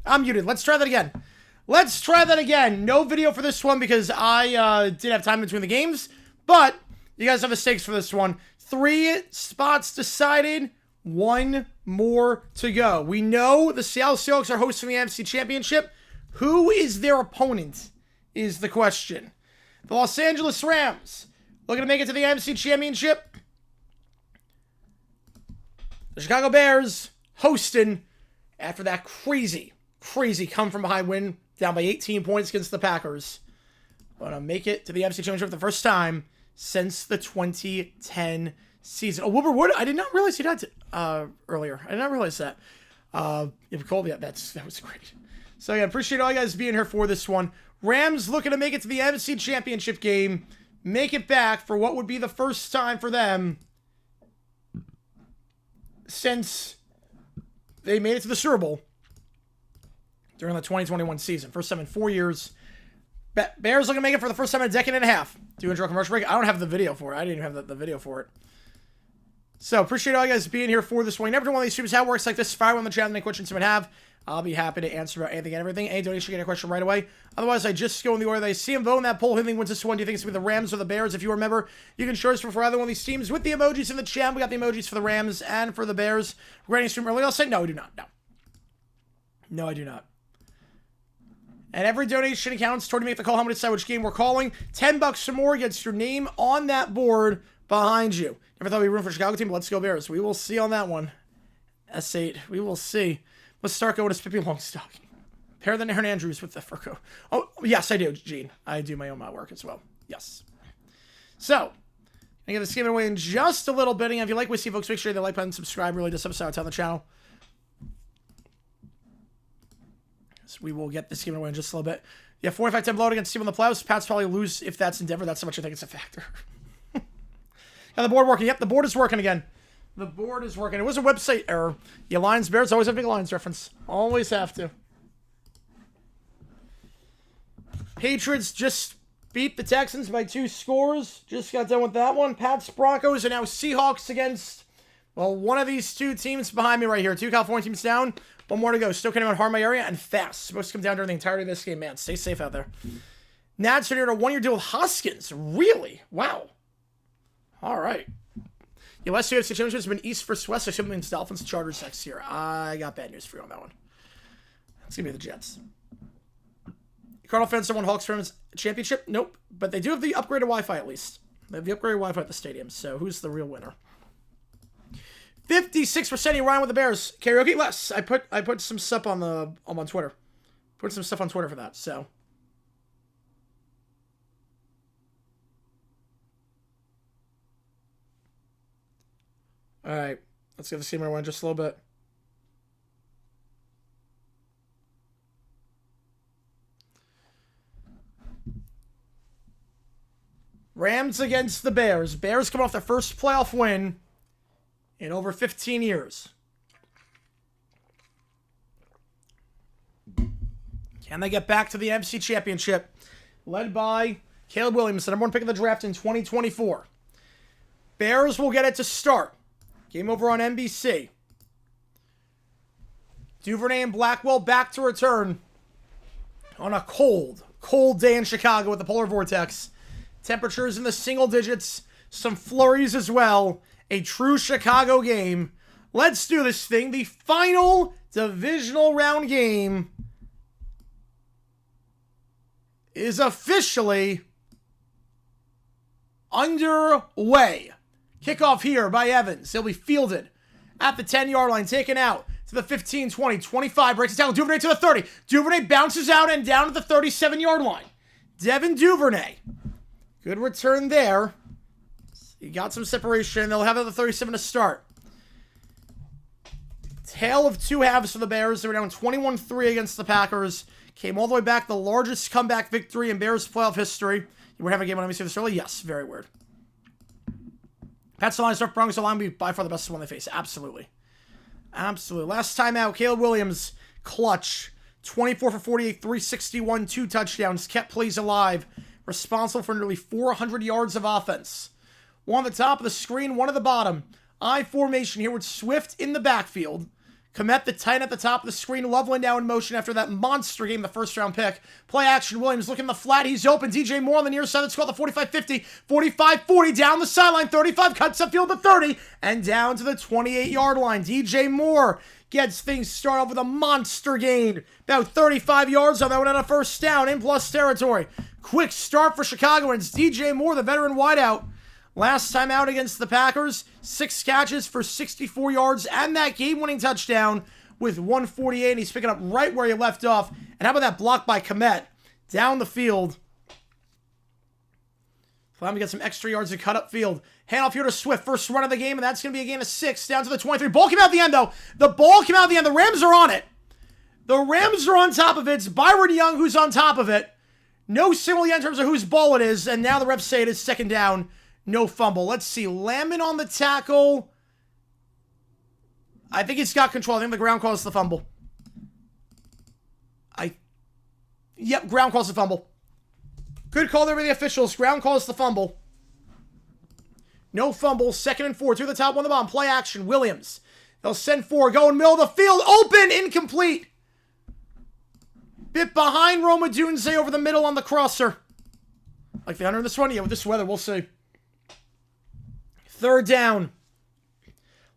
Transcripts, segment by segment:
I'm muted. Let's try that again. Let's try that again. No video for this one because I didn't have time between the games. But you guys have the stakes for this one. 3 spots decided. 1 more to go. We know the Seattle Seahawks are hosting the NFC Championship. Who is their opponent is the question. The Los Angeles Rams looking to make it to the NFC Championship. The Chicago Bears hosting after that crazy come from behind win down by 18 points against the Packers. Going to make it to the NFC Championship for the first time since the 2010 season. Oh, Wilbur Wood, I did not realize he died earlier. I did not realize that. You've called me up. That was great. So yeah, appreciate all you guys being here for this one. Rams looking to make it to the NFC Championship game. Make it back for what would be the first time for them since they made it to the Super Bowl during the 2021 season. First time in 4 years. Bears looking to make it for the first time in a decade and a half. Do intro commercial break. I don't have the video for it. I didn't even have the video for it. So, appreciate all you guys being here for this one. You never know one of these streams how it works like this. Fire on the chat, any questions you might have. I'll be happy to answer about anything and everything. Any donation, get a question right away. Otherwise, I just go in the order they see them. Vote in that poll. Who do you think wins this one? Do you think it's going to be the Rams or the Bears? If you remember, you can share us for either one of these teams with the emojis in the chat. We got the emojis for the Rams and for the Bears. We're going to stream early. I'll say no, I do not. No. No, I do not. And every donation counts toward to make the call how many decide which game we're calling. $10 or more gets your name on that board behind you. Never thought we'd be room for Chicago team, but let's go Bears. We will see on that one. S8. We will see. Let's start going to Pippi Longstocking. Pair than Aaron Andrews with the fur coat. Oh, yes, I do, Gene. I do my own work as well. Yes. So, I'm going to get this game away in just a little bit. And if you like what you see, folks, make sure you hit the like button, subscribe. Really does help us out on the channel. So we will get this game away in just a little bit. Yeah, 45-10 blowout against Steve on the Plows. Pats probably lose if that's in Denver. That's how much I think it's a factor. Got the board working. Yep, the board is working again. The board is working. It was a website error. Yeah, Lions, Bears, always have a big Lions reference. Always have to. Patriots just beat the Texans by 2 scores. Just got done with that one. Pats, Broncos, and now Seahawks against, well, one of these 2 teams behind me right here. 2 California teams down. 1 more to go. Still coming out harm my area and fast. Supposed to come down during the entirety of this game, man. Stay safe out there. Nats are near a 1-year deal with Hoskins. Really? Wow. All right. The last two AFC championships have been East versus West. I assume it means Dolphins, Chargers next year. I got bad news for you on that one. It's going to be the Jets. Cardinal fans don't want Hawks fans championship? Nope. But they do have the upgraded Wi-Fi at least. They have the upgraded Wi-Fi at the stadium. So who's the real winner? 56% you Ryan with the Bears. Karaoke? Less. I put some stuff on Twitter. Put some stuff on Twitter for that. So. All right. Let's get the team around just a little bit. Rams against the Bears. Bears come off their first playoff win in over 15 years. Can they get back to the NFC Championship? Led by Caleb Williams, the number one pick of the draft in 2024. Bears will get it to start. Game over on NBC. Duvernay and Blackwell back to return on a cold day in Chicago with the polar vortex. Temperatures in the single digits. Some flurries as well. A true Chicago game. Let's do this thing. The final divisional round game is officially underway. Kickoff here by Evans. He'll be fielded at the 10-yard line. Taken out to the 15, 20, 25. Breaks it down. Duvernay to the 30. Duvernay bounces out and down to the 37-yard line. Devin Duvernay. Good return there. He got some separation. They'll have it at the 37 to start. Tale of two halves for the Bears. They were down 21-3 against the Packers. Came all the way back. The largest comeback victory in Bears playoff history. You were having a game on NBC this early? Yes. Very weird. Pats line, North Broncos line will be by far the best one they face. Absolutely. Absolutely. Last time out, Caleb Williams, clutch. 24 for 48, 361, 2 touchdowns. Kept plays alive. Responsible for nearly 400 yards of offense. One at the top of the screen, one at the bottom. I formation here with Swift in the backfield. Komet, the tight at the top of the screen. Loveland now in motion after that monster game, the first-round pick. Play action, Williams looking the flat. He's open. DJ Moore on the near side. Let's call the 45-50, 45-40, down the sideline. 35, cuts upfield to 30, and down to the 28-yard line. DJ Moore gets things started off with a monster gain. About 35 yards on that one on a first down in plus territory. Quick start for Chicagoans. DJ Moore, the veteran wideout. Last time out against the Packers, 6 catches for 64 yards and that game-winning touchdown with 148. He's picking up right where he left off. And how about that block by Komet down the field? Allow him to get some extra yards and cut up field. Handoff here to Swift. First run of the game, and that's going to be a gain of 6 down to the 23. Ball came out the end, though. The ball came out the end. The Rams are on it. The Rams are on top of it. It's Byron Young who's on top of it. No signal yet in terms of whose ball it is, and now the refs say it is second down. No fumble. Let's see. Lamon on the tackle. I think he's got control. I think the ground calls the fumble. Yep, ground calls the fumble. Good call there by the officials. Ground calls the fumble. No fumble. 2nd and 4. To the top, 1 the bottom. Play action. Williams. They'll send 4. Going middle of the field. Open. Incomplete. Bit behind Roma Dunze over the middle on the crosser. Like the under in this one? Yeah, with this weather, we'll see. 3rd down.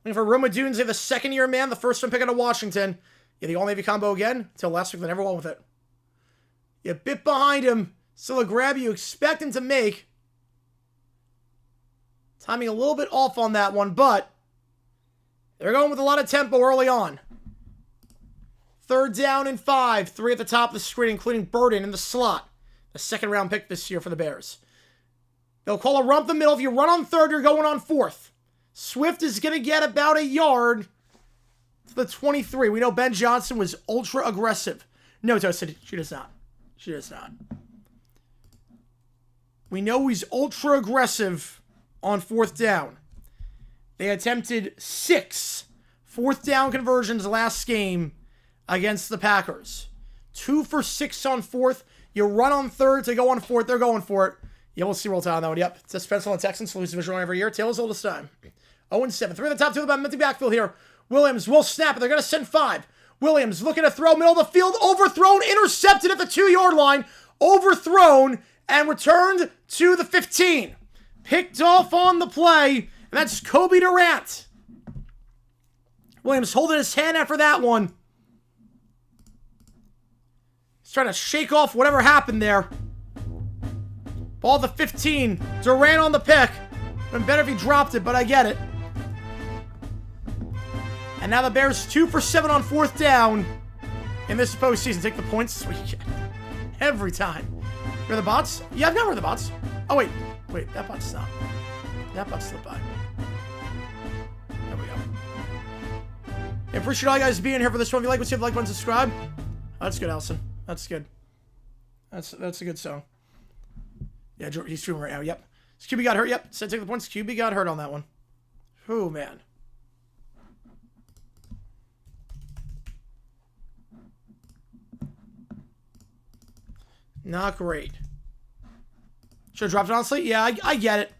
Looking for Roma Dunze, the second-year man, the first one pick out of Washington. Yeah, the All-Navy combo again. Until last week, they never won with it. Yeah, bit behind him. Still a grab you expect him to make. Timing a little bit off on that one, but they're going with a lot of tempo early on. 3rd down and 5. 3 at the top of the screen, including Burden in the slot. The second-round pick this year for the Bears. They'll call a rump the middle. If you run on 3rd, you're going on 4th. Swift is going to get about a yard to the 23. We know Ben Johnson was ultra-aggressive. No, Toasted, she does not. She does not. We know he's ultra-aggressive on 4th down. They attempted 6 4th down conversions last game against the Packers. 2 for 6 on 4th. You run on 3rd to go on 4th. They're going for it. Yeah, we'll see real time on that one. Yep. It's a Spencer and Texans. Lose division every year. Tails oldest time. 0-7. 3 at the top, 2 at the bottom. Empty backfield here. Williams will snap it. They're going to send 5. Williams looking to throw middle of the field. Overthrown. Intercepted at the 2-yard line. Overthrown and returned to the 15. Picked off on the play. And that's Kobe Durant. Williams holding his hand after that one. He's trying to shake off whatever happened there. Ball at the 15. Durant on the pick. Been better if he dropped it, but I get it. And now the Bears 2 for 7 on 4th down in this postseason. Take the points. Every time. You're the bots? Yeah, I've never heard the bots. Oh, wait. Wait, that bot's not. That bot slipped by. There we go. I appreciate all you guys being here for this one. If you like, let's hit the like button, subscribe. That's good, Allison. That's good. That's a good song. Yeah, he's streaming right now. Yep. QB got hurt. Yep. Said take the points. QB got hurt on that one. Oh, man. Not great. Should have dropped it, honestly. Yeah, I get it.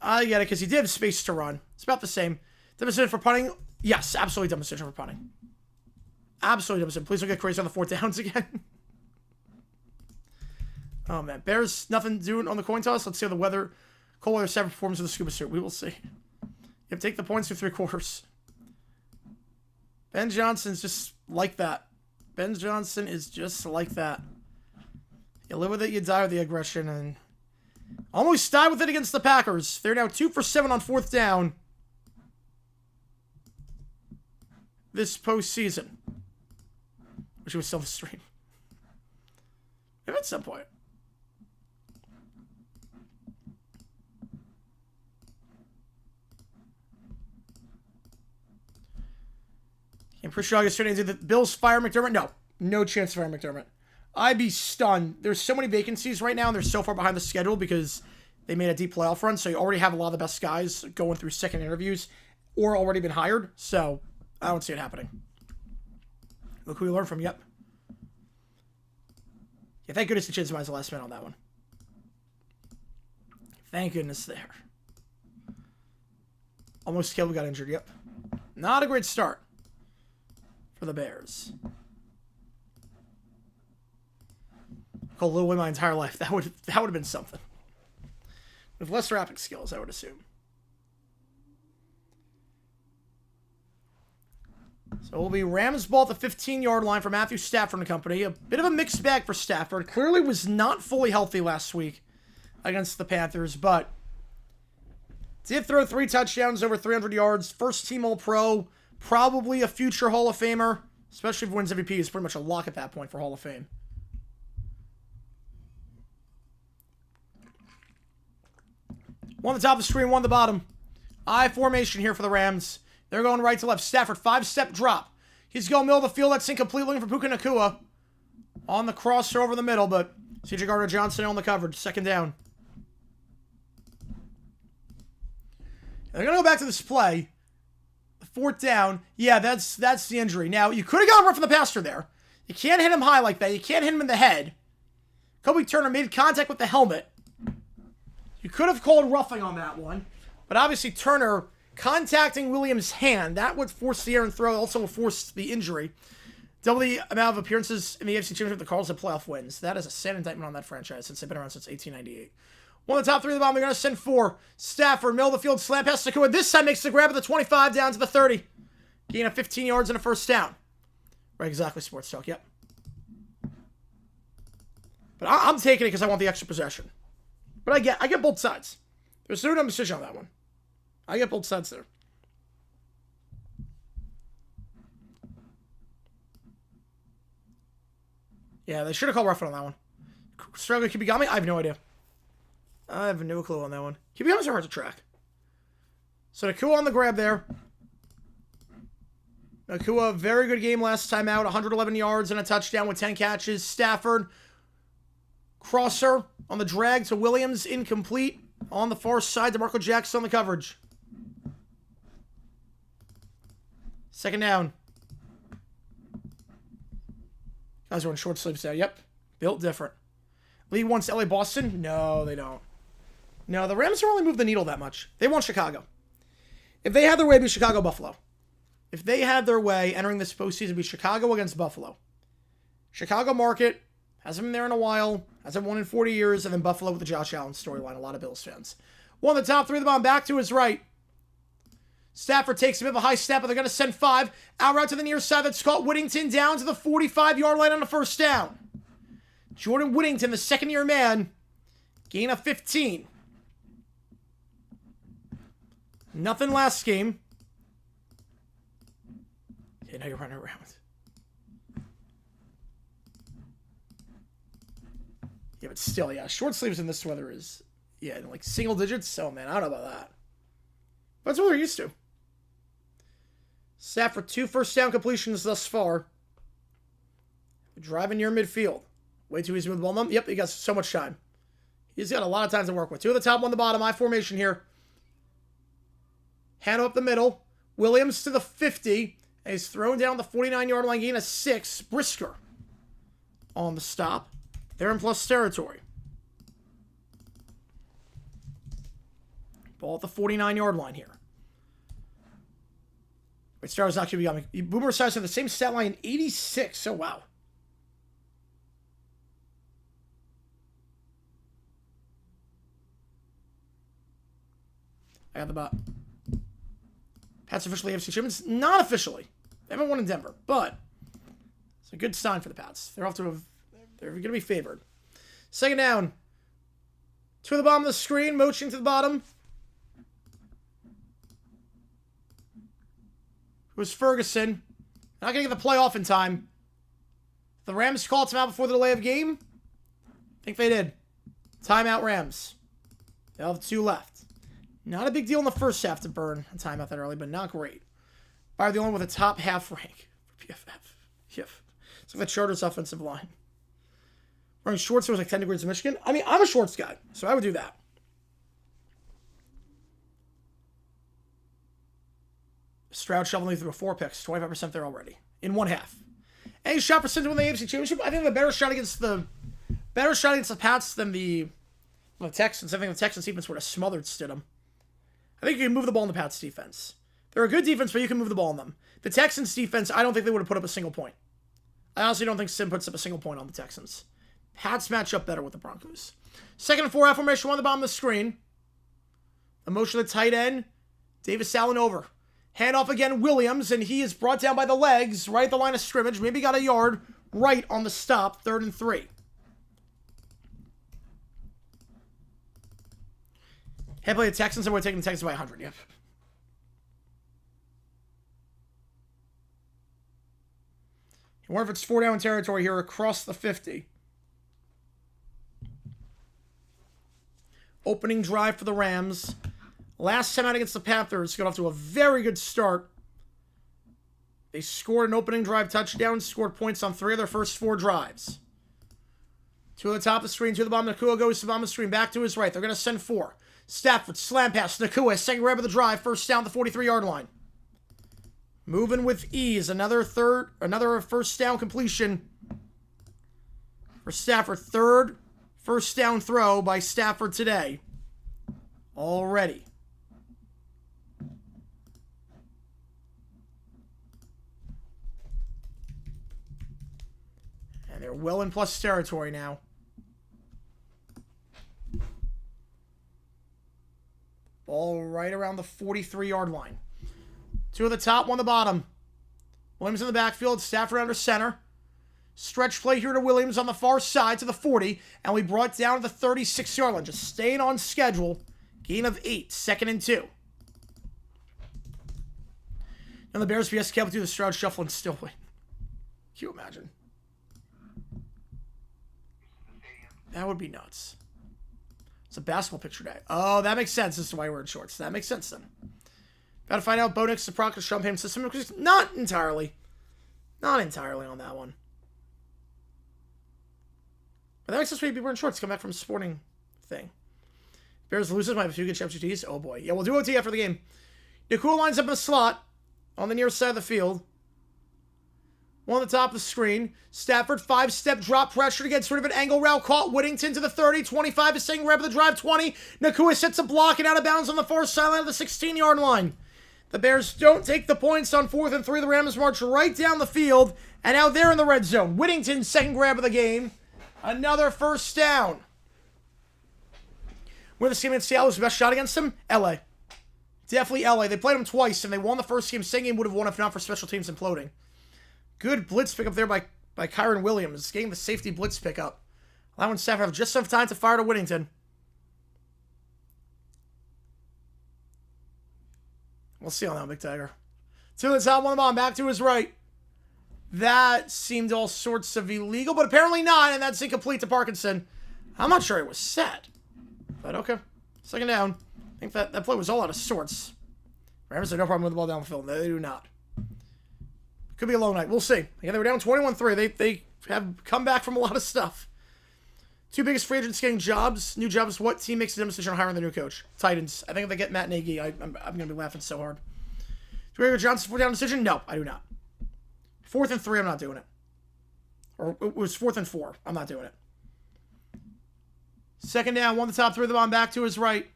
I get it, because he did have space to run. It's about the same. Demonstration for punting? Yes, absolutely demonstration for punting. Absolutely demonstration. Please don't get crazy on the 4th downs again. Oh, man. Bears, nothing doing on the coin toss. Let's see how the weather, cold weather 7 performs with the scuba suit. We will see. You take the points through 3 quarters. Ben Johnson's just like that. Ben Johnson is just like that. You live with it, you die with the aggression, and almost died with it against the Packers. They're now 2 for 7 on 4th down this postseason. Which was still the stream. Maybe at some point. I'm pretty sure August turning into the Bills fire McDermott. No, no chance of firing McDermott. I'd be stunned. There's so many vacancies right now, and they're so far behind the schedule because they made a deep playoff run. So you already have a lot of the best guys going through second interviews or already been hired. So I don't see it happening. Look who we learned from. Yep. Yeah, thank goodness the Chids was the last man on that one. Thank goodness there. Almost Caleb got injured. Yep. Not a great start for the Bears. Called Lil Wayne my entire life. That would have been something. With less rapping skills, I would assume. So it will be Rams ball at the 15-yard line for Matthew Stafford and company. A bit of a mixed bag for Stafford. Clearly was not fully healthy last week against the Panthers, but did throw 3 touchdowns, over 300 yards. First team All-Pro. Probably a future Hall of Famer. Especially if he wins MVP. Is pretty much a lock at that point for Hall of Fame. One at the top of the screen, one at the bottom. I formation here for the Rams. They're going right to left. Stafford, 5-step drop. He's going middle of the field. That's incomplete. Looking for Puka Nacua. On the crosser over the middle, but C.J. Gardner-Johnson on the coverage. 2nd down. They're going to go back to this play. 4th down. Yeah, that's the injury. Now, you could have gone right from the passer there. You can't hit him high like that. You can't hit him in the head. Kobe Turner made contact with the helmet. You could have called roughing on that one. But obviously, Turner contacting Williams' hand, that would force the errant throw. Also will force the injury. Double the amount of appearances in the AFC Championship the Cardinals have playoff wins. That is a sad indictment on that franchise since they've been around since 1898. One of the top 3 of the bottom. They're going to send 4. Stafford, middle of the field, slant pass to Nacua. This time makes the grab at the 25 down to the 30. Gain of 15 yards and a 1st down. Right, exactly, Sports Talk, yep. But I'm taking it because I want the extra possession. But I get both sides. There's no dumb decision on that one. I get both sides there. Yeah, they should have called roughing on that one. Struggling Kibigami? I have no idea. I have no clue on that one. Kibigami's are hard to track. So Nacua on the grab there. Nacua, very good game last time out. 111 yards and a touchdown with 10 catches. Stafford, crosser on the drag to Williams, incomplete. On the far side to Marco Jackson on the coverage. 2nd down. Guys are on short sleeves now. Yep. Built different. Lee wants LA Boston? No, they don't. No, the Rams don't really move the needle that much. They want Chicago. If they had their way, it'd be Chicago Buffalo. If they had their way entering this postseason, it'd be Chicago against Buffalo. Chicago market hasn't been there in a while. Hasn't won in 40 years. And then Buffalo with the Josh Allen storyline. A lot of Bills fans. One of the top three of the bomb back to his right. Stafford takes a bit of a high step, but they're going to send 5. Out route to the near side. That's caught Whittington down to the 45-yard line on the first down. Jordan Whittington, the second-year man, gain of 15. Nothing last game. Okay, now you're running around. Yeah, but still, yeah, short sleeves in this weather is, yeah, like single digits. So, man, I don't know about that. That's what we're used to. Stafford, 2 first down completions thus far. Driving near midfield. Way too easy with the ball. Yep, he got so much time. He's got a lot of time to work with. 2 at the top, 1 at the bottom. I formation here. Hand up the middle. Williams to the 50. And he's thrown down the 49-yard line, gain of 6. Brisker on the stop. They're in plus territory. Ball at the 49-yard line here. Wait, Star's not going to be Boomer Esiason have the same stat line, 86. Oh, wow. I got the bot. Pats officially AFC champions. Not officially. They haven't won in Denver, but it's a good sign for the Pats. They're going to be favored. Second down. 2 at the bottom of the screen, motioning to the bottom. Was Ferguson. Not going to get the play off in time. The Rams called timeout before the delay of game. I think they did. Timeout Rams. They'll have 2 left. Not a big deal in the first half to burn a timeout that early, but not great. Fire the only with a top half rank for PFF. Yep. It's like the Chargers offensive line. Running shorts, it was like 10 degrees in Michigan. I mean, I'm a shorts guy, so I would do that. Stroud shoveling through 4 picks, 25% there already in 1 half. Any shot percentage to win the AFC Championship? I think the better shot against the Pats than the Texans. I think the Texans defense would have smothered Stidham. I think you can move the ball in the Pats defense. They're a good defense, but you can move the ball on them. The Texans defense, I don't think they would have put up a single point. I honestly don't think Sim puts up a single point on the Texans. Pats match up better with the Broncos. Second and 4 out formation, 1 on the bottom of the screen. The motion of the tight end. Davis Allen over. Hand off again, Williams, and he is brought down by the legs right at the line of scrimmage. Maybe got a yard right on the stop. 3rd and 3. Head play the Texans, and we're taking the Texans by 100. Yep. I wonder if it's 4 down territory here across the 50. Opening drive for the Rams. Last time out against the Panthers, got off to a very good start. They scored an opening drive touchdown, scored points on 3 of their first 4 drives. 2 at the top of the screen, 2 at the bottom. Nakua goes to the bottom of the screen, back to his right. They're going to send 4. Stafford, slam pass, Nakua, second grab of the drive, first down at the 43-yard line. Moving with ease, another first down completion for Stafford. 3rd first down throw by Stafford today. Already. And they're well in plus territory now. Ball right around the 43-yard line. 2 at the top, 1 at the bottom. Williams in the backfield, Stafford under center. Stretch play here to Williams on the far side to the 40, and we brought down to the 36-yard line. Just staying on schedule. Gain of 8, 2nd and 2. And the Bears PS kept do the Stroud shuffle and still win. Can you imagine? That would be nuts. It's a basketball picture day. Oh, that makes sense as to why we're in shorts. That makes sense then. Got to find out Bo Nix, the Proctor Champagne system. Not entirely. Not entirely on that one. But that makes sense why people wearing shorts come back from a sporting thing. Bears loses, might have a few good substitutes. Oh boy. Yeah, we'll do OT after the game. Nakua lines up in the slot on the near side of the field. 1 on the top of the screen. Stafford, 5-step drop pressure to get sort of an angle route. Caught Whittington to the 30. 25 is saying grab of the drive. 20. Nakua sets a block and out of bounds on the far sideline of the 16-yard line. The Bears don't take the points on 4th and 3. The Rams march right down the field. And now they're in the red zone. Whittington's second grab of the game. Another first down. win this game against Seattle. Who's the best shot against them? LA. Definitely LA. They played them twice, and they won the first game. Second game would have won if not for special teams imploding. Good blitz pickup there by Kyron Williams. Getting the safety blitz pickup. Allowing Stafford have just enough time to fire to Whittington. We'll see on that, Big Tiger. 2 to the top, 1 the bottom, back to his right. That seemed all sorts of illegal, but apparently not, and that's incomplete to Parkinson. I'm not sure it was set, but okay. Second down. I think that play was all out of sorts. Rams have no problem with the ball down the field. They do not. Could be a low night. We'll see. Again, they were down 21-3. They have come back from a lot of stuff. 2 biggest free agents getting jobs. New jobs. What team makes a decision on hiring the new coach? Titans. I think if they get Matt Nagy, I'm going to be laughing so hard. Do we have Johnson 4th-down decision? No, I do not. 4th and 3, I'm not doing it. Or it was 4th and 4. I'm not doing it. Second down, 1 the top, 3 the bottom, back to his right.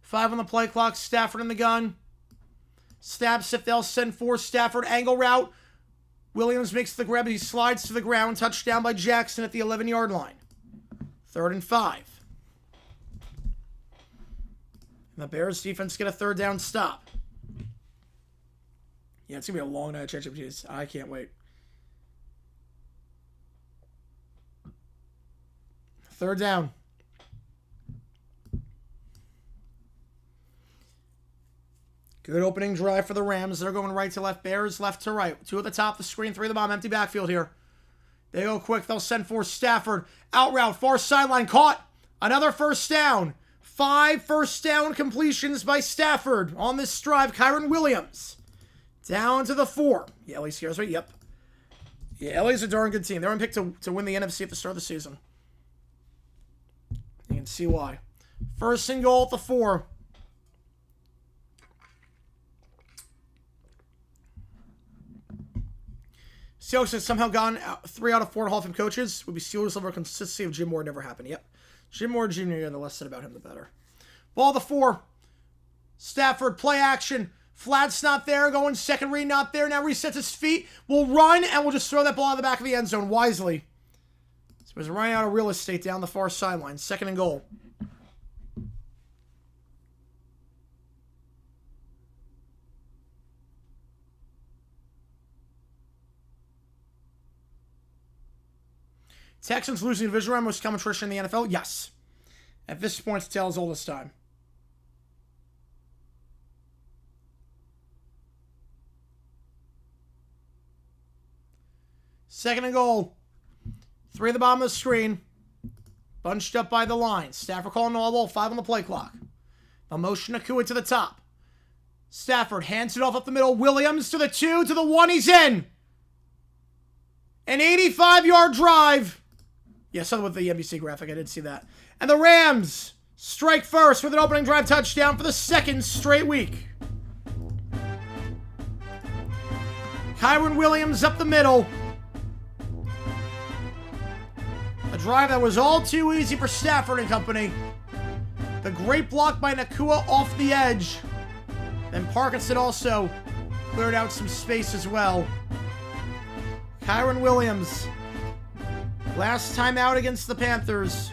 5 on the play clock. Stafford in the gun. Stabs if they'll send 4. Stafford angle route. Williams makes the grab. He slides to the ground. Touchdown by Jackson at the 11-yard line. 3rd and 5. And the Bears defense get a 3rd down stop. Yeah, it's going to be a long night of ChatGPTs. I can't wait. 3rd down. Good opening drive for the Rams. They're going right to left. Bears left to right. 2 at the top of the screen, 3 at the bottom. Empty backfield here. They go quick. They'll send for Stafford. Out route. Far sideline. Caught. Another 1st down. 5 1st down completions by Stafford on this drive. Kyron Williams. Down to the 4. Yeah, LA scares me. Yep. Yeah, LA's a darn good team. They're on pick to win the NFC at the start of the season. You can see why. 1st and goal at the 4. Seahawks have somehow gone 3 out of 4 Hall of Fame coaches. Would be Steelers level consistency if Jim Moore never happened. Yep. Jim Moore Jr., the less said about him, the better. Ball the 4. Stafford, play action. Flat's not there. Going second read, not there. Now resets his feet. We'll run, and we'll just throw that ball out of the back of the end zone wisely. So he's running out of real estate down the far sideline. 2nd and goal. Texans losing the division round, most common tradition in the NFL? Yes. At this point, it's tale as old as time. Second and goal. 3 at the bottom of the screen. Bunched up by the line. Stafford calling the ball. 5 on the play clock. A motion Nakua to the top. Stafford hands it off up the middle. Williams to the 2, to the 1. He's in. An 85-yard drive. Yeah, something with the NBC graphic. I did see that. And the Rams strike first with an opening drive touchdown for the 2nd straight week. Kyron Williams up the middle. A drive that was all too easy for Stafford and company. The great block by Nakua off the edge. Then Parkinson also cleared out some space as well. Kyron Williams. Last time out against the Panthers.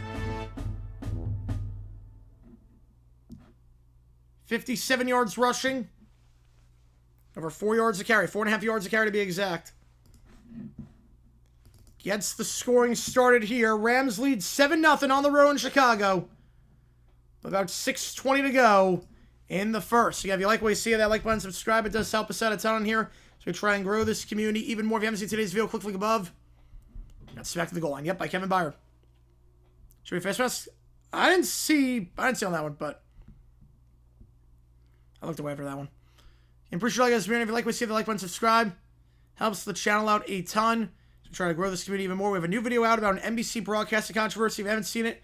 57 yards rushing. Over 4 yards a carry. 4.5 yards a carry to be exact. Gets the scoring started here. Rams lead 7-0 on the road in Chicago. About 6:20 to go in the first. So yeah, if you like what you see, that like button, subscribe. It does help us out a ton here. So we try and grow this community even more. If you haven't seen today's video, click the link above. Got smacked to the goal line. Yep, by Kevin Byard. Should we face mask? I didn't see on that one, but I looked away after that one. And appreciate all you guys. If you like what you see, the like button, subscribe. Helps the channel out a ton. So we're trying to grow this community even more. We have a new video out about an NBC broadcasting controversy. If you haven't seen it,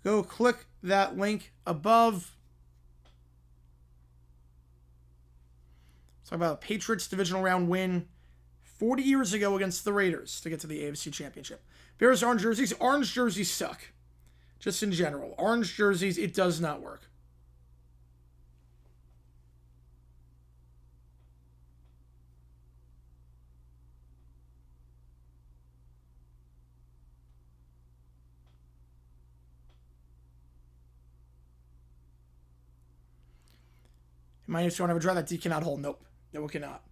go click that link above. Let's talk about Patriots divisional round win 40 years ago against the Raiders to get to the AFC Championship. Bears orange jerseys. Orange jerseys suck. Just in general. Orange jerseys, it does not work. Minus 2 on every draw. That D cannot hold. Nope. No, it cannot.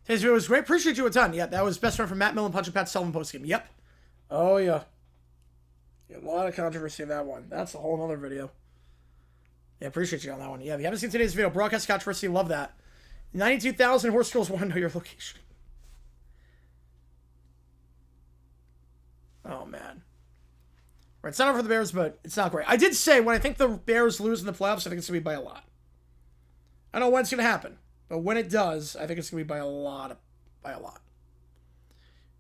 Today's video was great. Appreciate you a ton. Yeah, that was best friend from Matt Millen, Punch and Pat Sullivan postgame. Yep. Oh, yeah. A lot of controversy in that one. That's a whole other video. Yeah, appreciate you on that one. Yeah, if you haven't seen today's video, broadcast controversy, love that. 92,000 horse girls want to know your location. Oh, man. Right, it's not over for the Bears, but it's not great. I did say when I think the Bears lose in the playoffs, I think it's going to be by a lot. I don't know when it's going to happen. But when it does, I think it's going to be by a lot.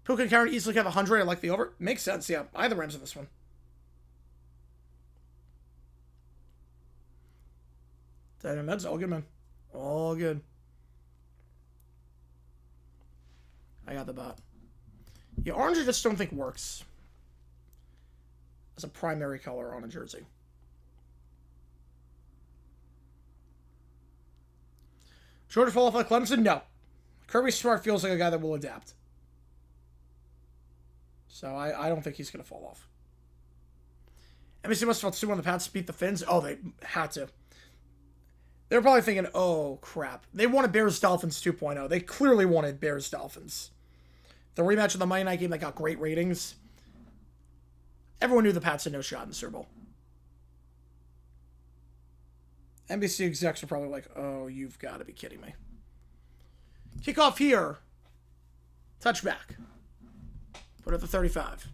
Puka and Karen easily have 100. I like the over. Makes sense, yeah. I have the Rams in this one. That's all good, man. All good. I got the bot. Yeah, orange I just don't think works as a primary color on a jersey. Georgia fall off like Clemson? No. Kirby Smart feels like a guy that will adapt. So I don't think he's going to fall off. NBC must have felt soon when the Pats beat the Finns. Oh, they had to. They were probably thinking, oh, crap. They wanted Bears-Dolphins 2.0. They clearly wanted Bears-Dolphins. The rematch of the Monday night game that got great ratings. Everyone knew the Pats had no shot in the Super Bowl. NBC execs are probably like, oh, you've got to be kidding me. Kickoff here. Touchback. Put it at the 35.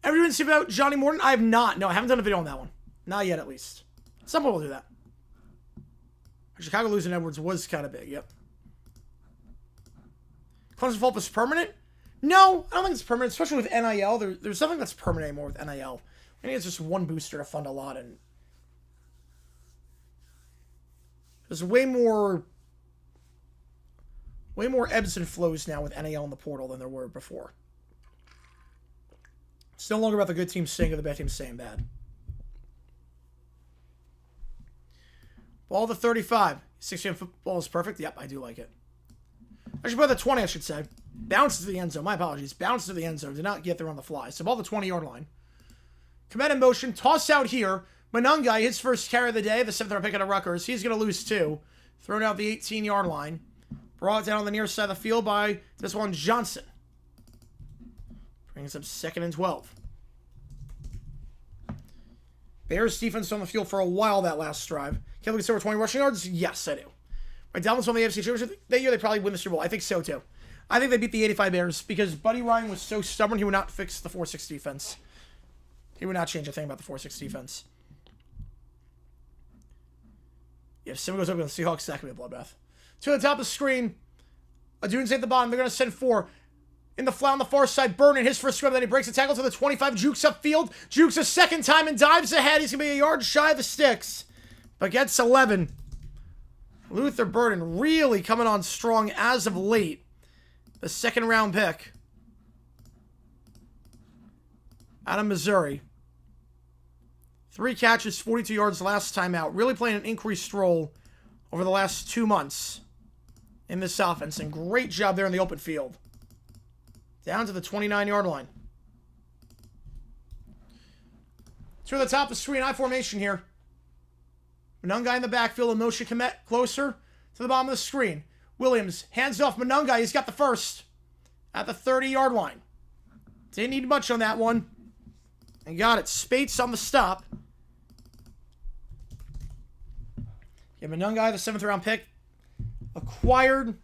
Everyone see about Johnny Morton? I have not. No, I haven't done a video on that one. Not yet, at least. Someone will do that. Chicago losing Edwards was kind of big, yep. Clemson's fault was permanent? No, I don't think it's permanent, especially with NIL. There's nothing that's permanent anymore with NIL. I think it's just one booster to fund a lot, and there's way more ebbs and flows now with NIL in the portal than there were before. It's no longer about the good team staying or the bad team staying bad. Ball to 35. 6 football is perfect. Yep, I do like it. I should put the 20, I should say. Bounces to the end zone. My apologies. Bounces to the end zone. Did not get there on the fly. So ball to the 20-yard line. Command in motion. Toss out here. Monangai, his first carry of the day. The 7th-round pick out of Rutgers. He's going to lose 2. Thrown out the 18-yard line. Brought down on the near side of the field by this one, Johnson. Brings up 2nd and 12. Bears defense on the field for a while that last drive. Can we get over 20 rushing yards? Yes, I do. My Dalvins won the AFC Championship that year. They probably win the Super Bowl. I think so, too. I think they beat the 85 Bears because Buddy Ryan was so stubborn he would not fix the 4-6 defense. He would not change a thing about the 4-6 defense. Yeah, if Simba goes over to the Seahawks, that could be a bloodbath. 2 at the top of the screen. Adune's at the bottom. They're going to send 4. In the flat on the far side, Burn in his first scrum. Then he breaks the tackle to the 25. Jukes upfield. Jukes a second time and dives ahead. He's going to be a yard shy of the sticks. But gets 11. Luther Burden really coming on strong as of late. The 2nd round pick. Out of Missouri. 3 catches, 42 yards last time out. Really playing an increased role over the last 2 months in this offense. And great job there in the open field. Down to the 29-yard line. To the top of the screen, I formation here. Monangai in the backfield, in motion Komet closer to the bottom of the screen. Williams hands off Monangai. He's got the first at the 30-yard line. Didn't need much on that one. And got it. Spates on the stop. Yeah, Monangai, the 7th-round pick, acquired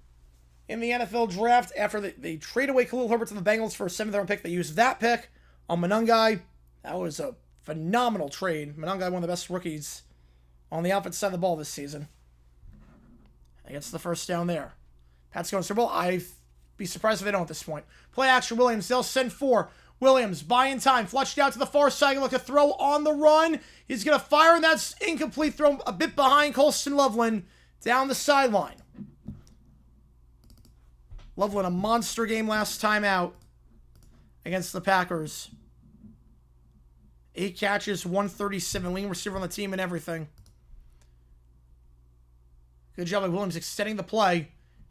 in the NFL draft after they trade away Khalil Herbert to the Bengals for a 7th-round pick. They used that pick on Monangai. That was a phenomenal trade. Monangai, one of the best rookies on the offensive side of the ball this season. And gets the first down there. Pats going to Super Bowl. I'd be surprised if they don't at this point. Play action, Williams. They'll send 4. Williams, buying time, flushed out to the far side. Look, a throw on the run. He's going to fire, and that's incomplete. Throw a bit behind Colston Loveland down the sideline. Loveland, a monster game last time out against the Packers. 8 catches, 137, leading receiver on the team and everything. Good job by Williams extending the play.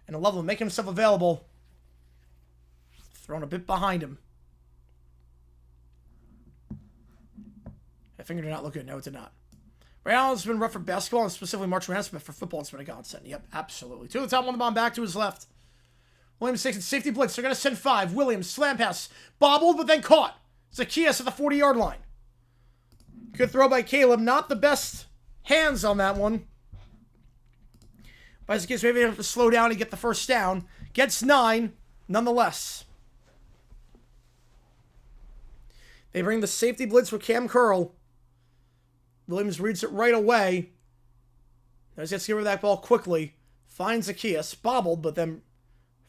And Loveland making himself available. Thrown a bit behind him. That finger did not look good. No, it did not. Ray Allen's been rough for basketball, and specifically March Madness, but for football, it's been a godsend. Yep, absolutely. 2 to the top, 1 on the bottom, back to his left. Williams takes it, safety blitz. They're going to send 5. Williams, slam pass. Bobbled, but then caught. Zacchaeus at the 40-yard line. Good throw by Caleb. Not the best hands on that one. By Zacchaeus, maybe have to slow down and get the first down. Gets 9, nonetheless. They bring the safety blitz with Cam Curl. Williams reads it right away. Now he's got to get rid of that ball quickly. Finds Zacchaeus. Bobbled, but then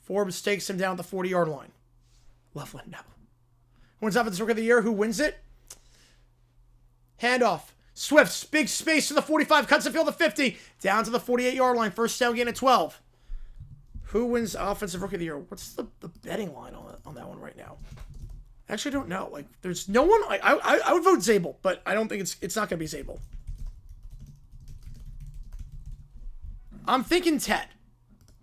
Forbes takes him down at the 40-yard line. Loveland, no. Wins Offensive Rookie of the Year. Who wins it? Handoff. Swifts. Big space to the 45. Cuts the field to 50. Down to the 48-yard line. First down gain at 12. Who wins Offensive Rookie of the Year? What's the betting line on that one right now? I actually don't know. Like, there's no one. I would vote Zabel, but I don't think it's not going to be Zabel. I'm thinking Ted.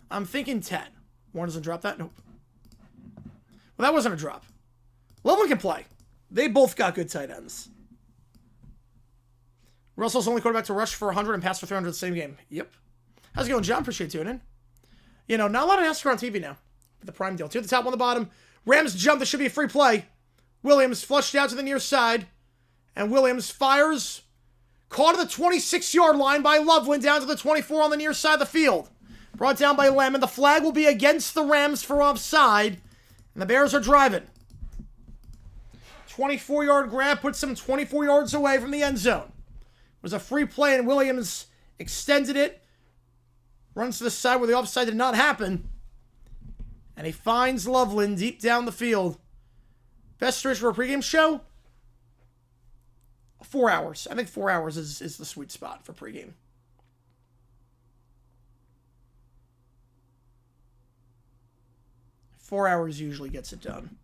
Warren doesn't drop that? Nope. Well, that wasn't a drop. Loveland can play. They both got good tight ends. Russell's only quarterback to rush for 100 and pass for 300 the same game. Yep. How's it going, John? Appreciate you tuning in. You know, not a lot of NASCAR on TV now. The prime deal. 2 at the top, 1 on the bottom. Rams jump. This should be a free play. Williams flushed out to the near side. And Williams fires. Caught at the 26-yard line by Loveland. Down to the 24 on the near side of the field. Brought down by Lemon. The flag will be against the Rams for offside. And the Bears are driving. 24-yard grab puts them 24 yards away from the end zone. It was a free play, and Williams extended it. Runs to the side where the offside did not happen. And he finds Loveland deep down the field. Best stretch for a pregame show? 4 hours. I think 4 hours is the sweet spot for pregame. Four hours usually gets it done.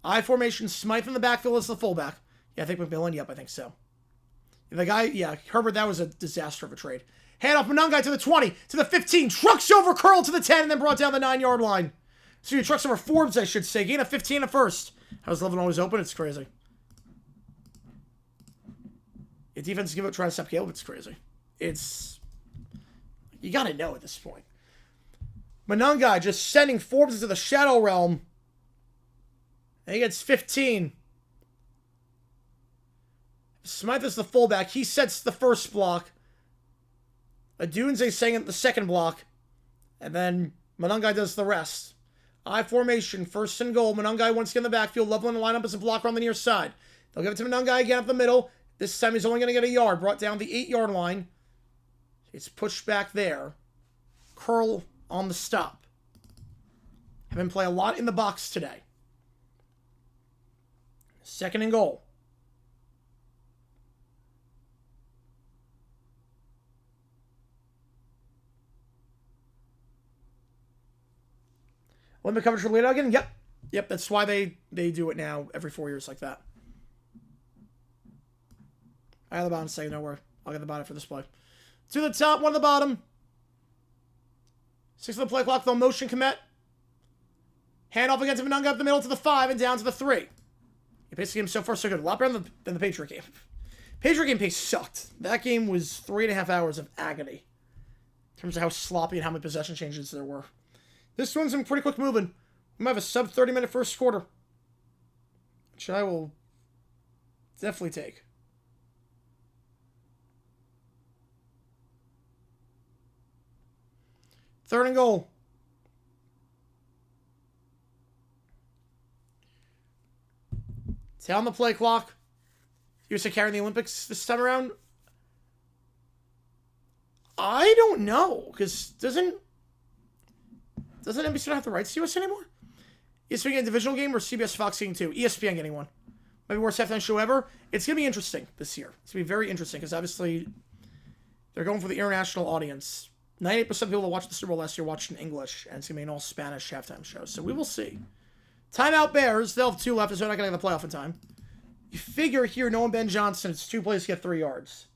I formation, Smythe in the backfield as the fullback. Yeah, I think McMillan. Yep, I think so. The guy, yeah, Herbert, that was a disaster of a trade. Hand off Monungai to the 20, to the 15, trucks over Curl to the 10, and then brought down the 9-yard line. So he trucks over Forbes, I should say. Gain of 15 at first. How's Loveland always open? It's crazy. The defense give it, try to stop Caleb. It's crazy. It's, you got to know at this point. Monungai just sending Forbes into the shadow realm. And he gets 15. Smythe is the fullback. He sets the first block. Adunze saying it the second block. And then Monungai does the rest. I formation, first and goal. Monungai once again in the backfield. Loveland line up as a blocker on the near side. They'll give it to Monungai again up the middle. This time he's only going to get a yard. Brought down the 8-yard line. It's pushed back there. Curl on the stop. Have him play a lot in the box today. Second and goal. Limit coverage for Leto again? Yep, that's why they do it now every 4 years like that. I have the bottom second, don't worry. I'll get the bottom for this play. To the top, 1 on the bottom. 6 on the play clock, they'll motion commit. Hand off against Monungai up the middle to the 5 and down to the 3. He basically game so far so good. A lot better than the Patriot game. Patriot game pace sucked. That game was 3.5 hours of agony. In terms of how sloppy and how many possession changes there were. This one's been pretty quick moving. We might have a sub 30-minute first quarter. Which I will definitely take. Third and goal. Down the play clock. USA carrying the Olympics this time around? I don't know, because doesn't NBC not have the rights to US anymore? ESPN getting a divisional game or CBS Fox getting 2? ESPN getting one. Maybe worst halftime show ever. It's going to be interesting this year. It's going to be very interesting because obviously they're going for the international audience. 98% of people that watched the Super Bowl last year watched in English, and it's going to be an all-Spanish halftime show. So we will see. Timeout Bears. They'll have 2 left, so they're not going to get the playoff in time. You figure here, Noah Ben Johnson, it's 2 plays to get 3 yards.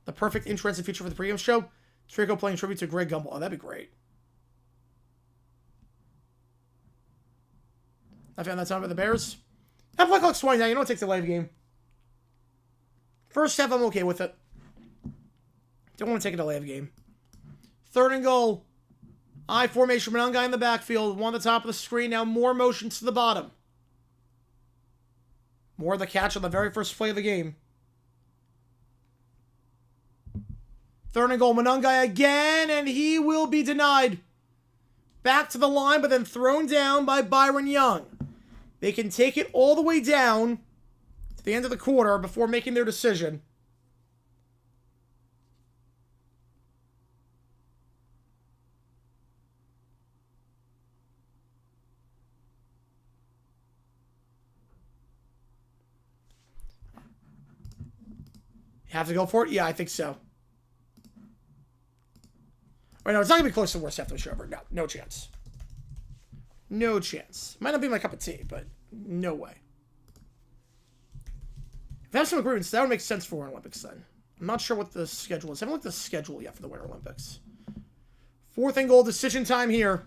The perfect interesting feature for the pregame show. Trico playing tribute to Greg Gumbel. Oh, that'd be great. I found that time by the Bears. That play clock's 29. You know what takes the live game. First half, I'm okay with it. Don't want to take it a live game. 3rd and goal. I formation. Monongai in the backfield. 1 at the top of the screen. Now more motions to the bottom. More of the catch on the very first play of the game. 3rd and goal. Monongai again, and he will be denied. Back to the line, but then thrown down by Byron Young. They can take it all the way down to the end of the quarter before making their decision. You have to go for it? Yeah, I think so. Wait, no, it's not going to be close to the worst half of the show ever. No, no chance. No chance. Might not be my cup of tea, but no way. If I have some agreements, that would make sense for Winter Olympics then. I'm not sure what the schedule is. I haven't looked at the schedule yet for the Winter Olympics. 4th and goal, decision time here.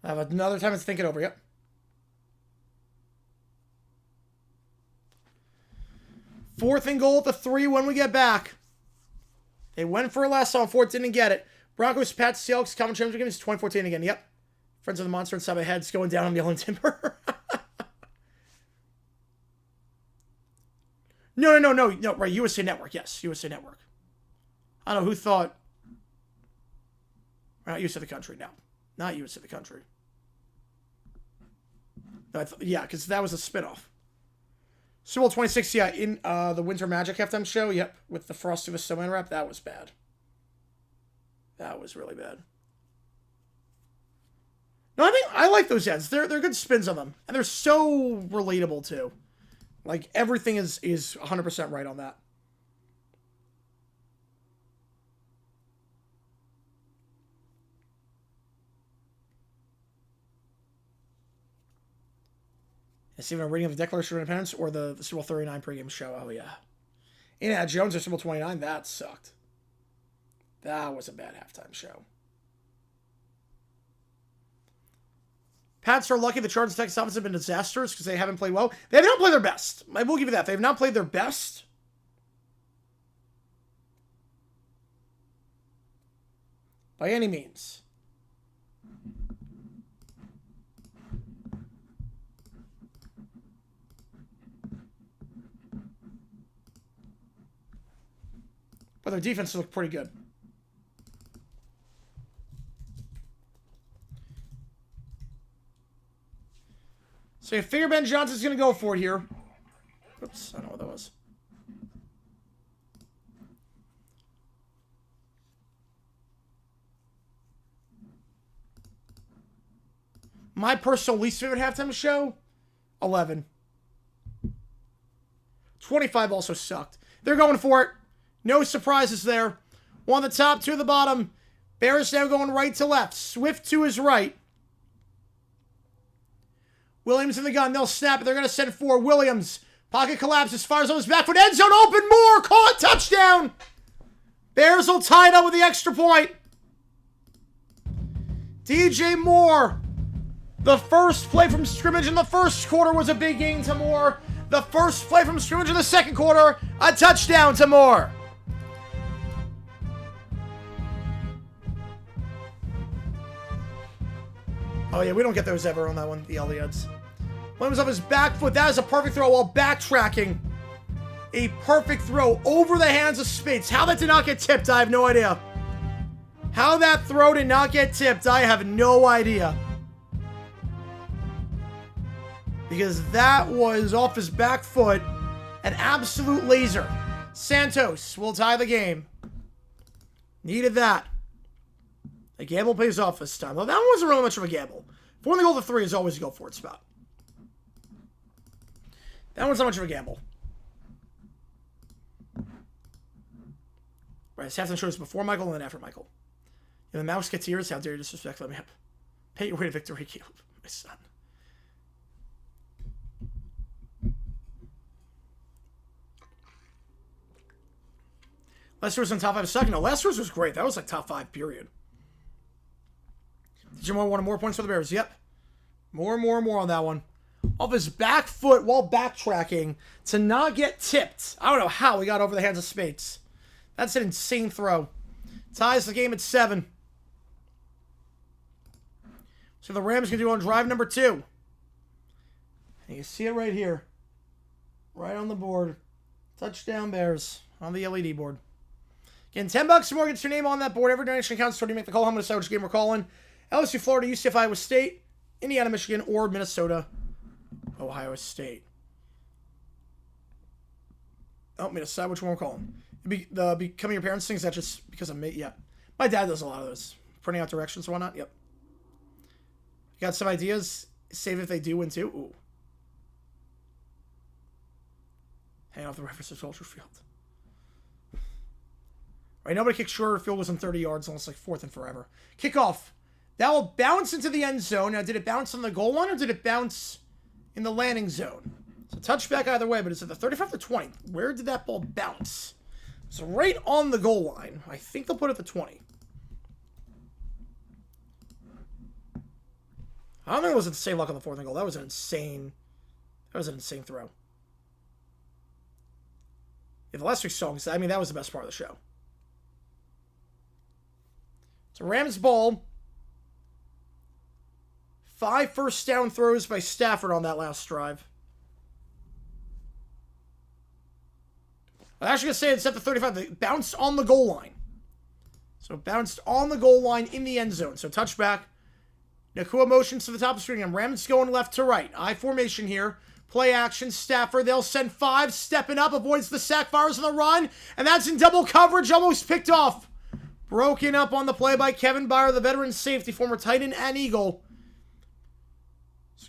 I have another time to think it over. Yep. Fourth and goal at the 3 when we get back. They went for a last on 4th, didn't get it. Broncos, Pats, Seahawks, Common Championship game is 2014 again. Yep. Friends of the Monster inside my head. It's going down on the Yellow Timber. No. Right, USA Network. Yes, USA Network. I don't know who thought. Not USA the Country. No. Not USA the Country. Yeah, because that was a spinoff. Super Bowl 26, yeah, in the Winter Magic halftime show, yep, with the Frosty the Snowman rap, that was bad. That was really bad. No, I like those ads. They're good spins on them, and they're so relatable too. Like everything is 100% right on that. It's even a reading of the Declaration of Independence or the Super Bowl 39 pregame show. Oh, yeah. Indiana Jones or Super Bowl 29, that sucked. That was a bad halftime show. Pats are lucky the Chargers and Texans offense have been disasters because they haven't played well. They have not played their best. I will give you that. They have not played their best. By any means. But their defense looked pretty good. So you figure Ben Johnson's going to go for it here. Oops, I don't know what that was. My personal least favorite halftime show, 11. 25 also sucked. They're going for it. No surprises there. 1 at the top, 2 at the bottom. Bears now going right to left. Swift to his right. Williams in the gun. They'll snap it. They're going to send 4. Williams. Pocket collapses. Fires on his back foot. End zone open. Moore. Caught. Touchdown. Bears will tie it up with the extra point. DJ Moore. The first play from scrimmage in the first quarter was a big gain to Moore. The first play from scrimmage in the second quarter, a touchdown to Moore. Oh, yeah, we don't get those ever on that one, the Elliots. Williams off his back foot. That is a perfect throw while backtracking. A perfect throw over the hands of Spates. How that did not get tipped, I have no idea. How that throw did not get tipped, I have no idea. Because that was off his back foot. An absolute laser. Santos will tie the game. Needed that. The gamble pays off this time. Well, that one wasn't really much of a gamble. If we're going to go to 3 is always a go for it spot. That one's not much of a gamble. Right, it's half the show is before Michael and then after Michael. And the mouse gets ears. How dare you disrespect them? Pay your way to victory, Caleb, my son. Lester's in top 5 a second. No, Lester's was great. That was like top 5, period. Did you want more points for the Bears? Yep. More on that one. Off his back foot while backtracking to not get tipped. I don't know how he got over the hands of Spates. That's an insane throw. Ties the game at 7. So the Rams can do on drive number 2. And you see it right here. Right on the board. Touchdown Bears on the LED board. Again, $10 more gets your name on that board. Every donation counts toward you make the call. I'm going to decide which game we're calling. LSU, Florida, UCF, Iowa State, Indiana, Michigan, or Minnesota, Ohio State. Help me decide which one we're calling. The Becoming Your Parents thing, is that just because I'm... Yeah. My dad does a lot of those. Printing out directions and whatnot. Yep. You got some ideas? Save if they do win too. Ooh. Hang off the reference to Soldier Field. Right, nobody kicks shorter field goals than 30 yards unless like 4th and forever. Kickoff. That will bounce into the end zone. Now, did it bounce on the goal line or did it bounce in the landing zone? So touchback either way, but it's at the 35 to 20. Where did that ball bounce? So right on the goal line. I think they'll put it at the 20. I don't think it was the same luck on the 4th and goal. That was an insane throw. Yeah, the last week's songs, I mean, that was the best part of the show. So Rams ball. 5 first down throws by Stafford on that last drive. I'm actually going to say it's at the 35. It bounced on the goal line. So it bounced on the goal line in the end zone. So touchback. Nakua motions to the top of the screen. And Rams going left to right. I formation here. Play action. Stafford. They'll send 5. Stepping up. Avoids the sack. Fires on the run. And that's in double coverage. Almost picked off. Broken up on the play by Kevin Byard, the veteran safety, former Titan and Eagle.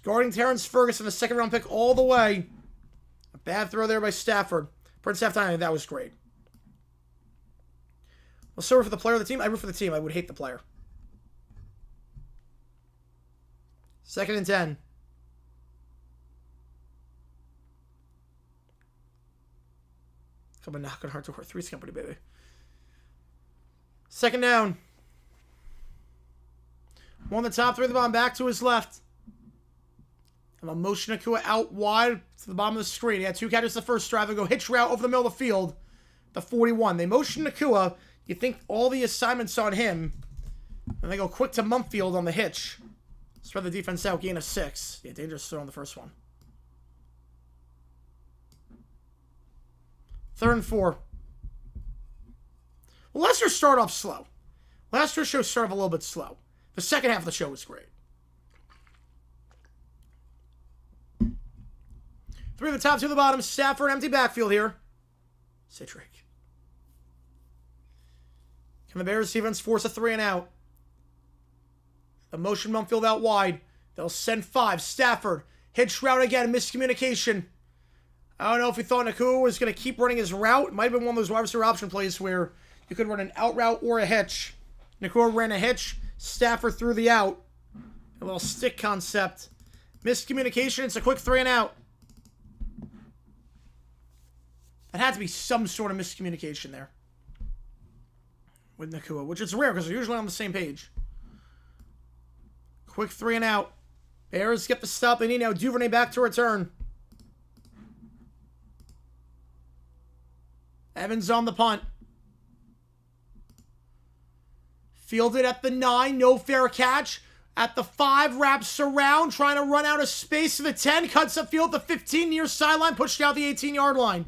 Guarding Terrence Ferguson, the 2nd round pick all the way. A bad throw there by Stafford. Prince halftime, that was great. Well, so for the player of the team, I root for the team. I would hate the player. 2nd and 10. Come on, knocking hard to work. 3's company, baby. 2nd down. On the top, 3 of the bottom, back to his left. And they'll motion Nakua out wide to the bottom of the screen. He had 2 catches the first drive. They go hitch route over the middle of the field. The 41. They motion Nakua. You think all the assignments on him. And they go quick to Mumfield on the hitch. Spread the defense out. Gain of 6. Yeah, dangerous throw on the first one. 3rd and 4. Well, Leicester started off slow. Leicester's show started off a little bit slow. The second half of the show was great. 3 of the top, 2 of the bottom. Stafford, empty backfield here. Citric. Can the Bears defense force a 3 and out? The motion Mumfield out wide. They'll send 5. Stafford. Hitch route again. Miscommunication. I don't know if he thought Nakua was going to keep running his route. It might have been one of those wide receiver option plays where you could run an out route or a hitch. Nakua ran a hitch. Stafford threw the out. A little stick concept. Miscommunication. It's a quick 3 and out. That had to be some sort of miscommunication there with Nakua, which is rare because they're usually on the same page. Quick 3 and out. Bears get the stop. They need now Duvernay back to return. Evans on the punt. Fielded at the 9. No fair catch. At the 5, wraps around. Trying to run out of space to the 10. Cuts upfield the 15 near sideline. Pushed out the 18-yard line.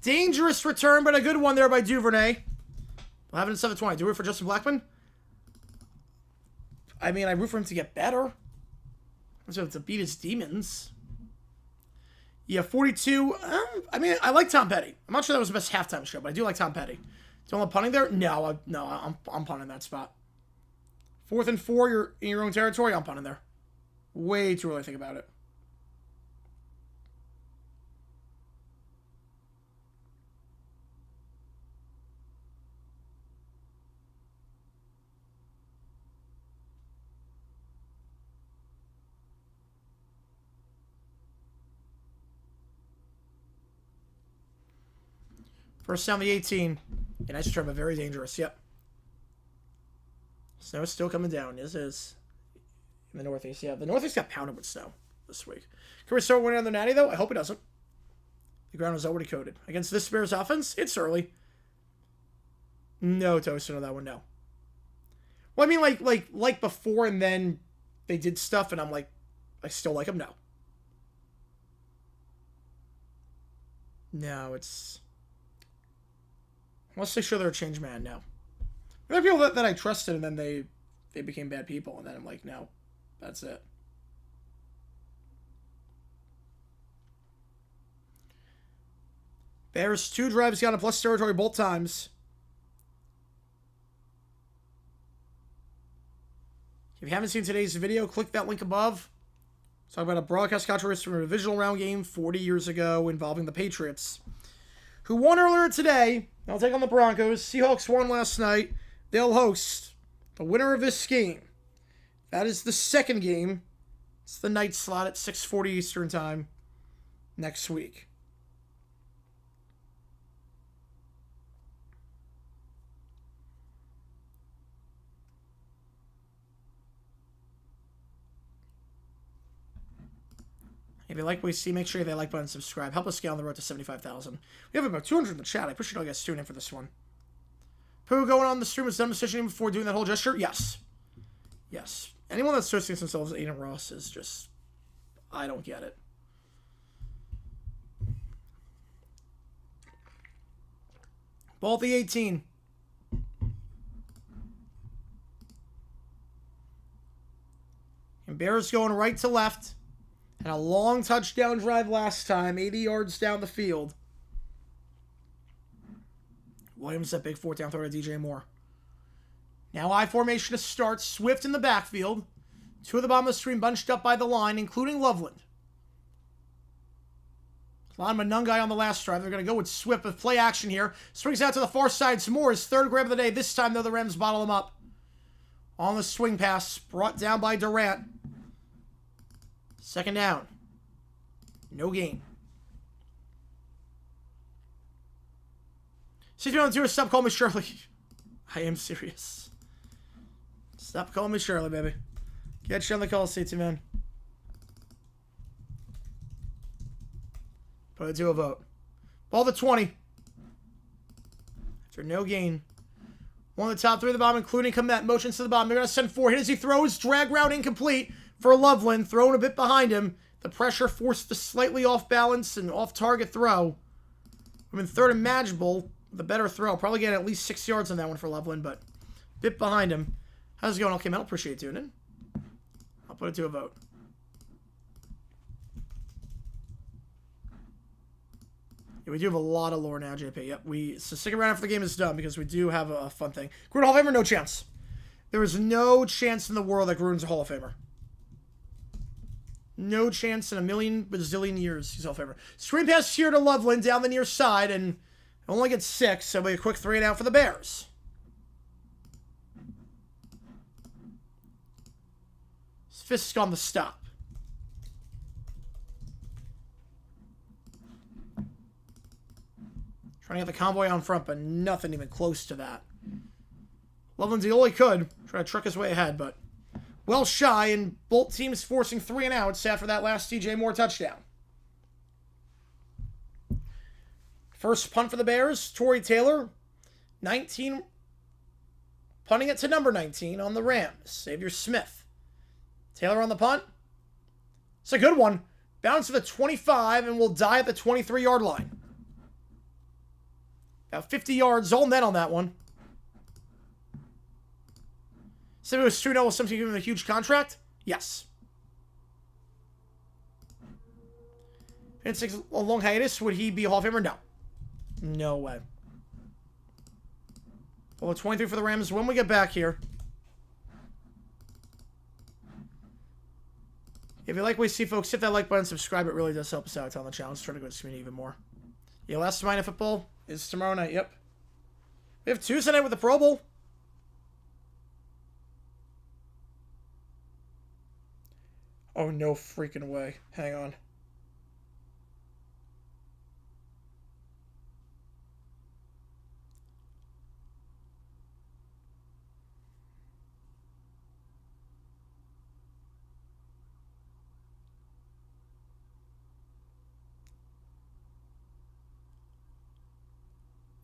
Dangerous return, but a good one there by Duvernay. 11-7-20. Do it for Justin Blackman? I mean, I root for him to get better. So to beat his demons. Yeah, 42. I mean, I like Tom Petty. I'm not sure that was the best halftime show, but I do like Tom Petty. Don't want punting there? No, I'm punting that spot. 4th and 4, you're in your own territory. I'm punting there. Way too early to think about it. First down the 18. Yeah, nice return, but very dangerous. Yep. Snow is still coming down. Yes, it is. In the Northeast. Yeah, the Northeast got pounded with snow this week. Can we start winning on the Natty, though? I hope it doesn't. The ground is already coated. Against this Bears offense, it's early. No toasting on that one, no. Well, I mean, like before, and then they did stuff, and I'm like, I still like them? No. No, it's... Unless they show they're a changed man, no. There are people that I trusted, and then they became bad people, and then I'm like, no, that's it. Bears 2 drives got a plus territory both times. If you haven't seen today's video, click that link above. Let's talk about a broadcast controversy from a divisional round game 40 years ago involving the Patriots, who won earlier today. They'll take on the Broncos. Seahawks won last night. They'll host the winner of this game. That is the second game. It's the night slot at 6:40 Eastern Time next week. If you like what you see, make sure you hit that like button and subscribe. Help us get on the road to 75,000. We have about 200 in the chat. I appreciate all you guys tuning in for this one. Pooh going on the stream was done decision before doing that whole gesture? Yes. Yes. Anyone that associates themselves with Aiden Ross is just... I don't get it. Ball at the 18. And Bears going right to left. And a long touchdown drive last time, 80 yards down the field. Williams that big 4th down throw to DJ Moore. Now I formation to start. Swift in the backfield. 2 at the bottom of the screen bunched up by the line, including Loveland. Lon Manungai on the last drive. They're going to go with Swift with play action here. Swings out to the far side. Some more. His 3rd grab of the day. This time, though, the Rams bottle him up. On the swing pass. Brought down by Durant. 2nd down. No gain. CT102, stop calling me Shirley. I am serious. Stop calling me Shirley, baby. Get you on the call, CT, man. Put it to a vote. Ball to 20. After no gain. One of the top 3 of the bottom, including Komet. Motions to the bottom. They're going to send 4. Hit as he throws. Drag route incomplete for Loveland. Thrown a bit behind him. The pressure forced the slightly off balance and off target throw. I mean, 3rd and manageable. The better throw. Probably get at least 6 yards on that one for Loveland, but a bit behind him. How's it going? Okay, man. I'll appreciate you tuning in. I'll put it to a vote. Yeah, we do have a lot of lore now, JP. Yep, so stick around after the game is done because we do have a fun thing. Gruden Hall of Famer, no chance. There is no chance in the world that Gruden's a Hall of Famer. No chance in a million bazillion years he's Hall of Famer. Screen pass here to Loveland down the near side and only gets 6, so it'll be a quick 3 and out for the Bears. Fisk on the stop. Trying to get the convoy on front, but nothing even close to that. Loveland's the all he could. Trying to truck his way ahead, but well shy, and both teams forcing 3 and outs after that last DJ Moore touchdown. First punt for the Bears, Torrey Taylor. 19. Punting it to number 19 on the Rams, Xavier Smith. Taylor on the punt. It's a good one. Bounce to the 25 and will die at the 23-yard line. About 50 yards, all net on that one. So it was 2-0 with something giving him a huge contract? Yes. If it's a long hiatus, would he be a Hall of Famer? No. No way. Well, 23 for the Rams. When we get back here. If you like what you see, folks, hit that like button, subscribe. It really does help us out on the channel. Let's try to go to the community even more. Yeah, last Monday Night Football is tomorrow night. Yep. We have Tuesday night with the Pro Bowl. Oh, no freaking way. Hang on.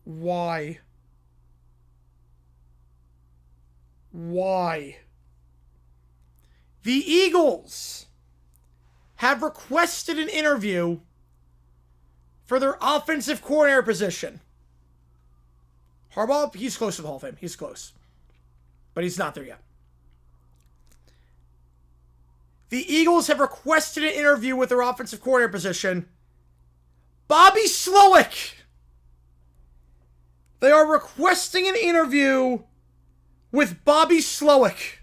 Why? Why? The Eagles have requested an interview for their offensive coordinator position. Harbaugh, he's close to the Hall of Fame. He's close. But he's not there yet. The Eagles have requested an interview with their offensive coordinator position. Bobby Slowick. They are requesting an interview with Bobby Slowick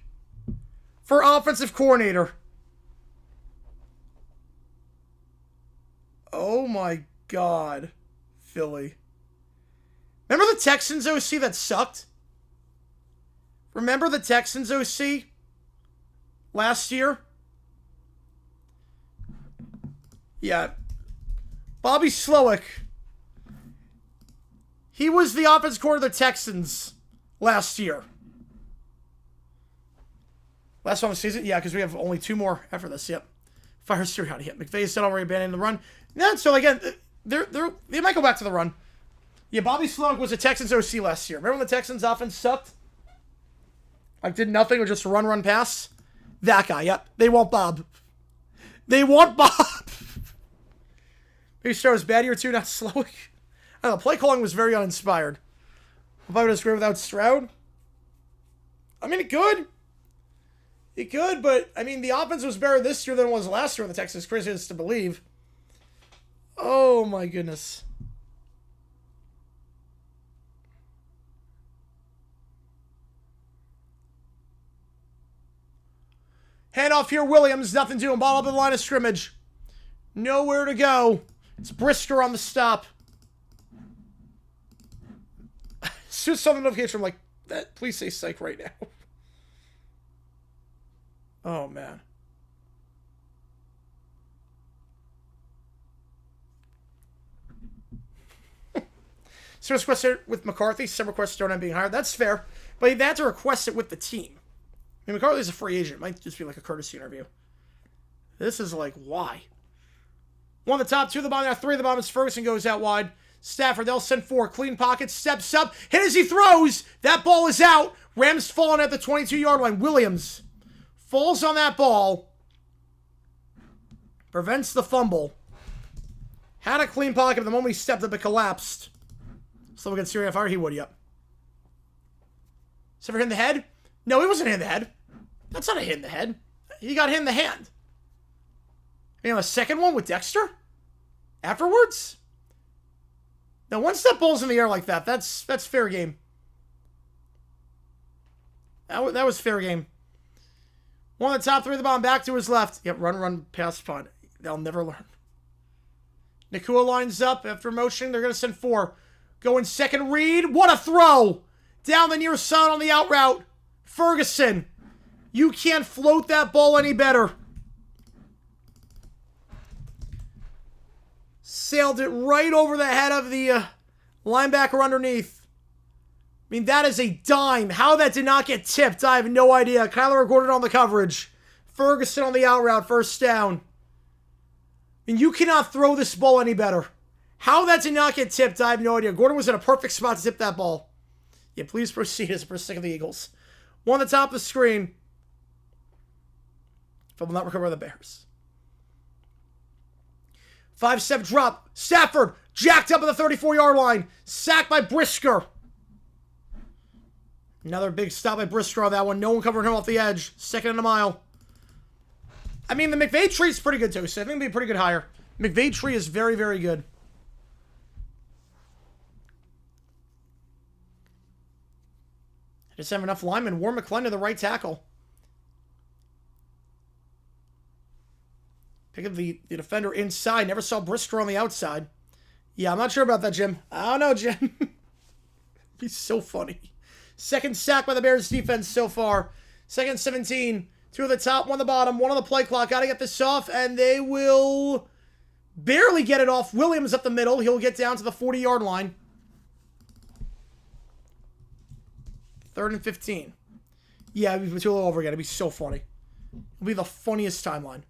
for offensive coordinator. Oh my God, Philly. Remember the Texans OC that sucked? Remember the Texans OC last year? Yeah. Bobby Slowick. He was the offensive coordinator of the Texans last year. Last one of the season? Yeah, because we have only 2 more after this. Yep. Fire Sirianni. Yep. McVay said already abandoning the run. No, so again, they might go back to the run. Yeah, Bobby Slowick was a Texans OC last year. Remember when the Texans offense sucked? Like did nothing or just run, pass? That guy, yep. They want Bob. They want Bob. Maybe Stroud was bad year 2, not Slowick. I don't know, play calling was very uninspired. If I would have scored without Stroud. I mean, it could. It could, but, I mean, the offense was better this year than it was last year in the Texans. Crazy to believe. Oh, my goodness. Handoff here, Williams. Nothing doing. Ball up in the line of scrimmage. Nowhere to go. It's Brisker on the stop. Just some notification. I'm like, that. Please say psych right now. Oh man. So requested with McCarthy. Some requests don't end being hired. That's fair, but they had to request it with the team. I mean, McCarthy's a free agent. It might just be like a courtesy interview. This is like why. 1 of the top, 2 of the bottom, now 3 of the bottom. As Ferguson goes out wide. Stafford, they'll send 4. Clean pocket, steps up, hit as he throws. That ball is out. Rams falling at the 22-yard line. Williams falls on that ball. Prevents the fumble. Had a clean pocket, but the moment he stepped up, it collapsed. So we can see how far he would, yep. Is ever hit in the head? No, he wasn't hit in the head. That's not a hit in the head. He got hit in the hand. You know, a second one with Dexter? Afterwards? Now, once that ball's in the air like that, that's fair game. That was fair game. 1 of the top, 3 of the bottom, back to his left. Yep, run, pass, punt. They'll never learn. Nakua lines up after motion. They're going to send 4. Going second read. What a throw! Down the near side on the out route. Ferguson. You can't float that ball any better. Sailed it right over the head of the linebacker underneath. I mean, that is a dime. How that did not get tipped, I have no idea. Kyler Gordon on the coverage. Ferguson on the out route, first down. I mean, you cannot throw this ball any better. How that did not get tipped, I have no idea. Gordon was in a perfect spot to tip that ball. Yeah, please proceed as per stick of the Eagles. 1 on the top of the screen. Phil will not recover the Bears. 5-step drop. Stafford jacked up at the 34-yard line. Sacked by Brisker. Another big stop by Brisker on that one. No one covering him off the edge. Second and a mile. I mean, the McVay tree is pretty good, too, so I think it'll be a pretty good hire. McVay tree is very, very good. Just have enough linemen. Warren McClendon, the right tackle. Pick up the defender inside. Never saw Brisker on the outside. Yeah, I'm not sure about that, Jim. I don't know, Jim. He's so funny. Second sack by the Bears defense so far. Second 17. 2 at the top, 1 at the bottom, 1 on the play clock. Got to get this off, and they will barely get it off. Williams up the middle. He'll get down to the 40-yard line. 3rd and 15. Yeah, it'll be too low over again. It'll be so funny. It'll be the funniest timeline.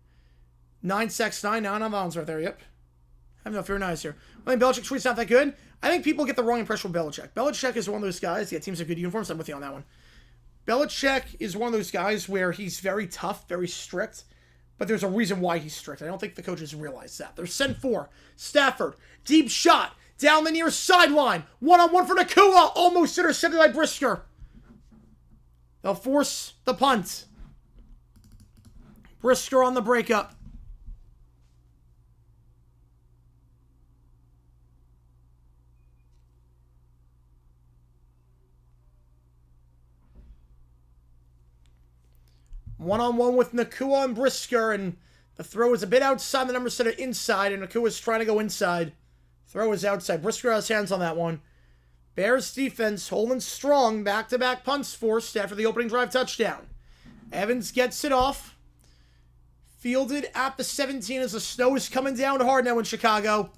9 sacks, 9 on bounds right there, yep. I have no fear nice here. I think Belichick's tweet's not that good. I think people get the wrong impression with Belichick. Belichick is one of those guys. Yeah, teams have good uniforms. I'm with you on that one. Belichick is one of those guys where he's very tough, very strict, but there's a reason why he's strict. I don't think the coaches realize that. They're sent 4. Stafford, deep shot, down the near sideline. 1-on-1 for Nakua, almost intercepted by Brisker. They'll force the punt. Brisker on the breakup. One-on-one with Nakua and Brisker, and the throw is a bit outside. The number set it inside, and Nakua's trying to go inside. Throw is outside. Brisker has hands on that one. Bears defense holding strong. Back-to-back punts forced after the opening drive touchdown. Evans gets it off. Fielded at the 17 as the snow is coming down hard now in Chicago.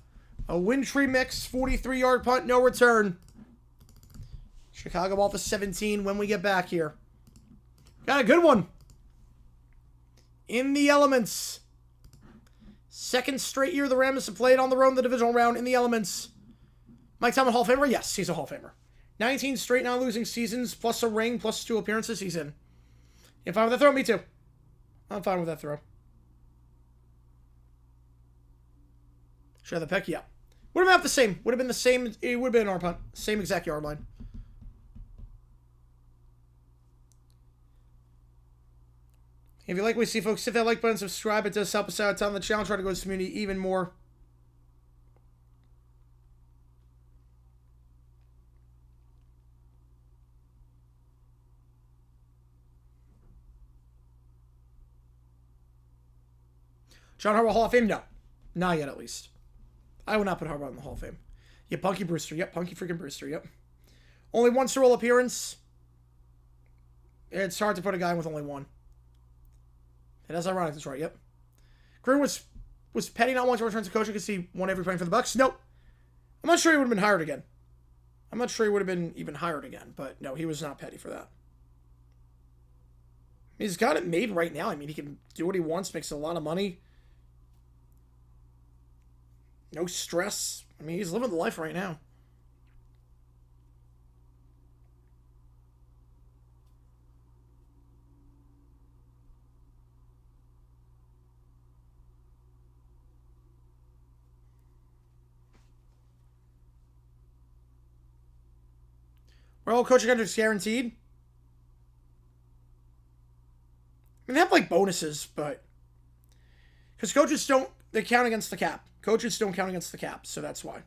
A wintry mix, 43-yard punt, no return. Chicago off the 17 when we get back here. Got a good one. In the elements. Second straight year the Rams have played on the road in the divisional round in the elements. Mike Tomlin, Hall of Famer? Yes, he's a Hall of Famer. 19 straight non-losing seasons, plus a ring, plus 2 appearances. He's in. You fine with that throw? Me too. I'm fine with that throw. Should have the pick? Yeah. Would have been about the same. Would have been the same. It would have been our punt. Same exact yard line. If you like what we see, folks, hit that like button, subscribe. It does help us out. Tell them the channel, try to go to the community even more. John Harbaugh Hall of Fame? No. Not yet, at least. I would not put Harbaugh in the Hall of Fame. Yeah, Punky Brewster. Yep, Punky freaking Brewster. Yep. Only 1 Super Bowl appearance. It's hard to put a guy in with only 1. And that's ironic. That's right. Yep. Green was petty not wanting to return to coaching because he won every point for the Bucks. Nope. I'm not sure he would have been hired again. I'm not sure he would have been even hired again. But no, he was not petty for that. He's got it made right now. I mean, he can do what he wants. Makes a lot of money. No stress. I mean, he's living the life right now. Are all coaching contracts guaranteed? I mean, they have like bonuses, but because coaches don't, they count against the cap. Coaches don't count against the cap, so that's why.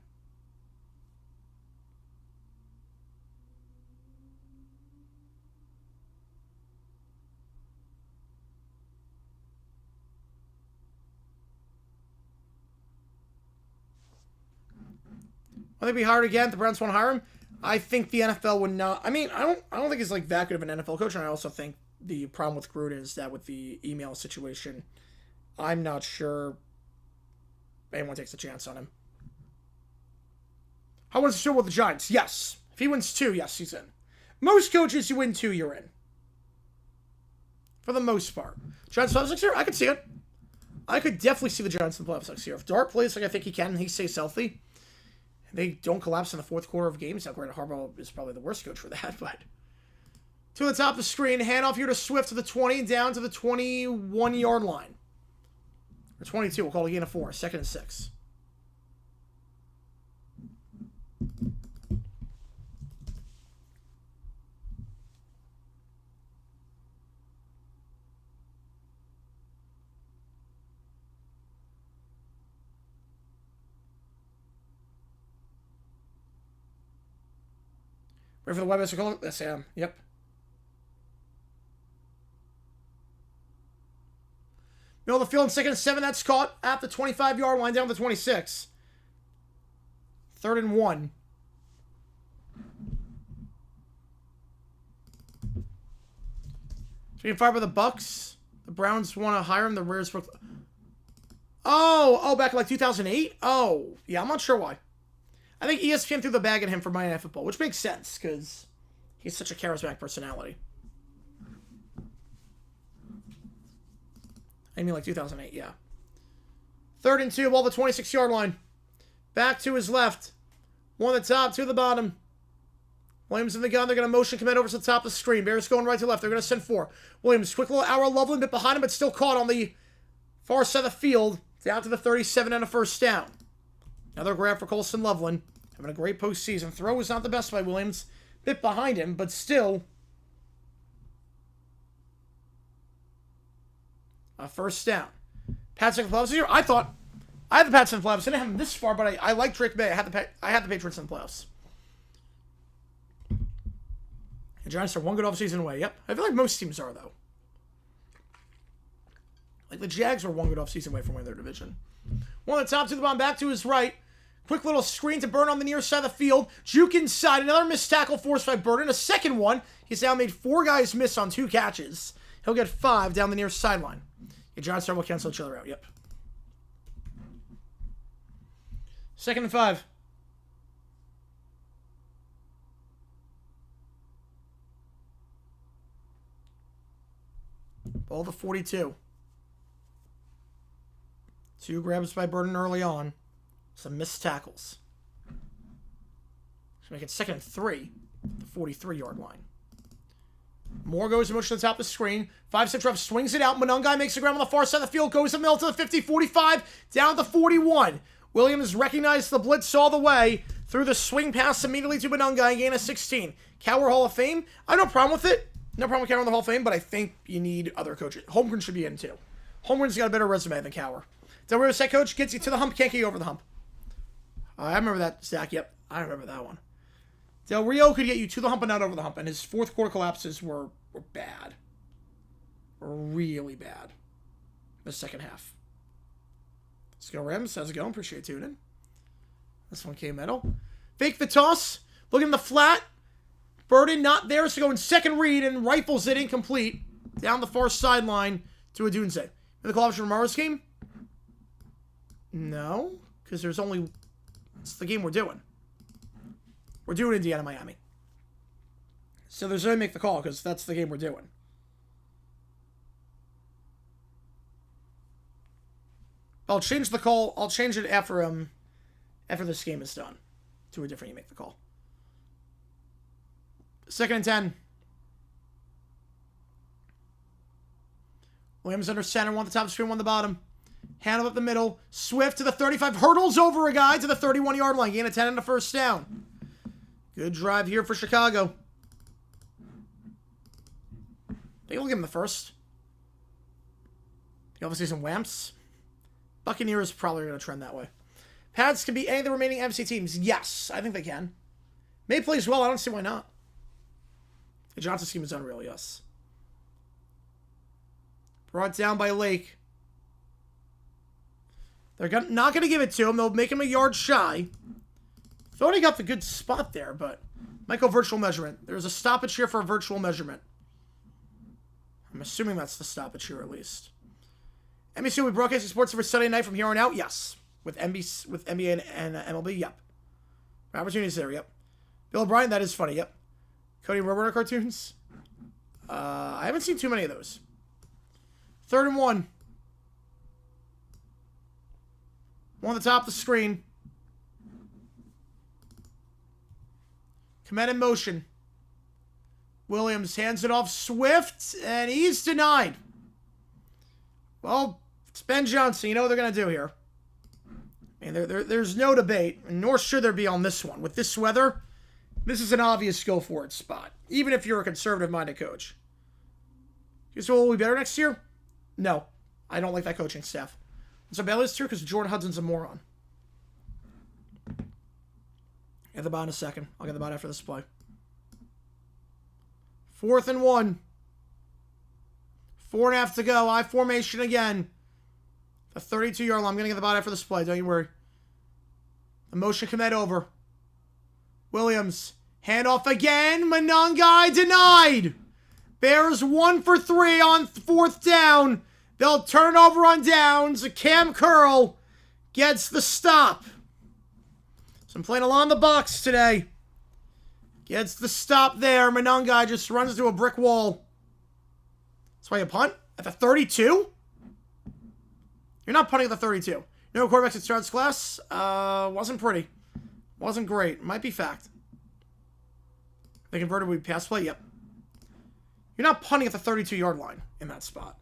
Will they be hired again? The Browns won't hire him. I think the NFL would not. I mean, I don't think he's like that good of an NFL coach, and I also think the problem with Gruden is that with the email situation, I'm not sure anyone takes a chance on him. How wins the Super Bowl with the Giants? Yes. If he wins 2, yes, he's in. Most coaches, you win 2, you're in. For the most part. Giants playoffs next year? I could see it. I could definitely see the Giants in the playoffs next year. If Dart plays like I think he can and he stays healthy, they don't collapse in the fourth quarter of games. Now, granted, Harbaugh is probably the worst coach for that, but to the top of the screen, handoff here to Swift to the 20, down to the 21-yard line. Or 22, we'll call it a gain of 4, 2nd and 6. Ready for the Webmaster call? Yes, I am. Yep. Middle of the field, 2nd and 7. That's caught at the 25-yard line, down to the 26. 3rd and 1. Being fired by the Bucks. The Browns want to hire him. The Raiders. Oh, back in like 2008? Oh, yeah, I'm not sure why. I think ESPN threw the bag at him for Monday Night Football, which makes sense, because he's such a charismatic personality. I mean, like 2008, yeah. 3rd and 2, ball the 26-yard line. Back to his left. 1 at the top, 2 at the bottom. Williams in the gun. They're going to motion command over to the top of the screen. Bears going right to left. They're going to send 4. Williams, quick little arrow, Loveland bit behind him, but still caught on the far side of the field. Down to the 37 and a 1st down. Another grab for Colson Loveland. Having a great postseason. Throw was not the best by Williams. Bit behind him, but still a 1st down. Pats in the playoffs here. I had the Pats in the playoffs. I didn't have them this far, but I like Drake May. I had the Patriots in the playoffs. The Giants are one good offseason away. Yep. I feel like most teams are, though. Like the Jags are one good offseason away from winning their division. 1 at the top, 2 to the bottom, back to his right. Quick little screen to Burn on the near side of the field. Juke inside. Another missed tackle forced by Burden. A second one. He's now made 4 guys miss on 2 catches. He'll get 5 down the near sideline. The Giants will cancel each other out. Yep. 2nd and 5. Ball to 42. 2 grabs by Burden early on. Some missed tackles. So make it 2nd and 3. The 43-yard line. Moore goes in motion to the top of the screen. 5-step drop, swings it out. Monungai makes the grab on the far side of the field. Goes in the middle to the 50, 45. Down to the 41. Williams recognized the blitz all the way. Through the swing pass immediately to Monungai. Gain of 16. Cowher Hall of Fame. I have no problem with it. No problem with Cowher in the Hall of Fame, but I think you need other coaches. Holmgren should be in too. Holmgren's got a better resume than Cowher. Del Rio's head coach gets you to the hump, can't get you over the hump. I remember that, Zach. Yep, I remember that one. Del Rio could get you to the hump and not over the hump, and his 4th quarter collapses were bad. Really bad. The second half. Let's go, Rams. How's it going? Appreciate tuning in. This one came middle. Fake the toss. Looking in the flat. Burden not there, so going 2nd read and rifles it incomplete. Down the far sideline to Adunze. The call option from tomorrow's game? No, because it's the game we're doing. We're doing Indiana, Miami. So there's no make the call, because that's the game we're doing. I'll change the call. I'll change it after this game is done to a different you make the call. 2nd and 10. Williams under center, 1 at the top of the screen, 1 at the bottom. Handle up the middle. Swift to the 35. Hurdles over a guy to the 31-yard line. Gain of 10 and a 1st down. Good drive here for Chicago. I think we'll give him the 1st. You obviously some Wamps. Buccaneers probably going to trend that way. Pats can beat any of the remaining NFC teams. Yes, I think they can. May plays well. I don't see why not. The Johnson scheme is unreal, yes. Brought down by Lake. They're not going to give it to him. They'll make him a yard shy. Thought he got the good spot there, but might go virtual measurement. There's a stoppage here for a virtual measurement. I'm assuming that's the stoppage here at least. NBC will be broadcasting sports every Sunday night from here on out. Yes, with NBC, with NBA and MLB. Yep. Opportunities there. Yep. Bill O'Brien. That is funny. Yep. Cody Roberto cartoons. I haven't seen too many of those. 3rd and 1. 1 at the top of the screen. Command in motion. Williams hands it off. Swift, and he's denied. Well, it's Ben Johnson. You know what they're going to do here. And there's no debate, nor should there be on this one. With this weather, this is an obvious go-for-it spot, even if you're a conservative-minded coach. So will we be better next year? No. I don't like that coaching staff. So Bailey's true because Jordan Hudson's a moron. Get the bot in a second. I'll get the bot after this play. 4th and 1. 4.5 to go. I formation again. The 32-yard line. I'm going to get the ball after this play. Don't you worry. The motion commit over. Williams. Handoff again. Monangai denied. Bears 1 for 3 on 4th down. They'll turn over on downs. Cam Curl gets the stop. So I'm playing along the box today. Gets the stop there. Monangai just runs into a brick wall. That's why you punt at the 32? You're not punting at the 32. No quarterbacks at starts class. Wasn't pretty. Wasn't great. Might be fact. They converted with pass play? Yep. You're not punting at the 32-yard line in that spot.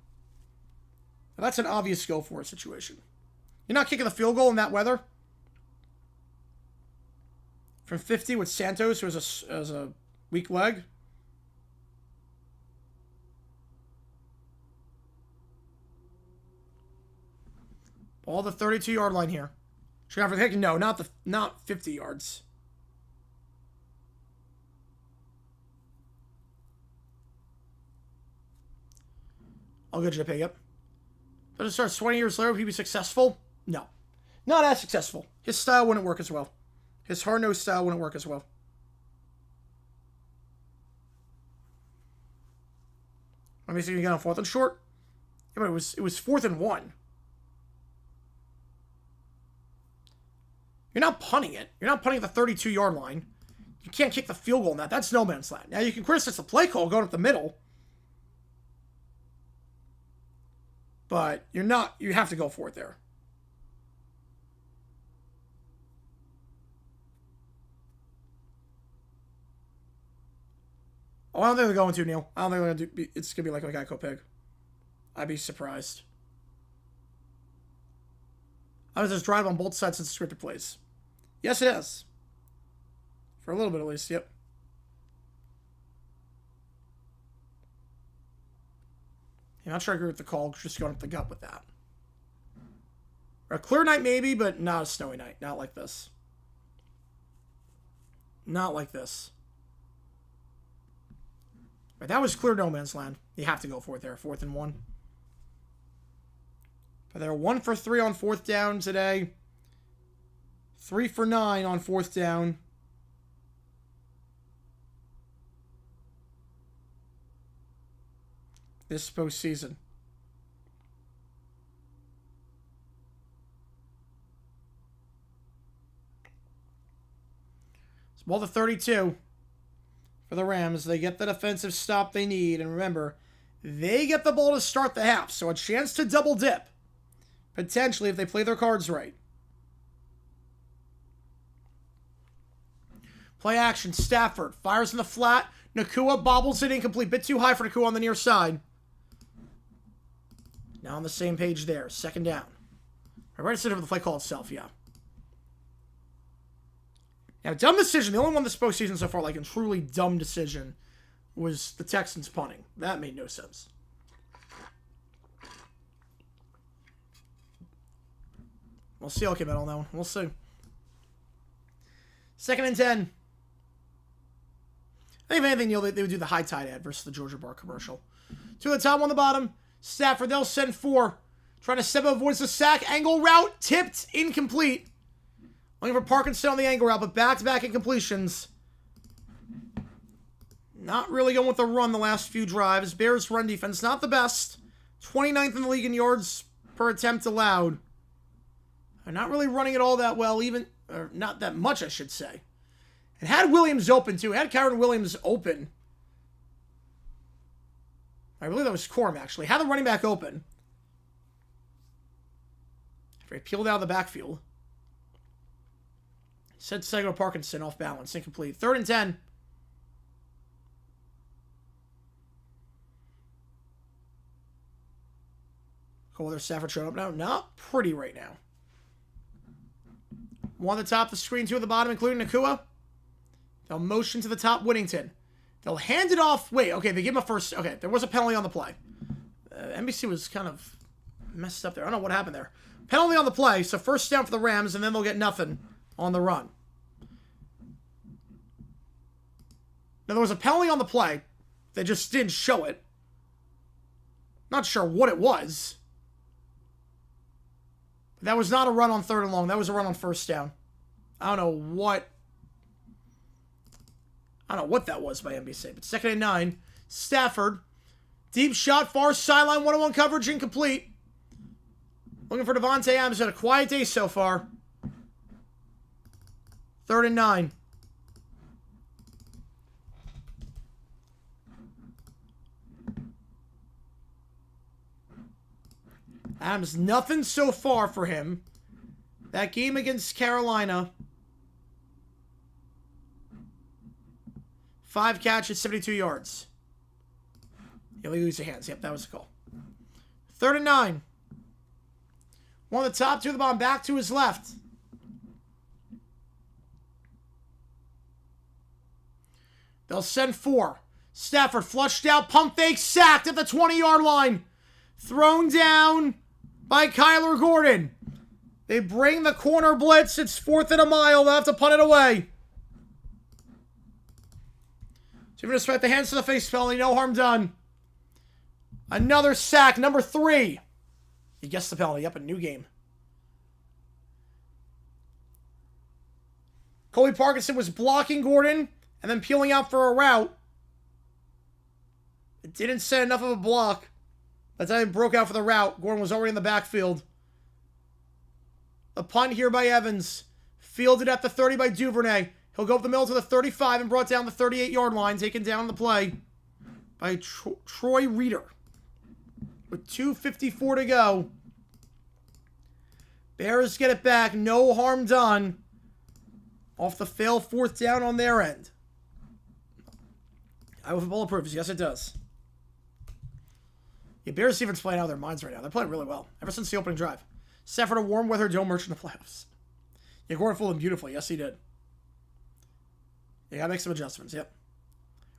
Now, that's an obvious go for it situation. You're not kicking the field goal in that weather. From 50 with Santos, who has a weak leg. Ball the 32-yard line here. Should have for the kick? No, not 50 yards. I'll get you to pick up. But it starts 20 years later. Would he be successful? No. Not as successful. His style wouldn't work as well. His hard-nosed style wouldn't work as well. Let me see if you got on 4th and short. Yeah, but it was 4th and 1. You're not punting it. You're not punting at the 32-yard line. You can't kick the field goal in that. That's no man's land. Now, you can criticize the play call going up the middle. But you're not. You have to go for it there. Oh, I don't think they're going to, Neil. I don't think they're going to do. It's going to be like a Geico pig. I'd be surprised. I was just drive on both sides since the scripted plays. Yes, it is. For a little bit at least, yep. I'm not sure I agree with the call. Just going up the gut with that. Or a clear night maybe, but not a snowy night. Not like this. Not like this. Right, that was clear no man's land. You have to go for it there. 4th and 1. But they're 1 for 3 on 4th down today. 3 for 9 on 4th down. This postseason. It's ball to 32 for the Rams. They get the defensive stop they need. And remember, they get the ball to start the half. So a chance to double dip. Potentially if they play their cards right. Play action. Stafford fires in the flat. Nakua bobbles it incomplete. Bit too high for Nakua on the near side. Now on the same page there. 2nd down. Right instead of the play call itself, yeah. Now, dumb decision. The only one this postseason so far, like a truly dumb decision, was the Texans punting. That made no sense. We'll see how it came out on that one. We'll see. 2nd and 10. I think if anything, Neil, they would do the high tide ad versus the Georgia Bar commercial. 2 at the top, 1 on the bottom. Stafford, they'll send 4. Trying to step avoids the sack. Angle route. Tipped. Incomplete. Looking for Parkinson on the angle route, but back-to-back incompletions. Not really going with the run the last few drives. Bears' run defense, not the best. 29th in the league in yards per attempt allowed. They're not really running it all that well, or not that much, I should say. And had Williams open, too. Had Kyron Williams open. I believe that was Corum, actually. Had the running back open. After he peeled out of the backfield. Said Sego Parkinson off balance. Incomplete. 3rd and 10. Cool, there's Stafford showing up now. Not pretty right now. 1 at the top of the screen, 2 at the bottom, including Nakua. They'll motion to the top, Whittington. They'll hand it off. Wait, okay, they give him a first. Okay, there was a penalty on the play. NBC was kind of messed up there. I don't know what happened there. Penalty on the play, so 1st down for the Rams, and then they'll get nothing on the run. Now, there was a penalty on the play. They just didn't show it. Not sure what it was. That was not a run on 3rd and long. That was a run on 1st down. I don't know what that was by NBC. But 2nd and 9. Stafford. Deep shot, far sideline, 1-on-1 coverage, incomplete. Looking for Devontae Adams. Had a quiet day so far. 3rd and 9. Adams, nothing so far for him. That game against Carolina. 5 catches, 72 yards. Illegal use of hands. Yep, that was the call. 3rd and 9. One of the top, 2 of the bottom, back to his left. They'll send 4. Stafford flushed out, pump fake, sacked at the 20-yard line. Thrown down by Kyler Gordon. They bring the corner blitz. It's 4th and a mile. They'll have to punt it away. So you're going to sweat the hands to the face penalty. No harm done. Another sack. Number 3. You guessed the penalty. Yep, a new game. Colby Parkinson was blocking Gordon and then peeling out for a route. It didn't set enough of a block. By the time he broke out for the route, Gordon was already in the backfield. A punt here by Evans. Fielded at the 30 by Duvernay. He'll go up the middle to the 35 and brought down the 38-yard line. Taken down the play by Troy Reeder. With 2:54 to go. Bears get it back. No harm done. Off the failed 4th down on their end. Iowa football approves. Yes, it does. Yeah, Bears defense playing out of their minds right now. They're playing really well. Ever since the opening drive. Stafford a warm weather dome merch in the playoffs. Yeah, Gordon fooled him beautifully. Yes, he did. You gotta make some adjustments. Yep.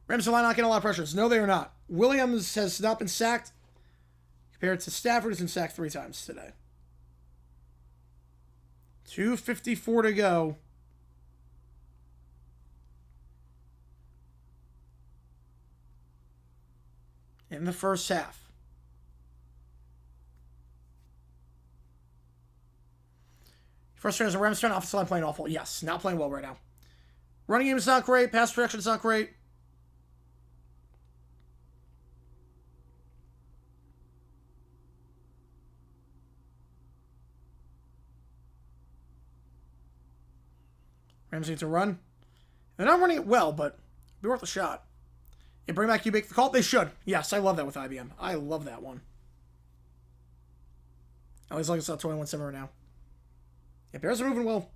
Rams are not getting a lot of pressures. No, they are not. Williams has not been sacked. Compared to Stafford, who's been sacked 3 times today. 2:54 to go. In the first half. First as a Rams fan, offensive line playing awful. Yes, not playing well right now. Running game is not great. Pass protection is not great. Rams need to run. They're not running it well, but it'll be worth a shot. Yeah, bring back you make the call. They should. Yes, I love that with IBM. I love that one. Oh, he's like it's not 21-7 right now. Yeah, Bears are moving well.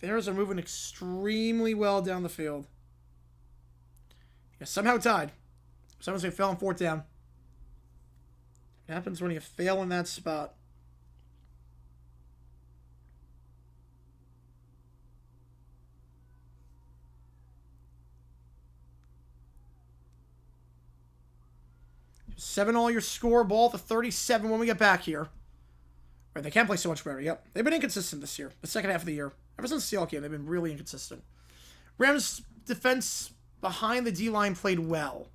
Bears are moving extremely well down the field. Yeah, somehow tied. Someone's going to fail on 4th down. What happens when you fail in that spot? Seven all your score. Ball to 37 when we get back here. Right, they can't play so much better. Yep. They've been inconsistent this year. The second half of the year. Ever since the Seahawks game, they've been really inconsistent. Rams defense behind the D-line played well.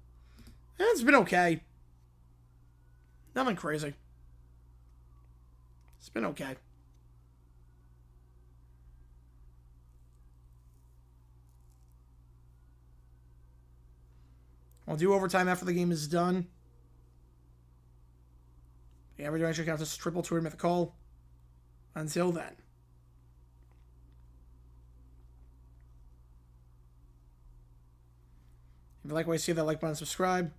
It's been okay. Nothing crazy. It's been okay. I'll do overtime after the game is done. The average actually counts as triple to him at the call. Until then. If you like what you see, that like button, subscribe.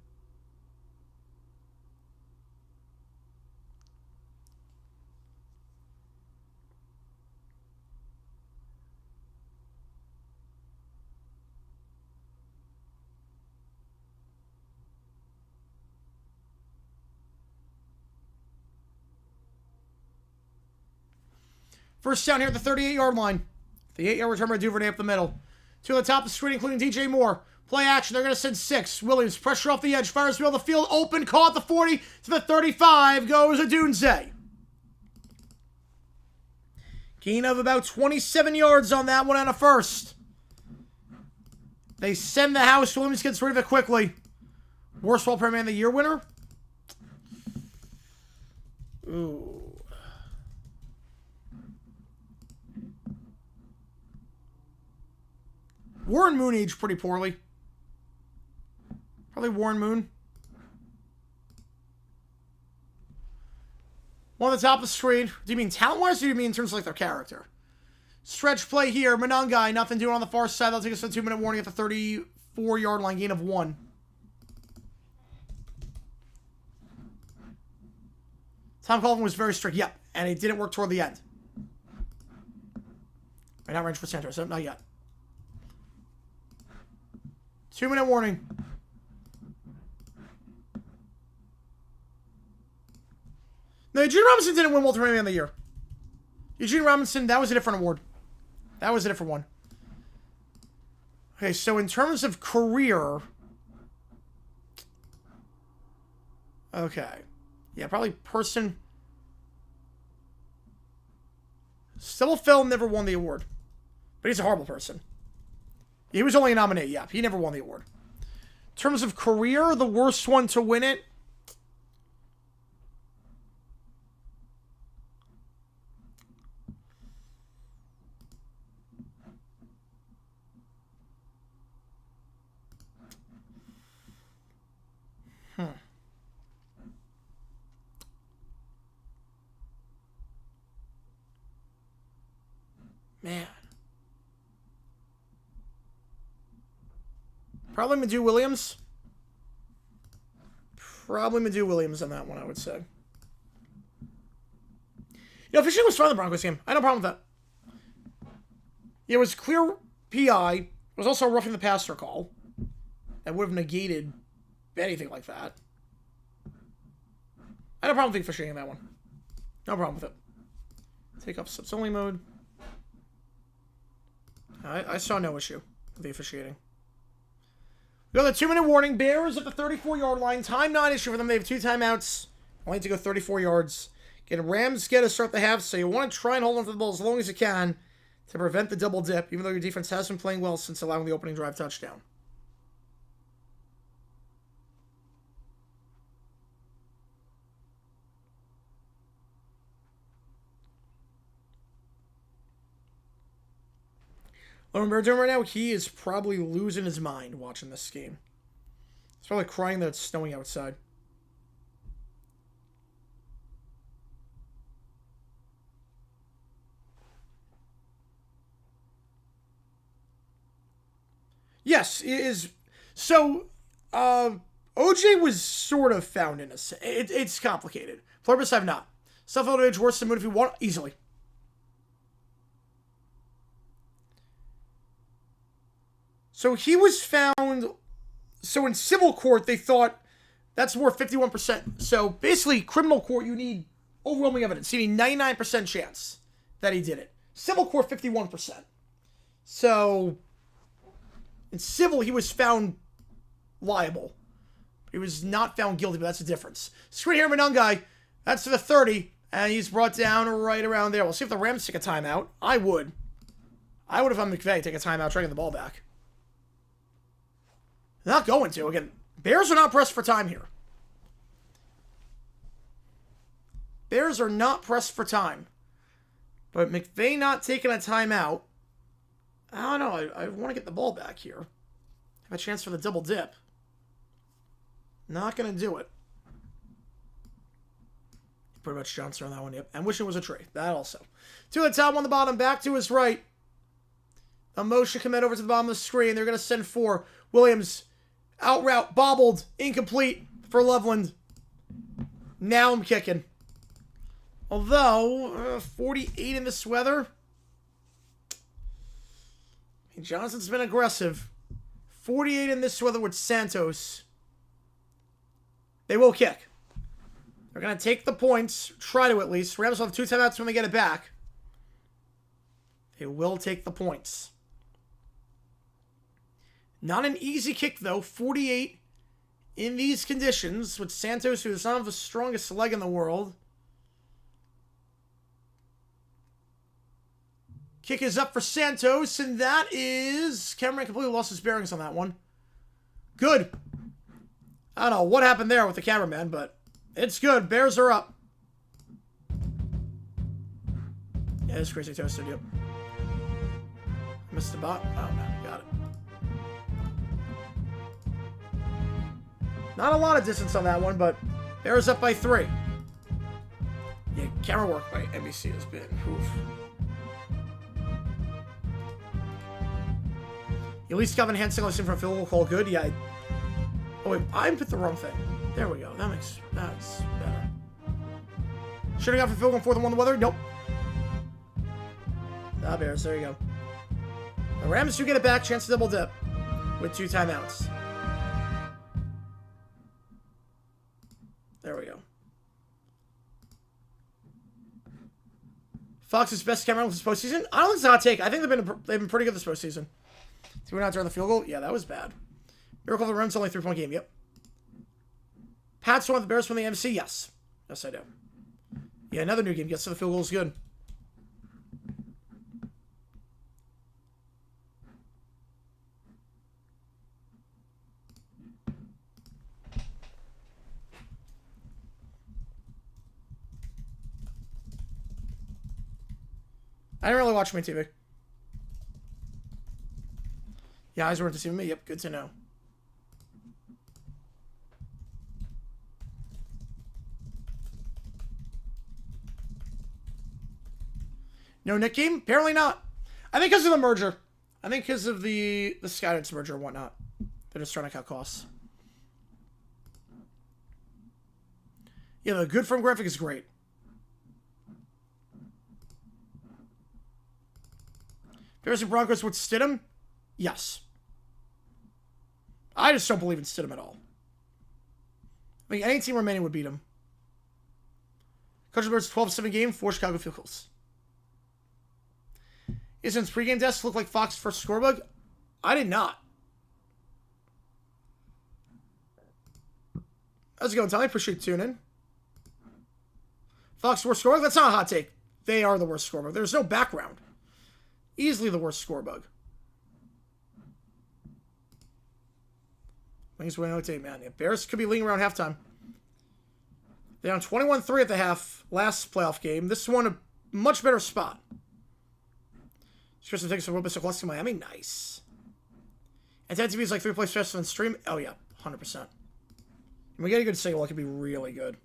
First down here at the 38-yard line. The 8-yard return by Duvernay up the middle. 2 on the top of the screen, including DJ Moore. Play action. They're going to send 6. Williams, pressure off the edge. Fires middle of the field. Open. Caught the 40 to the 35. Goes Adunze. Gain of about 27 yards on that one on a first. They send the house. Williams gets rid of it quickly. Worst Ball Player Man of the Year winner? Ooh. Warren Moon aged pretty poorly. Probably Warren Moon. One at the top of the screen. Do you mean talent-wise, or do you mean in terms of like their character? Stretch play here. Manungai, nothing doing on the far side. That'll take us to a 2-minute warning at the 34-yard line. Gain of 1. Tom Colvin was very strict. Yep. And it didn't work toward the end. Right now, range for Santos. So not yet. 2-minute warning. No, Eugene Robinson didn't win Walter Man of the Year. Eugene Robinson, that was a different award. That was a different one. Okay, so in terms of career... Okay. Yeah, probably person... Still Phil never won the award. But he's a horrible person. He was only a nominee, yeah. He never won the award. In terms of career, the worst one to win it... Man. Probably Madu Williams. Probably Madu Williams on that one, I would say. You know, Fishing was fun in the Broncos game. I had no problem with that. Yeah, it was clear PI. It was also a roughing the passer call. That would have negated anything like that. I had no problem with Fishing in that one. No problem with it. Take up subs only mode. I saw no issue with the officiating. We got the 2-minute warning. Bears at the 34-yard line. Time not issue for them. They have 2 timeouts. Only to go 34 yards. Again, Rams get to start the half, so you want to try and hold on to the ball as long as you can to prevent the double dip, even though your defense has been playing well since allowing the opening drive touchdown. What I'm doing right now, he is probably losing his mind watching this game. He's probably crying that it's snowing outside. Yes, it is. So, OJ was sort of found in a... It's complicated. Floribus have not. Stuff Edge worse than Moon if you want, easily. So he was found... So in civil court, they thought that's worth 51%. So basically, criminal court, you need overwhelming evidence. You need 99% chance that he did it. Civil court, 51%. So in civil, he was found liable. He was not found guilty, but that's the difference. Screen here, Manungai. That's to the 30, and he's brought down right around there. We'll see if the Rams take a timeout. I would. I would if I'm McVay, take a timeout, try to get the ball back. Not going to. Again, Bears are not pressed for time here. Bears are not pressed for time. But McVay not taking a timeout. I don't know. I want to get the ball back here. Have a chance for the double dip. Not going to do it. Pretty much Johnson on that one, yep. And wishing it was a tree. That also. To the top, on the bottom, back to his right. A motion commit over to the bottom of the screen. They're going to send 4. Williams, out route, bobbled, incomplete for Loveland. Now I'm kicking. Although, 48 in this weather. Johnson's been aggressive. 48 in this weather with Santos. They will kick. They're going to take the points. Try to at least. Rams will have 2 timeouts when they get it back. They will take the points. Not an easy kick, though. 48 in these conditions with Santos, who does not have the strongest leg in the world. Kick is up for Santos, and that is... Cameraman completely lost his bearings on that one. Good. I don't know what happened there with the cameraman, but it's good. Bears are up. Yeah, it's crazy toasted, yep. Missed the bot. Oh, man, got it. Not a lot of distance on that one, but Bears up by 3. Yeah, camera work by NBC has been oof. At least Calvin Hansen listening from field goal call good. Yeah. Oh wait, I put the wrong thing. There we go. That's better. Should have gone for field goal 4th and 1 the weather. Nope. Ah, Bears. There you go. The Rams do get it back. Chance to double dip with 2 timeouts. There we go. Fox's best camera this postseason. I don't think it's a hot take. I think they've been pretty good this postseason. 2 outs during the field goal. Yeah, that was bad. Miracle of the Rams only 3-point game. Yep. Pats won the Bears from the MC. Yes. Yes, I do. Yeah, another new game. Gets to the field goal is good. I didn't really watch my TV. Yeah, eyes weren't deceiving me. Yep, good to know. No Nick game? Apparently not. I think because of the merger. I think because of the Skydance merger and whatnot. They're just trying to cut costs. Yeah, the good from graphic is great. Bears and Broncos with Stidham? Yes. I just don't believe in Stidham at all. I think any team remaining would beat him. Coach of the Birds 12-7 game, 4 Chicago field goals. Isn't his pregame desk look like Fox first score bug? I did not. How's it going, Tommy? Appreciate you tuning in. Fox worst score bug? That's not a hot take. They are the worst score bug. There's no background. Easily the worst score bug. Wings win OT, man. Yeah, Bears could be leading around halftime. They're down 21-3 at the half last playoff game. This one a much better spot. Tristan takes some Robust Cluster to Miami. Nice. And 10 TV is like 3 plays faster than stream. Oh, yeah. 100%. And we get a good signal. It could be really good.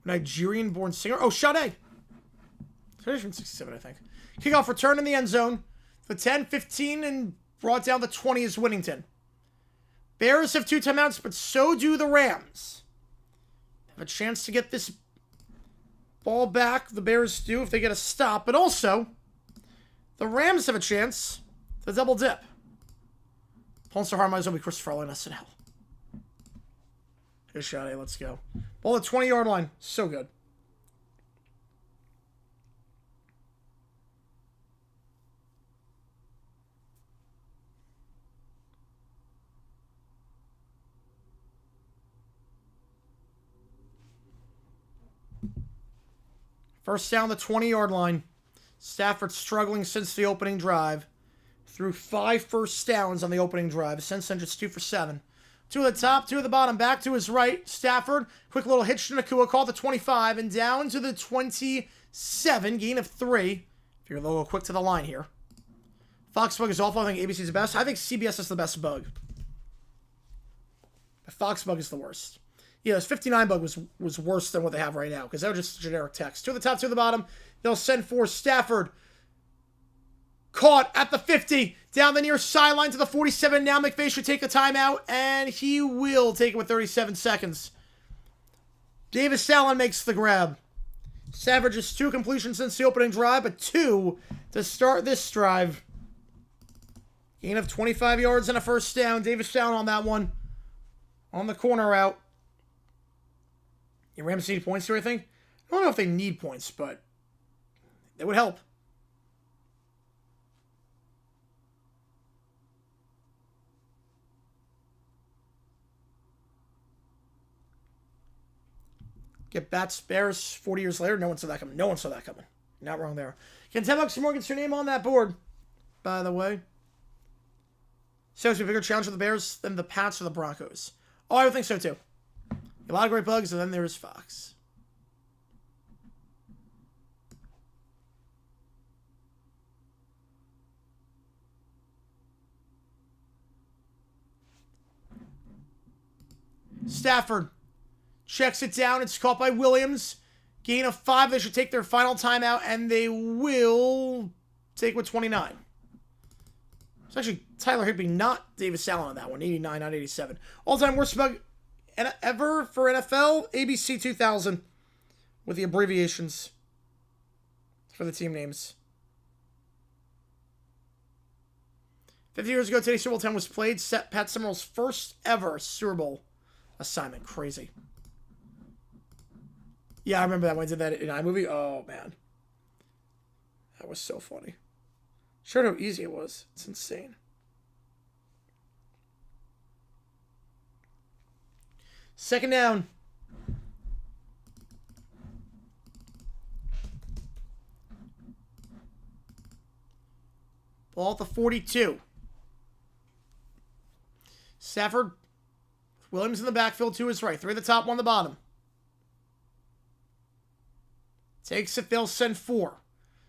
Nigerian-born singer. Oh, Sade. She's from 67, I think. Kickoff return in the end zone. The 10, 15, and brought down the 20 is Winnington. Bears have 2 timeouts, but so do the Rams. Have a chance to get this ball back. The Bears do if they get a stop. But also, the Rams have a chance to double dip. Pulsar Harmonize will be Christopher Arlen SNL. Here's Sade. Let's go. Ball at 20-yard line. So good. First down the 20-yard line. Stafford struggling since the opening drive. Threw 5 first downs on the opening drive. Since then, just 2 for 7. 2 at the top, 2 at the bottom. Back to his right. Stafford, quick little hitch to Nakua. Call the 25 and down to the 27. Gain of 3. If you're a little quick to the line here. Fox bug is awful. I think ABC's the best. I think CBS is the best bug. The Fox bug is the worst. Yeah, this 59 bug was worse than what they have right now, because that was just generic text. 2 at the top, 2 at the bottom. They'll send for Stafford. Caught at the 50. Down the near sideline to the 47. Now McVay should take the timeout, and he will take it with 37 seconds. Davis Allen makes the grab. Savage has 2 completions since the opening drive, but 2 to start this drive. Gain of 25 yards and a first down. Davis Allen on that one. On the corner route. Your Rams need points here, I think. I don't know if they need points, but it would help. Get bats, Bears 40 years later. No one saw that coming. No one saw that coming. Not wrong there. Can $10 more get your name on that board, by the way? So it's a bigger challenge for the Bears than the Pats or the Broncos. Oh, I would think so too. A lot of great bugs, and then there's Fox. Stafford checks it down. It's caught by Williams. Gain of 5. They should take their final timeout, and they will take with 29. It's actually Tyler Higbee, not Davis Allen on that one. 89, not 87. All-time worst bug ever for NFL, ABC 2000, with the abbreviations for the team names. 50 years ago, today Super Bowl 10 was played. Set Pat Summerall's first ever Super Bowl assignment. Crazy. Yeah, I remember that when I did that in iMovie. Oh, man. That was so funny. Showed how easy it was. It's insane. Second down. Ball at the 42. Stafford. Williams in the backfield to his right. 3 at the top, 1 on the bottom. Takes it. They'll send 4.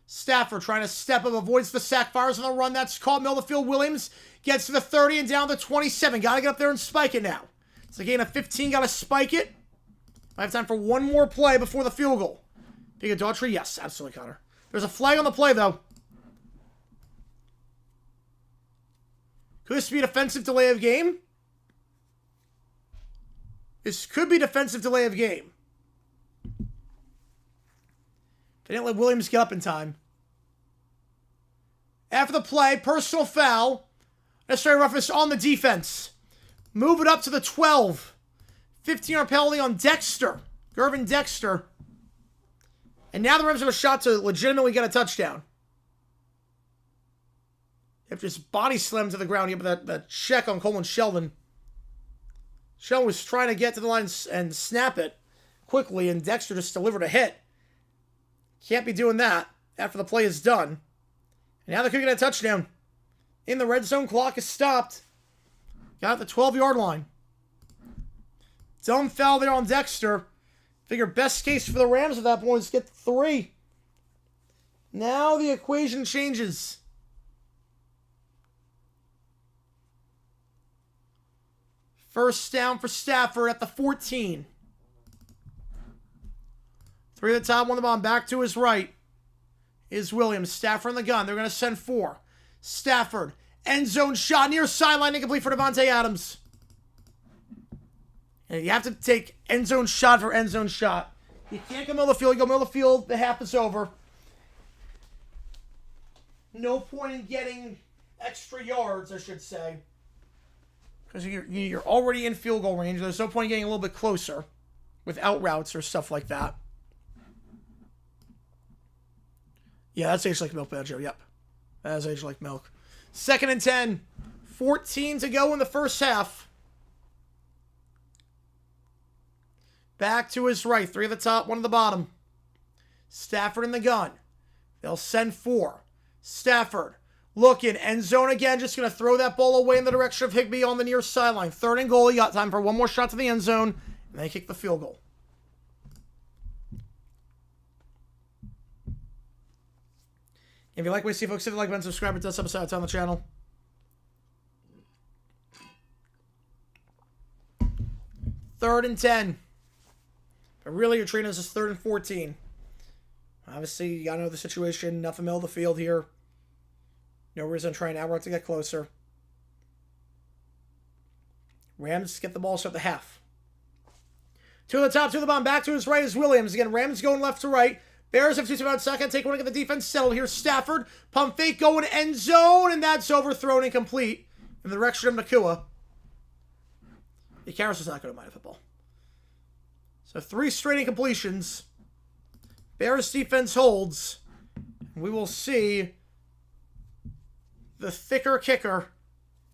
Stafford trying to step up, avoids the sack, fires on the run. That's caught. Middle of the field. Williams gets to the 30 and down to 27. Got to get up there and spike it now. It's a gain of 15. Got to spike it. I have time for one more play before the field goal. Big a Daughtry? Yes, absolutely, Connor. There's a flag on the play, though. Could this be a defensive delay of game? This could be defensive delay of game. They didn't let Williams get up in time. After the play, personal foul. Necessary roughness on the defense. Move it up to the 12. 15-yard penalty on Dexter. Gervin Dexter. And now the Rams have a shot to legitimately get a touchdown. If just body slammed to the ground, you have that check on Coleman Sheldon. Sheldon was trying to get to the line and snap it quickly, and Dexter just delivered a hit. Can't be doing that after the play is done. And now they could get a touchdown. In the red zone, clock is stopped. Got the 12-yard line. Dumb foul there on Dexter. Figure best case for the Rams at that point is get 3. Now the equation changes. First down for Stafford at the 14. 3 at the top, 1 on the bottom. Back to his right is Williams. Stafford in the gun. They're going to send 4. Stafford. End zone shot near sideline. Incomplete for Devontae Adams. And you have to take end zone shot for end zone shot. You can't go middle of the field. You go middle of the field, the half is over. No point in getting extra yards, I should say. Because you're already in field goal range. There's no point in getting a little bit closer without routes or stuff like that. Yeah, that's age like milk, Badger. Yep. That is age like milk. 2nd and 10. 14 to go in the first half. Back to his right. 3 at the top, 1 at the bottom. Stafford in the gun. They'll send 4. Stafford. Looking. End zone again. Just going to throw that ball away in the direction of Higbee on the near sideline. 3rd and goal. You got time for one more shot to the end zone. And they kick the field goal. If you like what you see, folks, hit the like button, subscribe, it does help us out on the channel. Third and 10. But really, your trainers is 3rd and 14. Obviously, you gotta know the situation. Nothing middle of the field here. No reason to try and outright to get closer. Rams get the ball start the half. 2 at the top, 2 at the bottom. Back to his right is Williams. Again, Rams going left to right. Bears have 2 timeouts second. Take one to get the defense settled. Here's Stafford. Pump fake going end zone. And that's overthrown and complete in the direction of Nakua. The Karras is not going to mind football. So 3 straight incompletions. Bears defense holds. We will see the thicker kicker,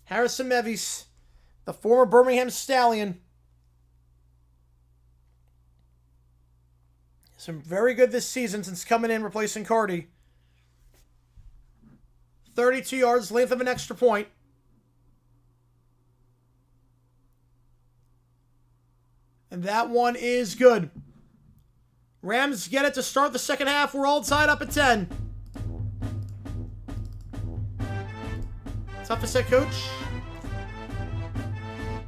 Harrison Mevis, the former Birmingham Stallion. Some very good this season since coming in, replacing Cardi. 32 yards, length of an extra point. And that one is good. Rams get it to start the second half. We're all tied up at 10. Tough to set, coach.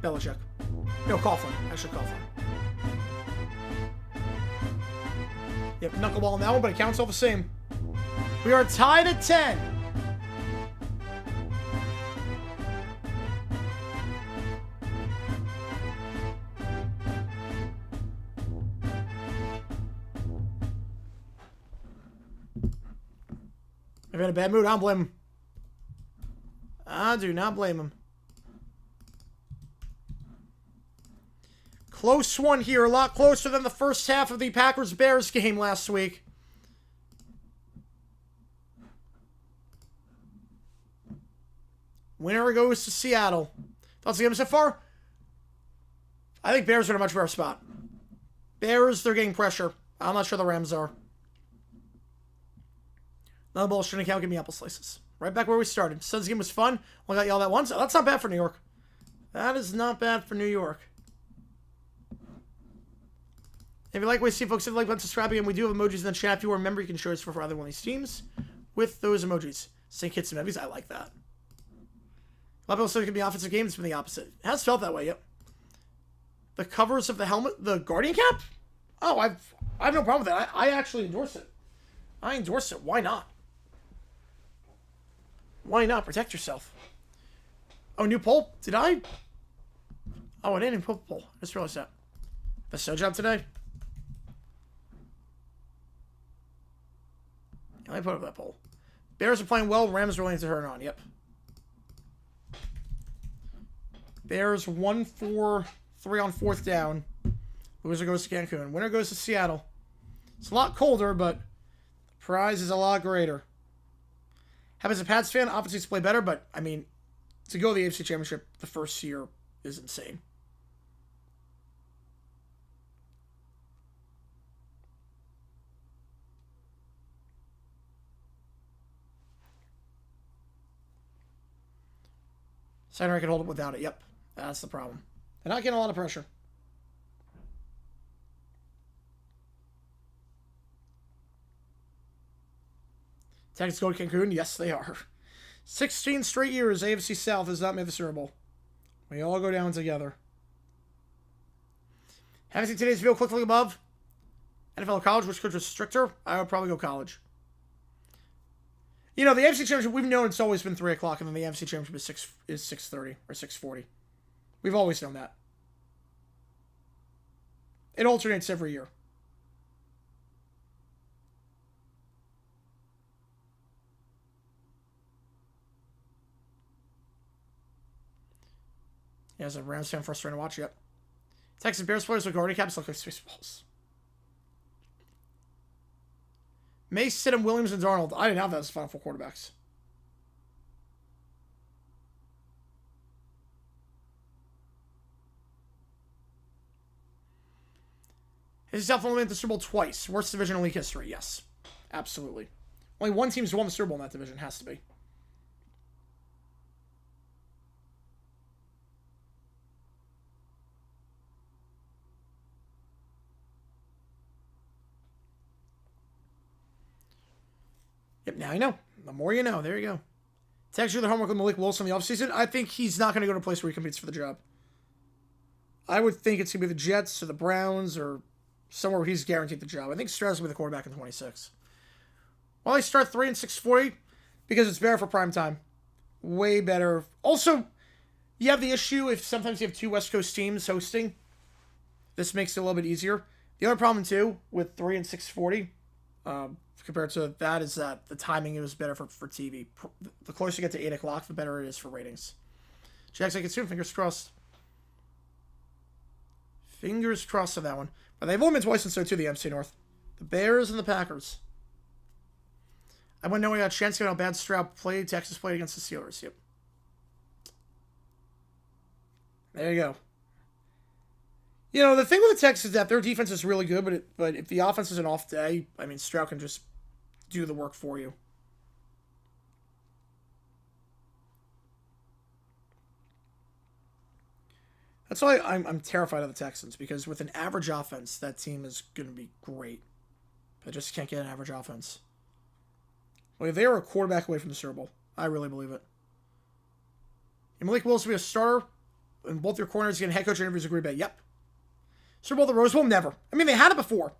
Belichick. No, Coughlin. Actually, Coughlin. Yep, knuckleball on that one, but it counts all the same. We are tied at 10. If in a bad mood, I don't blame him. I do not blame him. Close one here. A lot closer than the first half of the Packers-Bears game last week. Winner goes to Seattle. Thoughts of the game so far? I think Bears are in a much better spot. Bears, they're getting pressure. I'm not sure the Rams are. Another bullshit account, give me apple slices. Right back where we started. Suns game was fun. Only got yelled at once. That's not bad for New York. That is not bad for New York. If you like what you see, folks, hit the like button, subscribe again. We do have emojis in the chat. If you remember, you can show us for either one of these teams with those emojis. St. Kitts and Memories, I like that. A lot of people say it could be offensive game. It's been the opposite. It has felt that way, yep. The covers of the helmet, the Guardian cap? Oh, I have no problem with that. I actually endorse it. I endorse it. Why not? Why not? Protect yourself. Oh, new poll? Did I? Oh, I didn't even put a poll. I just realized that. The show job today? Yeah, let me put up that poll. Bears are playing well. Rams are willing to turn on. Yep. Bears 1-4-3 on 4th down. Loser goes to Cancun. Winner goes to Seattle. It's a lot colder, but the prize is a lot greater. As a Pats fan, obviously to play better, but, I mean, to go to the AFC Championship the first year is insane. Center I can hold it without it. Yep. That's the problem. They're not getting a lot of pressure. Texans go to Cancun? Yes, they are. 16 straight years AFC South has not made the Super Bowl. We all go down together. Haven't seen today's video. Click the link above. NFL or college, which coach was stricter? I would probably go college. You know, the AFC Championship, we've known it's always been 3 o'clock, and then the AFC Championship is 6:30 or 6:40. We've always known that. It alternates every year. Yeah, as a Rams fan, frustrating to watch. Yep. Texas Bears players with Guardian caps look like Spaceballs. Mace, Stidham, Williams, and Darnold. I didn't have that as Final Four quarterbacks. Has South only made the Super Bowl twice? Worst division in league history? Yes. Absolutely. Only one team's won the Super Bowl in that division. Has to be. Yep, now you know. The more you know. There you go. It's actually the homework with Malik Wilson in the offseason. I think he's not going to go to a place where he competes for the job. I would think it's going to be the Jets or the Browns or somewhere where he's guaranteed the job. I think Stroud's going to be the quarterback in 26. Well, they start 3 and 640 because it's better for prime time. Way better. Also, you have the issue if sometimes you have 2 West Coast teams hosting. This makes it a little bit easier. The other problem, too, with 3 and 640, compared to that, is that the timing is better for TV. The closer you get to 8 o'clock, the better it is for ratings. Jags, I get soon. Fingers crossed. Fingers crossed on that one. But they've only been twice since so too, the MC North. The Bears and the Packers. I wouldn't know we got a chance to get how bad Stroud played. Texas played against the Steelers. Yep. There you go. You know, the thing with the Texans is that their defense is really good, but if the offense is an off day, I mean, Stroud can just do the work for you. That's why I'm terrified of the Texans, because with an average offense, that team is going to be great. But just can't get an average offense. Well, they are a quarterback away from the Super Bowl. I really believe it. And Malik Willis will be a starter, and both your corners getting head coach interviews agree about. Yep. Super Bowl at the Rose Bowl? Never. I mean, they had it before.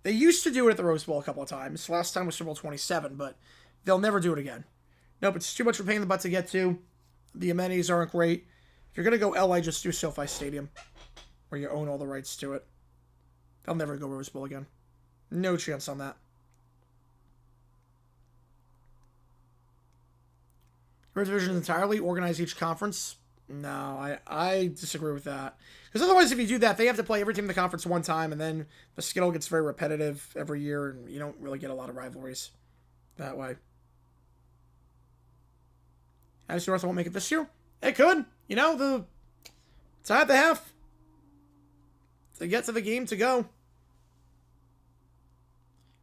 They used to do it at the Rose Bowl a couple of times. Last time was Super Bowl 27, but they'll never do it again. Nope, it's too much of a pain in the butt to get to. The amenities aren't great. If you're going to go LA, just do SoFi Stadium, where you own all the rights to it. They'll never go Rose Bowl again. No chance on that. Red division entirely, organize each conference. No, I disagree with that. Because otherwise, if you do that, they have to play every team in the conference one time, and then the schedule gets very repetitive every year, and you don't really get a lot of rivalries that way. Addison North won't make it this year. It could. You know, the tie at the half to get to the game to go.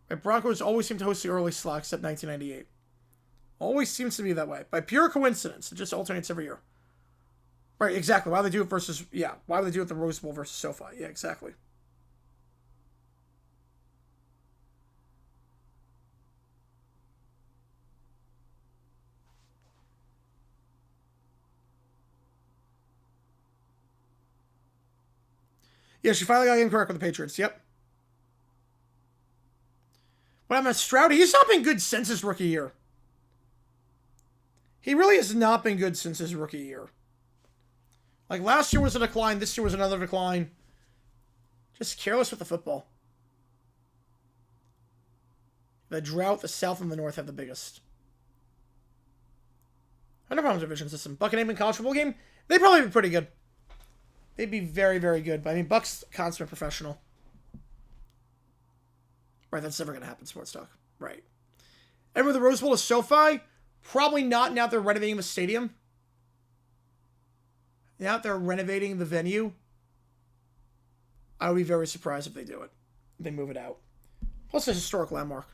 Right, Broncos always seem to host the early slot, except 1998. Always seems to be that way. By pure coincidence. It just alternates every year. Right, exactly. Why would they do it versus... Yeah, why would they do it at the Rose Bowl versus SoFi? Yeah, exactly. Yeah, she finally got incorrect with the Patriots. Yep. But I'm a Stroud. He's not been good since his rookie year. He really has not been good since his rookie year. Like, last year was a decline. This year was another decline. Just careless with the football. The drought, the South and the North have the biggest. I no problem with division system. Buck and Aim in college football game, they'd probably be pretty good. They'd be very, very good. But, I mean, Buck's consummate professional. Right, that's never going to happen, Sports Talk. Right. And with the Rose Bowl is SoFi, probably not now they're renovating the stadium. Now they're renovating the venue. I would be very surprised if they do it. If they move it out. Plus, it's a historic landmark.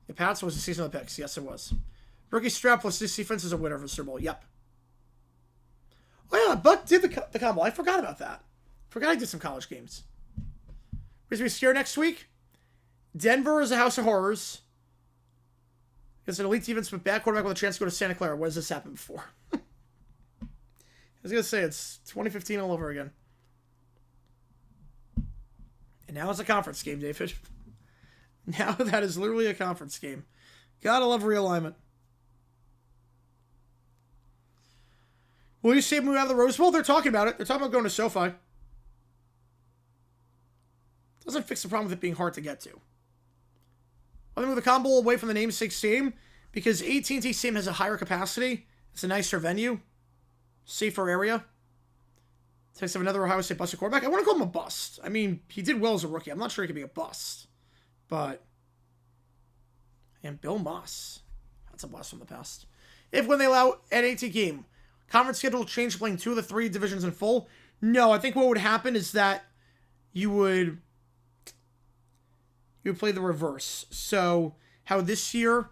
The Pats was the season of the picks. Yes, it was. Rookie Stroud plus this defense is a winner for the Super Bowl. Yep. Oh, yeah, Buck did the combo. I forgot about that. Forgot I did some college games. We're going to be scared next week. Denver is a house of horrors. It's an elite defense with bad quarterback with a chance to go to Santa Clara. When has this happened before? I was going to say, it's 2015 all over again. And now it's a conference game, David. Now that is literally a conference game. Gotta love realignment. Will you see him move out of the Rose Bowl? They're talking about it. They're talking about going to SoFi. Doesn't fix the problem with it being hard to get to. I think move the combo away from the namesake stadium because AT&T Stadium has a higher capacity. It's a nicer venue. Safer area. Takes up another Ohio State busted quarterback. I want to call him a bust. I mean, he did well as a rookie. I'm not sure he could be a bust. But, and Bill Moss. That's a bust from the past. If when they allow NAT game, conference schedule will change playing 2 of the 3 divisions in full. No, I think what would happen is that you would play the reverse. So, how this year,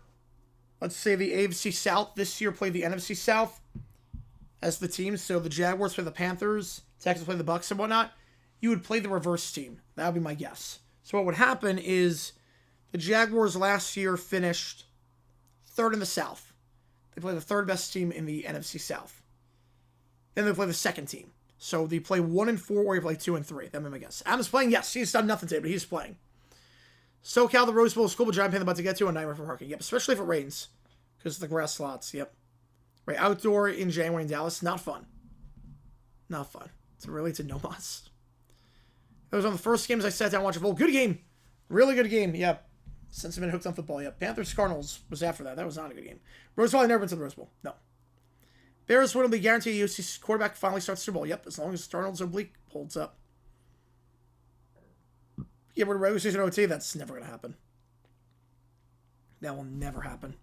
let's say the AFC South this year play the NFC South as the teams. So, the Jaguars play the Panthers, Texans play the Bucks and whatnot. You would play the reverse team. That would be my guess. So, what would happen is the Jaguars last year finished 3rd in the South. They play the 3rd best team in the NFC South. Then they play the 2nd team. So, they play 1 and 4 or you play 2 and 3. That'd be my guess. Adam's playing, yes. He's done nothing today, but he's playing. SoCal, the Rose Bowl is cool, but giant pain about to get to a nightmare for parking. Yep, especially if it rains. Because the grass slots, yep. Right, outdoor in January in Dallas, not fun. Not fun. It's really to no mas. It was one of the first games I sat down and watched a bowl. Good game. Really good game, yep. Since I've been hooked on football, yep. Panthers-Cardinals was after that. That was not a good game. Rose Bowl, I've never been to the Rose Bowl. No. Bears win will be guaranteed UC's quarterback finally starts Super Bowl. Yep, as long as Darnold's oblique holds up. Yeah, but regular season OT, that's never going to happen. That will never happen.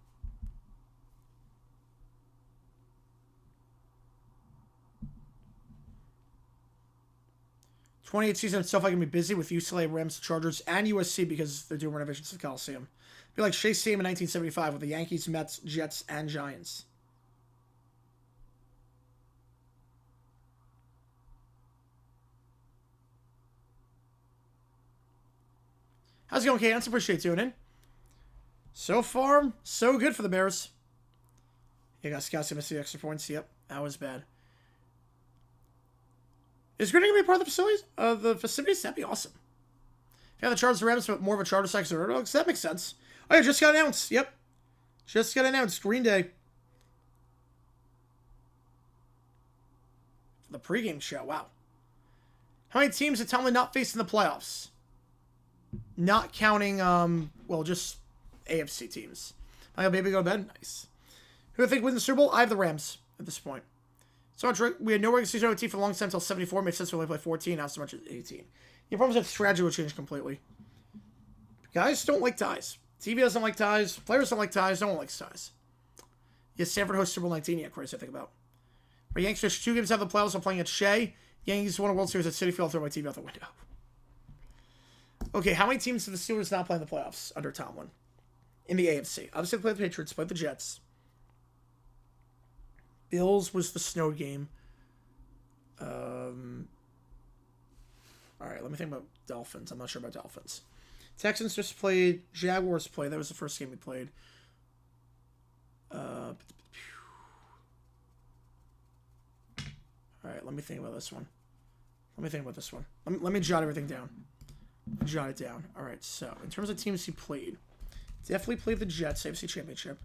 28th season itself, I can be busy with UCLA, Rams, Chargers, and USC because they're doing renovations to the Coliseum. It'd be like Shea Stadium in 1975 with the Yankees, Mets, Jets, and Giants. How's it going, Cadence? Appreciate you tuning in. So far, so good for the Bears. You got Scouts missing the extra points. Yep, that was bad. Is Green going to be part of the festivities? That'd be awesome. If you have the Chargers and Rams, but more of a charter section or Road Dogs, that makes sense. Oh, yeah, just got announced. Yep. Just got announced. Green Day. For the pregame show. Wow. How many teams are Tomlin not facing the playoffs? Not counting, well, just AFC teams. I got baby go to bed. Nice. Who do I think wins the Super Bowl? I have the Rams at this point. So much, we had no regular season OT for a long time until 74. Makes sense we only play 14, not so much as 18. Your problems that strategy will change completely. Guys don't like ties. TV doesn't like ties. Players don't like ties. No one likes ties. Yes, Stanford hosts Super Bowl 19. Yeah, crazy to think about. But Yankees finished 2 games out of the playoffs while playing at Shea. Yankees won a World Series at Citi Field. I'll throw my TV out the window. Okay, how many teams do the Steelers not play in the playoffs under Tomlin? In the AFC. Obviously, they played the Patriots, played the Jets. Bills was the snow game. Alright, let me think about Dolphins. I'm not sure about Dolphins. Texans just played. Jaguars played. That was the first game we played. Alright, let me think about this one. Let me jot everything down. Jot it down. Alright, so, in terms of teams he played, definitely played the Jets, AFC Championship.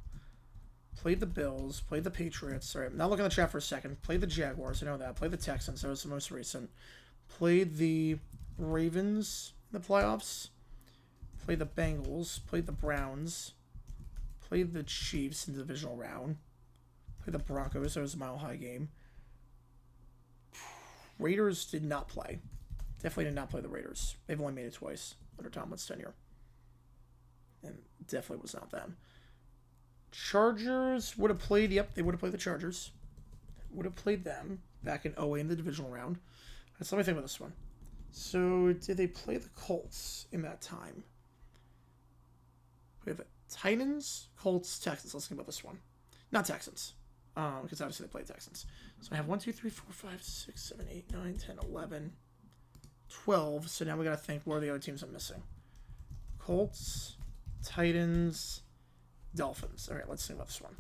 Played the Bills, played the Patriots. All right, now look in the chat for a second. Played the Jaguars, I know that. Played the Texans, that was the most recent. Played the Ravens in the playoffs. Played the Bengals. Played the Browns. Played the Chiefs in the divisional round. Played the Broncos, that was a mile-high game. Raiders did not play. Definitely did not play the Raiders. They've only made it twice under Tomlin's tenure. And definitely was not them. Chargers would have played, yep, they would have played the Chargers. Would have played them back in 08 in the divisional round. Let's let me think about this one. So, did they play the Colts in that time? We have Titans, Colts, Texans. Let's think about this one. Not Texans. Because obviously they played Texans. So I have 1, 2, 3, 4, 5, 6, 7, 8, 9, 10, 11, 12. So now we got to think, what are the other teams I'm missing? Colts, Titans, Dolphins. All right, let's think about this one.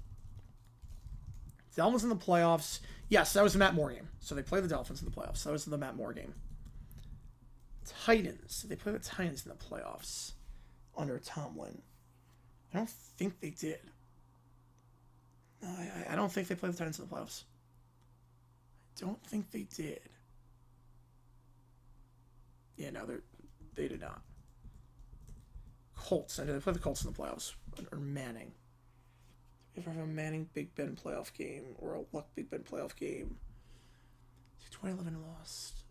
Dolphins in the playoffs. Yes, that was the Matt Moore game. So they played the Dolphins in the playoffs. That was the Matt Moore game. Titans. They played the Titans in the playoffs under Tomlin. I don't think they did. No, I don't think they played the Titans in the playoffs. I don't think they did. Yeah, no, they did not. Colts. I know they played the Colts in the playoffs. Or Manning. If I have a Manning Big Ben playoff game or a Luck Big Ben playoff game. 2011 lost.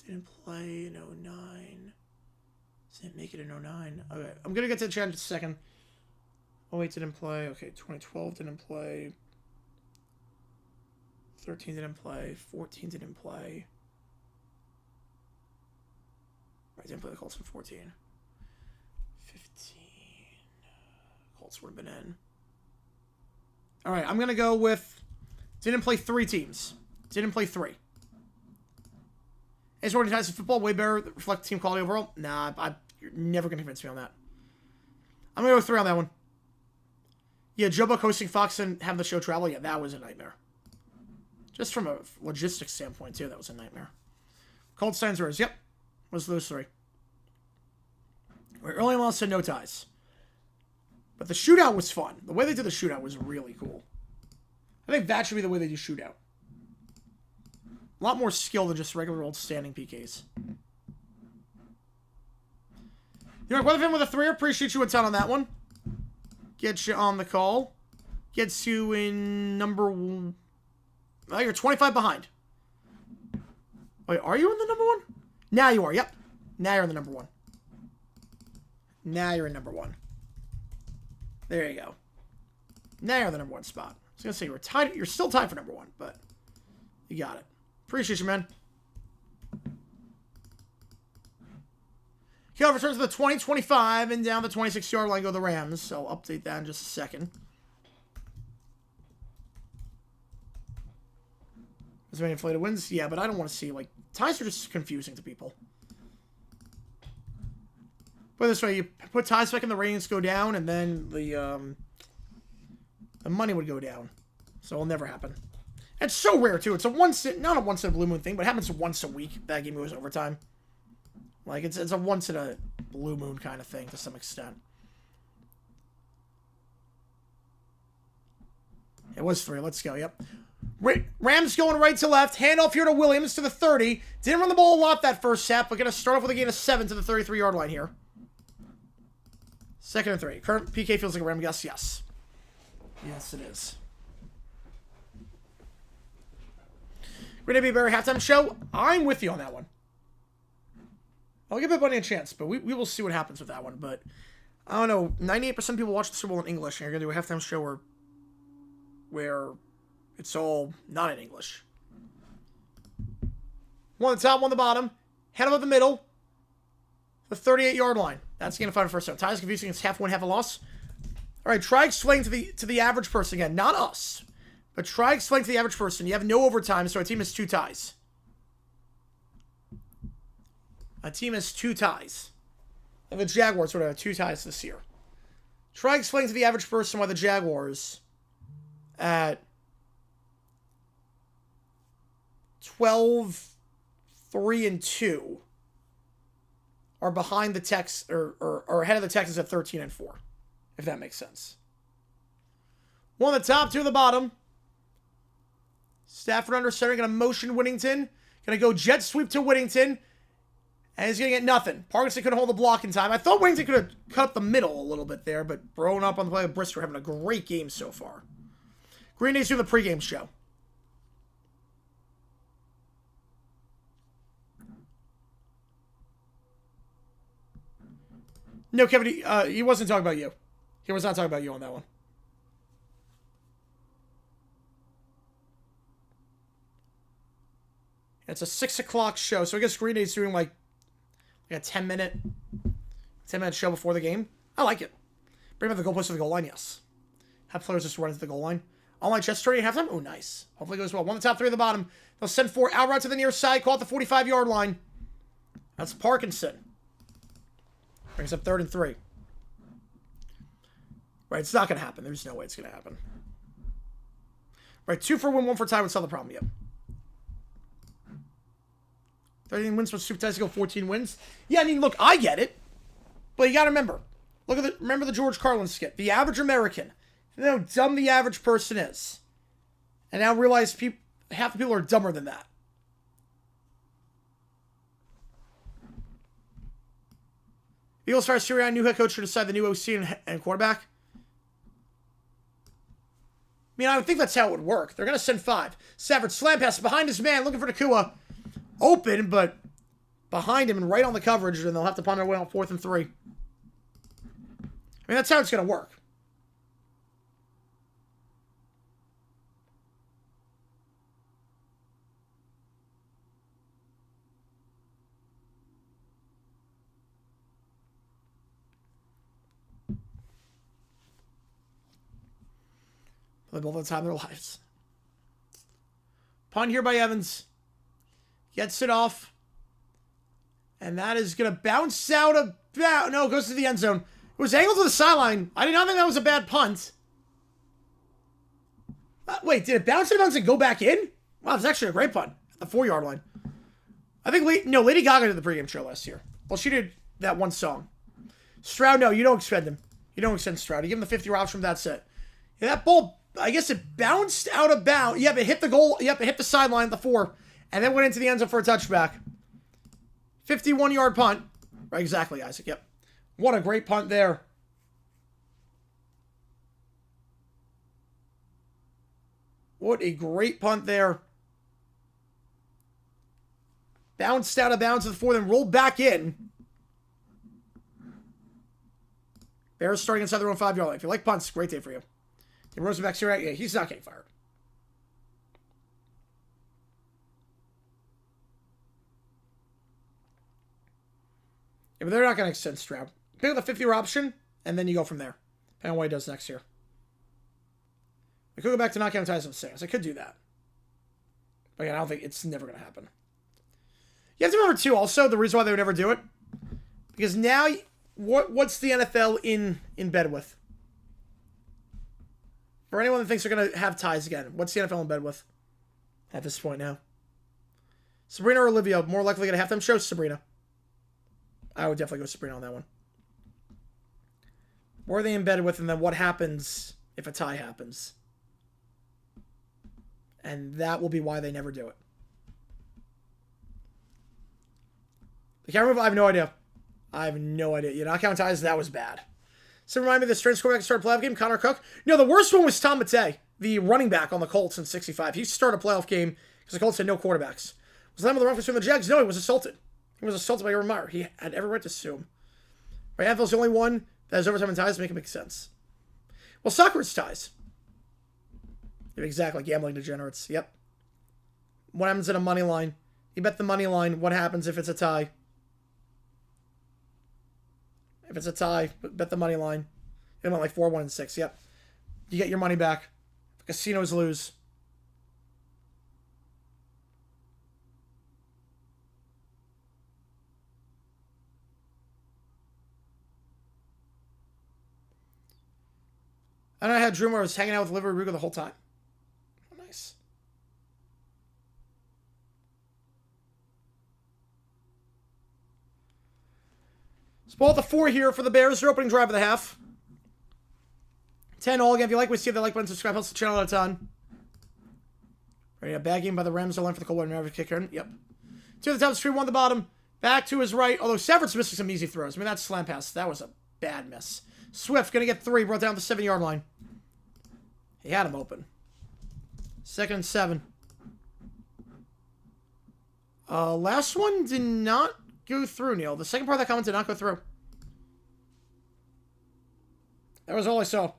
Didn't play in 09. Didn't make it in 09. Okay, I'm going to get to the chat in just a second. 08 didn't play. Okay, 2012 didn't play. 13 didn't play. 14 didn't play. I didn't play the Colts in 14. 15. Colts would have been in. All right, I'm going to go with didn't play 3 teams. Didn't play 3. Is organized football way better, reflect team quality overall? Nah, you're never going to convince me on that. I'm going to go with 3 on that one. Yeah, Joe Buck hosting Fox and having the show travel, yeah, that was a nightmare. Just from a logistics standpoint, too, that was a nightmare. Colts, Steins, Raiders, yep. Was those 3. We early on said no ties. But the shootout was fun. The way they did the shootout was really cool. I think that should be the way they do shootout. A lot more skill than just regular old standing PKs. You know, Weatherfin with a 3. Appreciate you a ton on that one. Get you on the call. Gets you in number 1. Oh, you're 25 behind. Wait, are you in the number 1? Now you are, yep. Now you're in the number 1. Now you're in number 1. There you go. Now you're in the number 1 spot. I was going to say you're still tied for number 1, but you got it. Appreciate you, man. Kickoff returns to the 20, 25, and down the 26-yard line go the Rams. So I'll update that in just a second. Is there any inflated wins? Yeah, but I don't want to see, like, ties are just confusing to people. But this way, you put ties back in the ratings go down, and then the money would go down. So it'll never happen. It's so rare, too. It's a not a once in a blue moon thing, but it happens once a week. That game goes overtime. Like, it's a once in a blue moon kind of thing to some extent. It was 3. Let's go. Yep. Rams going right to left. Handoff here to Williams to the 30. Didn't run the ball a lot that first half, but going to start off with a gain of 7 to the 33-yard line here. 2nd and 3. Current PK feels like a Ram guess. Yes. Yes, it is. Green Bay Bear halftime show. I'm with you on that one. I'll give everybody a chance, but we will see what happens with that one. But I don't know. 98% of people watch the Super Bowl in English, and you're going to do a halftime show where it's all not in English. One at the top, one at the bottom. Head up the middle. The 38-yard line. That's going to find first down. Ties confusing. It's half win, half a loss. All right, try explaining to the average person again. Not us. But try explaining to the average person. You have no overtime, so our team has 2 ties. A team has 2 ties. And the Jaguars would have 2 ties this year. Try explaining to the average person why the Jaguars at 12, 3, and 2 are behind the Tex or ahead of the Texans at 13 and 4. If that makes sense. 1 at the top, 2 at the bottom. Stafford under center, going to motion Whittington. Going to go jet sweep to Whittington. And he's going to get nothing. Parkinson couldn't hold the block in time. I thought Whittington could have cut the middle a little bit there, but Brown up on the play with Brisker having a great game so far. Green Day's doing the pregame show. No, Kevin, he wasn't talking about you. He was not talking about you on that one. It's a 6 o'clock show, so I guess Green Day's doing like a 10-minute show before the game. I like it. Bring back the goalpost to the goal line, yes. Have players just run into the goal line. Online chest 30 at halftime. Oh, nice. Hopefully it goes well. 1 at the top, 3 at the bottom. They'll send 4 out route to the near side. Call it the 45-yard line. That's Parkinson. Brings up 3rd and 3. Right, it's not going to happen. There's no way it's going to happen. Right, 2 for win, 1 for tie would solve the problem. Yep. 13 wins for Super Ties to go 14 wins. Yeah, I mean, look, I get it. But you got to remember. Remember the George Carlin skit. The average American. You know how dumb the average person is. And now realize half the people are dumber than that. Eagles fire Sirianni, new head coach to decide the new OC and quarterback. I mean, I would think that's how it would work. They're going to send 5. Stafford slam pass behind his man, looking for Nakua. Open, but behind him and right on the coverage, and they'll have to punt their way on 4th and 3. I mean, that's how it's going to work. Play both at the time of their lives. Punt here by Evans. Gets it off. And that is going to bounce out about... No, it goes to the end zone. It was angled to the sideline. I did not think that was a bad punt. Wait, did it bounce and go back in? Wow, it's actually a great punt. At the 4-yard line. I think... Lady Gaga did the pregame show last year. Well, she did that one song. Stroud, no, you don't extend him. You don't extend Stroud. You give him the 50 option from that set. Yeah, that ball, I guess it bounced out of bounds. Yep, it hit the goal. Yep, it hit the sideline at the 4. And then went into the end zone for a touchback. 51-yard punt. Right, exactly, Isaac. Yep. What a great punt there. What a great punt there. Bounced out of bounds at the 4, then rolled back in. Bears starting inside their own 5-yard line. If you like punts, great day for you. And Rosenbach's here. Yeah, he's not getting fired. Yeah, but they're not going to extend Stroud. Pick up the 50 year option, and then you go from there. Depending on what he does next year. I could go back to not counting ties with Saints. I could do that. But again, I don't think it's never going to happen. You have to remember, too, also, the reason why they would never do it. Because now, what's the NFL in bed with? For anyone that thinks they're going to have ties again, what's the NFL in bed with at this point now? Sabrina or Olivia, more likely going to have them show Sabrina. I would definitely go Sabrina on that one. What are they in bed with, and then what happens if a tie happens? And that will be why they never do it. The camera move, I have no idea. I have no idea. You not count ties, that was bad. So remind me of the strange quarterback started a playoff game, Connor Cook. No, the worst one was Tom Matei, the running back on the Colts in 65. He started a playoff game because the Colts had no quarterbacks. Was Lamb on the run from the Jags? No, he was assaulted. He was assaulted by Urban Meyer. He had every right to sue him. Right, NFL's the only one that has overtime and ties to make it make sense. Well, soccer is ties. Yeah, exactly, gambling degenerates. Yep. What happens in a money line? You bet the money line. What happens if it's a tie? If it's a tie, bet the money line. It went like 4, 1, and 6. Yep. You get your money back. The casinos lose. And I had a dream where I was hanging out with Liver Ruga the whole time. Oh, nice. Let's ball at the 4 here for the Bears. Their opening drive of the half. 10 all again. If you like, we see the like button, subscribe, helps the channel out a ton. Ready, a bad game by the Rams. They'll learn for the Cold Water kicker. Yep. 2 at the top of the screen, 1 at the bottom. Back to his right. Although Stafford's missing some easy throws. I mean, that slam pass, that was a bad miss. Swift going to get 3. Brought down the 7-yard line. He had him open. 2nd and 7. Last one did not go through, Neil. The second part of that comment did not go through. That was all I saw.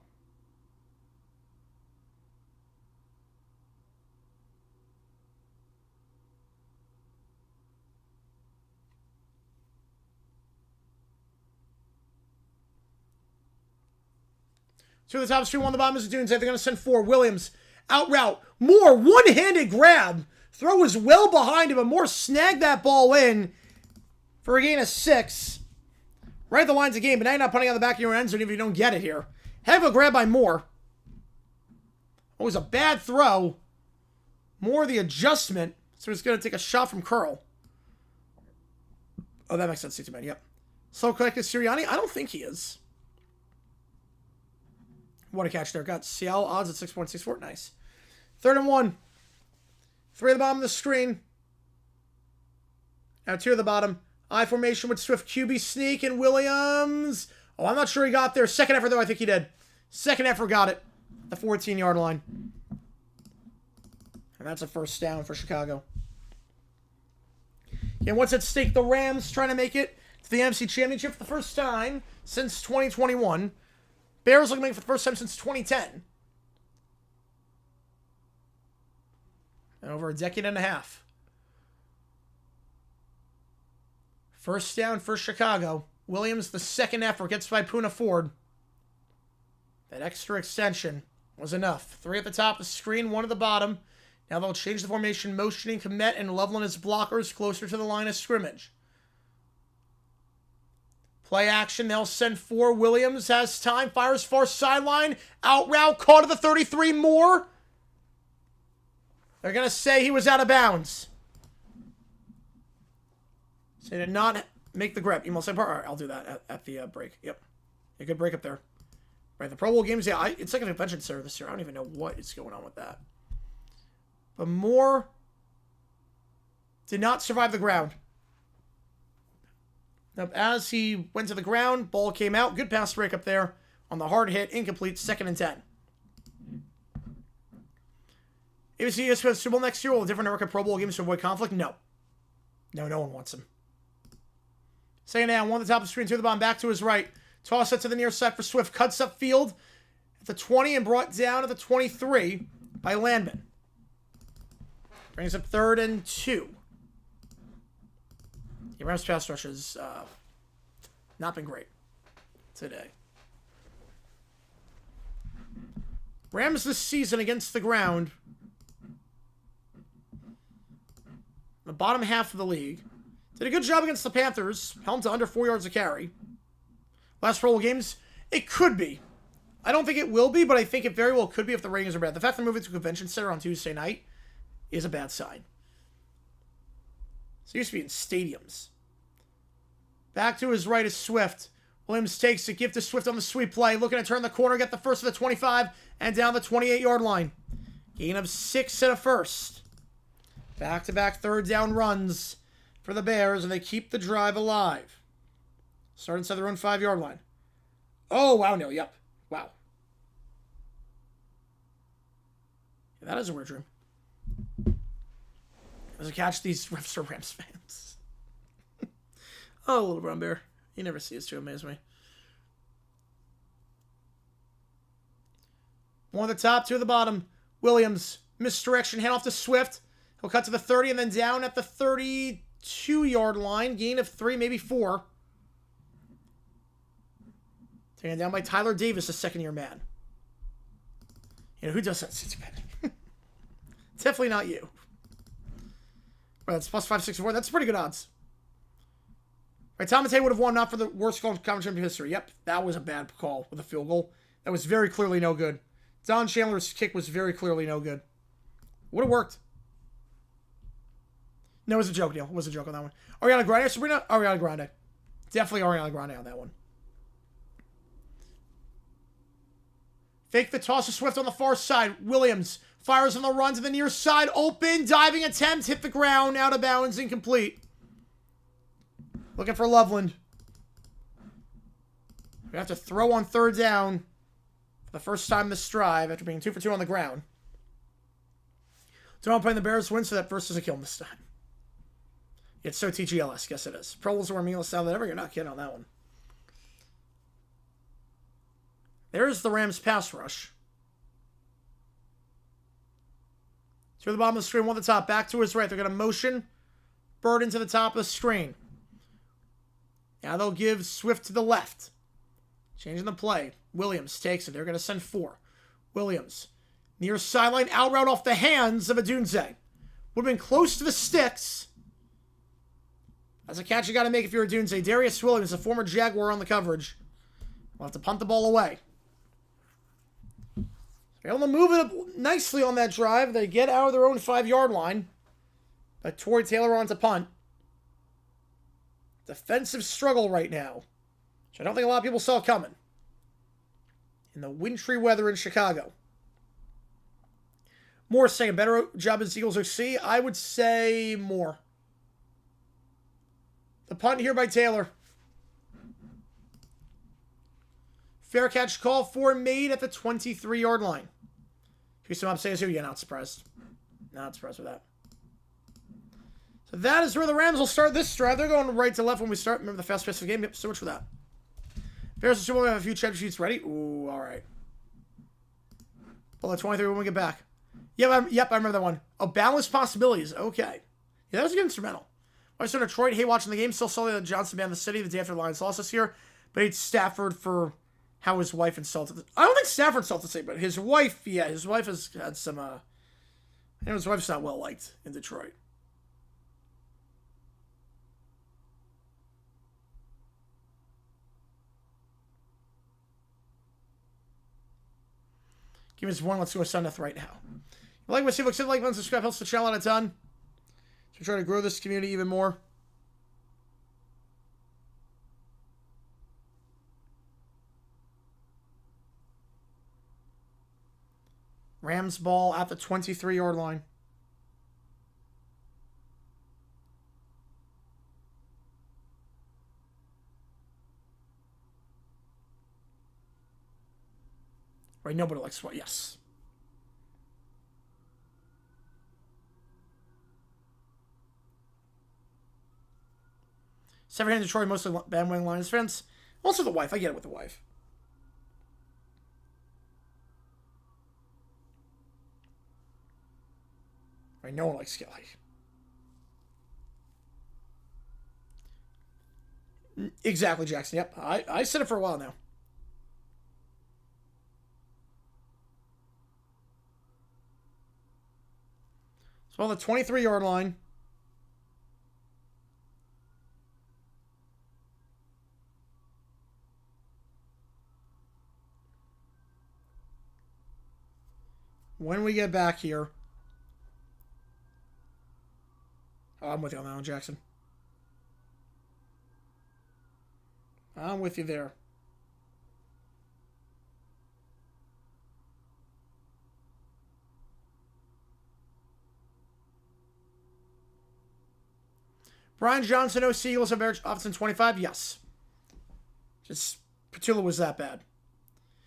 Two at the top of the screen, 1 on the bottom is the Dunes. They're going to send 4. Williams, out route. Moore, one-handed grab. Throw was well behind him, but Moore snagged that ball in for a gain of 6. Right at the lines of game, but now you're not putting on the back of your end zone if you don't get it here. Heck of a grab by Moore. It was a bad throw. Moore the adjustment, so he's going to take a shot from Curl. Oh, that makes sense, man. Yep. Slow collected Sirianni? I don't think he is. What a catch there. Got Seattle odds at 6.64. Nice. 3rd and 1. 3 at the bottom of the screen. Now 2 at the bottom. I formation with Swift, QB sneak, and Williams. Oh, I'm not sure he got there. Second effort, though, I think he did. Second effort got it. The 14-yard line. And that's a first down for Chicago. And what's at stake? The Rams trying to make it to the NFC Championship for the first time since 2021. Bears looking to make it for the first time since 2010. And over a decade and a half. First down for Chicago. Williams, the second effort, gets by Poona Ford. That extra extension was enough. 3 at the top of the screen, 1 at the bottom. Now they'll change the formation, motioning Kmet and Loveland as blockers closer to the line of scrimmage. Play action, they'll send 4. Williams has time, fires far sideline. Out route, caught at the 33, Moore. They're going to say he was out of bounds. So he did not make the grab. Email send part. All right, I'll do that at the break. Yep. A good break up there. Right, the Pro Bowl games, yeah, it's like a convention center this year. I don't even know what is going on with that. But Moore did not survive the ground. Now, as he went to the ground, ball came out. Good pass break up there on the hard hit. Incomplete. 2nd and 10. ABC is for the Super Bowl next year. Will a different network of Pro Bowl games to avoid conflict? No. No, no one wants him. Second down. 1 at the top of the screen. 2 at the bottom. Back to his right. Toss it to the near side for Swift. Cuts up field at the 20 and brought down at the 23 by Landman. Brings up 3rd and 2. The Rams pass rush is Not been great today. Rams this season against the ground. The bottom half of the league. Did a good job against the Panthers. Held to under 4 yards a carry. Last roll games, it could be. I don't think it will be, but I think it very well could be if the ratings are bad. The fact they're moving to a convention center on Tuesday night is a bad sign. So it used to be in stadiums. Back to his right is Swift. Williams takes it, give to Swift on the sweep play. Looking to turn the corner, get the first of the 25, and down the 28-yard line. Gain of 6 and a first. Back-to-back third down runs for the Bears, and they keep the drive alive. Start inside their own 5-yard line. Oh, wow, no, yep. Wow. Yeah, that is a weird dream. There's a catch these refs are Rams fans. Oh, little brown bear. You never see us to amaze me. One at the top, two at the bottom. Williams, misdirection, hand off to Swift. He'll cut to the 30 and then down at the 32-yard line. Gain of 3, maybe 4. Taken down by Tyler Davis, a second-year man. You know, who does that? It's bad. Definitely not you. Well, that's plus 564. That's pretty good odds. Right, Tom Matei would have won, not for the worst call in conference championship history. Yep, that was a bad call with a field goal. That was very clearly no good. Don Chandler's kick was very clearly no good. Would have worked. No, it was a joke, Neil. It was a joke on that one. Ariana Grande, Sabrina? Ariana Grande. Definitely Ariana Grande on that one. Fake the toss to Swift on the far side. Williams fires on the run to the near side. Open, diving attempt, hit the ground, out of bounds, incomplete. Looking for Loveland. We have to throw on third down for the first time this drive after being 2 for 2 on the ground. Don't playing the Bears win, so that first is a kill this time. It's so TGLS. Guess it is. Pro Bowls were meaningless now that ever. You're not kidding on that one. There's the Rams pass rush. To the bottom of the screen, one at the top. Back to his right. They're going to motion Bird into the top of the screen. Now they'll give Swift to the left. Changing the play. Williams takes it. They're going to send 4. Williams. Near sideline. Out route off the hands of Adunze. Would have been close to the sticks. That's a catch you got to make if you're Adunze. Darius Williams, a former Jaguar on the coverage. We'll have to punt the ball away. They're able to move it up nicely on that drive. They get out of their own 5-yard line. But Torrey Taylor on to punt. Defensive struggle right now, which I don't think a lot of people saw coming. In the wintry weather in Chicago. Moore saying a better job as Eagles OC. I would say more. The punt here by Taylor. Fair catch call for made at the 23-yard line. Houston Mob says who? Yeah, not surprised. Not surprised with that. So that is where the Rams will start this drive. They're going right to left when we start. Remember the fast pace of the game? Yep, so much for that. Bears assume we have a few check sheets ready. Ooh, all right. Well, the 23 when we get back. Yep, I remember that one. Oh, balanced possibilities. Okay. Yeah, that was a good instrumental. I was in Detroit. Hey, watching the game. Still saw the Johnson band the city the day after the Lions lost this year. But hates Stafford for how his wife insulted. I don't think Stafford insulted him, but his wife, yeah, his wife has had some, his wife's not well liked in Detroit. Give us one. Let's go with Sundeth right now. If you like what you see, like, subscribe, helps the channel out a ton. So we're trying to grow this community even more. Rams ball at the 23-yard line. Right, nobody likes what? Yes. Seven in Detroit, mostly bandwagon Lions fans. Also the wife. I get it with the wife. Right, no one likes Skelly. Exactly, Jackson. Yep. I said it for a while now. So on the 23-yard line. When we get back here. Oh, I'm with you on that one, Jackson. I'm with you there. Brian Johnson, OC, Eagles have offense 25. Yes. Just Petula was that bad.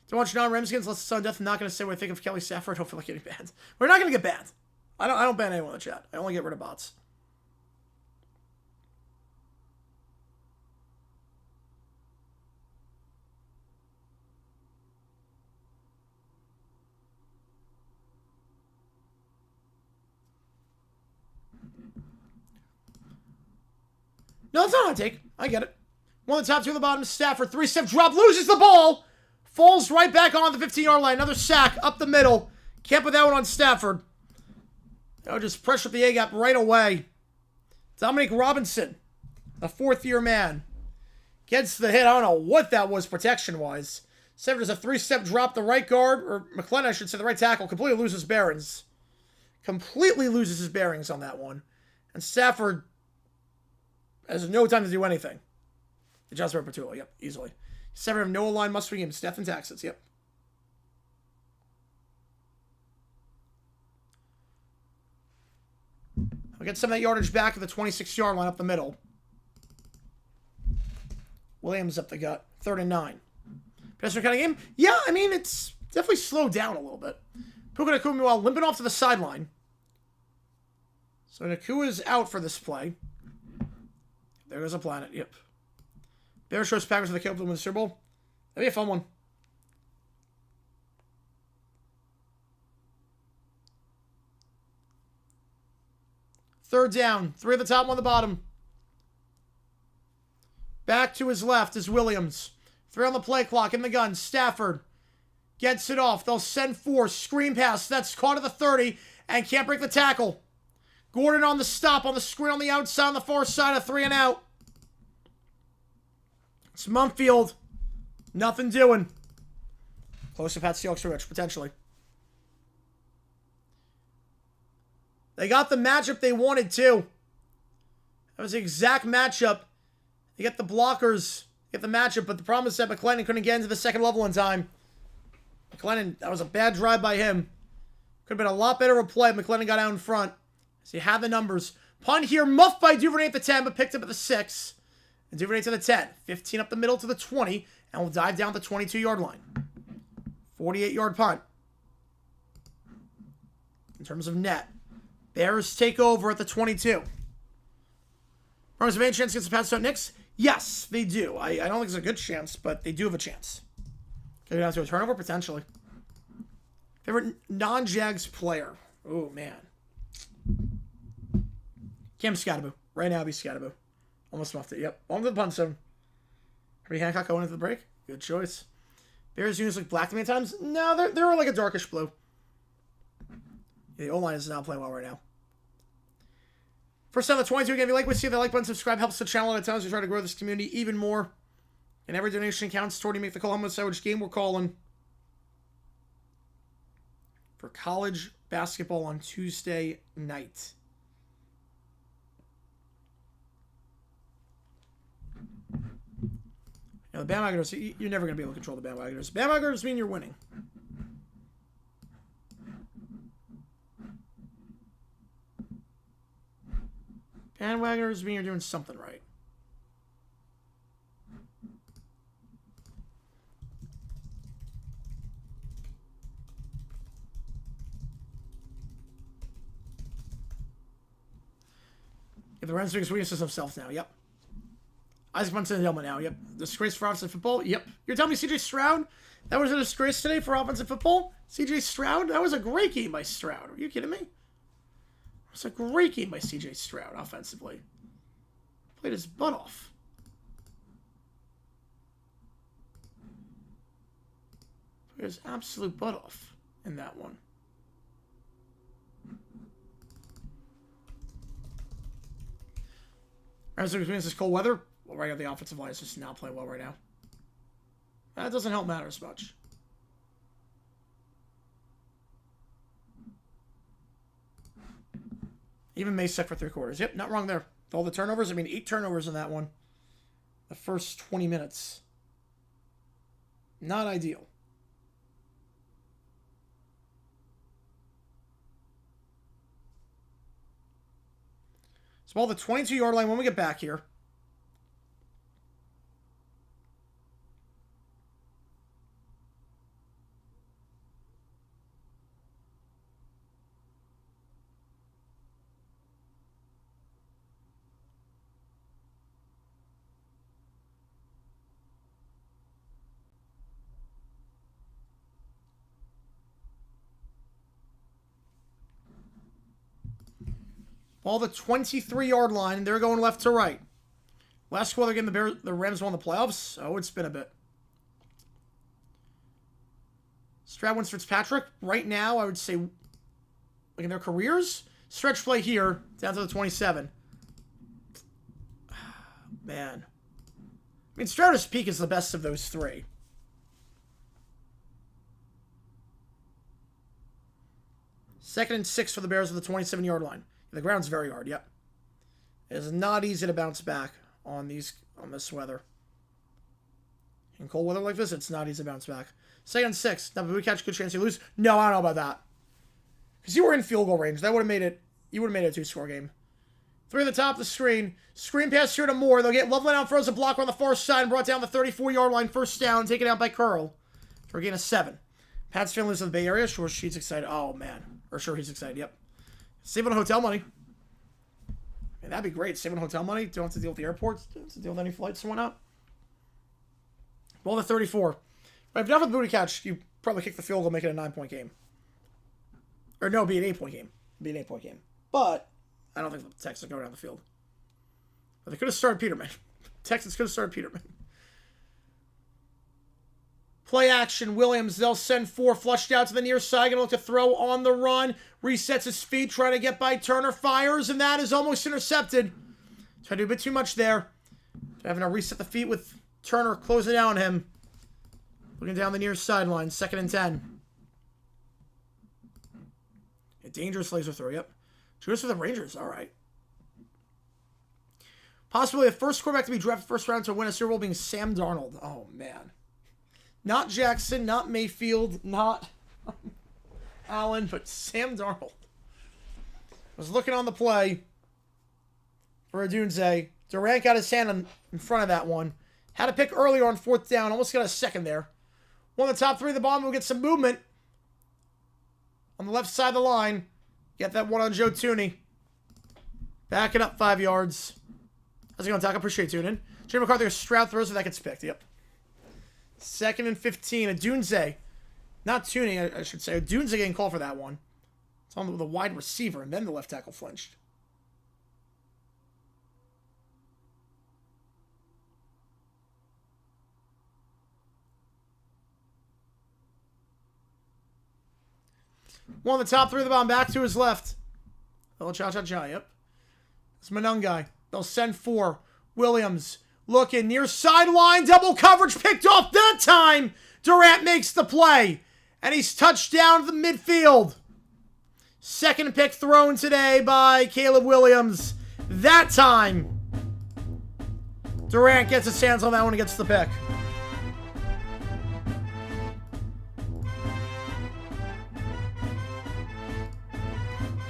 To watch non-Remskins, let's on death. I'm not going to say what I think of Kelly Safford. I don't feel like getting banned. We're not going to get banned. I don't ban anyone in the chat. I only get rid of bots. No, it's not a hot take. I get it. One of the top, two of the bottom. Stafford, 3-step drop, loses the ball. Falls right back on the 15-yard line. Another sack up the middle. Can't put that one on Stafford. That'll just pressure up the A-gap right away. Dominic Robinson, a fourth-year man, gets the hit. I don't know what that was protection-wise. Stafford does a 3-step drop. The right guard, or McClellan, I should say, the right tackle, completely loses bearings. Completely loses his bearings on that one. And Stafford has no time to do anything. Just for Petula, yep, easily. Seven of no line must swing him. Death and taxes, yep. We'll get some of that yardage back at the 26-yard line up the middle. Williams up the gut. 3rd and 9. Best kind of game? Yeah, I mean, it's definitely slowed down a little bit. Puka Nakua, meanwhile, limping off to the sideline. So Nakua is out for this play. There goes a planet, yep. Bears shows Packers with the kill to win the Super Bowl. That'd be a fun one. Third down. 3 at the top, 1 at the bottom. Back to his left is Williams. 3 on the play clock in the gun. Stafford gets it off. They'll send 4. Screen pass. That's caught at the 30 and can't break the tackle. Gordon on the stop on the screen on the outside on the far side of 3 and out. It's Mumfield. Nothing doing. Close to Pat Seahawks Rich, potentially. They got the matchup they wanted, too. That was the exact matchup. They get the blockers, get the matchup, but the problem is that McClellan couldn't get into the second level in time. McClellan, that was a bad drive by him. Could have been a lot better of a play. McClellan got out in front. So you have the numbers. Punt here, muffed by Duvernay at the 10, but picked up at the 6. And Duvernay to the 10. 15 up the middle to the 20. And we'll dive down the 22-yard line. 48-yard punt. In terms of net. Bears take over at the 22. Broncos have any chance against the Pats Knicks? Yes, they do. I don't think it's a good chance, but they do have a chance. Can we go down to a turnover? Potentially. Favorite non-Jags player? Oh, man. Cam Scattaboo. Right now, it'd be Scattaboo. Almost muffed it. Yep. On to the punt zone. Harry Hancock going into the break. Good choice. Bears units look black to me at times. No, they're like a darkish blue. Yeah, the O-line is not playing well right now. First time the 22 again. If you like what you see, the like button, subscribe helps the channel at times. We try to grow this community even more. And every donation counts toward you make the call on which game we're calling for college basketball on Tuesday night. Now, the bandwagoners, you're never going to be able to control the bandwagoners. Bandwagoners mean you're winning. Bandwagoners mean you're doing something right. If the Rams biggest weakness is himself now, yep. Isaac Munson and helmet now, yep. Disgrace for offensive football, yep. You're telling me CJ Stroud? That was a disgrace today for offensive football? CJ Stroud? That was a great game by Stroud. Are you kidding me? It was a great game by CJ Stroud offensively. Played his butt off. There's absolute butt off in that one. Rams between this cold weather. Well, right now the offensive line is just not playing well right now. That doesn't help matters much. Even May set for 3 quarters. Yep, not wrong there. With all the turnovers, I mean, 8 turnovers in that one. The first 20 minutes. Not ideal. So ball the 22-yard line when we get back here. Ball the 23-yard line, and they're going left to right. Last quarter game, the Rams won the playoffs, so it's been a bit. Stroud wins Fitzpatrick. Right now, I would say, like in their careers, stretch play here, down to the 27. Man. I mean, Stroud's peak is the best of those 3. Second and 6 for the Bears with the 27-yard line. The ground's very hard, yep. It is not easy to bounce back on this weather. In cold weather like this, it's not easy to bounce back. Second and 6. Now, if we catch a good chance you lose? No, I don't know about that. Because you were in field goal range. That would have made it, you would have made it a 2-score game. 3 at the top of the screen. Screen pass here to Moore. They'll get Loveland out, throws a blocker on the far side, and brought down the 34-yard line. First down, taken out by Curl. For a gain of 7. Pat's family lives in the Bay Area. Sure, she's excited. Oh, man. Or sure, he's excited. Yep. Saving on hotel money. Man, that'd be great. Saving hotel money. Don't have to deal with the airports. Don't have to deal with any flights and whatnot. Ball to 34. If not for the booty catch, you probably kick the field goal, make it a 9-point game. Or no, be an 8-point game. Be an 8-point game. But I don't think the Texans go down the field. But they could have started Peterman. Texans could have started Peterman. Play action. Williams, they'll send 4. Flushed out to the near side. Going to look to throw on the run. Resets his feet. Trying to get by Turner. Fires. And that is almost intercepted. Trying to do a bit too much there. Having to reset the feet with Turner closing down him. Looking down the near sideline. 2nd and 10. A dangerous laser throw. Yep. Goes for the Rangers. All right. Possibly the first quarterback to be drafted first round to win a Super Bowl being Sam Darnold. Oh, man. Not Jackson, not Mayfield, not Allen, but Sam Darnold. Was looking on the play for Odunze. Durant got his hand in front of that one. Had a pick earlier on 4th down. Almost got a second there. One of the top 3 of the bottom. We'll get some movement on the left side of the line. Get that one on Joe Tooney. Back it up 5 yards. How's it going, Doc? I appreciate tuning in. Jay McCarthy, Stroud throws it. That gets picked. Yep. 2nd and 15. Odunze. Not Tooney, I should say. Odunze getting called for that one. It's on with a wide receiver, and then the left tackle flinched. One of the top 3 of the bomb back to his left. Little cha-cha-cha, yep. It's Manungai. They'll send 4. Williams looking near sideline. Double coverage picked off that time. Durant makes the play. And he's touched down to the midfield. 2nd pick thrown today by Caleb Williams. That time, Durant gets his hands on that one and gets the pick.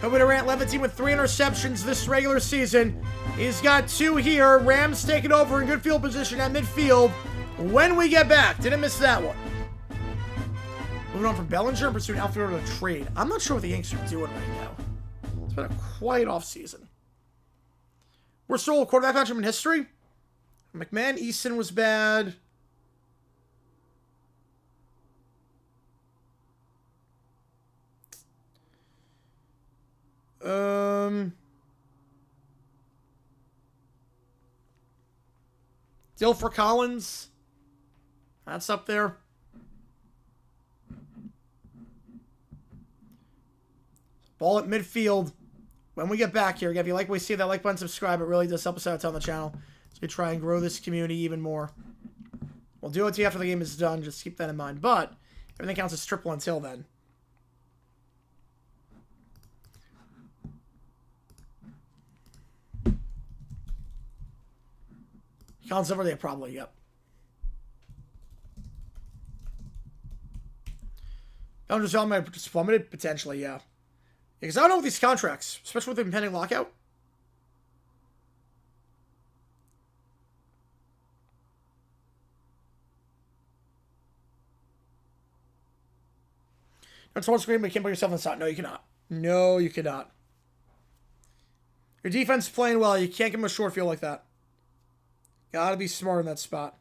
Kobe Durant led the team with 3 interceptions this regular season. He's got 2 here. Rams taking over in good field position at midfield. When we get back, didn't miss that one. Moving on from Bellinger and pursuing outfielder to trade. I'm not sure what the Yanks are doing right now. It's been a quiet offseason. We're still a quarterback matchup in history. McMahon, Easton was bad. Dilfer Collins. That's up there. Ball at midfield. When we get back here, again, if you like what we see, that like button, subscribe. It really does help us out on the channel. So we try and grow this community even more. We'll do it to you after the game is done. Just keep that in mind. But everything counts as triple until then. Counts over there, probably. Yep. Boundary development just plummeted? Potentially, yeah. Because I don't know with these contracts, especially with the impending lockout. That's one screen, but you can't put yourself in the shot. No, you cannot. No, you cannot. Your defense is playing well. You can't give him a short field like that. Gotta be smart in that spot.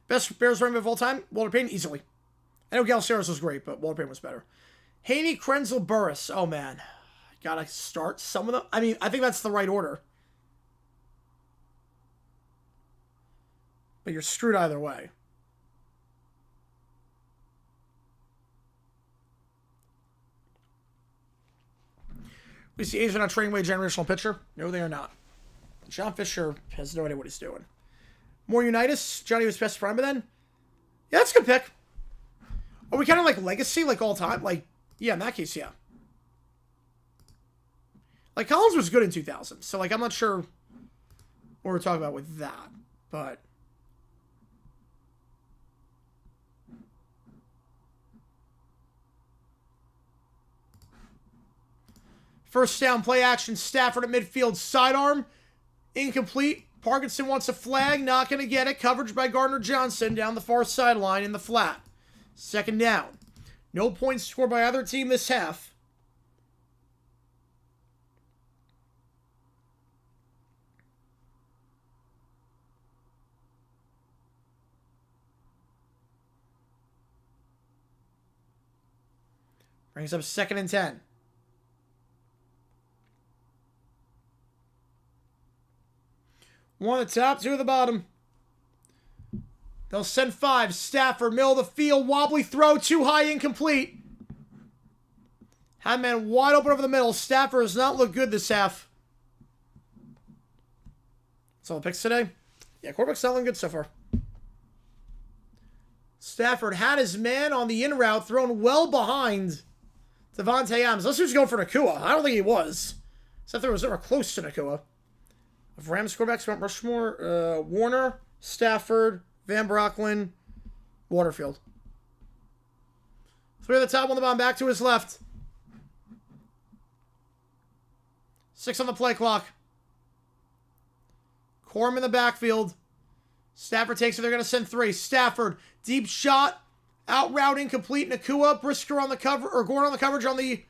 Best Bears running of all time? Walter Payton, easily. I know Galceros was great, but Walter Payton was better. Haney, Krenzel, Burris. Oh, man. Gotta start some of them. I mean, I think that's the right order. But you're screwed either way. We see Asian not trading away a generational pitcher. No, they are not. John Fisher has no idea what he's doing. More Unitas. Johnny was best prime by then. Yeah, that's a good pick. Are we kind of like legacy, like all time? Like, yeah, in that case, yeah. Like, Collins was good in 2000. So, like, I'm not sure what we're talking about with that. But first down, play action. Stafford at midfield. Sidearm. Incomplete. Parkinson wants a flag. Not going to get it. Coverage by Gardner Johnson down the far sideline in the flat. Second down. No points scored by either team this half. Brings up 2nd and 10. One at the top, two at the bottom. They'll send 5. Stafford, middle of the field, wobbly throw, too high, incomplete. Had man wide open over the middle. Stafford has not looked good this half. That's all the picks today. Yeah, quarterback's not looking good so far. Stafford had his man on the in route, thrown well behind Devontae Adams. Unless he was going for Nakua. I don't think he was. Stafford was never close to Nakua. Of Rams quarterbacks, Mount Rushmore, Warner, Stafford, Van Brocklin, Waterfield. 3 at the top, 1 on the bottom, back to his left. 6 on the play clock. Corum in the backfield. Stafford takes it. They're going to send 3. Stafford, deep shot, out route incomplete. Nakua, Brisker on the cover, or Gordon on the coverage on the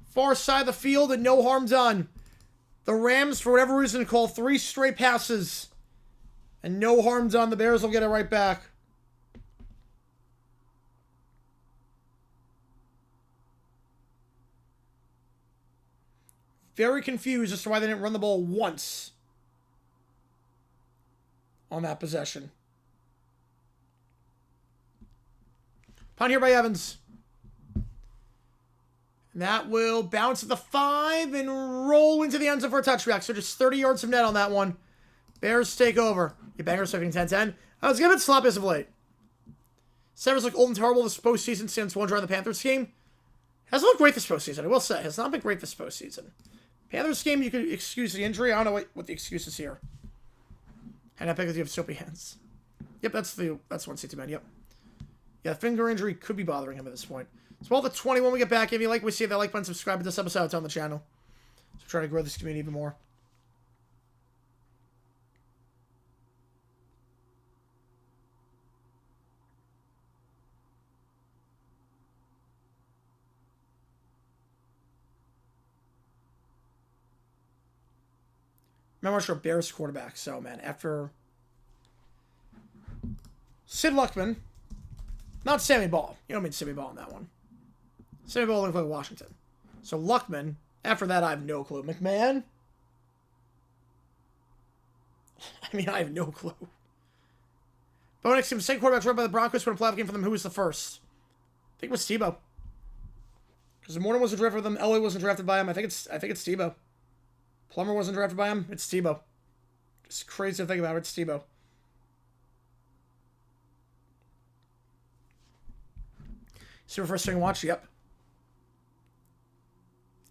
far side of the field, and no harm done. The Rams, for whatever reason, call 3 straight passes. And no harm done. The Bears will get it right back. Very confused as to why they didn't run the ball once on that possession. Punt here by Evans. And that will bounce at the 5 and roll into the end zone for a touchback. So just 30 yards of net on that one. Bears take over. Your Bangers taking 10-10. I was giving it sloppy as of late. Severs look old and terrible this postseason since one draw in the Panthers game. Hasn't looked great this postseason, I will say. Has not been great this postseason. Panthers game, you could excuse the injury. I don't know what the excuse is here. And I because you have soapy hands. Yep, that's one CT man. Yep. Yeah, finger injury could be bothering him at this point. So all the 20 when we get back. If you like what we see, that like button, subscribe to this episode. It's on the channel. So try to grow this community even more. I'm not sure Bears quarterback. So, man, after Sid Luckman, not Sammy Ball. You don't mean Sammy Ball in that one. Sammy Ball looked like Washington. So, Luckman, after that, I have no clue. McMahon? I mean, I have no clue. Bo Nix team, second quarterback drafted by the Broncos when a playoff game for them. Who was the first? I think it was Tebow. Because Morton wasn't drafted for them. Elway wasn't drafted by him. I think it's Tebow. Plummer wasn't drafted by him. It's Tebow. Just crazy to think about it. It's Tebow. Super first thing to watch? Yep.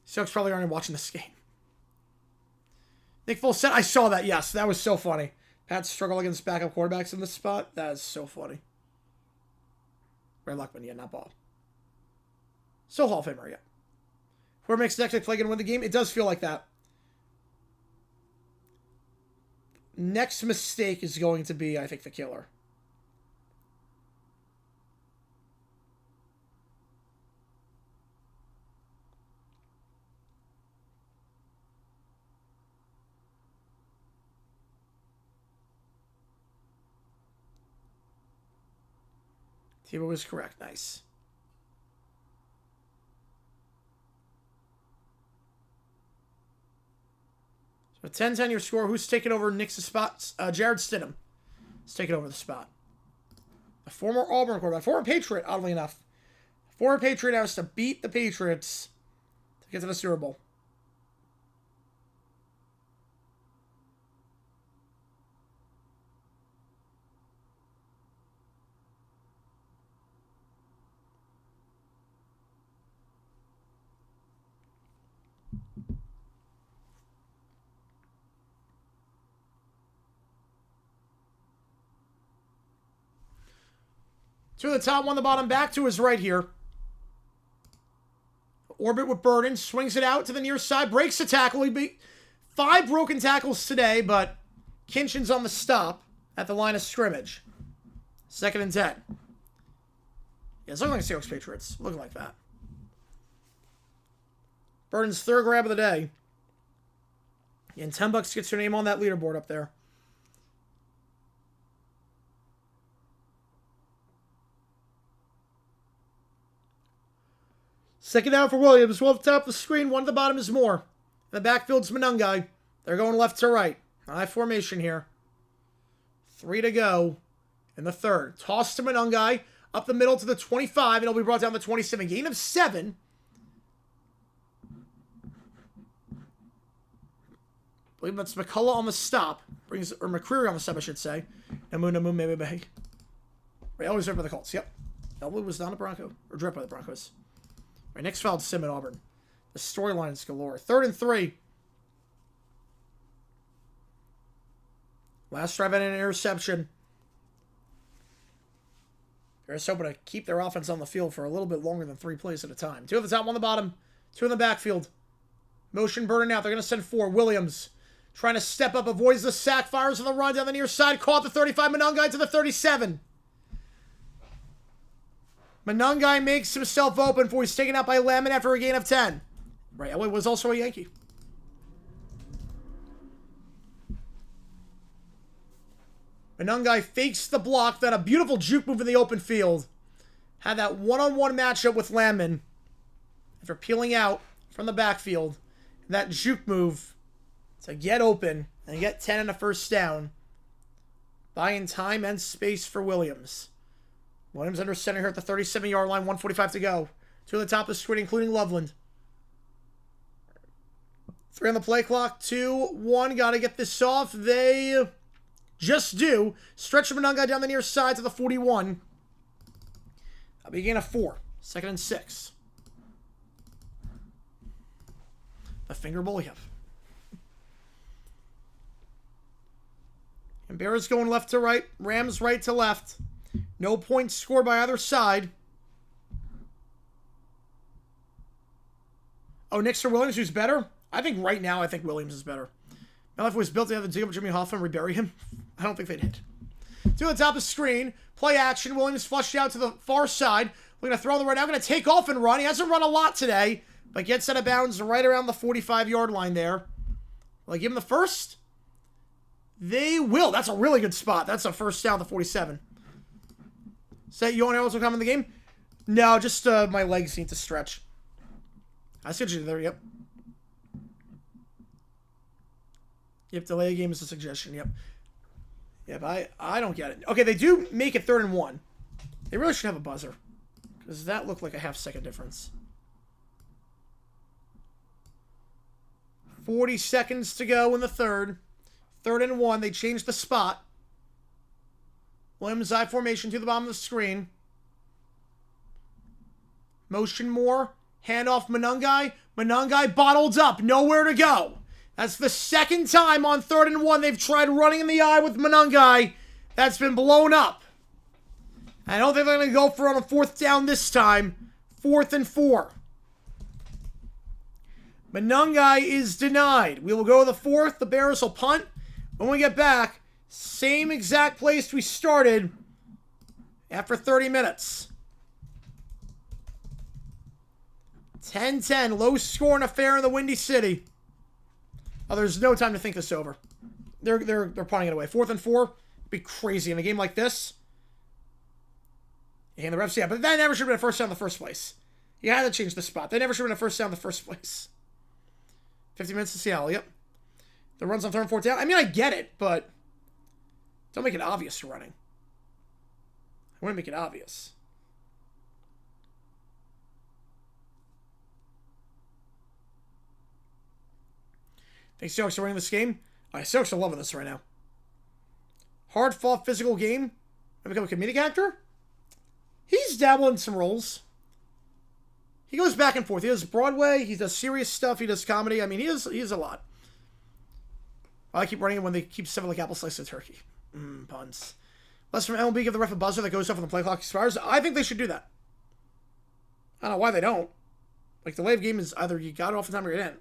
Seahawks probably aren't even watching this game. Nick Foles said, I saw that. Yes, that was so funny. Pats struggle against backup quarterbacks in this spot. That is so funny. Ray Luckman, yeah, not Bob. So Hall of Famer, yeah. Whoever makes next play can win the game. It does feel like that. Next mistake is going to be, I think, the killer. Tebow was correct. Nice. So a 10-10 your score. Who's taking over Nick's spot? Jared Stidham. He's taking over the spot. A former Auburn quarterback. Former Patriot, oddly enough. Former Patriot has to beat the Patriots to get to the Super Bowl. Two of the top, one the bottom, back to his right here. Orbit with Burden, swings it out to the near side, breaks the tackle. He beat 5 broken tackles today, but Kinchin's on the stop at the line of scrimmage. 2nd and 10. Yeah, it's looking like Seahawks Patriots. Looking like that. Burden's 3rd grab of the day. And $10 gets your name on that leaderboard up there. Second down for Williams. One at the top of the screen, one at the bottom is Moore. In the backfield's Monungai. They're going left to right. High formation here. 3 to go in the 3rd. Toss to Monungai. Up the middle to the 25, and it'll be brought down to 27. Gain of 7. I believe that's McCullough on the stop. Or McCreary on the stop, I should say. Namu, maybe. Right, always right by the Colts. Yep. Elwood was not a Bronco. Or dropped by the Broncos. Right, next fouled Sim at Auburn. The storyline is galore. 3rd and 3. Last drive had an interception. They're just hoping to keep their offense on the field for a little bit longer than 3 plays at a time. 2 at the top, 1 on the bottom. 2 in the backfield. Motion burning out. They're going to send 4. Williams trying to step up, avoids the sack, fires on the run down the near side. Caught the 35. Monungai to the 37. Monungai makes himself open before he's taken out by Lemon after a gain of 10. Right, Elway was also a Yankee. Monungai fakes the block, then a beautiful juke move in the open field. Had that one-on-one matchup with Landman after peeling out from the backfield. That juke move to get open and get 10 and a first down. Buying time and space for Williams. Williams under center here at the 37-yard line, 1:45 to go. 2 on the top of the screen, including Loveland. 3 on the play clock, 2-1. Got to get this off. They just do. Stretch Monungai down the near side to the 41. That'll be a gain of 4. 2nd and 6. The finger bowl, yep. And Bears going left to right. Rams right to left. No points scored by either side. Oh, Nix or Williams, who's better? I think right now, Williams is better. My life was built to have to dig up Jimmy Hoffman and rebury him. I don't think they did. 2 on the top of the screen. Play action. Williams flushed out to the far side. We're going to throw on the right now. Going to take off and run. He hasn't run a lot today, but gets out of bounds right around the 45-yard line there. Will they give him the first? They will. That's a really good spot. That's a first down, the 47. Say, you want to also come in the game? No, just my legs need to stretch. I see what you did there, yep. Yep, delay a game is a suggestion, yep. Yeah, but I don't get it. Okay, they do make it 3rd and 1. They really should have a buzzer. Because that looked like a half-second difference. 40 seconds to go in the 3rd. 3rd and 1. They changed the spot. Williams I formation to the bottom of the screen. Motion more. Handoff Monungai. Monungai bottled up. Nowhere to go. That's the 2nd time on 3rd and 1 they've tried running in the eye with Monungai. That's been blown up. I don't think they're going to go for it on a 4th down this time. 4th and 4. Monungai is denied. We will go to the 4th. The Bears will punt. When we get back, same exact place we started after 30 minutes. 10-10. Low scoring affair in the Windy City. Oh, there's no time to think this over. They're punting it away. 4th and 4. It'd be crazy in a game like this. And the refs, yeah, but that never should have been a first down in the first place. You had to change the spot. They never should have been a first down in the first place. 50 minutes to Seattle, yep. The runs on 3rd and 4th down. I mean, I get it, but don't make it obvious you're running. I wouldn't make it obvious. Think Seahawks are winning this game? Seahawks are loving this right now. Hard-fought physical game. Become a comedic actor? He's dabbling in some roles. He goes back and forth. He does Broadway. He does serious stuff. He does comedy. I mean, he does a lot. I keep running it when they keep stuffing like apple slice of turkey. Puns. Less from MLB give the ref a buzzer that goes off when the play clock expires. I think they should do that. I don't know why they don't. Like, the delay of game is either you got it off the time or you're in.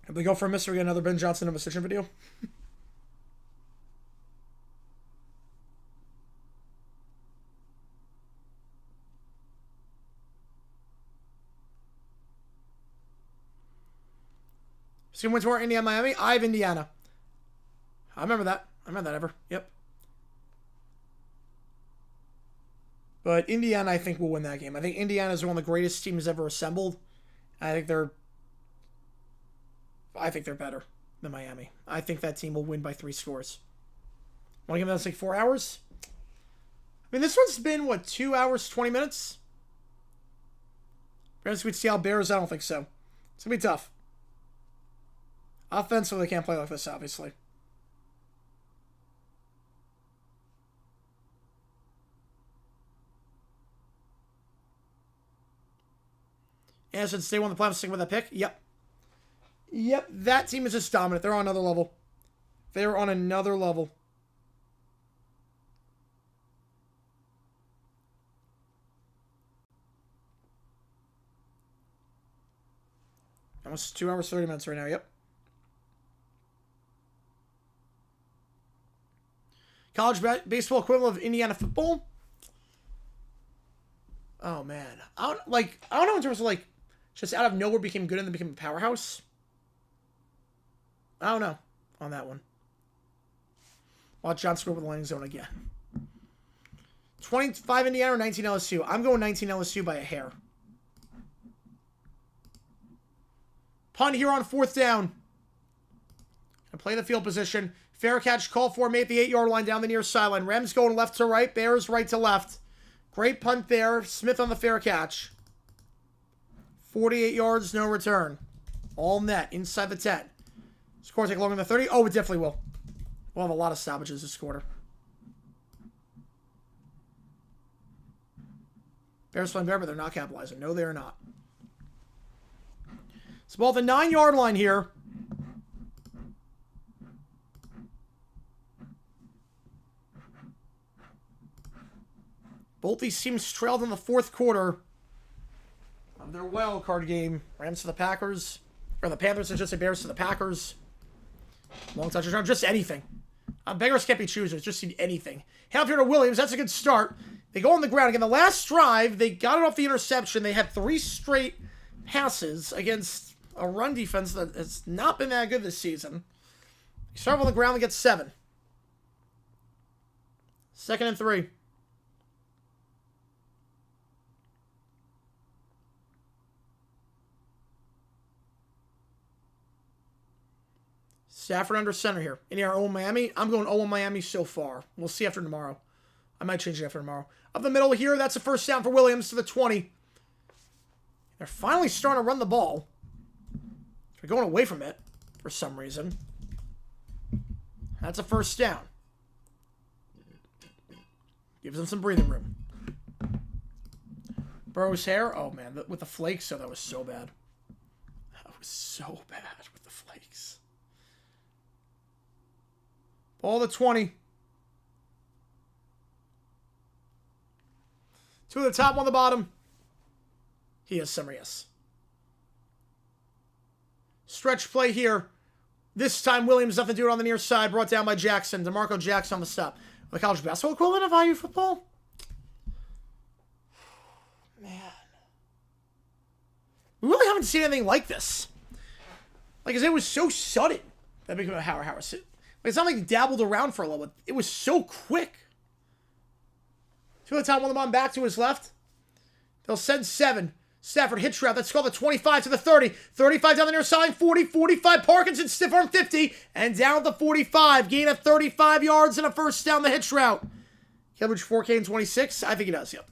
If they go for a miss, we get another Ben Johnson of a decision video. So you went to our Indiana, Miami. I have Indiana. I remember that. I remember that ever. Yep. But Indiana, I think, will win that game. I think Indiana is one of the greatest teams ever assembled. I think they're better than Miami. I think that team will win by 3 scores. Want to give them like 4 hours? I mean, this one's been, what, 2 hours, 20 minutes? Bears with Seattle Bears? I don't think so. It's going to be tough. Offensively, they can't play like this, obviously. Anderson State won the playoffs, sticking with that pick? Yep. Yep, that team is just dominant. They're on another level. They're on another level. Almost 2 hours, 30 minutes right now, yep. College baseball equivalent of Indiana football? Oh, man. I don't know in terms of, like, just out of nowhere became good and then became a powerhouse. I don't know on that one. Watch John score with the landing zone again. 25 Indiana or 19 LSU? I'm going 19 LSU by a hair. Punt here on 4th down. And play the field position. Fair catch, call for me at the 8-yard line down the near sideline. Rams going left to right. Bears right to left. Great punt there. Smith on the fair catch. 48 yards, no return. All net, inside the 10. Score take longer than 30? Oh, it definitely will. We'll have a lot of stoppages this quarter. Bears playing better, but they're not capitalizing. No, they are not. It's ball at the 9-yard line here. Both these teams trailed in the 4th quarter of their wild card game. Rams to the Packers. Or the Panthers, I should say, Bears to the Packers. Long touchdown, just anything. Beggars can't be choosers, just need anything. Hand here to Williams, that's a good start. They go on the ground. Again, the last drive, they got it off the interception. They had 3 straight passes against a run defense that has not been that good this season. They start on the ground and get 7. 2nd and 3. Stafford under center here. In here, 0 Miami. I'm going 0 Miami so far. We'll see after tomorrow. I might change it after tomorrow. Up the middle here, that's a first down for Williams to the 20. They're finally starting to run the ball. They're going away from it for some reason. That's a first down. Gives them some breathing room. Burrow's hair. Oh, man. With the flakes, that was so bad. That was so bad with the flakes. Ball to 20. 2 at the top, 1 on the bottom. He has summer, yes. Stretch play here. This time, Williams nothing to do it on the near side. Brought down by Jackson. DeMarco Jackson on the stop. The college basketball equivalent of IU football? Man. We really haven't seen anything like this. Like, it was so sudden. That became a Howard. Like, it's not like he dabbled around for a little bit. It was so quick. 2 at the top, 1 on the bottom, back to his left. They'll send 7. Stafford hitch route. That's called the 25 to the 30. 35 down the near side. 40, 45. Parkinson stiff arm 50. And down at the 45. Gain of 35 yards and a first down the hitch route. Coverage 4K and 26. I think he does, yep.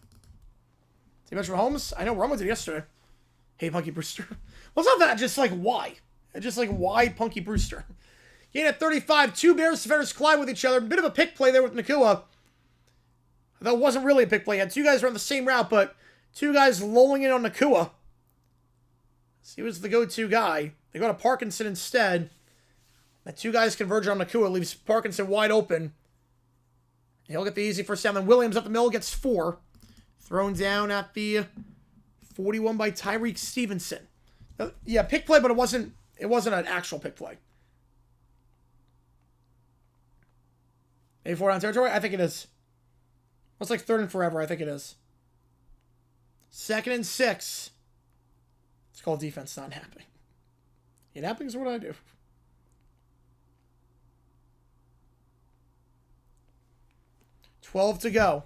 Did you mention Mahomes? I know Rum did yesterday. Hey, Punky Brewster. Well, it's not that. Just like, why? Just like, why Punky Brewster? Gain at 35. 2 Bears defenders collide with each other. A bit of a pick play there with Nakua. That wasn't really a pick play. He had 2 guys run the same route, but 2 guys lolling in on Nakua. So he was the go-to guy. They go to Parkinson instead. The 2 guys converge on Nakua. Leaves Parkinson wide open. He'll get the easy first down. Then Williams up the middle gets 4. Thrown down at the 41 by Tyreek Stevenson. Yeah, pick play, but it wasn't an actual pick play. 84 down territory? I think it is. It's like 3rd and forever. I think it is. 2nd and 6. It's called defense not napping. Yeah, napping is what I do. $12 to go.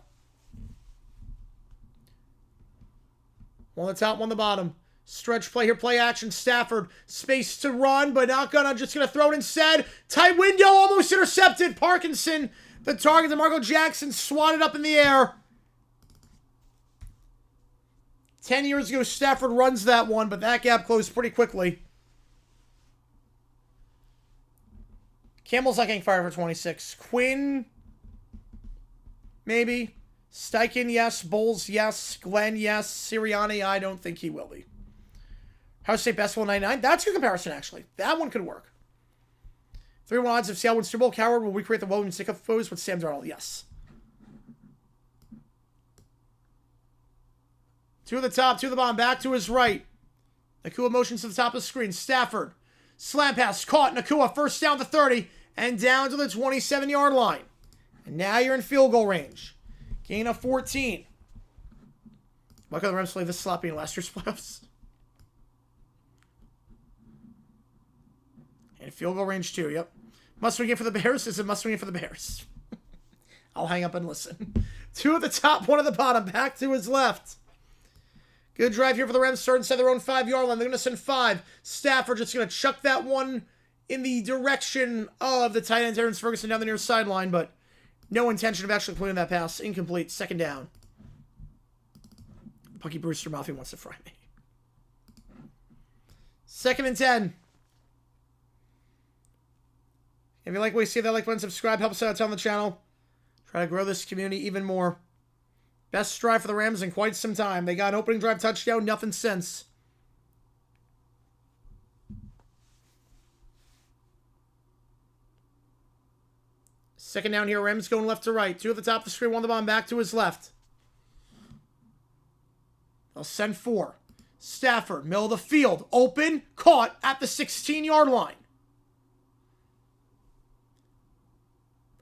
1 on the top, 1 on the bottom. Stretch play here, play action. Stafford, space to run, but not gonna. Just gonna throw it instead. Tight window, almost intercepted. Parkinson, the target to DeMarco Jackson, swatted up in the air. 10 years ago, Stafford runs that one, but that gap closed pretty quickly. Campbell's not getting fired for 26. Quinn, maybe. Steichen, yes. Bowles, yes. Glenn, yes. Sirianni, I don't think he will be. Ohio State basketball 99. That's a good comparison, actually. That one could work. 3-1 odds if Seattle wins Super Bowl. Coward will recreate the Williams Sicko foes with Sam Darnold. Yes. 2 at the top, 2 at the bottom. Back to his right. Nakua motions to the top of the screen. Stafford. Slam pass. Caught. Nakua first down to 30. And down to the 27-yard line. And now you're in field goal range. Gain of 14. Why could the Rams play this sloppy in last year's playoffs? And field goal range 2, yep. Must win game for the Bears is a must win game for the Bears. I'll hang up and listen. 2 at the top, 1 at the bottom. Back to his left. Good drive here for the Rams. Start inside their own 5-yard line. They're going to send 5. Stafford just going to chuck that one in the direction of the tight end, Terrence Ferguson, down the near sideline, but no intention of actually completing that pass. Incomplete. 2nd down. Punky Brewster Mafia wants to fry me. 2nd and 10. If you like what you see, that like button, subscribe, help us out on the channel. Try to grow this community even more. Best drive for the Rams in quite some time. They got an opening drive touchdown, nothing since. Second down here, Rams going left to right. 2 at the top of the screen, 1 on the bottom, back to his left. They'll send 4. Stafford, middle of the field, open, caught at the 16-yard line.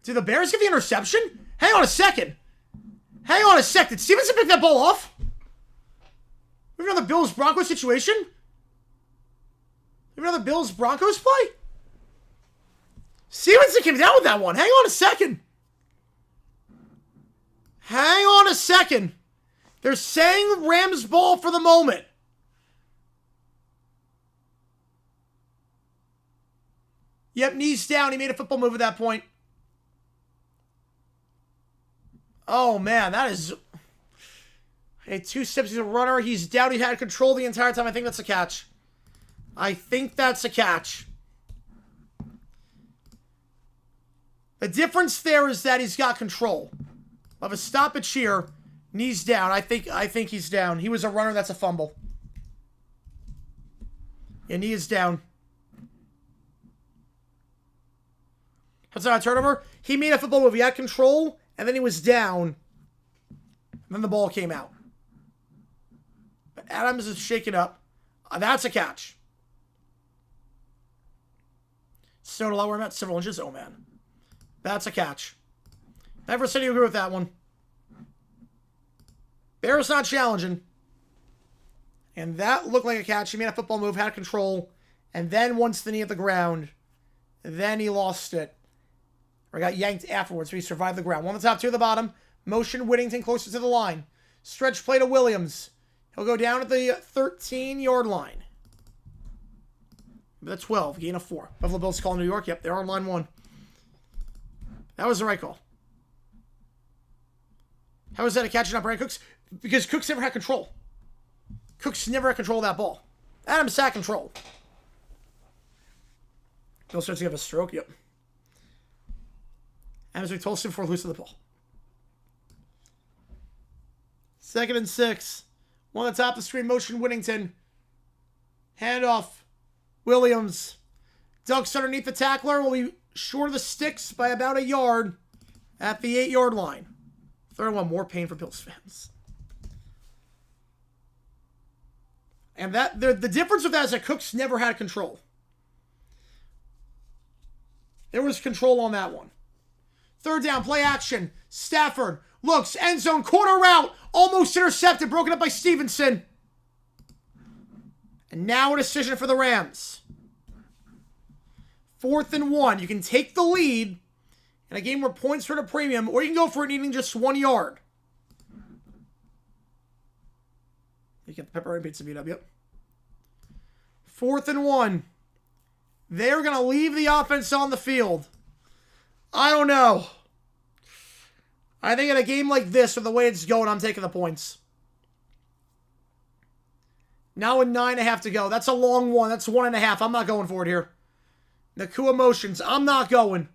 Did the Bears get the interception? Hang on a second. Hang on a sec. Did Stevenson pick that ball off? We have another Bills-Broncos situation? We have another Bills-Broncos play? Stevenson came down with that one. Hang on a second. Hang on a second. They're saying Rams ball for the moment. Yep, knees down. He made a football move at that point. Oh, man, that is... Hey, 2 steps, he's a runner. He's down. He had control the entire time. I think that's a catch. I think that's a catch. The difference there is that he's got control. Of a stoppage here. Knees down. I think he's down. He was a runner. That's a fumble. Yeah, knee is down. That's not a turnover. He made a football move. He had control, and then he was down. And then the ball came out. But Adams is shaken up. That's a catch. Snowed a lot where I'm at. Several inches. Oh, man. That's a catch. Never said you agree with that one. Bears not challenging. And that looked like a catch. He made a football move, had control, and then once the knee at the ground, then he lost it. Or got yanked afterwards, so he survived the ground. 1 on the top, 2 at the bottom. Motion Whittington closer to the line. Stretch play to Williams. He'll go down at the 13-yard line. The 12, gain of 4. Buffalo Bills call New York. Yep, they're on line 1. That was the right call. How is that a catch and not Brandon Cooks? Because Cooks never had control. Cooks never had control of that ball. Adams had control. Bill starts to have a stroke. Yep. Adams we told him before losing the ball. 2nd and 6. 1 on the top of the screen. Motion Whittington. Handoff. Williams. Ducks underneath the tackler. Will be short of the sticks by about a yard at the 8-yard line. 3rd and 1. More pain for Bills fans. And that the difference with that is that Cooks never had control. There was control on that one. 3rd down, play action. Stafford looks, end zone, corner route, almost intercepted, broken up by Stevenson. And now a decision for the Rams. 4th and 1. You can take the lead in a game where points are at a premium, or you can go for it needing just 1 yard. You get the pepperoni pizza beat up, yep. 4th and 1. They're going to leave the offense on the field. I don't know. I think in a game like this, with the way it's going, I'm taking the points. Now with 9.5 to go. That's a long one. That's 1.5. I'm not going for it here. Nakua motions. I'm not going.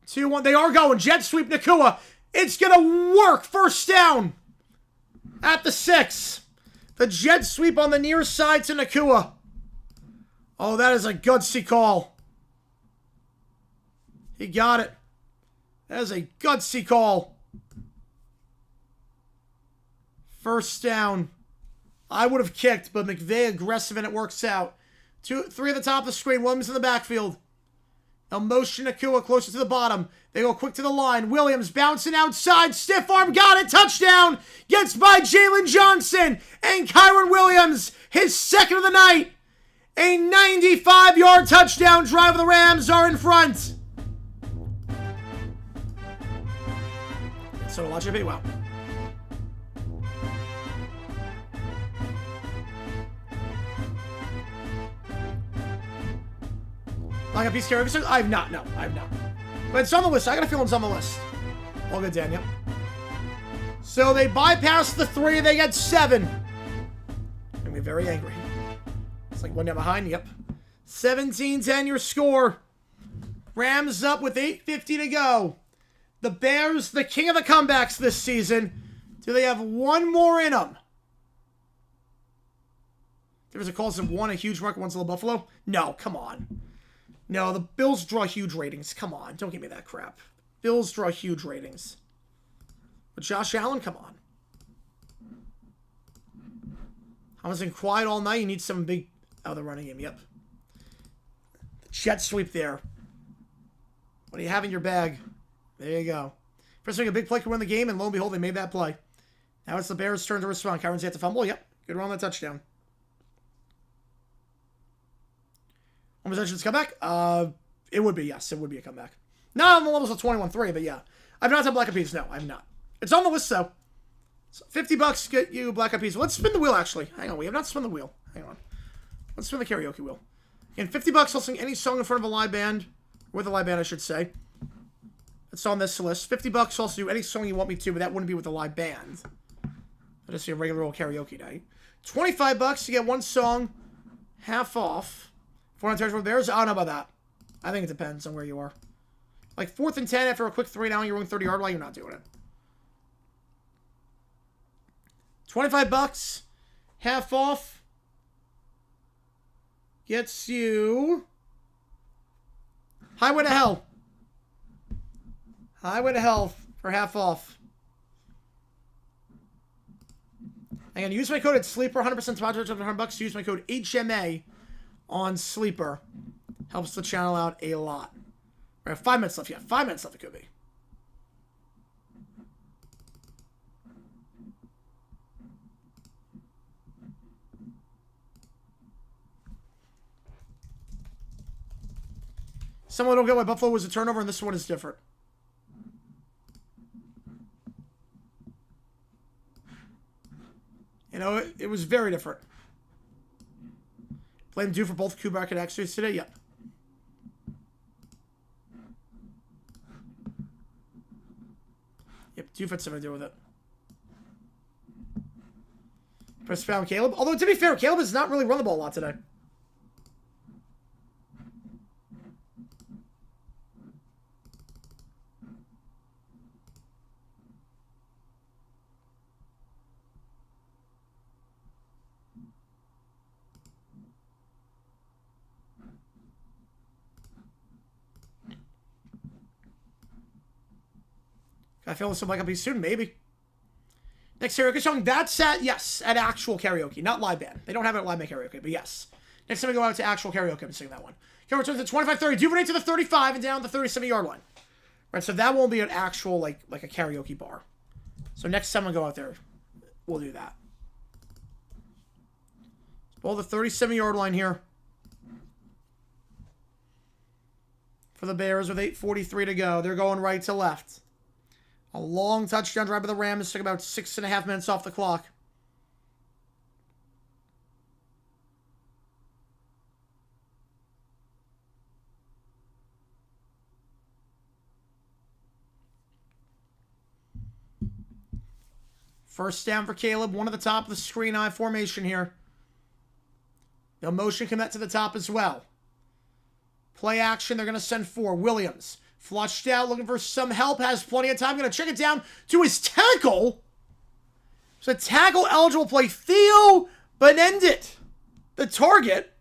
2-1. They are going. Jet sweep Nakua. It's going to work. 1st down. At the 6. The jet sweep on the near side to Nakua. Oh, that is a gutsy call. He got it. That is a gutsy call. 1st down. I would have kicked, but McVay aggressive and it works out. 3 at the top of the screen. Williams in the backfield. They'll motion Nakua closer to the bottom. They go quick to the line. Williams bouncing outside. Stiff arm. Got it. Touchdown. Gets by Jalen Johnson. And Kyron Williams. His 2nd of the night. A 95-yard touchdown drive. The Rams are in front. So watch it. Wow. Like a piece of carry. I've not. No, I've not. But it's on the list. I got a feeling it's on the list. All good, Dan. Yep. So they bypass the 3. They get 7. I'm going to be very angry. It's like 1 down behind. Yep. 17-10 your score. Rams up with 8:50 to go. The Bears, the king of the comebacks this season. Do they have one more in them? There was a call some one a huge market, one's a little Buffalo. No, come on. No, the Bills draw huge ratings. Come on, don't give me that crap. Bills draw huge ratings. But Josh Allen, come on. I was in quiet all night. You need some big... Oh, the running game, yep. Jet sweep there. What do you have in your bag? There you go. First thing, a big play can win the game, and lo and behold, they made that play. Now it's the Bears' turn to respond. Kyron's yet to fumble. Yep, good run on that touchdown. One possession to comeback? It would be, yes. It would be a comeback. Not on the levels of 21-3, but yeah. I've not done Black Eyed Peas. No, I've not. It's on the list, though. So $50 get you Black Eyed Peas. Let's spin the wheel, actually. Hang on. We have not spun the wheel. Hang on. Let's spin the karaoke wheel. And $50, I'll sing any song in front of a live band. With a live band, I should say. It's on this list. $50, I'll do any song you want me to, but that wouldn't be with a live band. I'll just see a regular old karaoke night. $25 to get one song half off. 4 on territory Bears. I don't know about that. I think it depends on where you are. Like 4th and 10 after a quick 3 down, you're going 30-yard line, you're not doing it. $25 half off gets you Highway to Hell. Highway to Hell for half off. And use my code at Sleeper, 100% sponsor, $100. Use my code HMA on Sleeper. Helps the channel out a lot. We have 5 minutes left. Yeah, 5 minutes left it could be. Someone don't get why Buffalo was a turnover and this one is different. You know, it was very different. Blame due for both Kubrick and X-rays today? Yep. Yep, due had something to do with it. Press found Caleb. Although, to be fair, Caleb has not really run the ball a lot today. I feel this will like be soon, maybe. Next karaoke song, that's at, yes, at actual karaoke, not live band. They don't have it at live band karaoke, but yes. Next time we go out to actual karaoke and sing that one. Karaoke returns to 25-30, Duvernay to the 35 and down the 37-yard line. Right, so that won't be an actual, like a karaoke bar. So next time we go out there, we'll do that. Ball the 37-yard line here. For the Bears with 8:43 to go. They're going right to left. A long touchdown drive by the Rams. Took about 6.5 minutes off the clock. First down for Caleb. One at the top of the screen I formation here. They'll motion commit to the top as well. Play action. They're going to send 4. Williams. Flushed out, looking for some help, has plenty of time. Going to check it down to his tackle. So tackle eligible play. Theo Benendit, the target.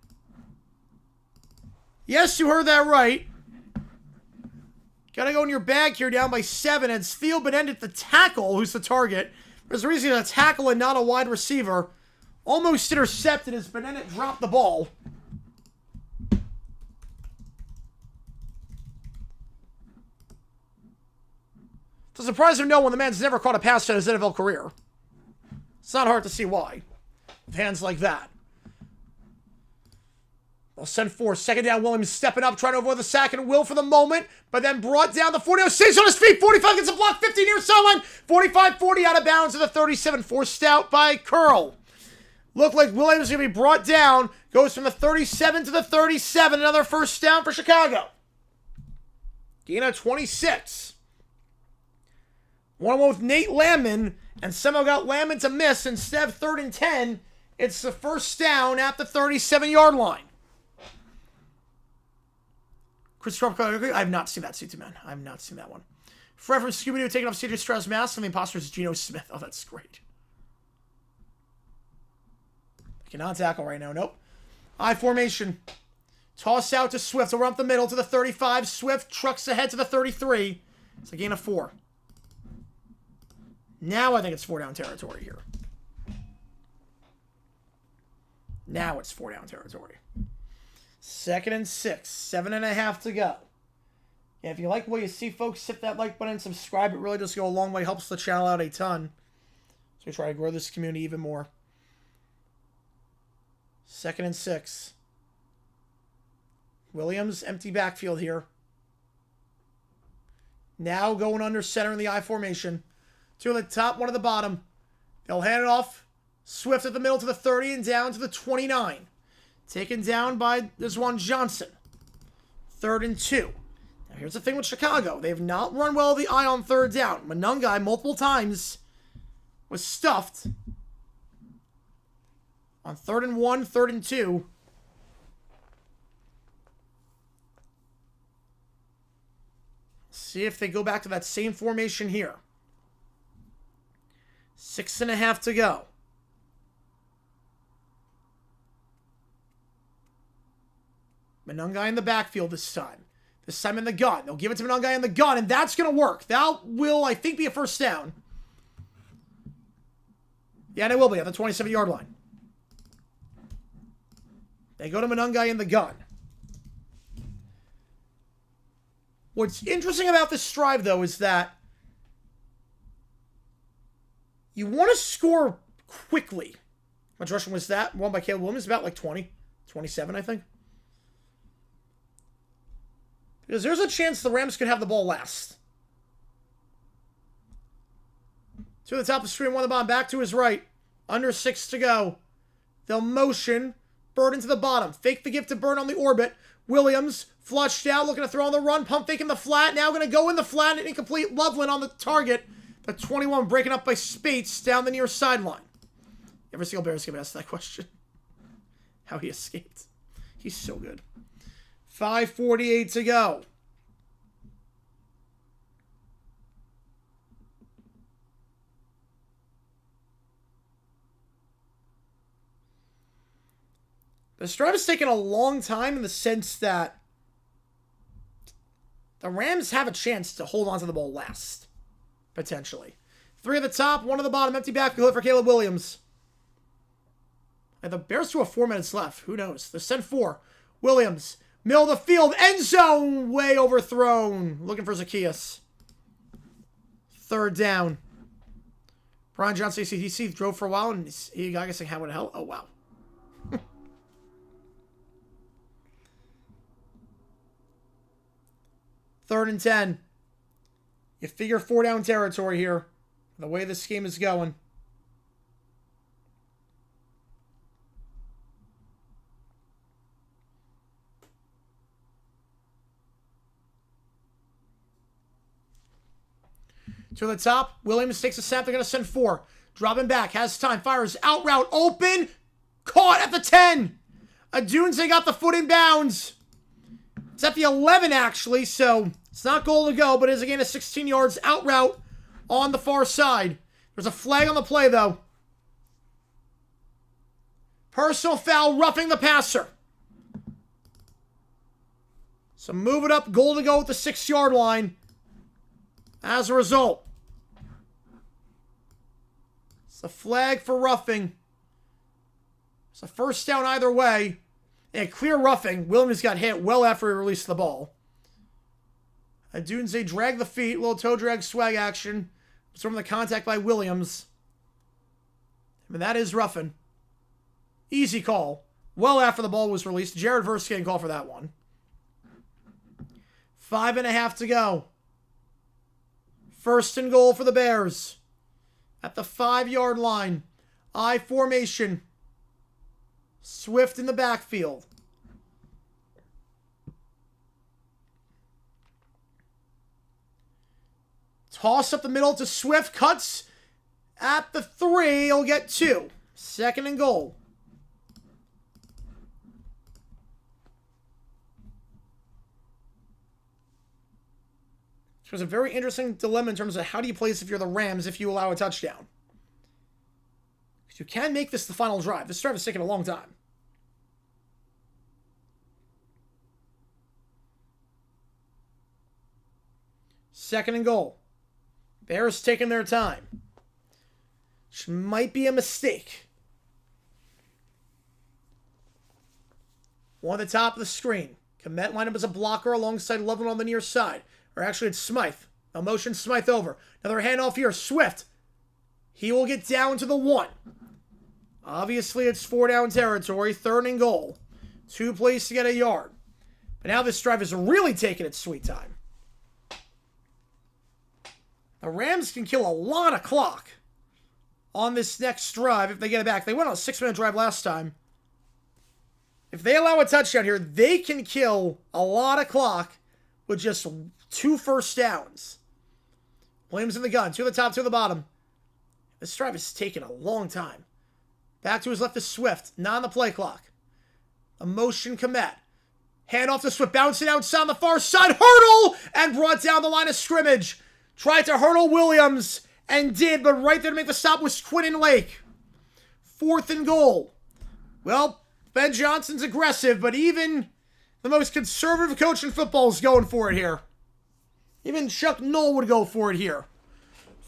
Yes, you heard that right. Got to go in your bag here, down by 7. It's Theo Benendit, the tackle, who's the target. There's a reason a tackle and not a wide receiver. Almost intercepted as Benendit dropped the ball. To surprise or no one, the man's never caught a pass in his NFL career. It's not hard to see why. With hands like that. They'll send 4. Second down, Williams stepping up, trying to avoid the sack and will for the moment, but then brought down the 40. Stays on his feet. 45 gets a block. 50 near sideline. 45-40 out of bounds to the 37. Forced out by Curl. Looked like Williams is going to be brought down. Goes from the 37 to the 37. Another first down for Chicago. Gain of 26. 1-on-1 with Nate Landman, and somehow got Landman to miss. Instead of 3rd and 10, it's the first down at the 37-yard line. Chris Trump, I have not seen that C2 I have not seen that one. Fred from Scooby-Doo taking off CJ Stroud's mask, and the imposter is Geno Smith. Oh, that's great. I cannot tackle right now. Nope. I formation. Toss out to Swift. Over up the middle to the 35. Swift trucks ahead to the 33. It's a gain of 4. Now I think it's 4 down territory here. Now it's 4 down territory. 2nd and 6. 7.5 to go. Yeah, if you like what you see, folks, hit that like button and subscribe. It really does go a long way. Helps the channel out a ton. So we try to grow this community even more. 2nd and 6. Williams, empty backfield here. Now going under center in the I formation. 2 at the top, 1 at the bottom. They'll hand it off. Swift at the middle to the 30 and down to the 29. Taken down by this one Johnson. 3rd and 2. Now here's the thing with Chicago. They have not run well the eye on 3rd down. Monangai multiple times was stuffed on 3rd and 1, 3rd and 2. See if they go back to that same formation here. 6.5 to go. Monangai in the backfield this time. This time in the gun. They'll give it to Monangai in the gun, and that's going to work. That will, I think, be a first down. Yeah, and it will be at the 27-yard line. They go to Monangai in the gun. What's interesting about this drive, though, is that you want to score quickly. How much rushing was that? Won by Caleb Williams, about like 20, 27, I think. Because there's a chance the Rams could have the ball last. To the top of the screen, one of the bottom, back to his right. Under 6 to go. They'll motion. Bird into the bottom. Fake the gift to Bird on the orbit. Williams flushed out, looking to throw on the run. Pump fake in the flat. Now going to go in the flat and incomplete. Loveland on the target. The 21 breaking up by Spates down the near sideline. Every single Bears game asked that question. How he escaped. He's so good. 5:48 to go. This drive has taken a long time in the sense that the Rams have a chance to hold on to the ball last. Potentially. 3 at the top, 1 at the bottom. Empty backfield for Caleb Williams. And the Bears still have 4 minutes left. Who knows? They send 4. Williams. Middle of the field. End zone. Way overthrown. Looking for Zacchaeus. 3rd down. Brian Johnson, ACDC, drove for a while, and he got guessing how in hell. Oh, wow. 3rd and 10. You figure 4 down territory here. The way this game is going. To the top. Williams takes a snap. They're going to send 4. Dropping back. Has time. Fires. Out route. Open. Caught at the 10. Adunze got the foot in bounds. It's at the 11, actually, so it's not goal to go, but it is a gain of 16 yards. Out route on the far side. There's a flag on the play, though. Personal foul, roughing the passer. So move it up, goal to go at the 6-yard line. As a result, it's a flag for roughing. It's a first down either way. And clear roughing. Williams got hit well after he released the ball. Adunze dragged the feet. Little toe drag swag action. From the contact by Williams. I mean, that is roughing. Easy call. Well after the ball was released. Jared Verse getting called for that one. 5.5 to go. 1st and goal for the Bears. At the 5-yard line. I formation. Swift in the backfield. Toss up the middle to Swift. Cuts at the 3. He'll get 2. 2nd and goal. It was a very interesting dilemma in terms of how do you play this if you're the Rams if you allow a touchdown. You can make this the final drive. This drive is taking a long time. Second and goal. Bears taking their time. Which might be a mistake. One at the top of the screen. Komet lined up as a blocker alongside Loveland on the near side. Or actually it's Smythe. Now motion Smythe over. Another handoff here. Swift. He will get down to the 1. Obviously, it's 4 down territory. 3rd and goal. 2 plays to get a yard. But now this drive is really taking its sweet time. The Rams can kill a lot of clock on this next drive if they get it back. They went on a 6-minute drive last time. If they allow a touchdown here, they can kill a lot of clock with just 2 first downs. Williams in the gun. 2 at the top, 2 at the bottom. This drive is taking a long time. Back to his left is Swift. Not on the play clock. A motion Komet. Hand off to Swift. Bouncing outside on the far side. Hurdle! And brought down the line of scrimmage. Tried to hurdle Williams. And did, but right there to make the stop was Quinton Lake. 4th and goal. Well, Ben Johnson's aggressive, but even the most conservative coach in football is going for it here. Even Chuck Noll would go for it here.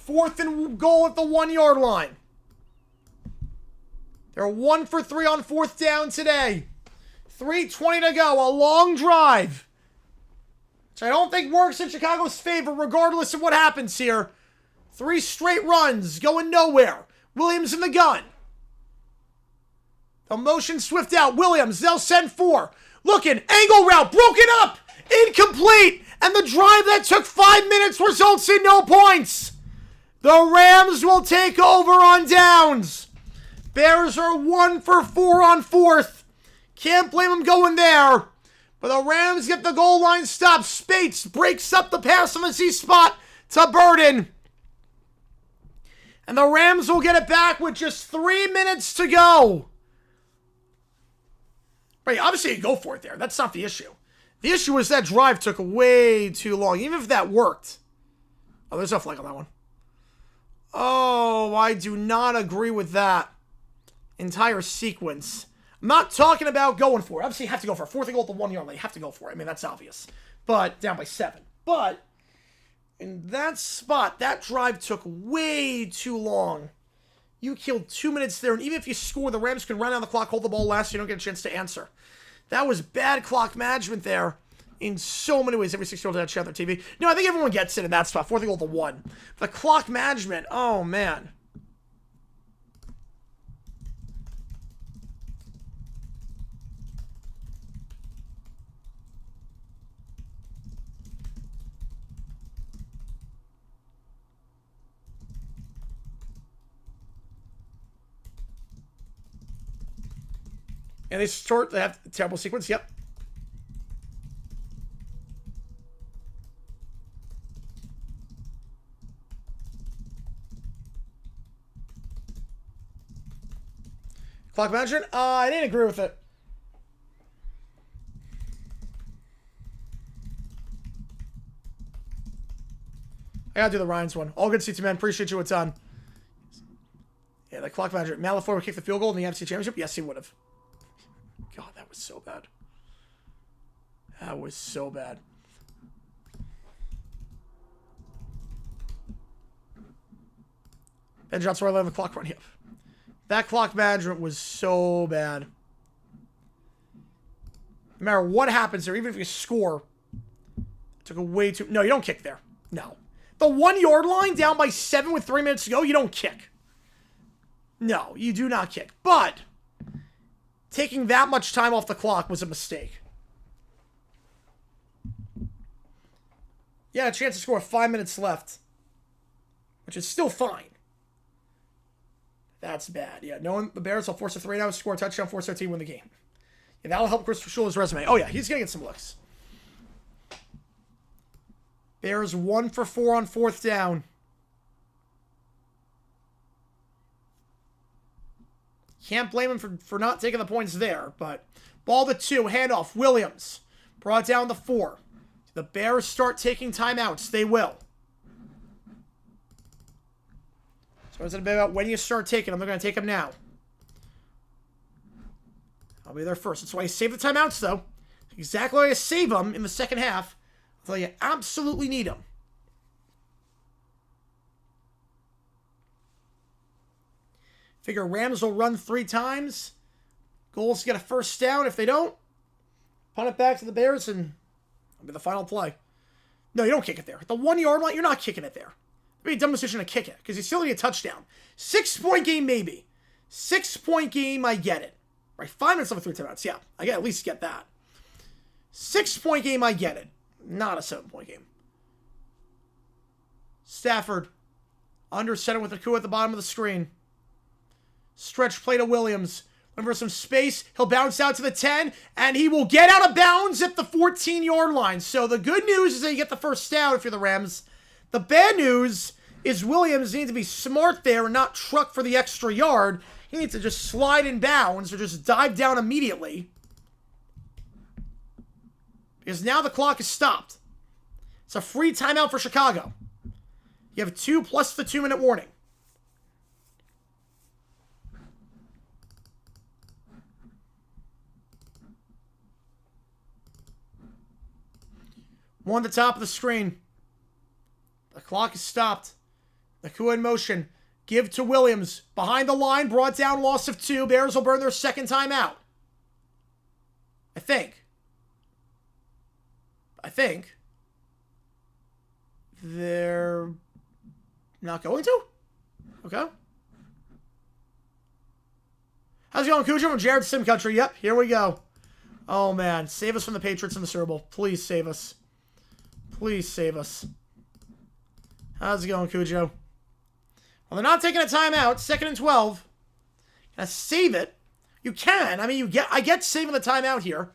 4th and goal at the 1-yard line. They're 1 for 3 on 4th down today. 3:20 to go. A long drive. Which I don't think works in Chicago's favor regardless of what happens here. 3 straight runs going nowhere. Williams in the gun. They'll motion Swift out. Williams, they'll send 4. Looking, angle route, broken up, incomplete, and the drive that took 5 minutes results in no points. The Rams will take over on downs. Bears are 1 for 4 on 4th. Can't blame them going there. But the Rams get the goal line stop. Spates breaks up the pass on the Z spot to Burden. And the Rams will get it back with just 3 minutes to go. Right, obviously you go for it there. That's not the issue. The issue is that drive took way too long. Even if that worked. Oh, there's no flag on that one. Oh, I do not agree with that entire sequence. I'm not talking about going for it. Obviously, you have to go for it. 4th and goal at the 1-yard line. You have to go for it. I mean, that's obvious. But down by 7. But in that spot, that drive took way too long. You killed 2 minutes there, and even if you score, the Rams can run down the clock, hold the ball last, so you don't get a chance to answer. That was bad clock management there in so many ways. Every 6-year-old had chat on their TV. No, I think everyone gets it in that spot. 4th and goal to 1. The clock management, oh man. And they have a terrible sequence, yep. Clock management? I didn't agree with it. I gotta do the Ryans one. All good CT, man. Appreciate you a ton. Yeah, the clock management. Malafort would kick the field goal in the NFC Championship? Yes, he would have. God, that was so bad. That was so bad. Ben Johnson right on the clock run. Yep. That clock management was so bad. No matter what happens there, even if you score, it took a way too... No, you don't kick there. No. The 1-yard line down by 7 with 3 minutes to go, you don't kick. No, you do not kick. But taking that much time off the clock was a mistake. Yeah, a chance to score with 5 minutes left, which is still fine. That's bad. Yeah, knowing the Bears will force a 3 now, score a touchdown, force their team, win the game. Yeah, that'll help Chris Shula's resume. Oh, yeah, he's going to get some looks. Bears 1 for 4 on 4th down. Can't blame him for not taking the points there, but ball to 2, handoff, Williams. Brought down to 4. The Bears start taking timeouts. They will. So it's a bit about when you start taking them. They're going to take them now. I'll be there first. That's why I save the timeouts, though. Exactly why I save them in the second half. Until you absolutely need them. Figure Rams will run 3 times. Goals to get a first down. If they don't, punt it back to the Bears and it'll be the final play. No, you don't kick it there. At the 1-yard line, you're not kicking it there. It'd be a dumb decision to kick it because you still need a touchdown. 6-point game, maybe. 6-point game, I get it. Right, 5 minutes left with 3 timeouts. Yeah, I at least get that. 6-point game, I get it. Not a 7-point game. Stafford under center with a coup at the bottom of the screen. Stretch play to Williams. Looking for some space. He'll bounce out to the 10, and he will get out of bounds at the 14-yard line. So the good news is that you get the first down if you're the Rams. The bad news is Williams needs to be smart there and not truck for the extra yard. He needs to just slide in bounds or just dive down immediately. Because now the clock is stopped. It's a free timeout for Chicago. You have 2 plus the 2-minute warning. One at the top of the screen. The clock is stopped. Nakua in motion. Give to Williams. Behind the line. Brought down. Loss of 2. Bears will burn their second timeout. I think. They're not going to? Okay. How's it going, Cujo? From Jared Sim Country. Yep, here we go. Oh, man. Save us from the Patriots in the Super Bowl. Please save us. Please save us. How's it going, Cujo? Well, they're not taking a timeout. 2nd and 12. Gonna save it. You can. I mean, I get saving the timeout here.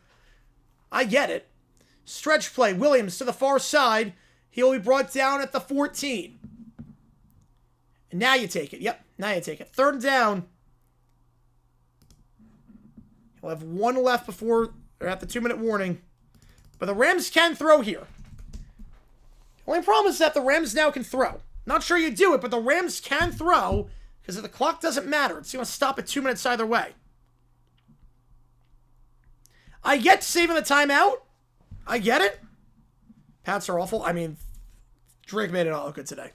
I get it. Stretch play. Williams to the far side. He'll be brought down at the 14. And now you take it. Yep, now you take it. 3rd and down. He'll have 1 left before they're at the 2-minute warning. But the Rams can throw here. The only problem is that the Rams now can throw. Not sure you do it, but the Rams can throw because the clock doesn't matter. It's going to stop at 2 minutes either way. I get saving the timeout. I get it. Pats are awful. I mean, Drake made it all look good today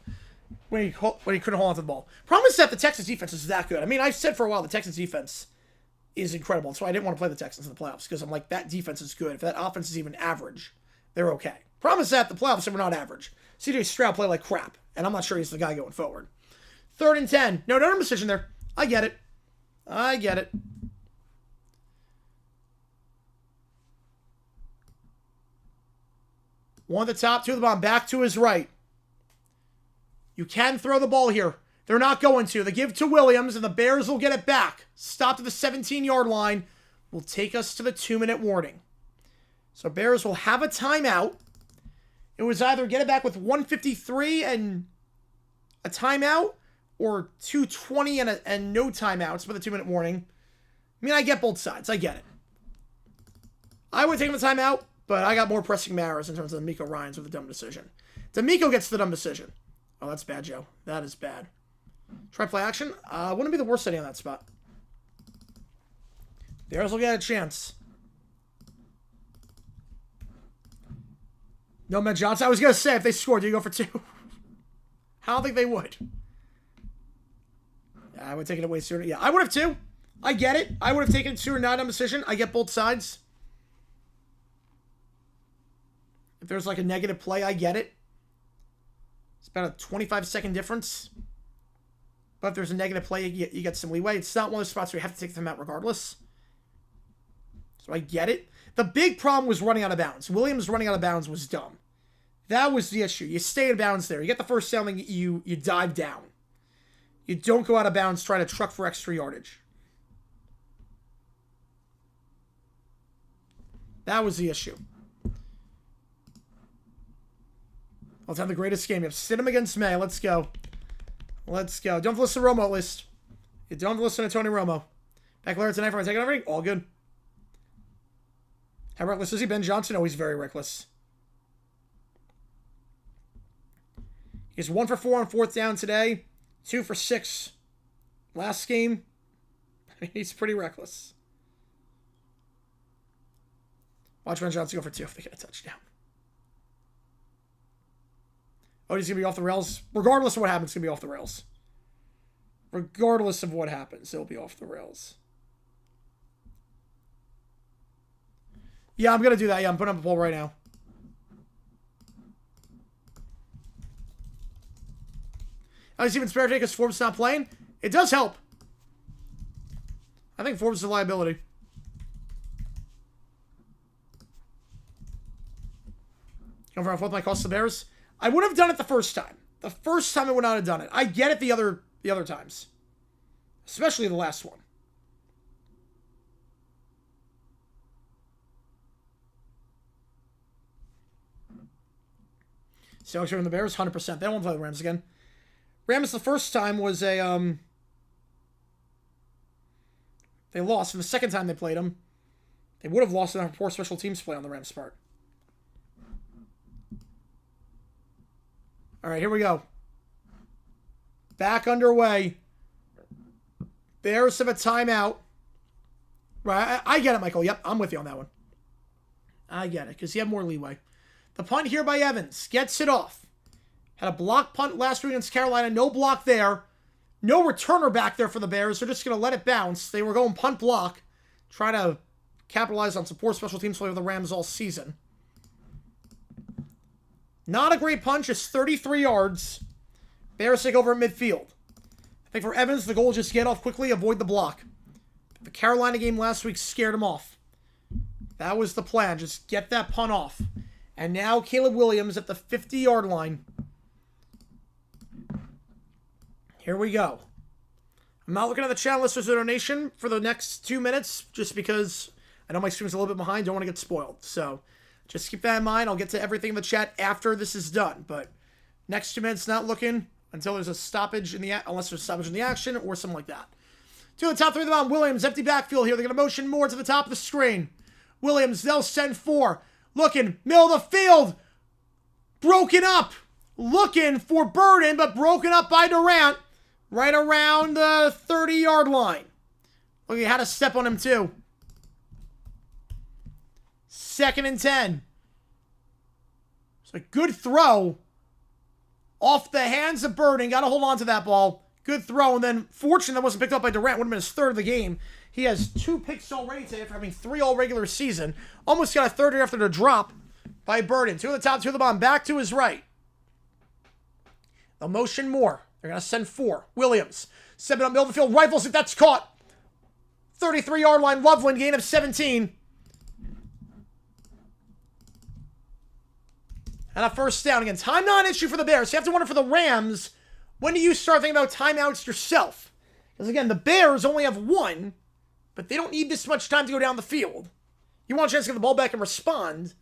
when he couldn't hold on to the ball. Problem is that the Texans defense is that good. I mean, I've said for a while the Texans defense is incredible. That's why I didn't want to play the Texans in the playoffs because I'm like, that defense is good. If that offense is even average, they're okay. Problem is that the playoffs are not average. CJ Stroud played like crap, and I'm not sure he's the guy going forward. 3rd and 10. No decision there. I get it. One at the top, 2 at the bottom. Back to his right. You can throw the ball here. They're not going to. They give to Williams, and the Bears will get it back. Stopped at the 17-yard line. Will take us to the 2-minute warning. So Bears will have a timeout. It was either get it back with 1:53 and a timeout, or 2:20 and no timeouts for the 2-minute warning. I mean, I get both sides. I get it. I would take the timeout, but I got more pressing matters in terms of D'Amico Ryans with a dumb decision. D'Amico gets the dumb decision. Oh, that's bad, Joe. That is bad. Try play action. Wouldn't be the worst idea on that spot. Bears will get a chance. No, Matt Johnson. I was going to say, if they scored, do you go for 2? I don't think they would. Yeah, I would take it away sooner. Yeah, I would have 2. I get it. I would have taken 2 or not on decision. I get both sides. If there's like a negative play, I get it. It's about a 25-second difference. But if there's a negative play, you get some leeway. It's not one of those spots where you have to take them out regardless. So I get it. The big problem was running out of bounds. Williams running out of bounds was dumb. That was the issue. You stay in bounds there. You get the first down, and you dive down. You don't go out of bounds trying to truck for extra yardage. That was the issue. Let's have the greatest game. You have Stidham against May. Let's go. Let's go. Don't have to listen to Romo at least. You don't have to listen to Tony Romo. Back later tonight for my taking everything. All good. How reckless is he? Ben Johnson? Oh, he's very reckless. He's 1 for 4 on 4th down today. 2 for 6 last game. I mean, he's pretty reckless. Watch Ben Johnson go for 2 if they get a touchdown. Oh, he's going to be off the rails. Regardless of what happens, it's going to be off the rails. Regardless of what happens, it'll be off the rails. Yeah, I'm going to do that. Yeah, I'm putting up a poll right now. Oh, he's even spared today because Forbes not playing? It does help. I think Forbes is a liability. Going for a 4th, my cost the Bears. I would have done it the first time. The first time I would not have done it. I get it the other times. Especially the last one. Seahawks are in the Bears, 100%. They don't want to play the Rams again. Rams the first time was a, they lost. And the second time they played them, they would have lost in a poor special teams play on the Rams' part. All right, here we go. Back underway. Bears have a timeout. Right, I get it, Michael. Yep, I'm with you on that one. I get it, because you have more leeway. The punt here by Evans. Gets it off. Had a block punt last week against Carolina. No block there. No returner back there for the Bears. They're just going to let it bounce. They were going punt block. Try to capitalize on support special teams play with the Rams all season. Not a great punch. It's 33 yards. Bears take over at midfield. I think for Evans, the goal is just get off quickly, avoid the block. The Carolina game last week scared him off. That was the plan. Just get that punt off. And now Caleb Williams at the 50-yard line. Here we go. I'm not looking at the channel list as a donation for the next 2 minutes, just because I know my stream's a little bit behind. Don't want to get spoiled. So just keep that in mind. I'll get to everything in the chat after this is done. But next 2 minutes, not looking until there's a stoppage in the unless there's a stoppage in the action or something like that. To the top three of the bottom, Williams, empty backfield here. They're going to motion more to the top of the screen. Williams, they'll send 4. Looking, middle of the field. Broken up. Looking for Burden, but broken up by Durant. Right around the 30-yard line. Look, he had a step on him too. 2nd and 10. It's a good throw. Off the hands of Burden. Got to hold on to that ball. Good throw, and then fortunately that wasn't picked up by Durant. Would have been his 3rd of the game. He has 2 picks already today after having 3 all regular season. Almost got a 3rd after the drop by Burden. 2 at the top, 2 at the bottom. Back to his right. They'll motion more. They're going to send 4. Williams. 7 up middle of the field. Rifles it. That's caught. 33-yard line. Loveland. Gain of 17. And a first down again. Time not an issue for the Bears. You have to wonder for the Rams, when do you start thinking about timeouts yourself? Because again, the Bears only have 1, but they don't need this much time to go down the field. You want a chance to get the ball back and respond.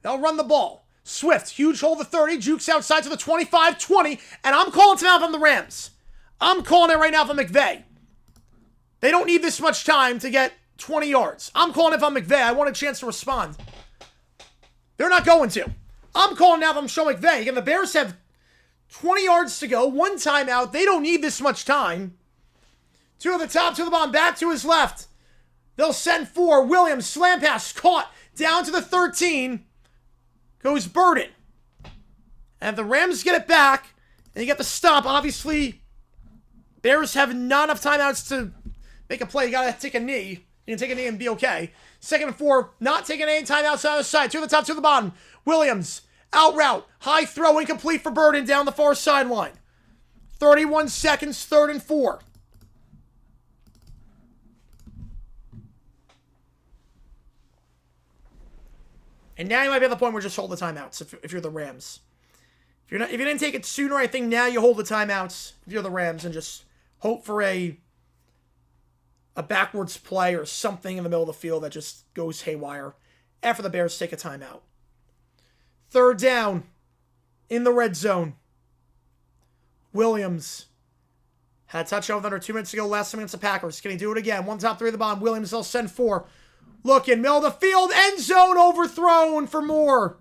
They'll run the ball. Swift, huge hole to 30, jukes outside to the 25-20, and I'm calling timeout from the Rams. I'm calling it right now from McVay. They don't need this much time to get 20 yards. I'm calling it from McVay. I want a chance to respond. They're not going to. I'm calling now from Sean McVay. Again, the Bears have 20 yards to go, 1 timeout. They don't need this much time. 2 at the top, 2 at the bottom, back to his left. They'll send 4. Williams, slam pass, caught, down to the 13. Goes Burden. And if the Rams get it back, and you get the stop, obviously, Bears have not enough timeouts to make a play. You got to take a knee. You can take a knee and be okay. 2nd and 4, not taking any timeouts on the side. 2 at the top, 2 at the bottom. Williams, out route, high throw, incomplete for Burden down the far sideline. 31 seconds, 3rd and 4. And now you might be at the point where just hold the timeouts if you're the Rams. If you didn't take it sooner, I think now you hold the timeouts if you're the Rams and just hope for a backwards play or something in the middle of the field that just goes haywire after the Bears take a timeout. 3rd down in the red zone. Williams had a touchdown with under 2 minutes to go last time against the Packers. Can he do it again? 1 top 3 at the bottom. Williams, they'll send 4. Looking, middle of the field, end zone overthrown for more.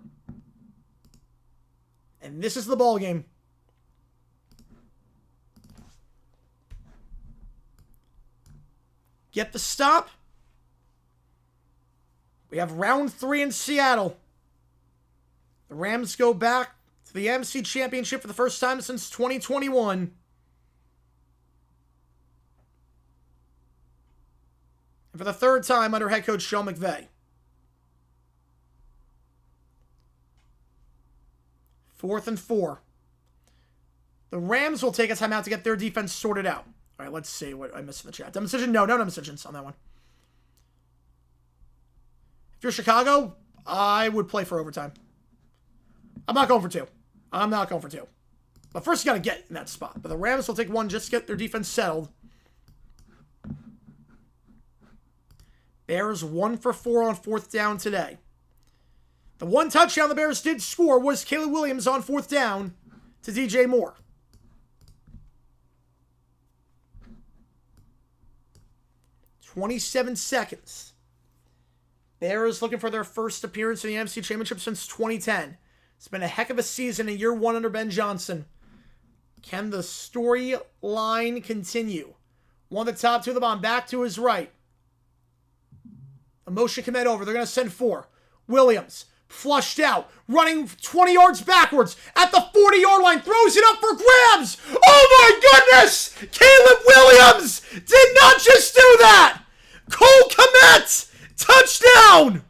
And this is the ball game. Get the stop. We have round 3 in Seattle. The Rams go back to the AFC Championship for the first time since 2021. And for the 3rd time under head coach Sean McVay. 4th and 4. The Rams will take a timeout to get their defense sorted out. All right, let's see what I missed in the chat. Dumb decision? No decisions on that one. If you're Chicago, I would play for overtime. I'm not going for 2. But first, you got to get in that spot. But the Rams will take 1 just to get their defense settled. Bears 1 for 4 on 4th down today. The one touchdown the Bears did score was Caleb Williams on 4th down to DJ Moore. "27 seconds. Bears looking for their first appearance in the NFC Championship since 2010. It's been a heck of a season in year 1 under Ben Johnson. Can the storyline continue? One of the top, 2 of the bottom, back to his right. A motion commit over. They're going to send 4. Williams, flushed out, running 20 yards backwards at the 40-yard line, throws it up for grabs. Oh my goodness! Caleb Williams did not just do that! Cole Kmet, touchdown!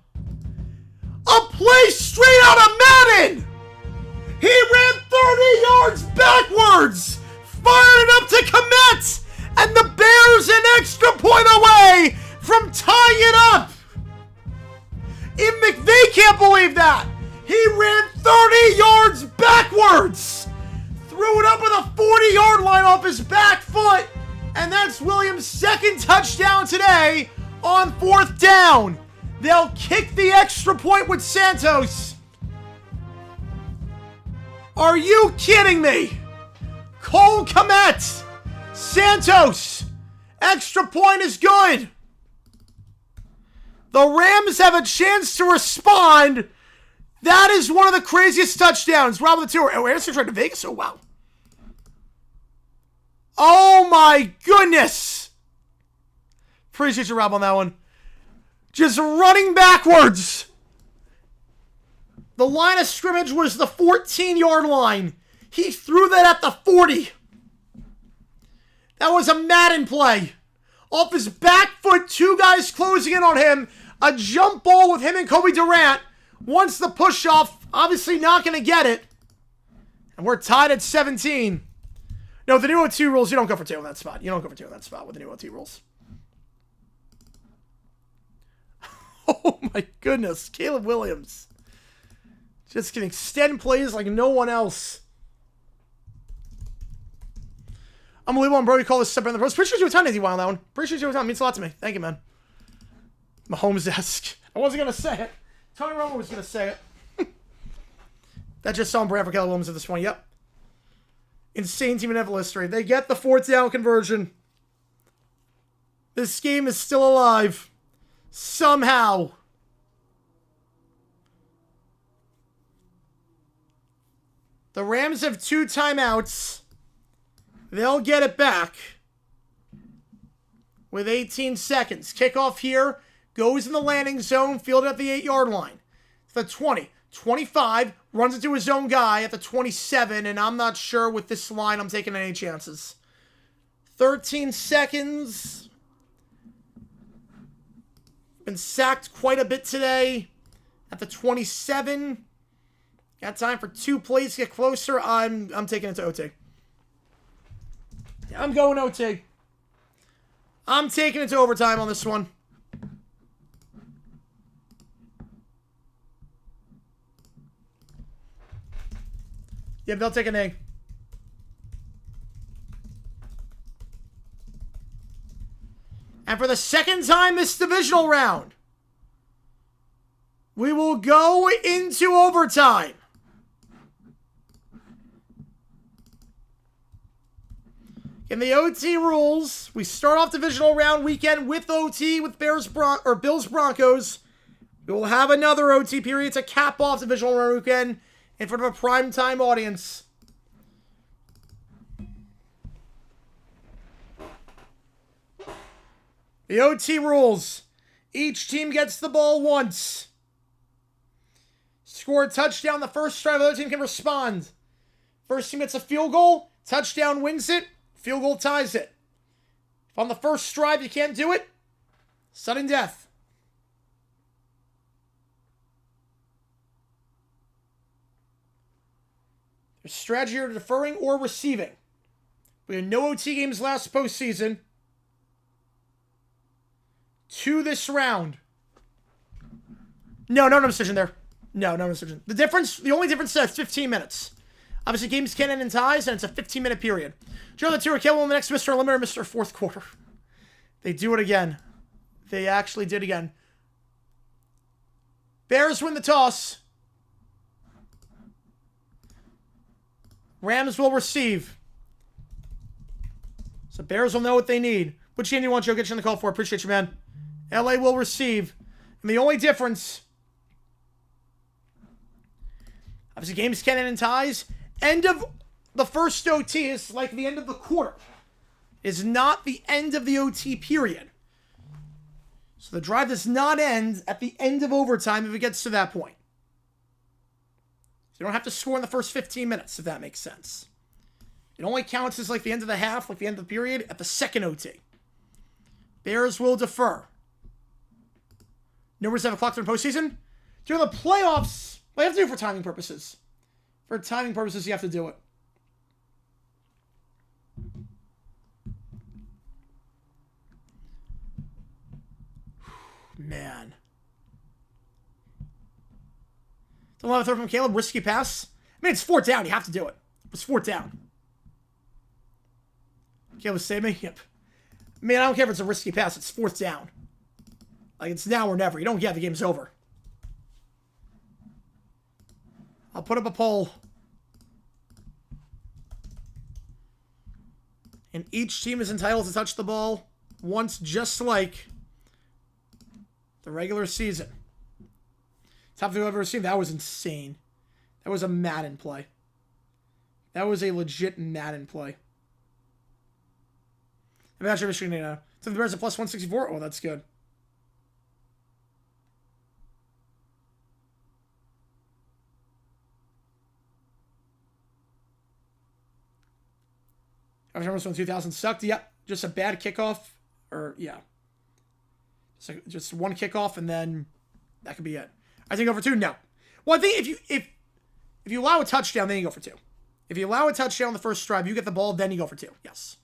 A play straight out of Madden! He ran 30 yards backwards, fired it up to Kmet, and the Bears an extra point away from tying it up. Even McVay can't believe that. He ran 30 yards backwards, threw it up with a 40-yard line off his back foot, and that's Williams' second touchdown today on 4th down. They'll kick the extra point with Santos. Are you kidding me? Cole Kmet, Santos, extra point is good. The Rams have a chance to respond. That is one of the craziest touchdowns. Rob with the 2. Oh, Anderson tried to Vegas. Oh, wow. Oh, my goodness. Appreciate you, Rob, on that one. Just running backwards. The line of scrimmage was the 14-yard line. He threw that at the 40. That was a Madden play. Off his back foot, 2 guys closing in on him. A jump ball with him and Kobe Durant. Once the push-off, obviously not going to get it. And we're tied at 17. No, the new OT rules, you don't go for 2 on that spot. You don't go for 2 on that spot with the new OT rules. Oh my goodness. Caleb Williams. Just can extend plays like no one else. Unbelievable, bro. You call this separate in the pros. Appreciate you a ton, Izzy, on that one. Appreciate you a ton. Means a lot to me. Thank you, man. Mahomes-esque. I wasn't going to say it. Tony Romo was going to say it. That just saw him brand for Caleb Williams at this point. Yep. Insane team in NFL history. They get the 4th down conversion. This game is still alive. Somehow. The Rams have 2 timeouts. They'll get it back with 18 seconds. Kickoff here. Goes in the landing zone. Fielded at the 8-yard line. The 20. 25. Runs into his own guy at the 27. And I'm not sure with this line I'm taking any chances. 13 seconds. Been sacked quite a bit today. At the 27. Got time for 2 plays to get closer. I'm taking it to OT. I'm going OT. I'm taking it to overtime on this one. Yeah, they'll take an A. And for the second time this divisional round, we will go into overtime. In the OT rules, we start off divisional round weekend with OT with Bills Broncos. We will have another OT period to cap off divisional round weekend in front of a primetime audience. The OT rules. Each team gets the ball once. Score a touchdown the first drive, the other team can respond. First team gets a field goal, touchdown wins it. Field goal ties it. If on the first drive you can't do it, sudden death. There's strategy or deferring or receiving. We had no OT games last postseason. 2 this round. No decision there. No decision. The only difference is 15 minutes. Obviously, games can end in ties, and it's a 15-minute period. Joe the 2 are killing the next Mr. Limiter, Mr. Fourth Quarter. They do it again. They actually did again. Bears win the toss. Rams will receive. So Bears will know what they need. Which game do you want, Joe? Get you on the call for. Appreciate you, man. LA will receive. And the only difference, obviously games can end in ties. End of the first OT is like the end of the quarter. Is not the end of the OT period. So the drive does not end at the end of overtime if it gets to that point. So you don't have to score in the first 15 minutes, if that makes sense. It only counts as like the end of the half, like the end of the period, at the second OT. Bears will defer. Numbers 7 o'clock during postseason. During the playoffs, well, you have to do it for timing purposes. For timing purposes, you have to do it. Man. Don't have a throw from Caleb. Risky pass. I mean, it's 4th down. You have to do it. It's 4th down. Caleb save me? Yep. Man, I don't care if it's a risky pass. It's 4th down. Like, it's now or never. You don't get the game's over. I'll put up a poll. And each team is entitled to touch the ball once, just like the regular season. Top thing I've ever received. That was insane. That was a Madden play. That was a legit Madden play. I'm not sure Michigan. So the Bears are plus 164. Oh, that's good. I remember when 2000 sucked. Yep, just a bad kickoff, or yeah, just one kickoff, and then that could be it. I think over 2. No. Well, I think if you allow a touchdown, then you go for 2. If you allow a touchdown on the first drive, you get the ball, then you go for 2. Yes.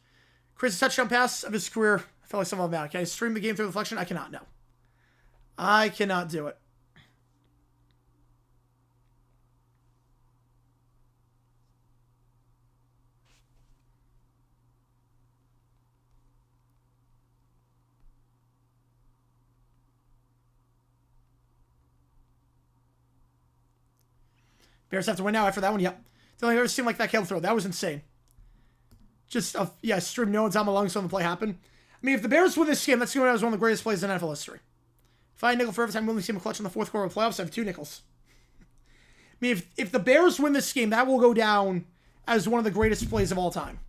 Craziest touchdown pass of his career. I felt like some of them out. Can I stream the game through reflection? I cannot. No. I cannot do it. Bears have to win now after that one. Yep. The only ever seemed like that Caleb throw. That was insane. Just, stream no one's on my lungs when the play happened. I mean, if the Bears win this game, that's going to be one of the greatest plays in NFL history. If I had a nickel for every time Williams see him clutch in the 4th quarter of the playoffs, I have 2 nickels. I mean, if the Bears win this game, that will go down as one of the greatest plays of all time.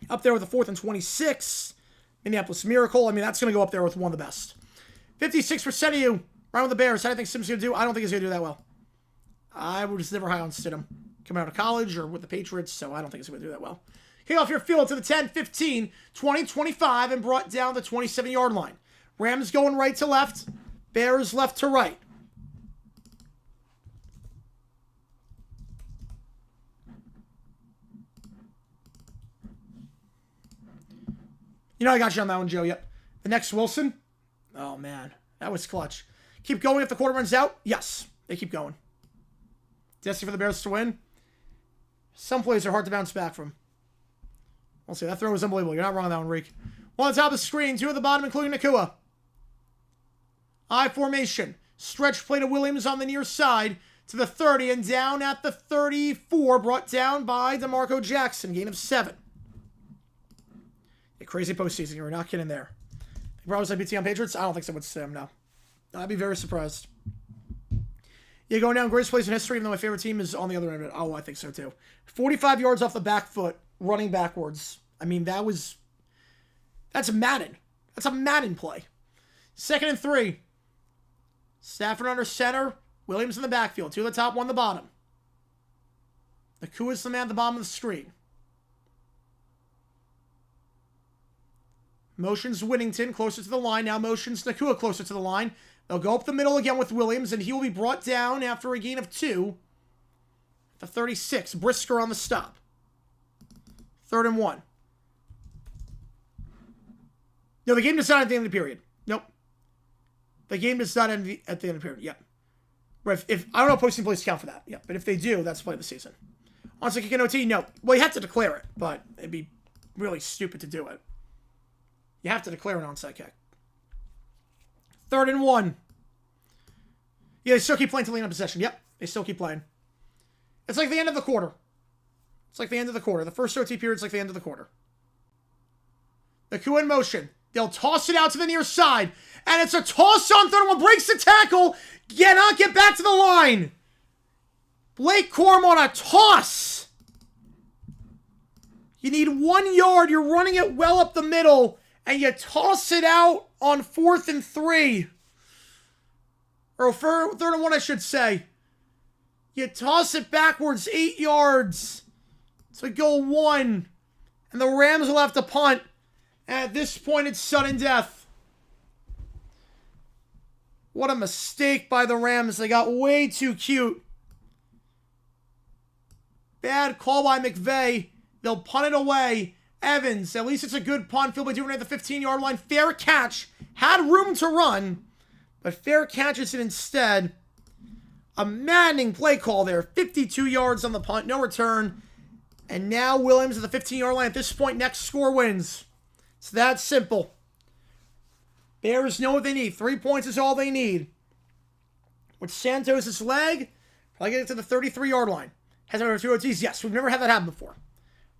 Up there with the 4th and 26. Minneapolis Miracle. I mean, that's going to go up there with one of the best. 56% of you right with the Bears. How do you think Sim's going to do? I don't think he's going to do that well. I was never high on Stidham coming out of college or with the Patriots, so I don't think he's going to do that well. Kick off your field to the 10, 15, 20, 25, and brought down the 27-yard line. Rams going right to left. Bears left to right. You know I got you on that one, Joe. Yep. The next Wilson. Oh, man. That was clutch. Keep going if the quarter runs out. Yes. They keep going. Destiny for the Bears to win. Some plays are hard to bounce back from. We'll see. That throw was unbelievable. You're not wrong on that one, Reek. One on the top of the screen. 2 at the bottom, including Nakua. I formation. Stretch play to Williams on the near side to the 30 and down at the 34. Brought down by DeMarco Jackson. Gain of 7. A crazy postseason. You're not kidding there. They probably say BT on Patriots? I don't think so with Sam, no. I'd be very surprised. Yeah, going down greatest plays in history, even though my favorite team is on the other end of it. Oh, I think so too. 45 yards off the back foot, running backwards. I mean, that's Madden. That's a Madden play. 2nd and 3. Stafford under center. Williams in the backfield. 2 at the top, 1 at the bottom. Nakua's the man at the bottom of the screen. Motions Whittington closer to the line. Now motions Nakua closer to the line. They'll go up the middle again with Williams, and he will be brought down after a gain of 2. The 36. Brisker on the stop. 3rd and 1. No, the game does not end at the end of the period. Nope. The game does not end at the end of the period. Yep. Right, if I don't know if posting plays count for that. Yeah, but if they do, that's play of the season. Onside kick in OT, no. Well, you have to declare it, but it'd be really stupid to do it. You have to declare an onside kick. 3rd and 1. Yeah, they still keep playing till the end of possession. Yep, they still keep playing. It's like the end of the quarter. It's like the end of the quarter. The first OT period is like the end of the quarter. The coup in motion. They'll toss it out to the near side. And it's a toss on third one. Breaks the tackle. Cannot get back to the line. Blake Corum on a toss. You need 1 yard. You're running it well up the middle. And you toss it out on 4th and 3. Or 3rd and 1, I should say. You toss it backwards 8 yards. So goal 1. And the Rams will have to punt. And at this point, it's sudden death. What a mistake by the Rams. They got way too cute. Bad call by McVay. They'll punt it away. Evans, at least it's a good punt. Phil by doing it at the 15-yard line. Fair catch. Had room to run. But fair catches it instead. A maddening play call there. 52 yards on the punt. No return. And now Williams at the 15-yard line. At this point, next score wins. It's that simple. Bears know what they need. 3 points is all they need. With Santos' leg, probably get it to the 33-yard line. Has it over 2 OTs? Yes, we've never had that happen before.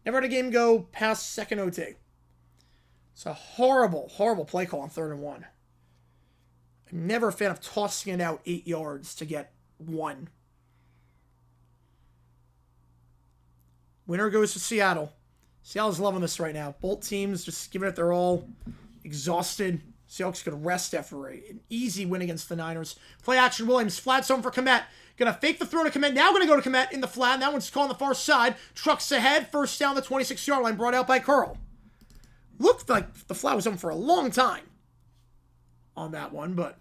Never had a game go past second OT. It's a horrible, horrible play call on 3rd and 1. I'm never a fan of tossing it out 8 yards to get 1. Winner goes to Seattle. Seattle's loving this right now. Both teams just giving it their all. Exhausted. Seahawks could rest after an easy win against the Niners. Play action. Williams. Flat zone for Kmet. Going to fake the throw to Kmet. Now going to go to Kmet in the flat. And that one's caught on the far side. Trucks ahead. First down the 26-yard line. Brought out by Curl. Looked like the flat was open for a long time on that one, but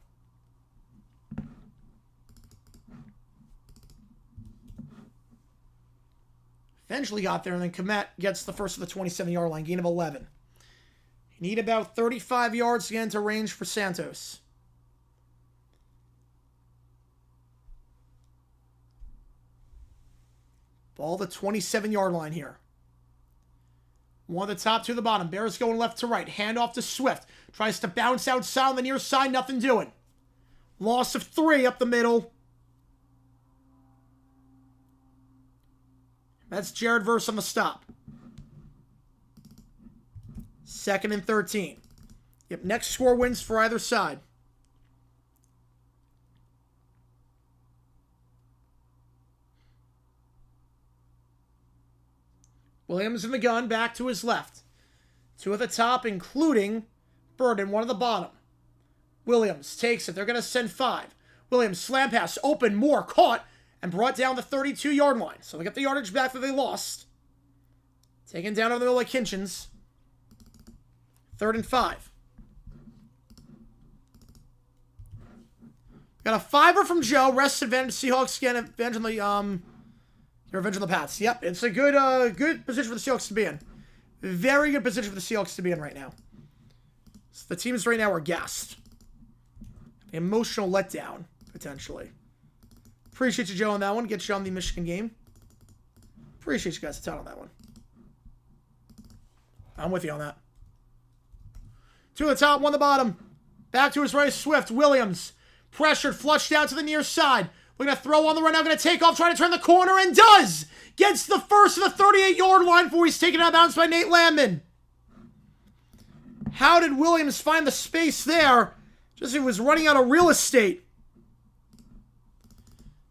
eventually got there, and then Kmet gets the first of the 27-yard line, gain of 11. You need about 35 yards to get into range for Santos. Ball the 27-yard line here. One at the top, 2 at the bottom. Bears going left to right. Hand off to Swift. Tries to bounce outside on the near side. Nothing doing. Loss of 3 up the middle. That's Jared Verse on the stop. 2nd and 13. Yep, next score wins for either side. Williams in the gun, back to his left. 2 at the top, including Burden, 1 at the bottom. Williams takes it. They're going to send 5. Williams, slam pass, open, Moore, caught, and brought down the 32-yard line. So they get the yardage back that they lost. Taken down over the middle like Kinchins. 3rd and 5. Got a 5er from Joe. Rest advantage. Seahawks get advantage on the revenge on the Pats. Yep, it's a good position for the Seahawks to be in. Very good position for the Seahawks to be in right now. So the teams right now are gassed. Emotional letdown, potentially. Appreciate you, Joe, on that one. Get you on the Michigan game. Appreciate you guys a ton on that one. I'm with you on that. 2 at the top, 1 at the bottom. Back to his right, Swift. Williams. Pressured, flushed out to the near side. We're going to throw on the run now. Going to take off, trying to turn the corner, and does! Gets the first of the 38-yard line before he's taken out of bounds by Nate Landman. How did Williams find the space there? Just he was running out of real estate.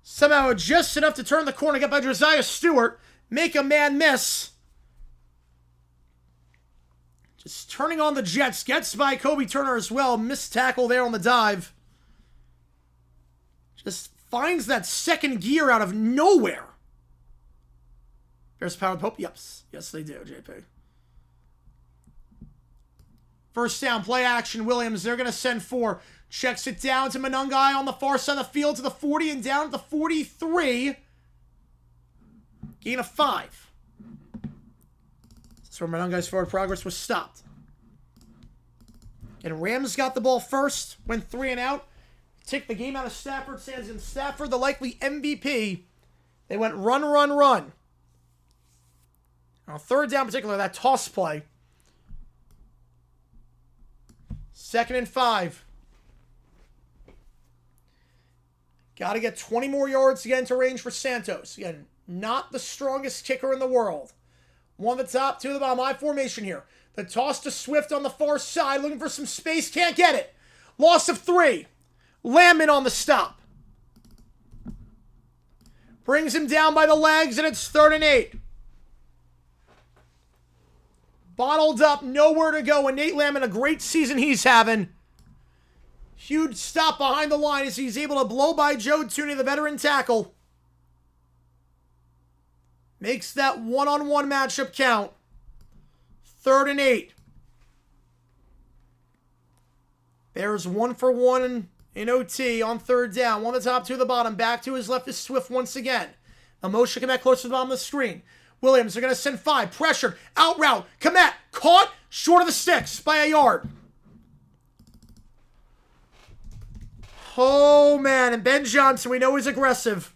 Somehow just enough to turn the corner, get by Josiah Stewart. Make a man miss. Just turning on the Jets. Gets by Kobe Turner as well. Missed tackle there on the dive. Just finds that second gear out of nowhere. Bears powered Pope. Yes, they do, JP. First down, play action. Williams, they're going to send 4. Checks it down to Monungai on the far side of the field to the 40 and down to the 43. Gain of 5. That's where Monungai's forward progress was stopped. And Rams got the ball first, went 3 and out. Take the game out of Stafford's hands, and Stafford, the likely MVP, they went run. On 3rd down in particular, that toss play. 2nd and 5. Got to get 20 more yards to get into range for Santos. Again, Not the strongest kicker in the world. One at the top, two at the bottom. I formation here. The toss to Swift on the far side. Looking for some space. Can't get it. Loss of 3. Lamb on the stop. Brings him down by the legs, and it's 3rd and 8. Bottled up, nowhere to go. And Nate Lamb, a great season he's having. Huge stop behind the line as he's able to blow by Joe Tooney, the veteran tackle. Makes that one-on-one matchup count. 3rd and 8. There's 1 for 1 in OT on 3rd down. 1 at the top, 2 at the bottom. Back to his left is Swift once again. A motion Komet close to the bottom of the screen. Williams, they're going to send 5. Pressured. Out route. Komet caught short of the sticks by a yard. Oh, man. And Ben Johnson, we know he's aggressive.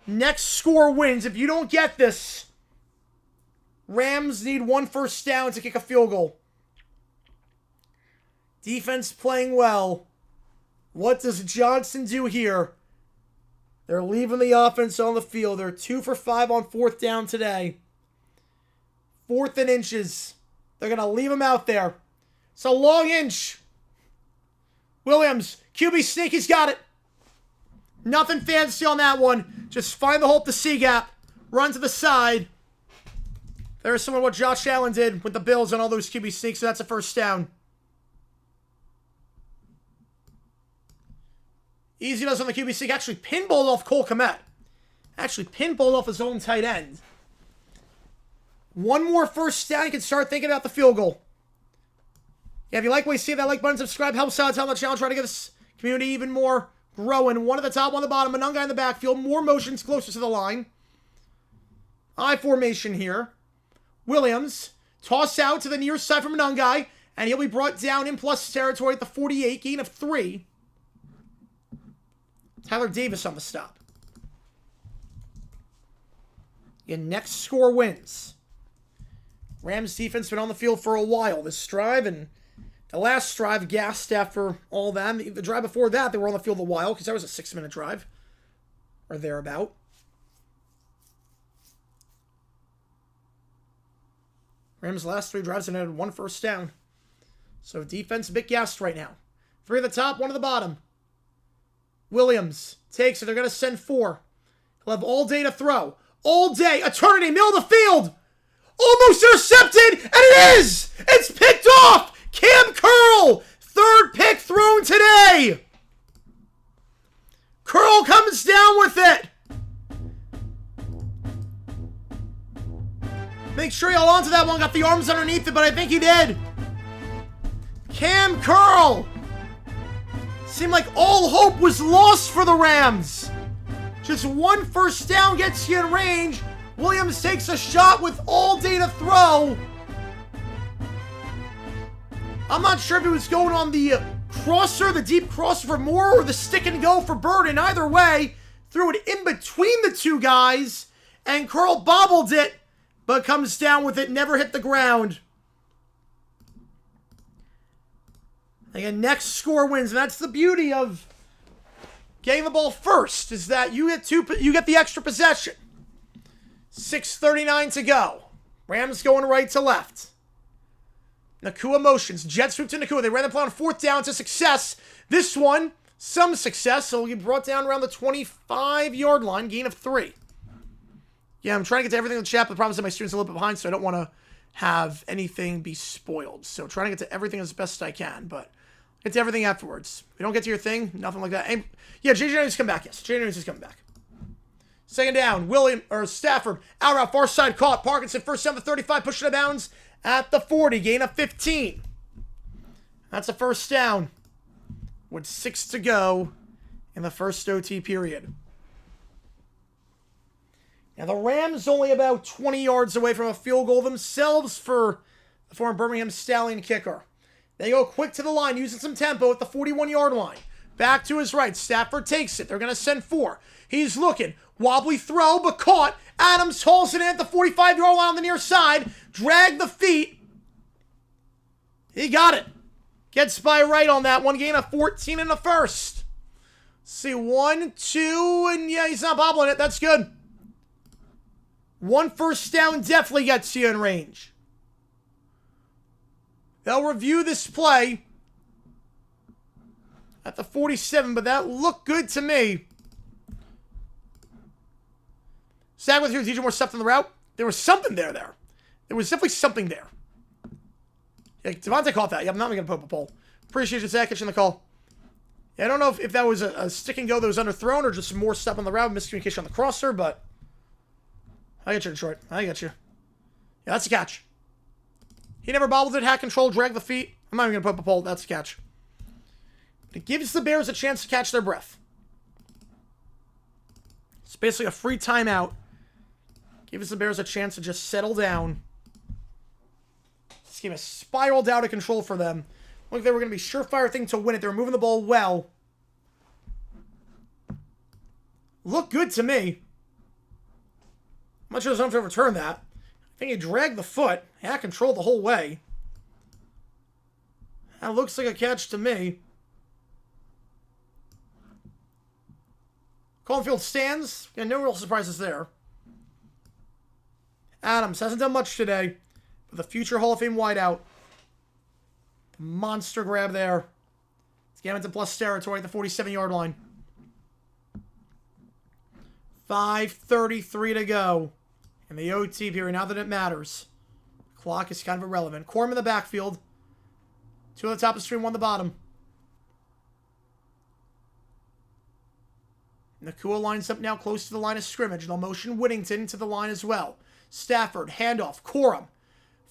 Next score wins. If you don't get this, Rams need 1 first down to kick a field goal. Defense playing well. What does Johnson do here? They're leaving the offense on the field. They're 2 for 5 on 4th down today. 4th and inches. They're going to leave him out there. It's a long inch. Williams, QB sneak, he's got it. Nothing fancy on that one. Just find the hole at the C gap. Run to the side. There's some of what Josh Allen did with the Bills on all those QB sneaks, so that's a first down. Easy does on the QB sneak. Actually pinballed off Cole Kmet. Actually pinballed off his own tight end. 1 more first down. You can start thinking about the field goal. Yeah, if you like what you see, that like button, subscribe, helps out on the channel, try to get this community even more growing. 1 at the top, 1 at the bottom. Another guy in the backfield. More motions closer to the line. I formation here. Williams. Toss out to the near side from Nungai. And he'll be brought down in plus territory at the 48. Gain of 3. Tyler Davis on the stop. Your next score wins. Rams defense been on the field for a while this drive, and the last drive gassed after all that. The drive before that, they were on the field a while because that was a 6-minute drive or thereabout. Rams' last 3 drives and had 1 first down. So defense a bit gassed right now. 3 at the top, 1 at the bottom. Williams takes it. They're going to send 4. He'll have all day to throw. All day. Eternity. Middle of the field. Almost intercepted. And it is. It's picked off. Cam Curl. 3rd pick thrown today. Curl comes down with it. Make sure you hold on to that one. Got the arms underneath it, but I think he did. Cam Curl. Seemed like all hope was lost for the Rams. Just 1 first down gets you in range. Williams takes a shot with all day to throw. I'm not sure if he was going on the crosser, the deep crosser for Moore, or the stick and go for Burden. Either way, threw it in between the 2 guys, and Curl bobbled it, but comes down with it, never hit the ground. Again, next score wins, and that's the beauty of getting the ball first, is that you get the extra possession. 6:39 to go. Rams going right to left. Nacua motions. Jet sweep to Nacua. They ran the play on 4th down to success. This one, some success, so we'll get brought down around the 25-yard line. Gain of 3. Yeah, I'm trying to get to everything in the chat, but the problem is that my screen's a little bit behind, so I don't want to have anything be spoiled. So trying to get to everything as best I can, but get to everything afterwards. If you don't get to your thing, nothing like that. And, yeah, JJ needs to come back. Yes, JJ needs to come back. 2nd down, Stafford, out route, far side caught. Parkinson, first down to 35, pushing out of bounds at the 40, gain of 15. That's a first down with 6 to go in the first OT period. Now, the Rams only about 20 yards away from a field goal themselves for the former Birmingham Stallion kicker. They go quick to the line, using some tempo at the 41-yard line. Back to his right. Stafford takes it. They're going to send 4. He's looking. Wobbly throw, but caught. Adams hauls it in at the 45-yard line on the near side. Drag the feet. He got it. Gets by right on that one. Gain of 14 in the first. See, 1, 2, and yeah, he's not bobbling it. That's good. One first down definitely gets you in range. They'll review this play at the 47, but that looked good to me. Zach with here, DJ more stuff on the route. There was something there. There was definitely something there. Yeah, Devontae caught that. Yeah, I'm not going to put up a poll. Appreciate you, Zach, catching the call. Yeah, I don't know if that was a stick and go that was underthrown or just more stuff on the route, miscommunication on the crosser, but I get you, Detroit. I get you. Yeah, that's a catch. He never bobbled it, had control, dragged the feet. I'm not even going to put up a poll. That's a catch. It gives the Bears a chance to catch their breath. It's basically a free timeout. Gives the Bears a chance to just settle down. This game has spiraled out of control for them. Look, they were going to be surefire thing to win it. They were moving the ball well. Looked good to me. I'm not sure there's enough to overturn that. I think he dragged the foot. Had control the whole way. That looks like a catch to me. Caulfield stands. Yeah, no real surprises there. Adams hasn't done much today. But the future Hall of Fame wideout. Monster grab there. Let's get him into plus territory at the 47-yard line. 5:33 to go. In the OT period, now that it matters. Clock is kind of irrelevant. Corum in the backfield. 2 on the top of the stream, 1 on the bottom. Nakua lines up now close to the line of scrimmage. They'll motion Whittington to the line as well. Stafford, handoff, Corum.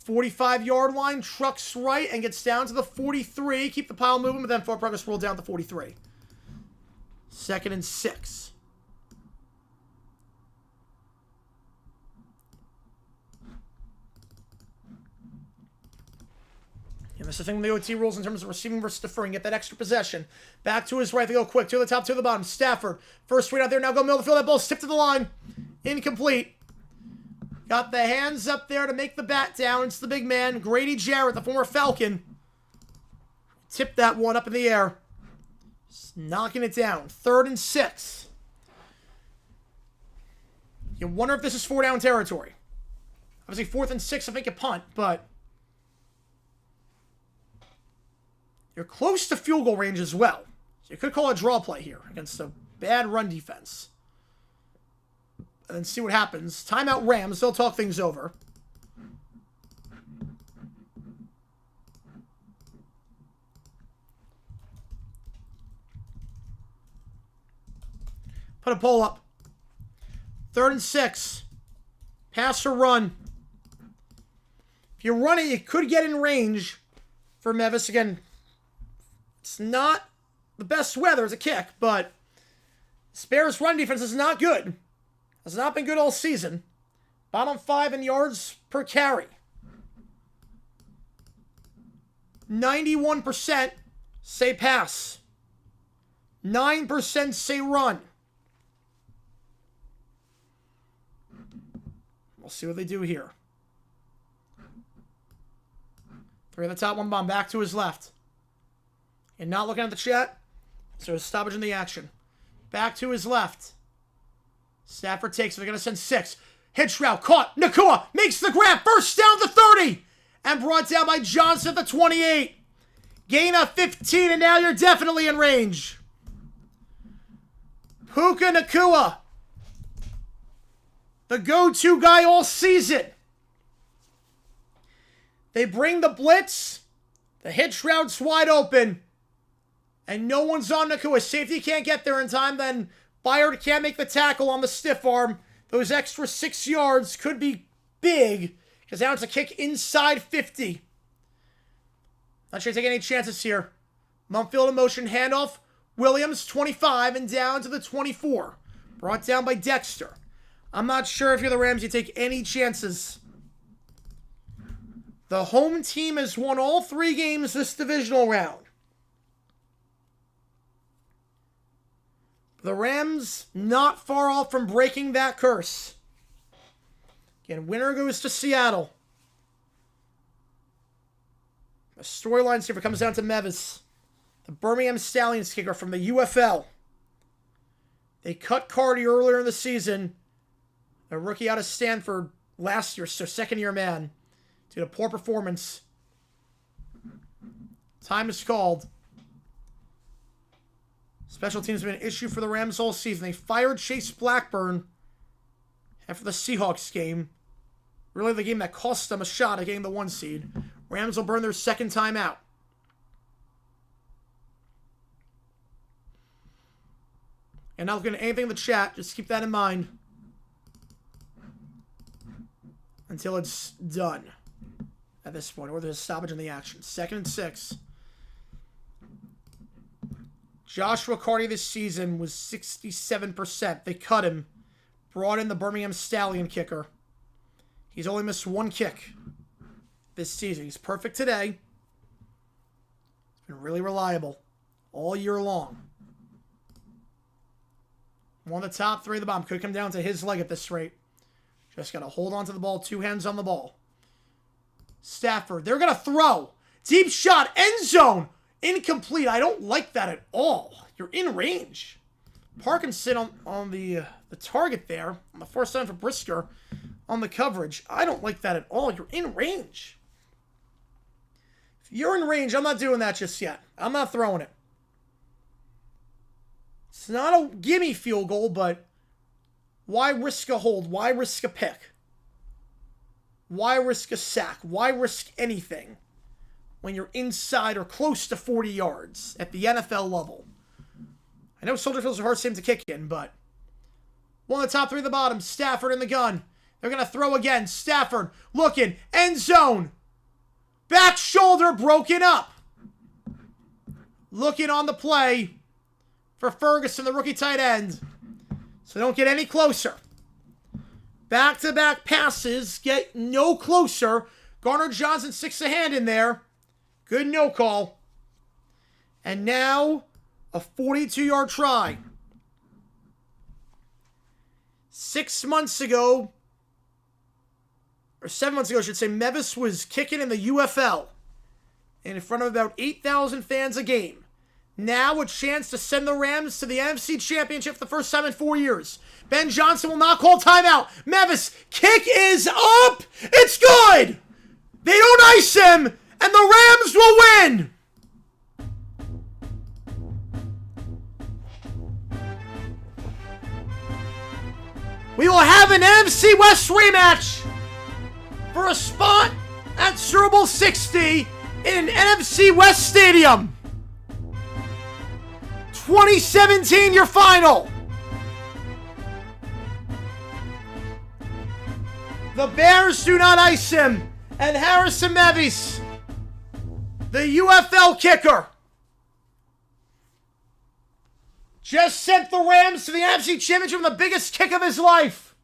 45-yard line, trucks right and gets down to the 43. Keep the pile moving, but then forward progress roll down to 43. 2nd and 6. And that's the thing with the OT rules in terms of receiving versus deferring. Get that extra possession. Back to his right. They go quick. 2 to the top, 2 to the bottom. Stafford. First read out there. Now go middle of the field. That ball's tipped to the line. Incomplete. Got the hands up there to make the bat down. It's the big man. Grady Jarrett, the former Falcon. Tipped that one up in the air. Just knocking it down. 3rd and 6. You wonder if this is 4-down territory. Obviously 4th and 6, I think a punt, but you're close to field goal range as well. So you could call a draw play here against a bad run defense. And then see what happens. Timeout Rams. They'll talk things over. Put a poll up. 3rd and 6. Pass or run. If you run it, you could get in range for Mevis. Again, it's not the best weather as a kick, but Bears' run defense is not good. Has not been good all season. Bottom 5 in yards per carry. 91% say pass. 9% say run. We'll see what they do here. 3 at the top, 1 bomb. Back to his left. And not looking at the chat. So a stoppage in the action. Back to his left. Stafford takes it. They're going to send 6. Hitch route. Caught. Nakua makes the grab. First down to 30. And brought down by Johnson at the 28. Gain of 15. And now you're definitely in range. Puka Nakua. The go-to guy all season. They bring the blitz. The hitch route's wide open. And no one's on Nakua. Safety can't get there in time. Then Byard can't make the tackle on the stiff arm. Those extra 6 yards could be big. Because now it's a kick inside 50. Not sure to take any chances here. Mumfield in motion. Handoff. Williams, 25. And down to the 24. Brought down by Dexter. I'm not sure if you're the Rams, you take any chances. The home team has won all 3 games this divisional round. The Rams not far off from breaking that curse. Again, winner goes to Seattle. The storylines here, if it comes down to Mevis. The Birmingham Stallions kicker from the UFL. They cut Cardi earlier in the season. A rookie out of Stanford last year, so second-year man, due to poor performance. Time is called. Special teams have been an issue for the Rams all season. They fired Chase Blackburn after the Seahawks game. Really the game that cost them a shot at getting the 1 seed. Rams will burn their second time out. And not looking at anything in the chat. Just keep that in mind. Until it's done. At this point. Or there's a stoppage in the action. 2nd and 6. Joshua Carty this season was 67%. They cut him. Brought in the Birmingham Stallion kicker. He's only missed 1 kick this season. He's perfect today. He's been really reliable all year long. One of the top 3 of the bottom. Could come down to his leg at this rate. Just got to hold on to the ball. 2 hands on the ball. Stafford. They're going to throw. Deep shot. End zone. Incomplete. I don't like that at all. You're in range. Parkinson on the target there. On the first time for Brisker. On the coverage. I don't like that at all. You're in range. If you're in range, I'm not doing that just yet. I'm not throwing it. It's not a gimme field goal, but why risk a hold? Why risk a pick? Why risk a sack? Why risk anything when you're inside or close to 40 yards at the NFL level? I know Soldier Field's a hard stadium to kick in, but one of the top 3 of the bottom. Stafford in the gun. They're going to throw again. Stafford looking. End zone. Back shoulder broken up. Looking on the play for Ferguson, the rookie tight end. So they don't get any closer. Back-to-back passes. Get no closer. Garner Johnson 6 a hand in there. Good no call. And now a 42-yard try. 6 months ago, or 7 months ago, I should say, Mevis was kicking in the UFL in front of about 8,000 fans a game. Now a chance to send the Rams to the NFC Championship for the first time in 4 years. Ben Johnson will not call timeout. Mevis, kick is up. It's good. They don't ice him, and the Rams will win. We will have an NFC West rematch for a spot at Super Bowl 60 in an NFC West stadium. 2017, your final. The Bears do not ice him. And Harrison Mevis, the UFL kicker, just sent the Rams to the NFC Championship with the biggest kick of his life.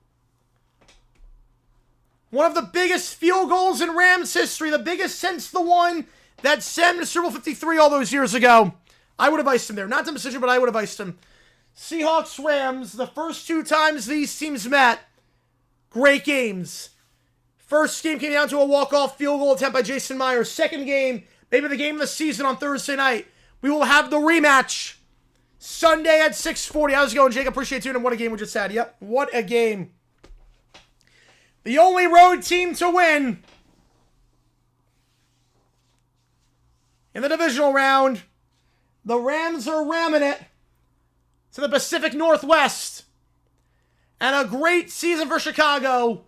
One of the biggest field goals in Rams history. The biggest since the one that sent him to Super Bowl 53 all those years ago. I would have iced him there. Not the decision, but I would have iced him. Seahawks, Rams, the first 2 times these teams met, great games. First game came down to a walk-off field goal attempt by Jason Myers. Second game, maybe the game of the season on Thursday night. We will have the rematch Sunday at 6:40. How's it going, Jake? Appreciate you tuning in. What a game we just had. Yep, what a game. The only road team to win in the divisional round. The Rams are ramming it to the Pacific Northwest. And a great season for Chicago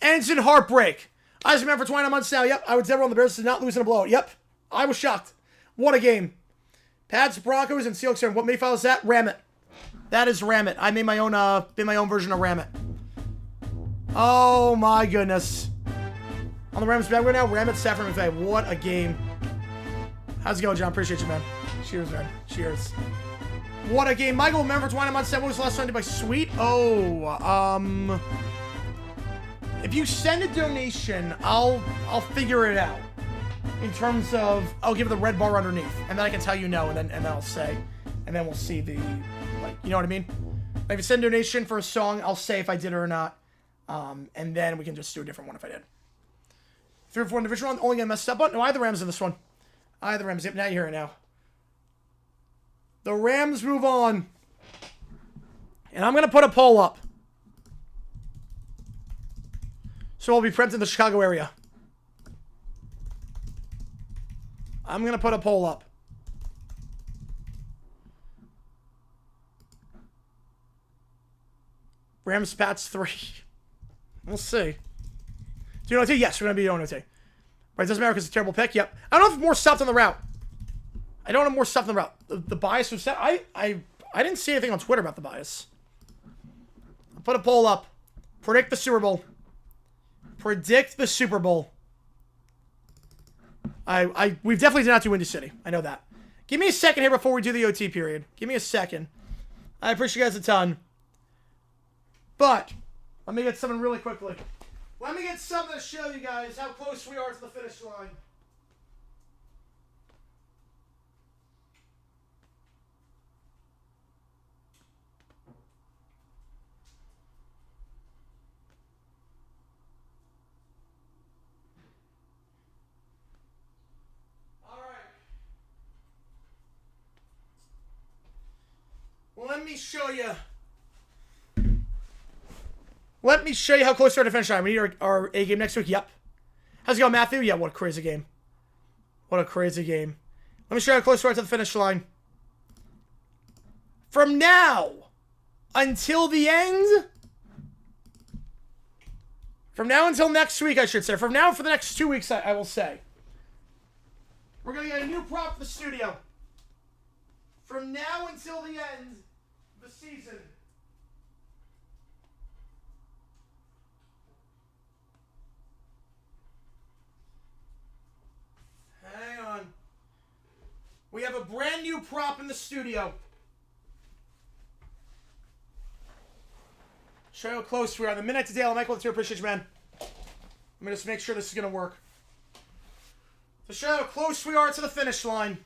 ends in heartbreak. I was a man for 29 months now. Yep, I was never on the Bears to not lose in a blowout. Yep, I was shocked. What a game. Pats, Broncos, and Seahawks. What many files is that? Ram it. That is Ram it. I made my own version of Ram it. Oh my goodness. On the Rams back right now, Ram it, Stafford McVay. What a game. How's it going, John? Appreciate you, man. Cheers, man. Cheers. What a game. Michael, remember 20 months. What was the last time to buy Sweet? Oh, if you send a donation, I'll figure it out. In terms of, I'll give it the red bar underneath, and then I can tell you no, and then I'll say, and then we'll see the, like, you know what I mean? Like if you send a donation for a song, I'll say if I did it or not, and then we can just do a different one if I did. 3 or 4 division round, only gonna mess up. No, I have the Rams in this one. I have the Rams. Yep, now you hear it now. The Rams move on, and I'm gonna put a poll up. So we'll be prepped in the Chicago area. I'm going to put a poll up. Rams Pats 3. We'll see. Do you know what? Yes, we're going to be doing OT. Right, it doesn't matter because it's a terrible pick. Yep. I don't have more stuff on the route. I don't have more stuff on the route. The bias was set. I didn't see anything on Twitter about the bias. I'll put a poll up. Predict the Super Bowl. Predict the Super Bowl. We definitely did not do Windy City. I know that. Give me a second here before we do the OT period. Give me a second. I appreciate you guys a ton. But, let me get something really quickly. Let me get something to show you guys how close we are to the finish line. Let me show you. Let me show you how close we are to finish line. We need our A game next week. Yep. How's it going, Matthew? Yeah, what a crazy game. What a crazy game. Let me show you how close we are to the finish line. From now until the end. From now until next week, I should say. From now for the next 2 weeks, I will say. We're going to get a new prop for the studio. From now until the end of the season. Hang on. We have a brand new prop in the studio. Show you how close we are. The minute to Dale, Michael, it's your appreciation, man. Let me just make sure this is going to work. To show how close we are to the finish line.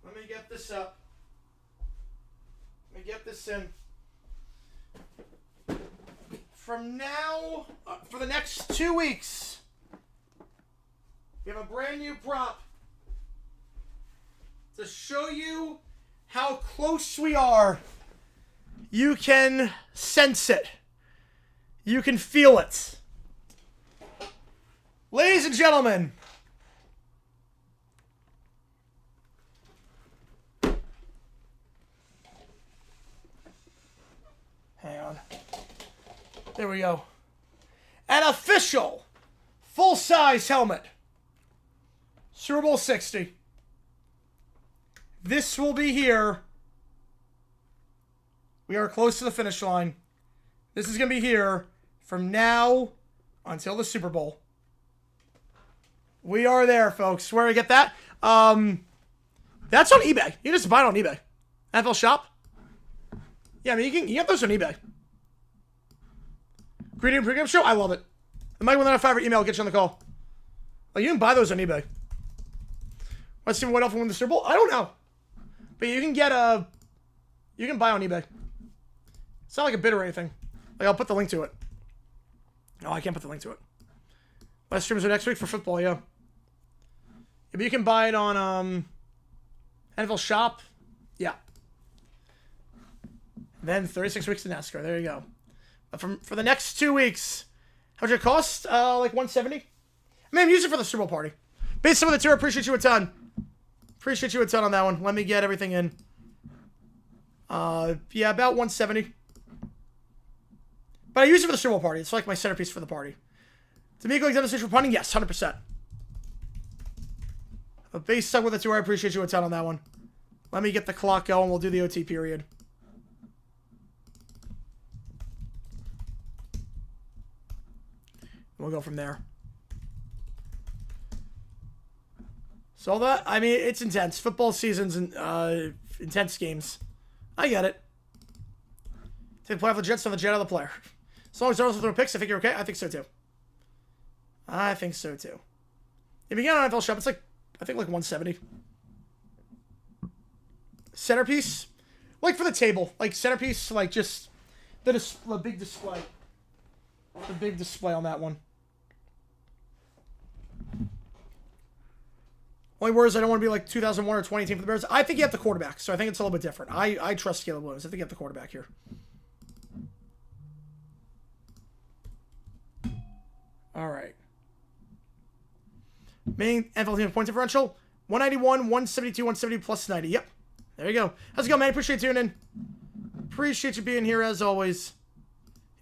Let me get this up. Let me get this in. From now, for the next 2 weeks, we have a brand new prop to show you how close we are. You can sense it. You can feel it. Ladies and gentlemen, hang on. There we go. An official full-size helmet. Super Bowl 60. This will be here. We are close to the finish line. This is going to be here from now until the Super Bowl. We are there, folks. Where do we get that? That's on eBay. You can just buy it on eBay. NFL Shop. Yeah, I mean, you can get those on eBay. Greeting pregame show? I love it. The Mike 195 email will get you on the call. Like, you can buy those on eBay. Let's see what else will win the Super Bowl. I don't know. But you can get you can buy on eBay. It's not like a bid or anything. Like, I'll put the link to it. No, I can't put the link to it. Live streams are next week for football, yeah. But you can buy it on NFL Shop. Yeah. Then 36 weeks to NASCAR. There you go. For the next 2 weeks, how much it cost? Like $170. I mean, I'm using it for the Super Bowl party. Based on the tour, appreciate you a ton. Appreciate you a ton on that one. Let me get everything in. Yeah, about $170. But I use it for the Super Bowl party. It's like my centerpiece for the party. D'Amico examination for punting? Yes, 100%. A base stuck with the tour. I appreciate you a ton on that one. Let me get the clock going. We'll do the OT period. We'll go from there. So that, I mean, it's intense. Football season's intense games. I get it. Take the play off the Jets, so the Jet out of the player. As long as Darnold's throwing picks, I think you're okay. I think so too. I think so too. If you get an NFL Shop, it's like, I think like 170. Centerpiece, like for the table, like centerpiece, like just the big display. The big display on that one. Only words, I don't want to be like 2001 or 2018 for the Bears. I think you have the quarterback, so I think it's a little bit different. I trust Caleb Williams. I think you have the quarterback here. All right. Main NFL team points differential. 191, 172, 170 plus 90. Yep. There you go. How's it going, man? Appreciate you tuning in. Appreciate you being here as always.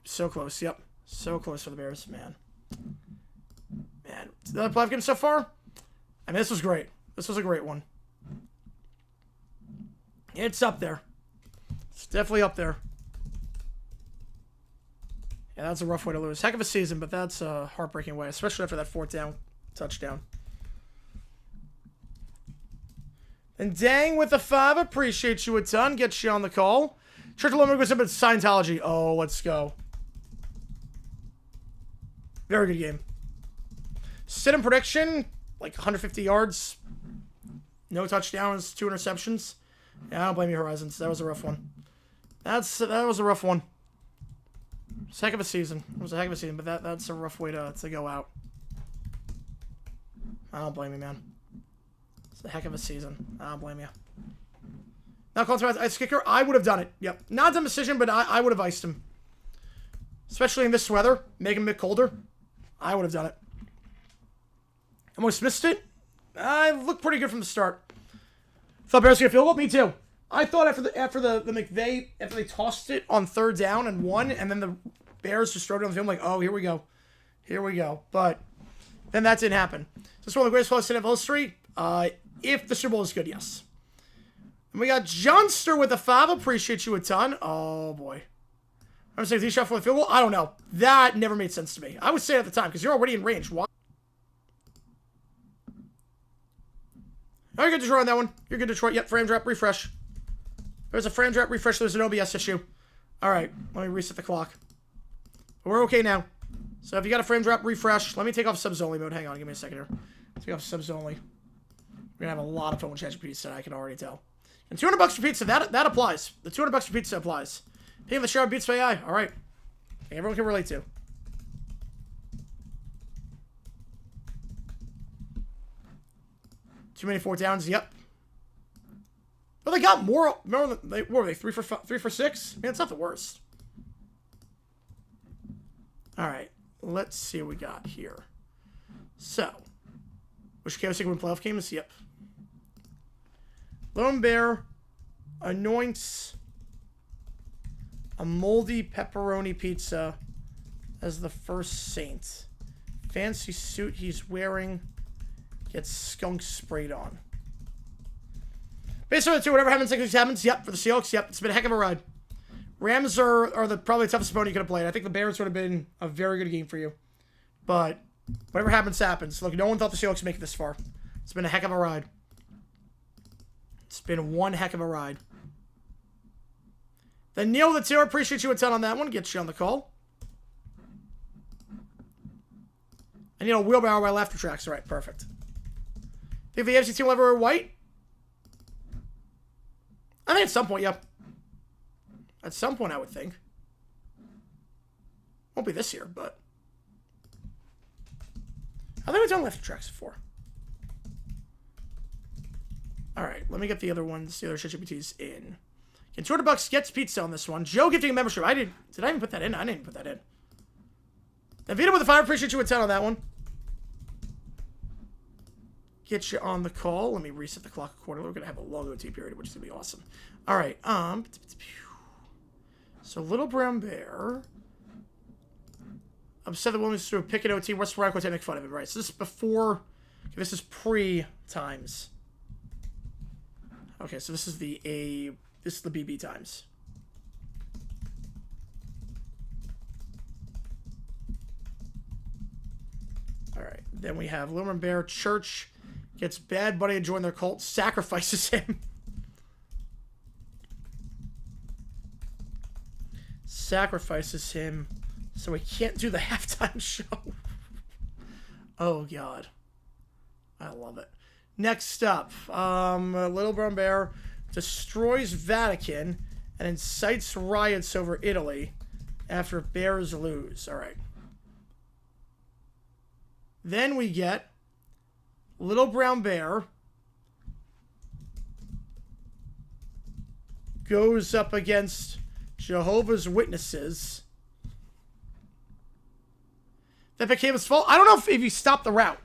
So close. Yep. So close for the Bears, man. Man. The playoff game so far? I mean, this was great. This was a great one. It's up there. It's definitely up there. Yeah, that's a rough way to lose. Heck of a season, but that's a heartbreaking way, especially after that 4th down touchdown. And Dang with the 5. Appreciate you a ton. Get you on the call. Church of Lomond goes up at Scientology. Oh, let's go. Very good game. Sit-in prediction, like 150 yards. No touchdowns, 2 interceptions. Yeah, I don't blame you, Horizons. That was a rough one. That was a rough one. It's a heck of a season. It was a heck of a season, but that's a rough way to go out. I don't blame you, man. It's a heck of a season. I don't blame you. Now, call to ice kicker. I would have done it. Yep. Not a dumb decision, but I would have iced him. Especially in this weather. Make him a bit colder. I would have done it. Almost missed it. I looked pretty good from the start. Thought Bears were going to field goal. Me too. I thought after the McVay, after they tossed it on 3rd down and won, and then the Bears just threw it on the field, like, oh, here we go. Here we go. But then that didn't happen. So it's one of the greatest plays in NFL history. If the Super Bowl is good, yes. And we got Johnster with the 5. Appreciate you a ton. Oh, boy. I'm saying he shot for the field goal? I don't know. That never made sense to me. I would say it at the time, because you're already in range. Why? Oh, you're good, Detroit, on that one. You're good, Detroit. Yep, frame drop, refresh. There's a frame drop, refresh. There's an OBS issue. All right, let me reset the clock. We're okay now. So if you got a frame drop, refresh. Let me take off subs only mode. Hang on, give me a second here. Take off subs only. We're going to have a lot of fun with ChatGPT today, I can already tell. And $200 for pizza, that applies. The $200 for pizza applies. Paying the share beats by AI. All right. Everyone can relate to. Too many 4th downs. Yep. But they got more. What were they? 3 for 6? I mean, it's not the worst. All right. Let's see what we got here. So, which chaos win playoff games? Yep. Lone Bear anoints a moldy pepperoni pizza as the first saint. Fancy suit he's wearing gets skunk sprayed on. Based on the 2, whatever happens, next happens. Yep, for the Seahawks. Yep, it's been a heck of a ride. Rams are probably the toughest opponent you could have played. I think the Bears would have been a very good game for you. But whatever happens, happens. Look, no one thought the Seahawks would make it this far. It's been a heck of a ride. It's been one heck of a ride. Then Neil the Taylor, appreciate you a ton on that one. Get you on the call. And, wheelbarrow by laughter tracks. All right, perfect. Think the AFC team will ever wear white? I think at some point, yeah. At some point, I would think. Won't be this year, but I think we've done laughter tracks before. All right, let me get the other ones, the other ChatGPTs in. And $200 gets pizza on this one. Joe gifting a membership. Did I even put that in? I didn't put that in. And Vito with the 5. Appreciate you a ton on that one. Get you on the call. Let me reset the clock accordingly. We're going to have a long OT period, which is going to be awesome. All right. So Little Brown Bear. Upset the woman through a pick at OT. What's Radical to make fun of it, right? So this is before. Okay, this is pre-times. Okay, so this is the BB times. All right. Then we have Little Brown Bear. Church gets Bad Buddy to join their cult. Sacrifices him. Sacrifices him so he can't do the halftime show. Oh, God. I love it. Next up, Little Brown Bear destroys Vatican and incites riots over Italy after Bears lose. All right. Then we get Little Brown Bear goes up against Jehovah's Witnesses. That became his fault. I don't know if he stopped the route.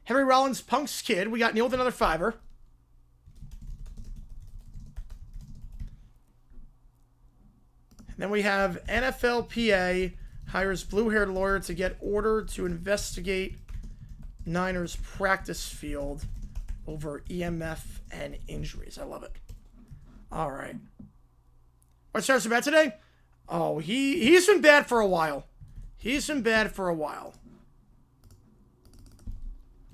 Henry Rollins, Punk's kid. We got Neil with another $5. And then we have NFLPA hires blue-haired lawyer to get order to investigate Niners practice field over EMF and injuries. I love it. All right. What starts bad today? Oh, he's been bad for a while. He's been bad for a while.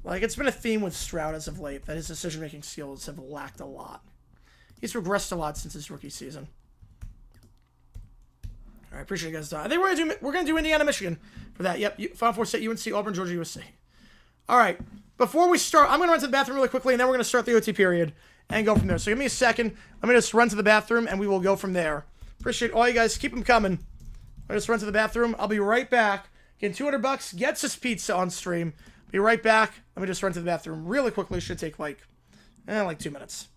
Like, it's been a theme with Stroud as of late, that his decision-making skills have lacked a lot. He's regressed a lot since his rookie season. All right, appreciate you guys. I think we're gonna do Indiana, Michigan for that. Yep, Final Four State, UNC, Auburn, Georgia, USC. All right, before we start, I'm gonna run to the bathroom really quickly, and then we're gonna start the OT period and go from there. So give me a second. I'm gonna just run to the bathroom, and we will go from there. Appreciate all you guys. Keep them coming. I just run to the bathroom. I'll be right back. Getting $200 gets us pizza on stream. Be right back. Let me just run to the bathroom really quickly. Should take like 2 minutes.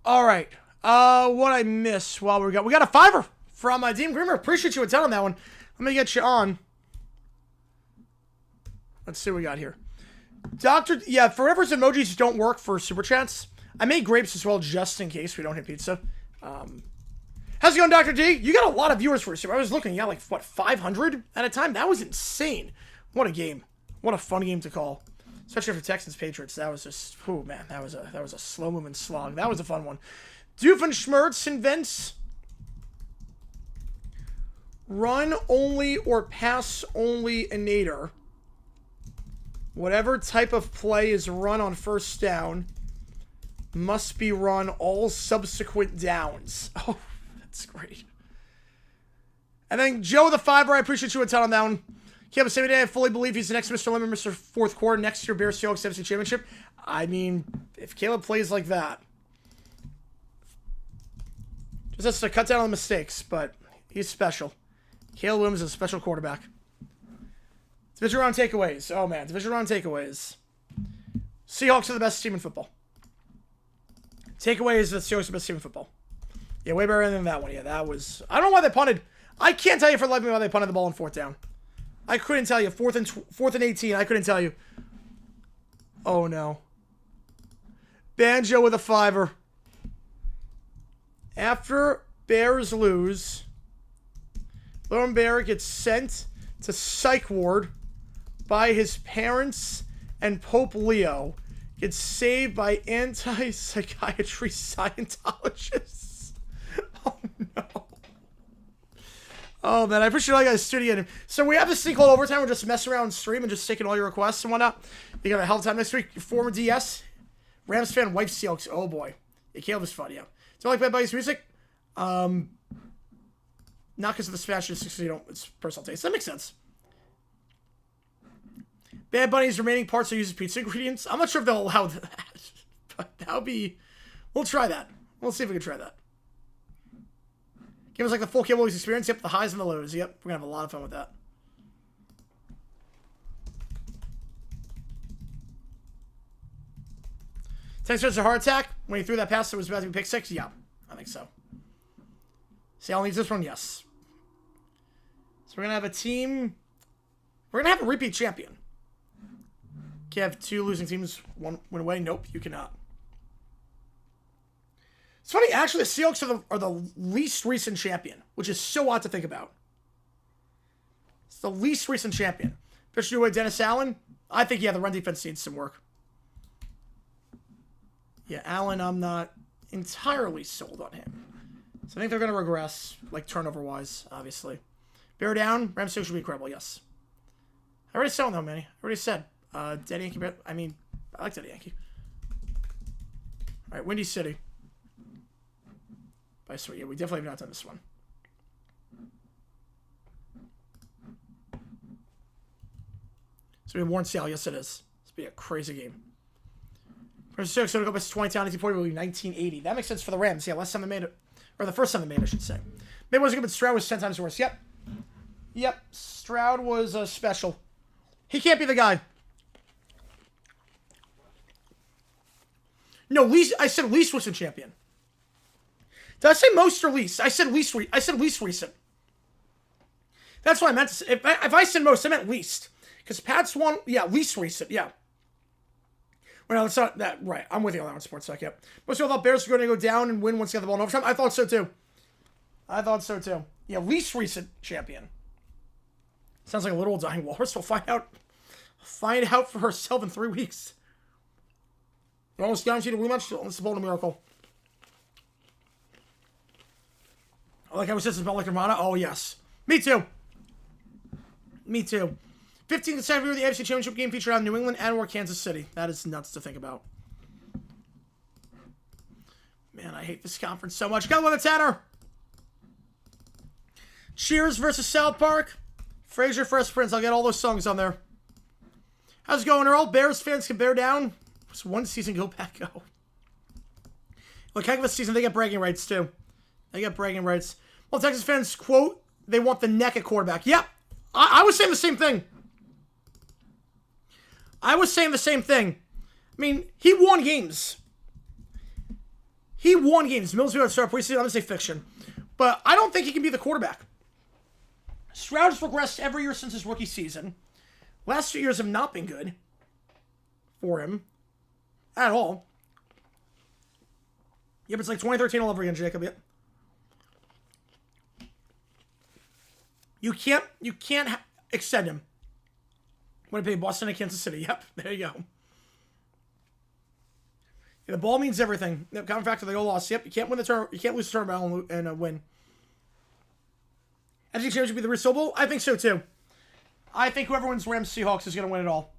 All right. What I missed while we got a $5 from Dean Grimmer. Appreciate you a ton on that one. Let me get you on. Let's see what we got here. Yeah, Forever's emojis don't work for Super Chats. I made grapes as well just in case we don't hit pizza. How's it going, Dr. D? You got a lot of viewers for Super. I was looking, you got like, what, 500 at a time? That was insane. What a game. What a fun game to call. Especially for Texans Patriots. That was just, oh man, that was a slow-moving slog. That was a fun one. Doofenshmirtz invents run only or pass only a nader. Whatever type of play is run on first down must be run all subsequent downs. Oh, that's great. And then Joe the $5, I appreciate you a ton on that one. Caleb, same day, I fully believe he's the next Mr. Lemon, Mr. Fourth Quarter, next year Bears Seahawks NFC Championship. I mean, if Caleb plays like that, just has to cut down on the mistakes, but he's special. Caleb Williams is a special quarterback. Division round takeaways. Oh man, division round takeaways. Seahawks are the best team in football. Takeaway is the Seahawks are best team in football. Yeah, way better than that one. Yeah, that was... I don't know why they punted. I can't tell you for the life of me why they punted the ball on 4th down. I couldn't tell you. 4th and 18. I couldn't tell you. Oh, no. Banjo with a 5-er. After Bears lose, Lone Bear gets sent to psych ward by his parents, and Pope Leo gets saved by anti-psychiatry Scientologists. Oh, no. Oh, man, I appreciate all you guys studying in. So we have this thing called Overtime. We're just messing around and stream and just taking all your requests and whatnot. You got a hell of a time next week. Former DS. Rams fan, wife Seahawks. Oh, boy. Yeah, Caleb is fun, yeah. Do you like Bad Buddy's music? Not because of the Spanish, just because you don't, it's personal taste. That makes sense. Bad Bunny's remaining parts are used as pizza ingredients. I'm not sure if they'll allow that, but that'll be, we'll try that. We'll see if we can try that. Give us like the full Cable experience. Yep, the highs and the lows. Yep, we're going to have a lot of fun with that. Thanks for a heart attack. When he threw that pass, it was about to be pick 6. Yeah, I think so. Sal needs this one. Yes. So we're gonna have a team. We're gonna have a repeat champion. Can you have 2 losing teams, 1 win away? Nope, you cannot. It's funny. Actually, the Seahawks are the least recent champion, which is so odd to think about. It's the least recent champion. Pitcher away, Dennis Allen. I think, yeah, the run defense needs some work. Yeah, Allen, I'm not entirely sold on him. So I think they're going to regress, like turnover-wise, obviously. Bear down. Rams should be incredible, yes. I already said one, though, Manny. I already said. Dead Yankee. I mean, I like Dead Yankee. All right, Windy City. I swear, yeah, we definitely have not done this one. So we have Warren Sale. Yes, it is. This will be a crazy game. Rams Seahawks going to go by 20 down. 1940 will be 1980. That makes sense for the Rams. Yeah, last time they made it. Or the first time they made it, I should say. Maybe it wasn't good, but Stroud was 10 times worse. Yep. Yep. Stroud was special. He can't be the guy. No, I said least recent champion. Did I say most or least? I said least recent. That's what I meant to say. If I said most, I meant least. Because Pat's won, yeah, least recent, yeah. Well, no, it's not that, right. I'm with you on that one, Sports Suck, yep. Most people thought Bears were going to go down and win once they got the ball in overtime. I thought so, too. Yeah, least recent champion. Sounds like a little dying walrus. We'll find out for herself in 3 weeks. You almost guaranteed a rematch. It's a bold miracle. Like I was just about like Ramana. Oh, yes. Me too. 15 consecutive year, the AFC Championship game featured on New England and/or Kansas City. That is nuts to think about. Man, I hate this conference so much. Got one that's Tanner. Cheers versus South Park. Frasier Fresh Prince. I'll get all those songs on there. How's it going, Earl? Bears fans can bear down. Just one season, go back, go. Look, heck of a season. They get bragging rights, too. Well, Texas fans, quote, they want the neck at quarterback. Yep. I was saying the same thing. I mean, he won games. Mills will start preseason. I'm going to say fiction. But I don't think he can be the quarterback. Stroud has progressed every year since his rookie season. Last 2 years have not been good for him at all. Yep, it's like 2013 all over again, Jacob. Yep. You can't extend him. Winnipeg, Boston, and Kansas City. Yep, there you go. Yeah, the ball means everything. Yep, common factor, they all lost. Yep, you can't win the turn. You can't lose the turn battle and win. NFC Championship should be the real Super Bowl. I think so too. I think whoever wins Rams Seahawks is going to win it all.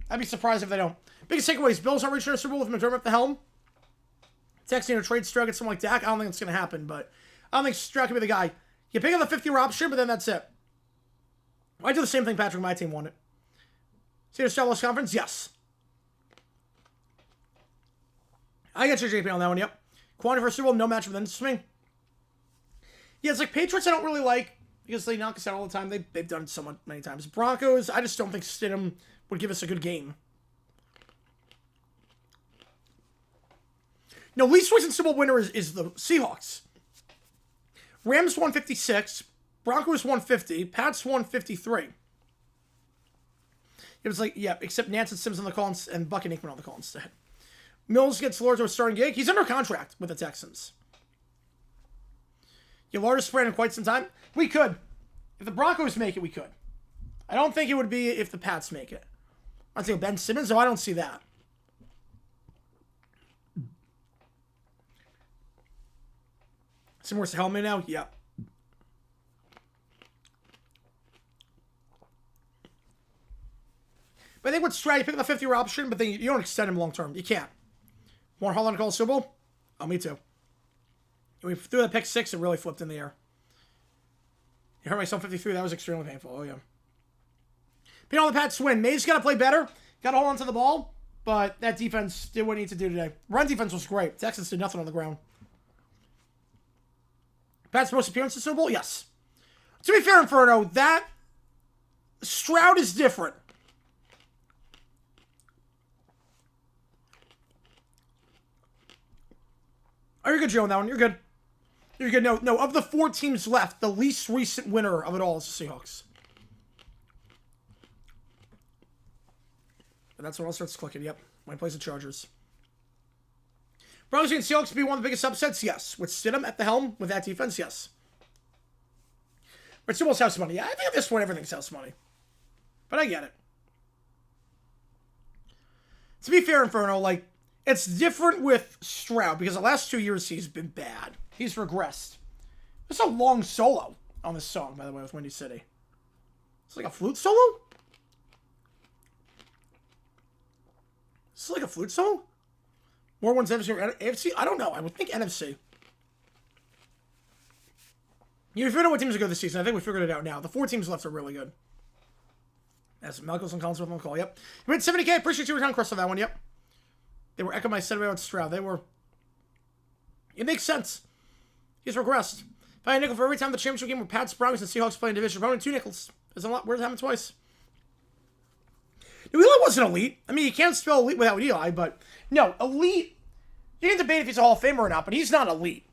I'd be surprised if they don't. Biggest takeaways: Bills aren't reaching a Super Bowl with McDermott at the helm. Texting a trade Stroud get someone like Dak. I don't think it's going to happen, but I don't think Stroud can be the guy. You pick up the 50-year option, but then that's it. I do the same thing Patrick, my team won it. See the Star Wars Conference? Yes. I get your JP on that one, yep. Quantity for Super Bowl, no match within me. Yeah, it's like Patriots I don't really like because they knock us out all the time. They've done it so many times. Broncos, I just don't think Stidham would give us a good game. No, least recent Super Bowl winner is the Seahawks. Rams 156, Broncos 150, Pats 153. It was like, yeah, except Nance and Sims on the call and Buck and Aikman on the call instead. Mills gets Lord to a starting gig. He's under contract with the Texans. Your largest spread in quite some time. We could. If the Broncos make it, we could. I don't think it would be if the Pats make it. I think Ben Simmons, so I don't see that. Similar to Hellman now? Yeah. But I think with Stroud, you pick the 50-year option, but then you don't extend him long term. You can't. Want Holland to call a Super Bowl? Oh, me too. We threw that pick 6, it really flipped in the air. You hurt myself 53, that was extremely painful. Oh, yeah. But you know, the Pats win. May's got to play better. Got to hold on to the ball, but that defense did what it needed to do today. Run defense was great. Texans did nothing on the ground. Pats' most appearance in the Super Bowl? Yes. To be fair, Inferno, that Stroud is different. Oh, you're good, Joe, on that one. You're good. You're good. No, of the 4 teams left, the least recent winner of it all is the Seahawks. And that's when all starts clicking. Yep. My place the Chargers. Broncos and Seahawks to be one of the biggest upsets? Yes. With Stidham at the helm, with that defense? Yes. But Super Bowl's house money. Yeah, I think at this point, everything's house money. But I get it. To be fair, Inferno, like, it's different with Stroud because the last 2 years he's been bad. He's regressed. It's a long solo on this song, by the way, with Windy City. It's like a flute solo? Is this like a flute solo? More ones NFC or AFC? I don't know. I would think NFC. You figured out what teams are good this season. I think we figured it out now. The 4 teams left are really good. That's Malcolm and Collinsworth on the call. Yep. You went 70K. Appreciate you return Chris on that one. Yep. They were echoing my sentiment about Stroud. They were. It makes sense. He's regressed. If I had a nickel for every time the championship game where Pats, Broncos, and Seahawks play in division opponent, 2 nickels. There's a lot. Where's it happened twice? Eli wasn't elite. I mean, you can't spell elite without Eli, but no, elite. You can debate if he's a Hall of Famer or not, but he's not elite.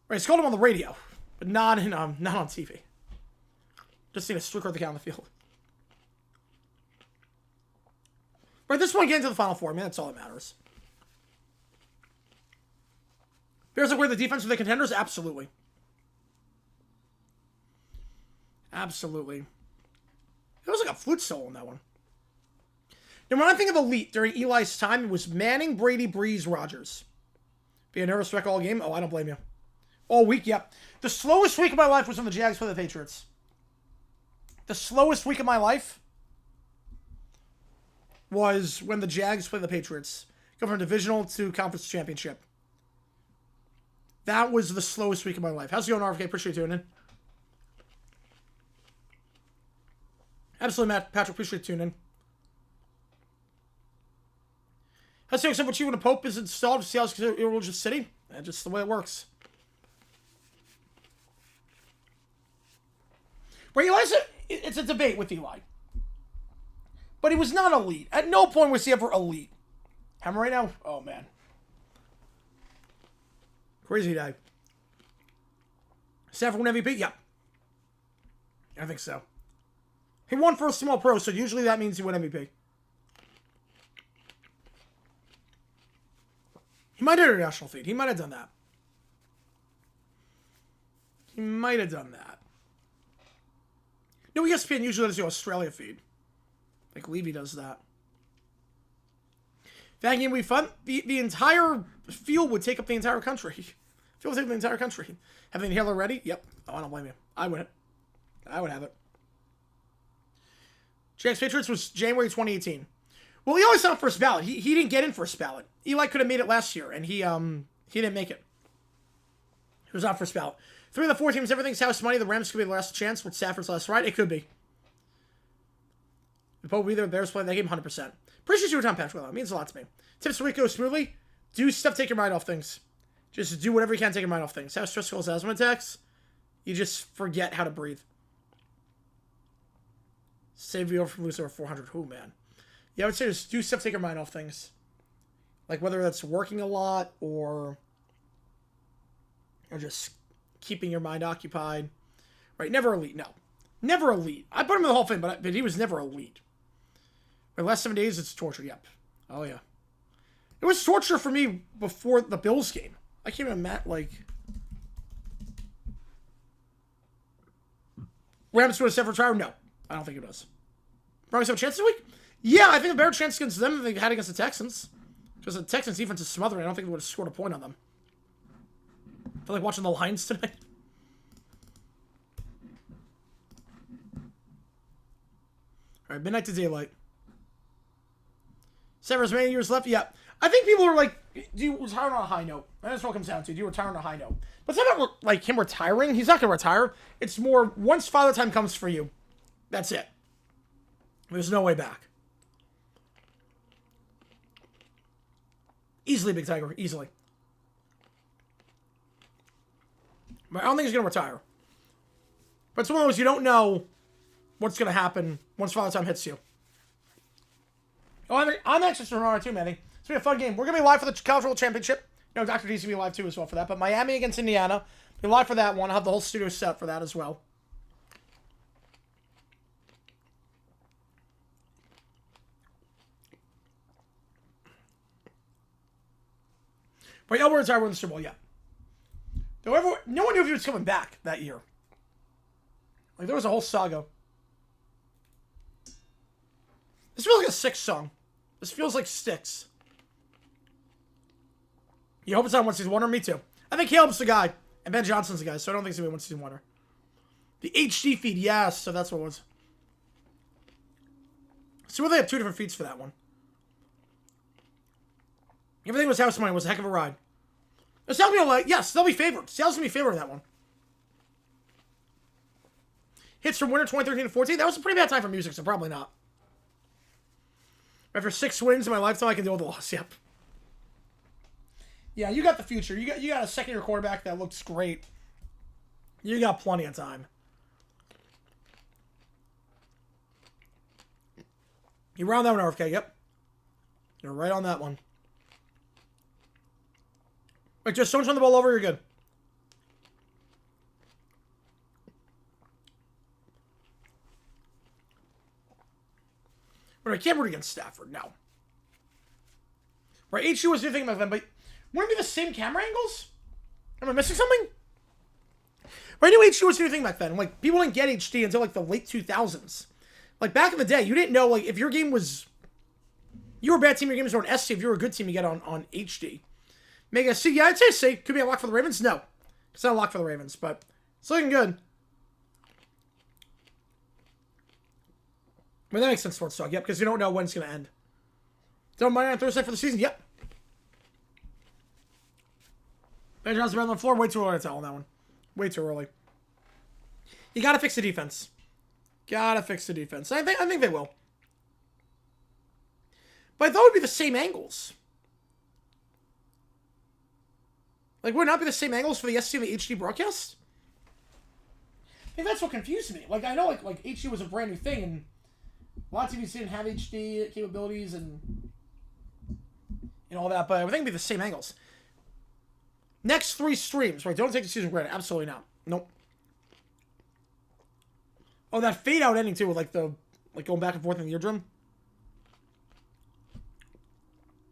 Right, he's called him on the radio, but not on TV. Just seen a streaker at the guy on the field. Right, this one getting to the Final Four, man. That's all that matters. Bears like where the defense for the contenders? Absolutely. Absolutely. It was like a flute solo in that one. And when I think of elite during Eli's time, it was Manning, Brady, Breeze, Rodgers. Be a nervous wreck all game? Oh, I don't blame you. All week, yep. The slowest week of my life was when the Jags played the Patriots. The slowest week of my life was when the Jags played the Patriots. Go from divisional to conference championship. That was the slowest week of my life. How's it going, RFK? Appreciate you tuning in. Absolutely, Matt. Patrick, appreciate you tuning in. How's it going? Except what you and the Pope is installed for Seattle's religious city? That's just the way it works. Right, Eli's it's a debate with Eli. But he was not elite. At no point was he ever elite. Hammer right now? Oh, man. Crazy day. Stafford won MVP? Yep. I think so. He won first team All-Pro, so usually that means he won MVP. He might have done a national feed. He might have done that. He might have done that. No, ESPN usually does the Australia feed. Like Levy does that. That game would be fun. The entire field would take up the entire country. Field would take up the entire country. Have the inhaler ready? Yep. Oh, I don't blame you. I would have it. Jags Patriots was January 2018. Well, he always on first ballot. He didn't get in first ballot. Eli could have made it last year, and he didn't make it. He was on first ballot. 3 of the 4 teams, everything's house money. The Rams could be the last chance with Stafford's last ride. It could be. The Pope will be there. Bears playing that game 100%. Appreciate your time, Patrick. It means a lot to me. Tips for week go smoothly. Do stuff, take your mind off things. Just do whatever you can, take your mind off things. How stressful is asthma attacks? You just forget how to breathe. Save you over from losing over 400. Oh, man. Yeah, I would say just do stuff, take your mind off things. Like whether that's working a lot or just keeping your mind occupied. Right, never elite, no. Never elite. I put him in the Hall of Fame, but he was never elite. For the last 7 days, it's torture, yep. Oh, yeah. It was torture for me before the Bills game. I can't even like... Rams would have set for trial? No. I don't think it does. Probably have a chance this week? Yeah, I think a better chance against them than they had against the Texans. Because the Texans' defense is smothering. I don't think they would have scored a point on them. I feel like watching the Lions tonight. Alright, midnight to daylight. 7 remaining years left? Yeah. I think people are like, do you retire on a high note? That's what it comes down to. Do you retire on a high note? But it's not like him retiring. He's not going to retire. It's more, once Father Time comes for you, that's it. There's no way back. Easily, Big Tiger. Easily. But I don't think he's going to retire. But it's one of those, you don't know what's going to happen once Father Time hits you. Oh, I'm anxious for tomorrow too, Manny. It's going to be a fun game. We're going to be live for the College World Championship. You know, Dr. D's going to be live too as well for that. But Miami against Indiana. Be live for that one. I'll have the whole studio set for that as well. But Elwood retired with the Super Bowl, yeah. No one knew if he was coming back that year. Like, there was a whole saga. This feels like a Six song. This feels like Sticks. You hope it's not one season wonder? Me too. I think Caleb's the guy. And Ben Johnson's the guy, so I don't think it's going to be one season wonder. The HD feed, yes, so that's what it was. See, they have 2 different feeds for that one. Everything was house money. Was a heck of a ride. Seattle's gonna like, yes, they'll be favored. Seattle's gonna be favored in that one. Hits from winter 2013 to 14. That was a pretty bad time for music, so probably not. After 6 wins in my lifetime, I can deal with the loss. Yep. Yeah, you got the future. You got a second-year quarterback that looks great. You got plenty of time. You round that one, RFK. Yep. You're right on that one. Wait, just don't turn the ball over, you're good. But I can't root against Stafford, no. Right, HU was thinking about them, but wouldn't it be the same camera angles? Am I missing something? Right, I knew HU was anything back then. Like, people didn't get HD until, like, the late 2000s. Like, back in the day, you didn't know, like, if your game was... You were a bad team, your game was on SC. If you were a good team, you get on HD. Make a C. Yeah, I'd say C. Could be a lock for the Ravens? No. It's not a lock for the Ravens, but it's looking good. But that makes sense, Sports Talk. Yep, because you don't know when it's going to end. Don't Monday on Thursday for the season? Yep. Ben Johnson on the floor. Way too early to tell on that one. Way too early. You got to fix the defense. Got to fix the defense. I think they will. But I thought it would be the same angles. Like, would it not be the same angles for the SC and the HD broadcast? I think that's what confused me. Like, I know, like HD was a brand new thing, and a lot of TVs didn't have HD capabilities and all that, but I think it'd be the same angles. Next 3 streams, right? Don't take the season for granted. Absolutely not. Nope. Oh, that fade out ending too, with like going back and forth in the eardrum.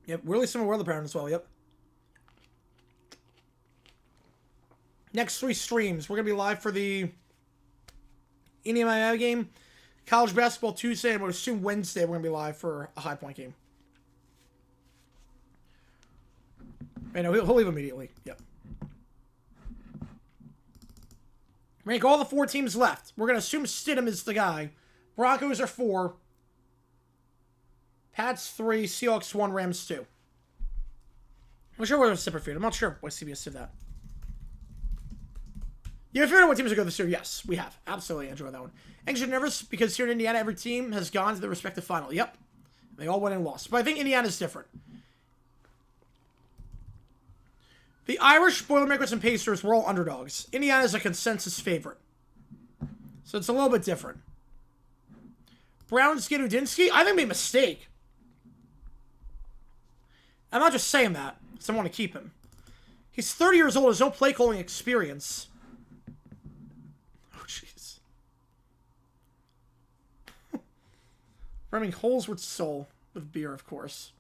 Yep, really similar weather pattern as well. Yep. Next 3 streams, we're gonna be live for the Indiana Miami game, college basketball Tuesday, and we'll assume Wednesday we're gonna be live for a High Point game. I know he'll leave immediately. Yep. Rank all the 4 teams left. We're gonna assume Stidham is the guy. Broncos are 4. Pats 3. Seahawks 1. Rams 2. I'm sure we're a separate feed. I'm not sure why CBS did that. You have figured out what teams are going this year? Yes, we have. Absolutely enjoyed that one. Anxious and nervous because here in Indiana, every team has gone to the respective final. Yep. They all went and lost. But I think Indiana's different. The Irish, Boilermakers, and Pacers were all underdogs. Indiana's a consensus favorite. So it's a little bit different. Brown, Skidudinsky, I think made a mistake. I'm not just saying that because I want to keep him. He's 30 years old, has no play calling experience. Oh, jeez. Rhyming holes with soul. With beer, of course.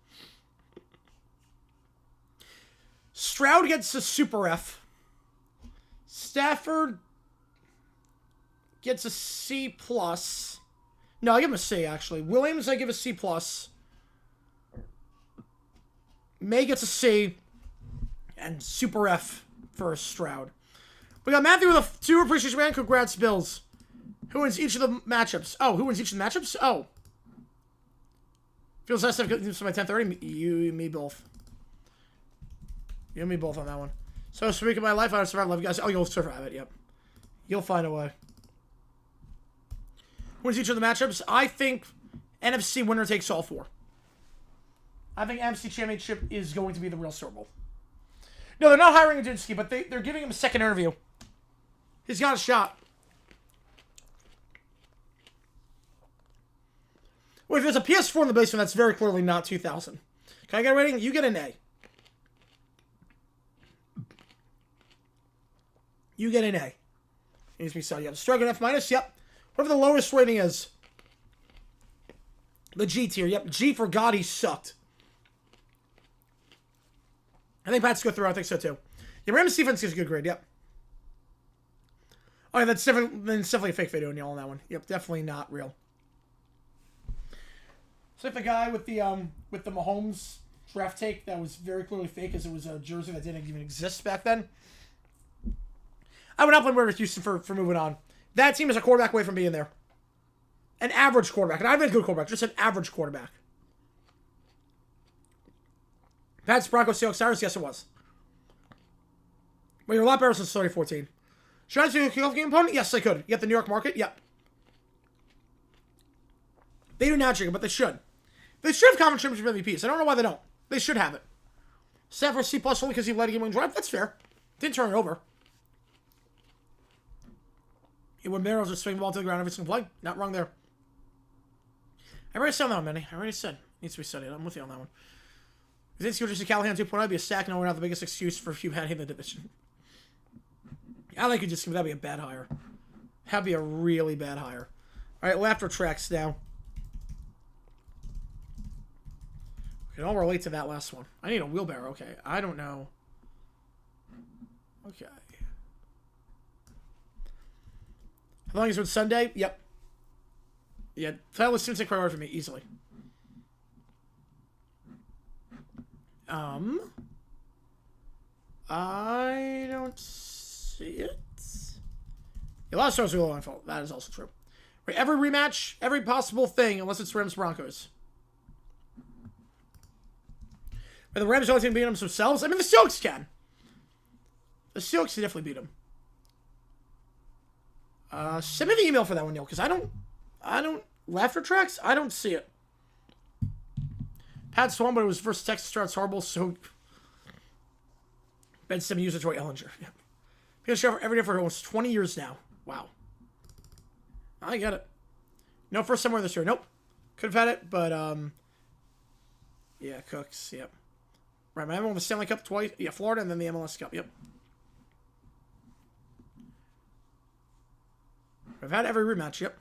Stroud gets a super F. Stafford gets a C+. No, I give him a C, actually. Williams, I give a C+. May gets a C. And super F for Stroud. We got Matthew with a 2 appreciation man. Congrats, Bills. Who wins each of the matchups? Oh, who wins each of the matchups? Oh. Feels nice to have my 10:30. You and me both. You and me both on that one. So, speaking of my life, I survive. Love you guys. Oh, you'll survive it. Yep. You'll find a way. Who wins each of the matchups? I think NFC winner takes all 4. I think NFC Championship is going to be the real Super Bowl. No, they're not hiring Adinski, but they're giving him a second interview. He's got a shot. Well, if there's a PS4 in the basement, that's very clearly not 2000. Can I get a rating? You get an A. You get an A. Needs to be said. Yep. Struggle F minus. Yep. Whatever the lowest rating is. The G tier. Yep. G for God, he sucked. I think Pat's go through. I think so too. Yeah, Rams defense gives a good grade. Yep. Oh yeah, that's definitely a fake video, Neil, on that one. Yep, definitely not real. So if the guy with the Mahomes draft take that was very clearly fake, as it was a jersey that didn't even exist back then. I would not blame with Houston for moving on. That team is a quarterback away from being there. An average quarterback. Not even a good quarterback, just an average quarterback. Pats, Broncos, Seahawks, Cyrus? Yes, it was. Well, you're a lot better since 2014. Should I do a kickoff game opponent? Yes, I could. You get the New York market? Yep. They do now, Jacob, but they should. They should have conference championship MVPs. I don't know why they don't. They should have it. Stafford C+ only because he led a game-winning drive. That's fair. Didn't turn it over. When Barrows just swing the ball to the ground every single play. Not wrong there. I already said that one, Manny. I already said. Needs to be studied. I'm with you on that one. If it's just a Callahan 2.0, I'd be a sack. No, we're not the biggest excuse for you having the division. I like it just. That'd be a bad hire. That'd be a really bad hire. All right, laughter tracks now. We can all relate to that last one. I need a wheelbarrow. Okay, I don't know. Okay. How long is it Sunday? Yep. Yeah, that was Simpson quite hard for me, easily. I don't see it. A lot of stars are low on fault. That is also true. Right, every rematch, every possible thing, unless it's Rams Broncos. Are the Rams the only team beat them themselves? I mean, the Seahawks can. The Seahawks can definitely beat them. Send me the email for that one, Neil, because I don't, laughter tracks? I don't see it. Pat Swan, but it was versus Texas starts horrible, so Ben Simmons used Troy Ellinger. Yeah. Because every day for almost 20 years now. Wow. I get it. No first time this year. Nope. Could have had it, but yeah, Cooks, yep. Right, I won the Stanley Cup twice. Yeah, Florida and then the MLS Cup, yep. I've had every rematch, yep.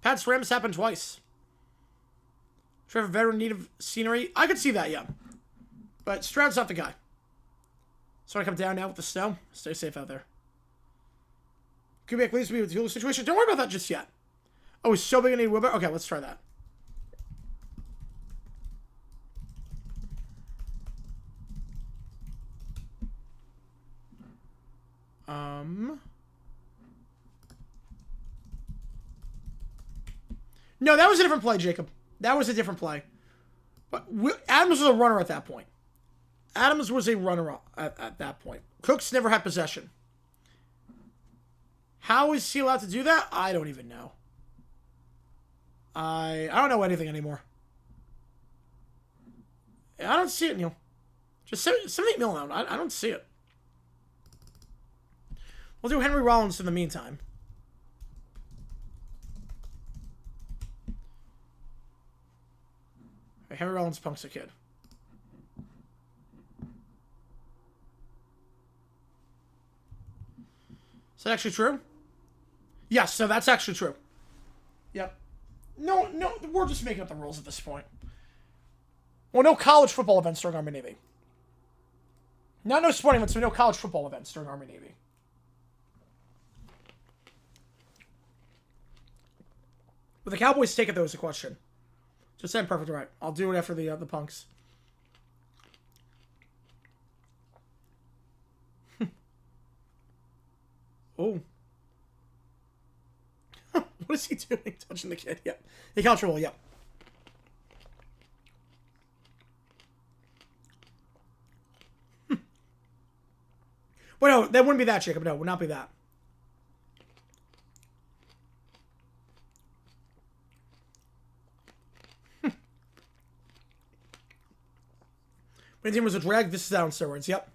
Pat's Rams happened twice. Trevor veteran need of scenery. I could see that, yeah. But Stroud's not the guy. So I come down now with the snow. Stay safe out there. Quebec leaves me with the Hulu situation. Don't worry about that just yet. Oh, he's so big I need wheelbarrow. Okay, let's try that. No, that was a different play, Jacob. That was a different play. But Adams was a runner at that point. Adams was a runner at that point. Cooks never had possession. How is he allowed to do that? I don't even know. I don't know anything anymore. I don't see it, Neil. Just send me email now. I don't see it. We'll do Henry Rollins in the meantime. Henry Rollins punks a kid. Is that actually true? Yes, so that's actually true. Yep. No, we're just making up the rules at this point. Well, no college football events during Army Navy. Not no sporting events, but no college football events during Army Navy. But the Cowboys take it, though, is a question. Just saying, perfect, right. I'll do it after the punks. Oh. What is he doing? Touching the kid? Yep. He counts for yep. Well, no, that wouldn't be that, Jacob. No, it would not be that. When team was a drag, this is out on steroids. Yep.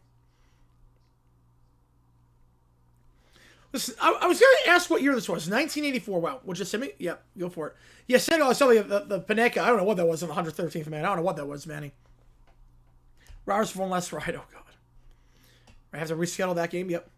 Listen, I was going to ask what year this was. 1984. Wow. Would you send me? Yep. Go for it. Yeah, Samuel, I saw the Paneca. I don't know what that was on the 113th man. I don't know what that was, Manny. Riders for one last ride. Oh, God. I have to reschedule that game. Yep.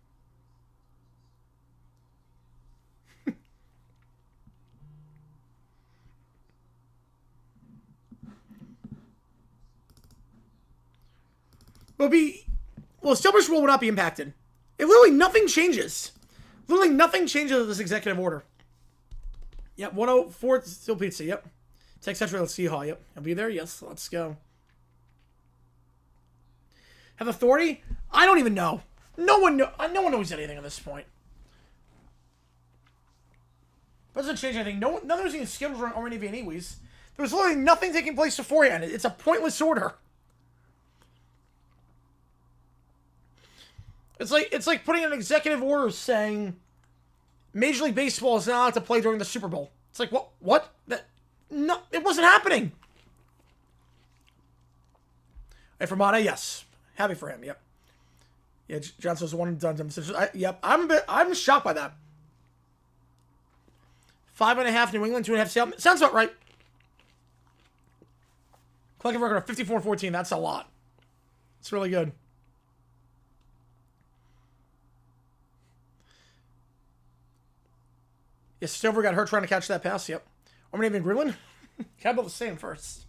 Established rule will not be impacted. Literally nothing changes. Literally nothing changes with this executive order. Yep, 104 still pizza. Yep. Tech Central, let's see Hall. Yep. I'll be there. Yes, let's go. Have authority? I don't even know. No one knows anything at this point. Doesn't change anything. None of those things scheduled around Army Navy anyways. There was literally nothing taking place beforehand. It's a pointless order. It's like putting an executive order saying Major League Baseball is not allowed to play during the Super Bowl. It's like, what? No, it wasn't happening. Hey, for Mata, yes. Happy for him, yep. Yeah, Johnson's one and done. Yep, I'm shocked by that. 5.5 New England, 2.5 Seattle. Sounds about right. Collective record of 54-14. That's a lot. It's really good. Yes, Stover got hurt trying to catch that pass. Yep. Army Navy and Greenland? Gotta build the same first.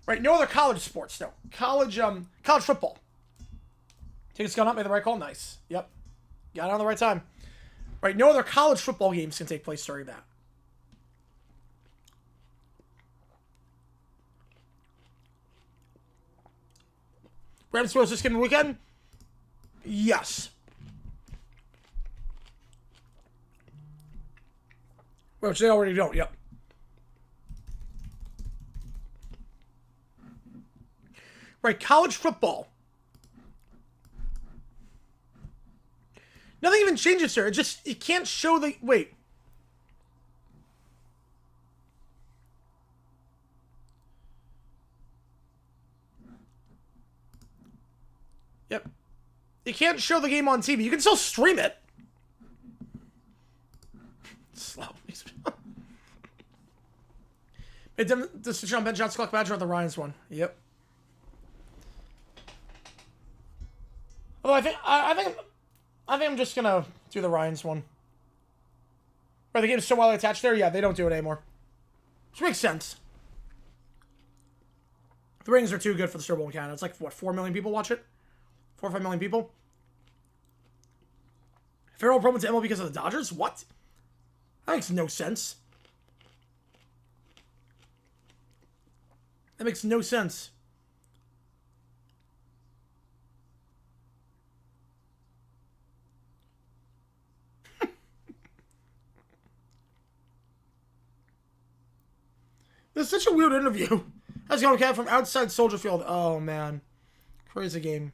Right, no other college sports, no. College football. Tickets gone up, made the right call. Nice. Yep. Got it on the right time. Right, no other college football games can take place during that. Rams supposed this given weekend? Yes. Which they already don't, yep. Right, college football. Nothing even changes here. It just, you can't show the, wait. Yep. You can't show the game on TV. You can still stream it. Slow. This is John Ben John's Clock Badger on the Ryan's one. Yep. Although I think I'm just gonna do the Ryan's one. Right, the game's so well attached there. Yeah, they don't do it anymore, which makes sense. The ratings are too good for the Super Bowl in Canada. It's like what, 4 million people watch it? 4 or 5 million people. Farrell promo to MLB because of the Dodgers? What? That makes no sense. That makes no sense. This is such a weird interview. How's it going, Cat? From outside Soldier Field. Oh, man. Crazy game.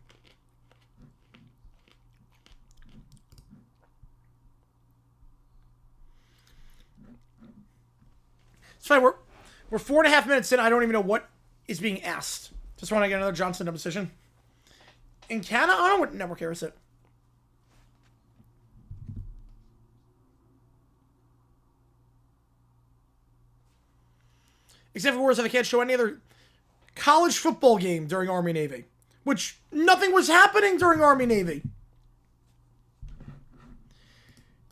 It's fine. We're 4.5 minutes in. I don't even know what is being asked. Just want to get another Johnson decision. In Canada? I don't know what network here is it. Except for words that I can't show any other college football game during Army Navy. Which, nothing was happening during Army Navy.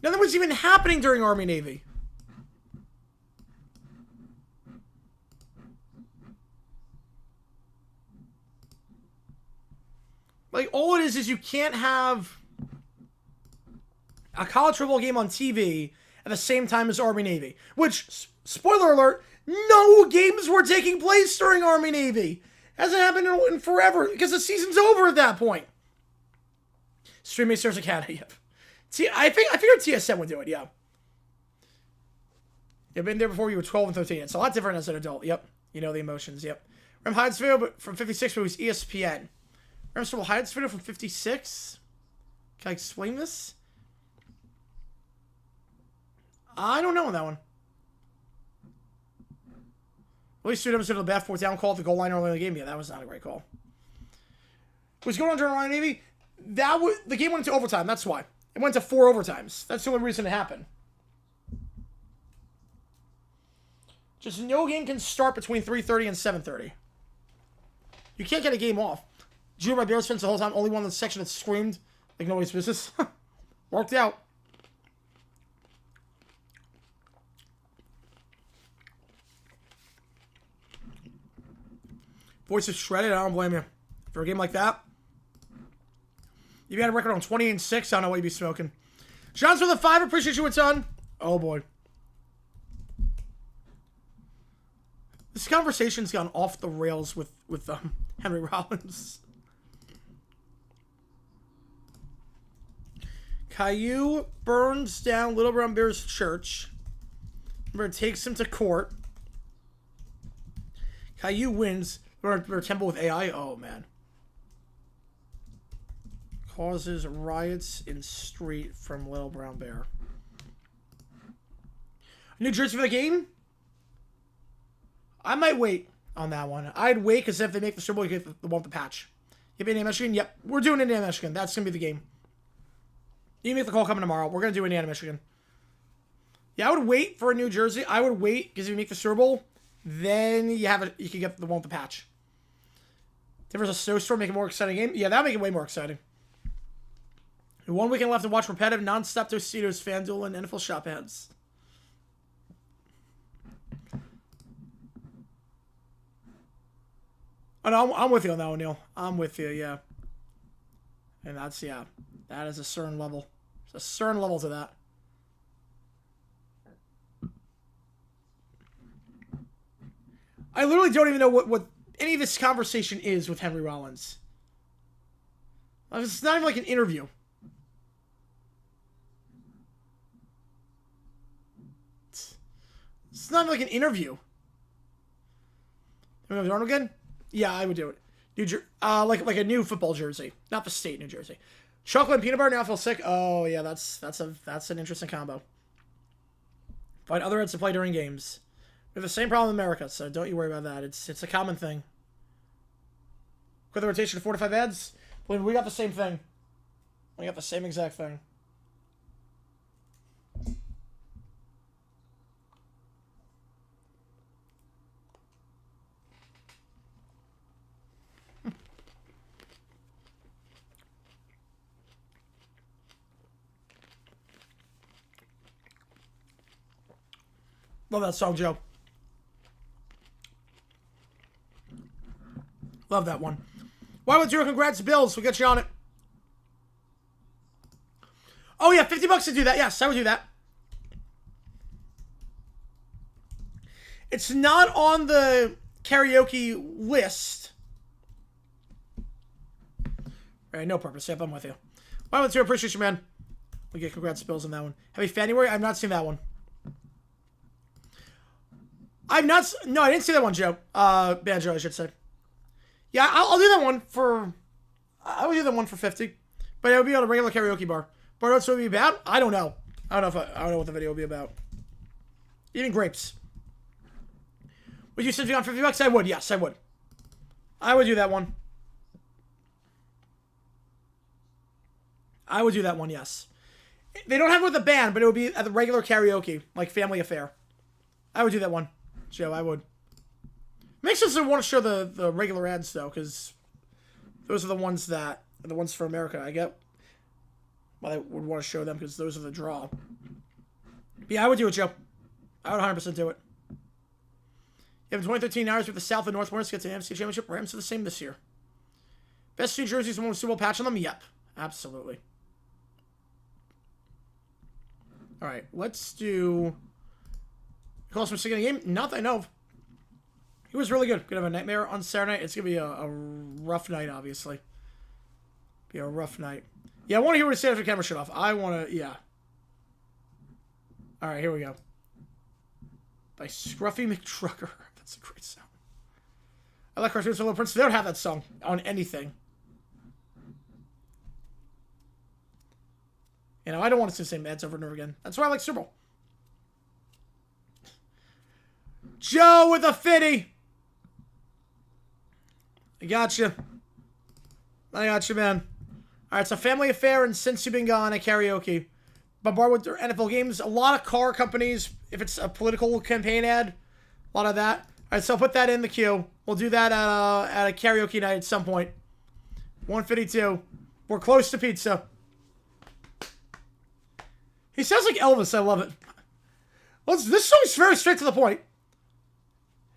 Nothing was even happening during Army Navy. Like, all it is you can't have a college football game on TV at the same time as Army Navy. Which, spoiler alert, no games were taking place during Army Navy. Hasn't happened in forever, because the season's over at that point. Streaming Stars Academy, yep. I figured TSM would do it, yeah. You've been there before you were 12 and 13. It's a lot different as an adult, yep. You know the emotions, yep. Rem Hyde's video but from 56, but it was ESPN. Rem Stroll Hyde's video from 56? Can I explain this? I don't know on that one. At least students to the bad fourth down call at the goal line early in the game. Yeah, that was not a great call. What's going on during Army Navy? The game went into overtime. That's why. It went to 4 overtimes. That's the only reason it happened. Just no game can start between 3:30 and 7:30. You can't get a game off. Did you hear my Bears fans the whole time? Only one in the section that screamed like nobody's business. Worked out. Voice is shredded. I don't blame you. For a game like that. If you had a record on 20 and 6, I don't know what you'd be smoking. John's with a 5. Appreciate you a ton. Oh, boy. This conversation's gone off the rails with Henry Rollins. Caillou burns down Little Brown Bear's church. Bear takes him to court. Caillou wins. Bear temple with AI. Oh, man. Causes riots in street from Little Brown Bear. New Jersey for the game? I might wait on that one. I'd wait because if they make the Super Bowl, you get the one with the patch. Yep, Indiana, Michigan? Yep, we're doing Indiana, Michigan. That's going to be the game. You make the call coming tomorrow. We're going to do Indiana, Michigan. Yeah, I would wait for a New Jersey. I would wait because if you make the Super Bowl, then you can get the one with the patch. If there's a snowstorm, make it a more exciting game. Yeah, that'll make it way more exciting. 1 weekend left to watch repetitive, non-stop Tostitos, FanDuel, and NFL shop ads. Oh, no, I'm with you on that one, Neil. I'm with you, yeah. And that's, yeah. That is a certain level. There's a certain level to that. I literally don't even know what any of this conversation is with Henry Rollins. It's not even like an interview. It's not like an interview. Arnold again? Yeah, I would do it. Like a new football jersey, not the state New Jersey. Chocolate and peanut butter. Now I feel sick. Oh yeah, that's an interesting combo. Find other heads to play during games. We have the same problem in America, so don't you worry about that. It's a common thing. Quit the rotation to 4 to 5 heads. We got the same thing. We got the same exact thing. Love that song, Joe. Love that one. Why would you? Congrats, Bills. We'll get you on it. Oh, yeah, $50 to do that. Yes, I would do that. It's not on the karaoke list. All right, no purpose. Yep, I'm with you. Why would you? Appreciate you, man. We get congrats, Bills on that one. Happy January. I've not seen that one. No, I didn't see that one, Joe. Banjo, I should say. Yeah, I'll do that one for... I would do that one for 50. But it would be on a regular karaoke bar. But what's it would be about? I don't know. I don't know what the video would be about. Eating grapes. Would you send me on $50? I would, yes, I would. I would do that one. I would do that one, yes. They don't have it with a band, but it would be at the regular karaoke, like Family Affair. I would do that one. Joe, I would. Makes sense to want to show the regular ads, though, because those are the ones for America. I get why I would want to show them, because those are the draw. But yeah, I would do it, Joe. I would 100% do it. Yeah, in 2013 hours with the South and North Warriors get to the NFC Championship. Rams are the same this year. Best two jerseys, one with Super Bowl patch on them? Yep. Absolutely. Alright, let's do... Call some sick in the game? Not that I know of. He was really good. Gonna have a nightmare on Saturday night. It's gonna be a rough night, obviously. Be a rough night. Yeah, I want to hear what he said after the camera shut off. I want to... Yeah. Alright, here we go. By Scruffy McTrucker. That's a great song. I like cartoons for Little Prince. They don't have that song on anything. You know, I don't want to see the same ads over and over again. That's why I like Super Bowl. Joe with a 50. I got you. I got you, man. All right, it's a family affair, and since you've been gone at karaoke, bombard with their NFL games. A lot of car companies, if it's a political campaign ad, a lot of that. All right, so I'll put that in the queue. We'll do that at a karaoke night at some point. 152. We're close to pizza. He sounds like Elvis. I love it. This song's very straight to the point.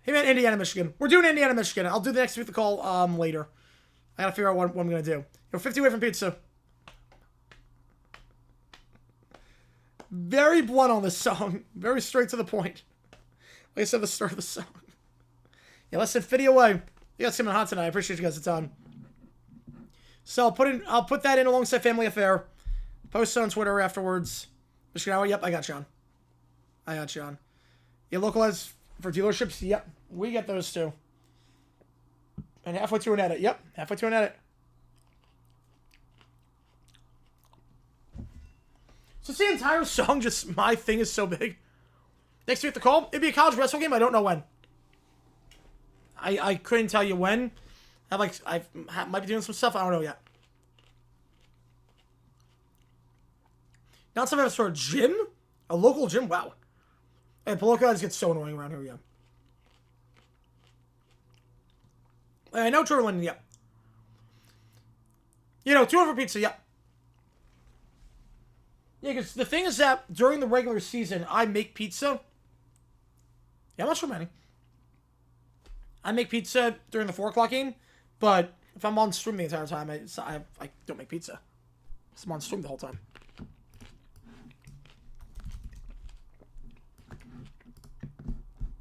Hey, man, Indiana, Michigan. We're doing Indiana, Michigan. I'll do the next week the call later. I gotta figure out what I'm gonna do. You're 50 away from pizza. Very blunt on this song. Very straight to the point. Like I said at the start of the song. Yeah, less than 50 away. You guys coming hot tonight. I appreciate you guys a ton. So I'll put that in alongside Family Affair. Post it on Twitter afterwards. Michigan Hour, yep, I got you on. I got you on. Yeah, localized for dealerships, yep. We get those too. And halfway to an edit. Yep, halfway to an edit. So it's the entire song, just my thing is so big. Next week the call, it'd be a college wrestling game, I don't know when. I couldn't tell you when. I might be doing some stuff, I don't know yet. Not some sort of gym? A local gym? Wow. And Paloka guys get so annoying around here, yeah. I know Trevor Linden, yep. You know, 200 for pizza, yep. Yeah, because the thing is that during the regular season, I make pizza. Yeah, I'm not sure many. I make pizza during the 4 o'clock game, but if I'm on stream the entire time, I don't make pizza. I'm on stream the whole time.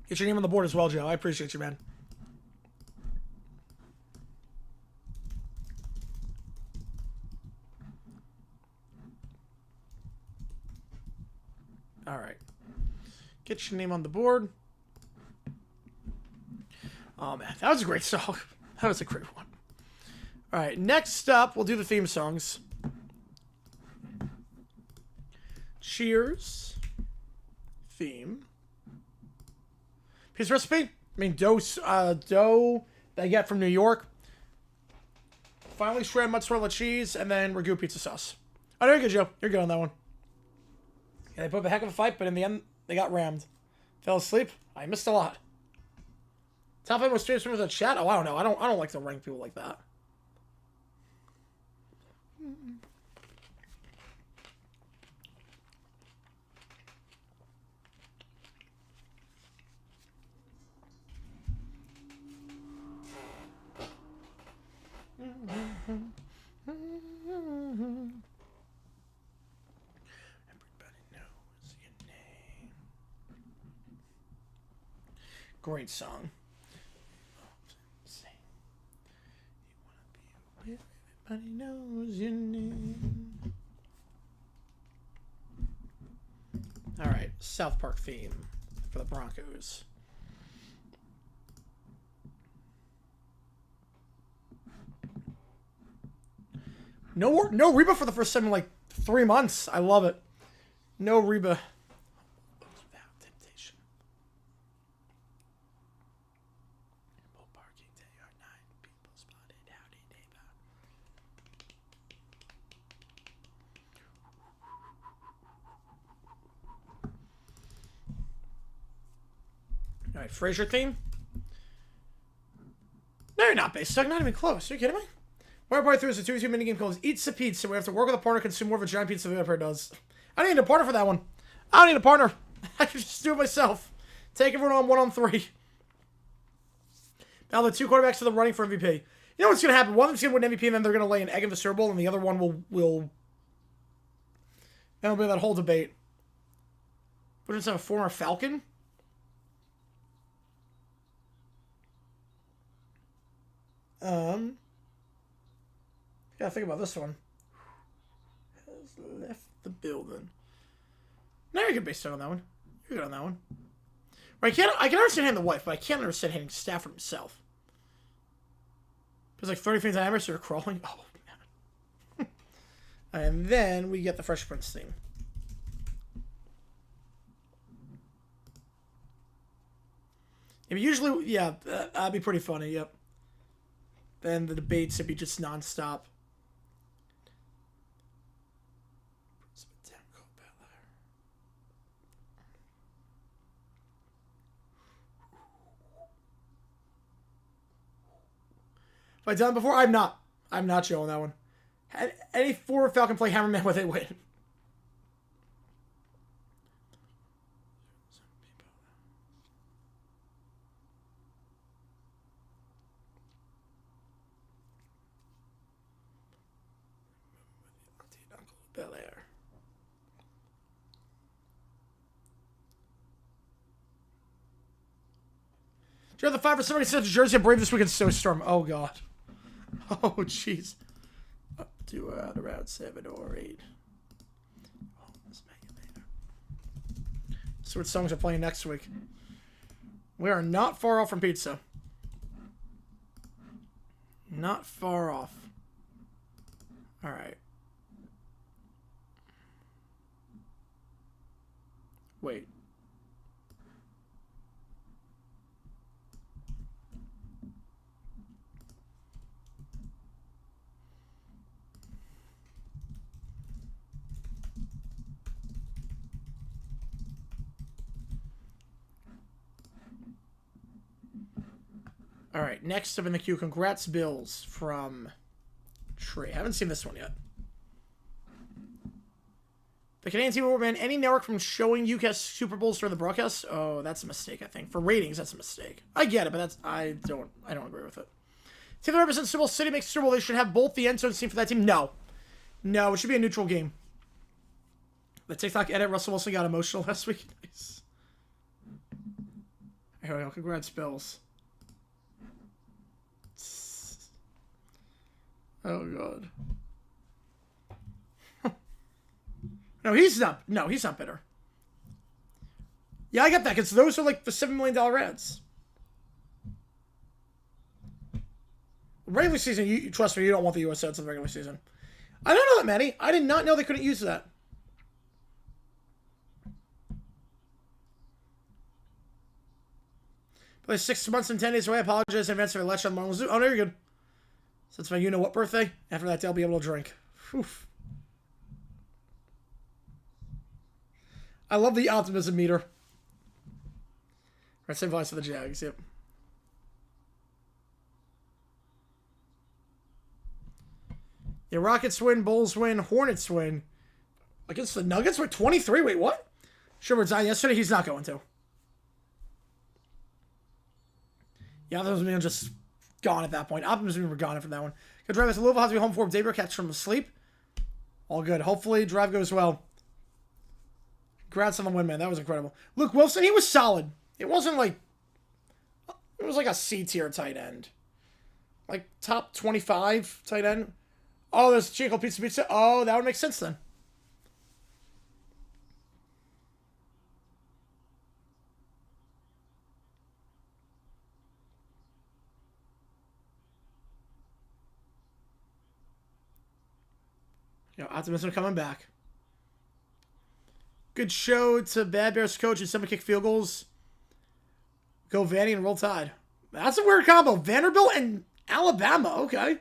Get your name on the board as well, Joe. I appreciate you, man. All right. Get your name on the board. Oh, man. That was a great song. That was a great one. All right. Next up, we'll do the theme songs. Cheers. Theme. Pizza recipe? I mean, dough that I get from New York. Finally shred mozzarella cheese, and then ragu pizza sauce. Oh, there you go, Joe. You're good on that one. Yeah, they put up a heck of a fight, but in the end, they got rammed. Fell asleep. I missed a lot. Top 5 most streams from the chat? Oh, I don't know. I don't like to rank people like that. Great song. Everybody knows your name. All right, South Park theme for the Broncos. No Reba for the first time in like 3 months. I love it. No Reba. All right, Frasier theme. No, you're not, Basic. Not even close. Are you kidding me? Mario Party 3 is a 2v2 minigame called Eats a Pizza. We have to work with a partner, consume more of a giant pizza than the other player does. I don't need a partner for that one. I don't need a partner. I can just do it myself. Take everyone on 1-on-3. Now the 2 quarterbacks are the running for MVP. You know what's going to happen? One of them's going to win MVP, and then they're going to lay an egg in the Super Bowl, and the other one will that'll be that whole debate. But it's a former Falcon? Yeah, think about this one. Has left the building. Now you're good based on that one. You're good on that one. Right, I can understand hitting the wife, but I can't understand hitting Stafford himself. Because like 30 feet diameter, so you're crawling. Oh, man. And then we get the Fresh Prince theme. Usually, yeah, that'd be pretty funny, yep. Then the debates would be just nonstop. Have I done it before? I'm not. I'm not showing that one. Any former Falcon play Hammerman where they win. Have you have the 5 for somebody sent to Jersey and Brave this weekend snowstorm? Oh god. Oh jeez. Up to around 7 or 8. Oh, this later. See what songs are playing next week. We are not far off from pizza. Not far off. Alright. Wait. All right, next up in the queue, congrats Bills from Trey. Haven't seen this one yet. The Canadian team will ban any network from showing UCAS Super Bowls during the broadcast. Oh, that's a mistake, I think. For ratings, that's a mistake. I get it, but I don't agree with it. Team that represents Super Bowl City makes Super Bowl. They should have both the end zone team for that team. No, it should be a neutral game. The TikTok edit. Russell Wilson got emotional last week. Nice. Here we go. Congrats, Bills. Oh god. No, he's not bitter. Yeah, I get that, because those are like the $7 million ads. Regular season, you trust me, you don't want the US ads in the regular season. I don't know that many. I did not know they couldn't use that. But 6 months and 10 days away. I apologize in advance for the lecture on Marlon Zoo. Oh, no, you're good. Since my you-know-what birthday, after that day I'll be able to drink. Oof. I love the optimism meter. Right, same voice for the Jags, yep. Yeah, Rockets win, Bulls win, Hornets win. Against the Nuggets with 23? Wait, what? Sure, was on yesterday. He's not going to. Yeah, those men just gone at that point. Optimism were gone after that one. Good drive to Louisville. Has to be home for David catch from sleep. All good. Hopefully, drive goes well. Congrats on the win, man. That was incredible. Luke Wilson, he was solid. It wasn't like... It was like a C-tier tight end. Like, top 25 tight end. Oh, there's Chico Pizza. Oh, that would make sense then. You know, optimism coming back. Good show to Bad Bears coach and somebody kick field goals. Go Vandy and roll Tide. That's a weird combo. Vanderbilt and Alabama. Okay.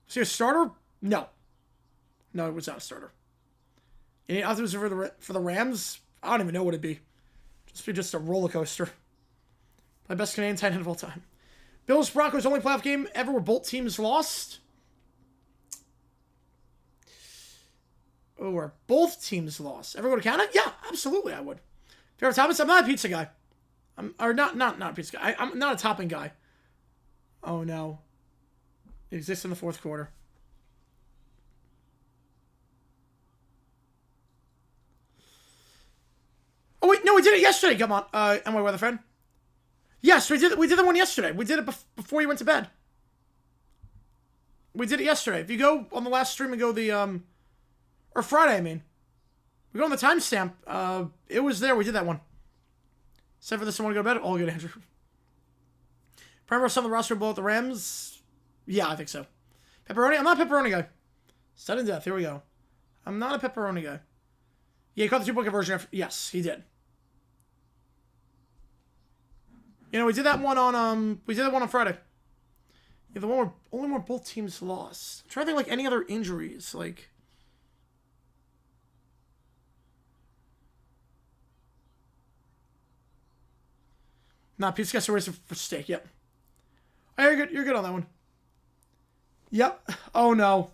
Is he a starter? No. No, it was not a starter. Any optimism for the Rams? I don't even know what it'd be. Just be just a roller coaster. My best Canadian tight end of all time. Bills Broncos only playoff game ever where both teams lost. Oh, where both teams lost. Ever go to Canada? Yeah, absolutely, I would. Favorite toppings? I'm not a pizza guy. I'm not a pizza guy. I'm not a topping guy. Oh no. It exists in the fourth quarter. Oh wait, no, we did it yesterday. Come on, NY Weather Friend. Yes, we did. We did the one yesterday. We did it before you went to bed. We did it yesterday. If you go on the last stream and go the or Friday, I mean, we go on the timestamp. It was there. We did that one. Except for this, I want to go to bed. All good, Andrew. Primary on the roster below the Rams. Yeah, I think so. Pepperoni. I'm not a pepperoni guy. Sudden death. Here we go. I'm not a pepperoni guy. Yeah, he caught the 2-point conversion. Yes, he did. You know, we did that one on Friday. Yeah, the one where only where both teams lost. I'm trying to think like any other injuries, like. Nah, pizza guys are racing for steak. Yep. Oh, you're good. You're good on that one. Yep. Oh no.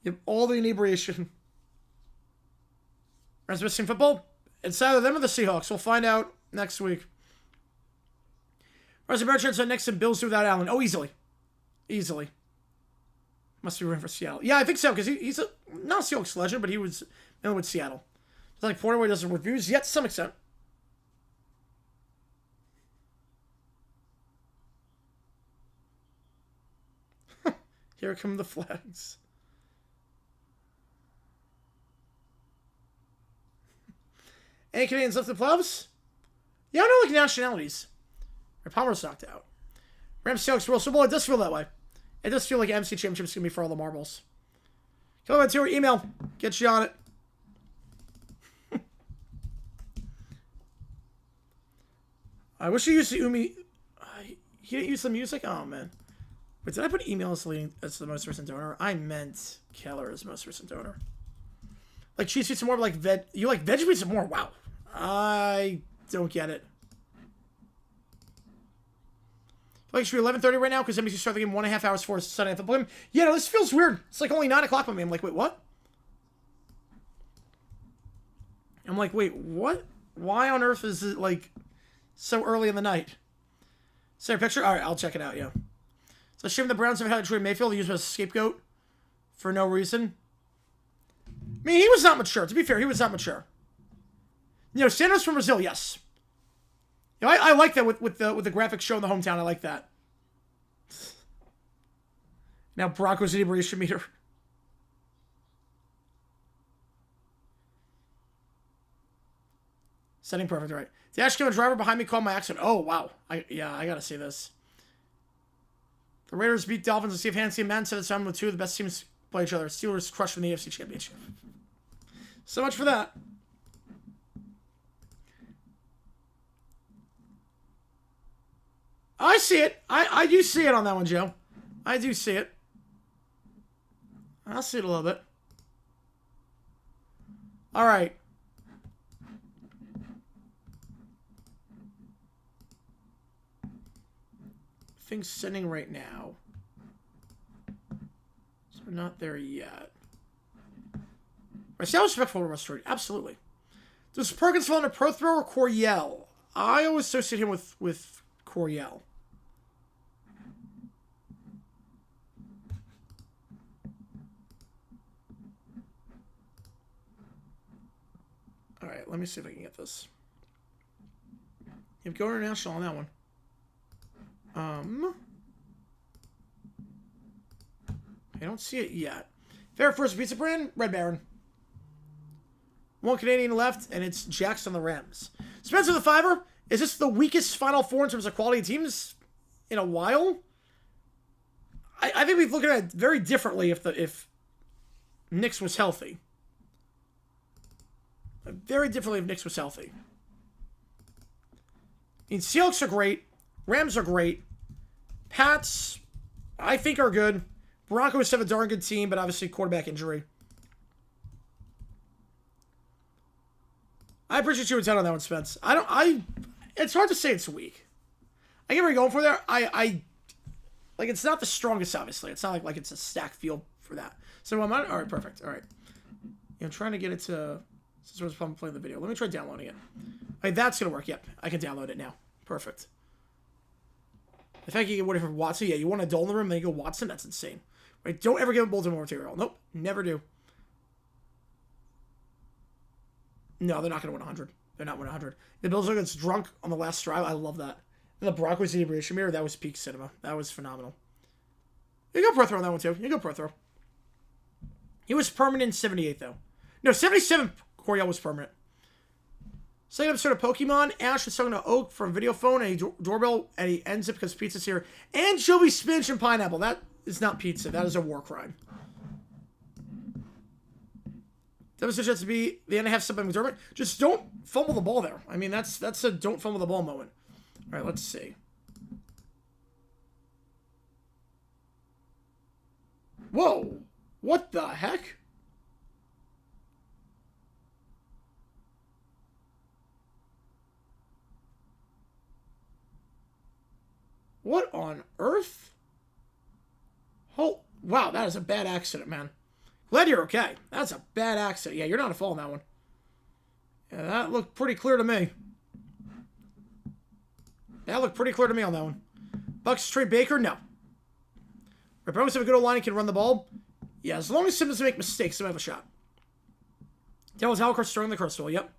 You have all the inebriation. Rams missing football? It's either them or the Seahawks. We'll find out next week. Rams and Bearcats are next and Bills do without Allen. Oh, easily. Easily. Must be running for Seattle. Yeah, I think so, because he's not a Seahawks legend, but he was mainly with Seattle. It's like Porterway does the reviews, yet to some extent. Here come the flags. Any Canadians left the playoffs? Yeah, I don't like nationalities. Palmer's knocked out. Rams Seahawks World Super Bowl. It does feel that way. It does feel like MC Championship's going to be for all the marbles. Come on to your email. Get you on it. I wish you used the Umi. He didn't use the music? Oh, man. Wait, did I put email as the most recent donor? I meant Keller as most recent donor. Like cheese pizza more, but like veg. You like veg pizza more? Wow. I don't get it. Like it should be 11:30 right now because NBC started the game 1.5 hours before Sunday Night Football. Yeah, no, this feels weird. It's like only 9 o'clock by me. I'm like, wait, what? I'm like, wait, what? Why on earth is it like so early in the night? Is there a picture? All right, I'll check it out. Yeah. So shame the Browns have had Troy Mayfield. They used him as a scapegoat for no reason. I mean, he was not mature. To be fair, he was not mature. You know, Santos from Brazil, yes. You know, I like that with the graphics show in the hometown. I like that. Now Broncos inebriation meter. Setting perfect, right? The Ashkelon driver behind me called my accident. Oh, wow. I gotta see this. The Raiders beat Dolphins and Steve Hansen and Madden said it's time with two of the best teams play each other. Steelers crushed in the AFC Championship. So much for that. I see it. I do see it on that one, Joe. I do see it. I'll see it a little bit. All right. Things sending right now. So we're not there yet. Right, see how respectful we're restored. Absolutely. Does Perkins fall under Prothrow or Coryell? I always associate him with Coryell. All right, let me see if I can get this. You have Go International on that one. I don't see it yet. Fair first pizza brand, Red Baron. One Canadian left, and it's Jackson the Rams. Spencer the Fiver, is this the weakest Final Four in terms of quality teams in a while? I think we've looked at it very differently if Knicks was healthy. Very differently if Knicks was healthy. I mean, Seahawks are great. Rams are great. Pats, I think, are good. Broncos have a darn good team, but obviously quarterback injury. I appreciate you a ton on that one, Spence. It's hard to say it's weak. I get where you're going for there. Like, it's not the strongest, obviously. It's not like it's a stack field for that. So I'm on. All right, perfect. All right. I'm trying to get it to. Since I'm playing the video, let me try downloading it. Hey, that's gonna work. Yep, I can download it now. Perfect. The fact you get whatever Watson, yeah, you want a Doll in the room, then you go Watson. That's insane. Right? Don't ever give him Baltimore material. Nope, never do. No, they're not gonna win 100. They're not winning 100. The Bills are against drunk on the last drive. I love that. And the Broncos inebriation mirror. That was peak cinema. That was phenomenal. You go pro throw on that one too. You go pro throw. He was permanent in 78 though. No, 77. Coriel was permanent. Second episode of Pokemon. Ash is talking to Oak from video phone and a doorbell, and he ends it because pizza's here. Anchovy, spinach, and pineapple. That is not pizza. That is a war crime. That was suggested to be the end of half step by McDermott. Just don't fumble the ball there. I mean, that's a don't fumble the ball moment. All right, let's see. Whoa. What the heck? What on earth? Oh, wow, that is a bad accident, man. Glad you're okay. That's a bad accident. Yeah, you're not a fall in that one. Yeah, that looked pretty clear to me. That looked pretty clear to me on that one. Bucks trade Baker? No. Browns have a good old line and can run the ball. Yeah, as long as Sim doesn't make mistakes, they have a shot. Devil's Halicourt throwing the crystal. Yep.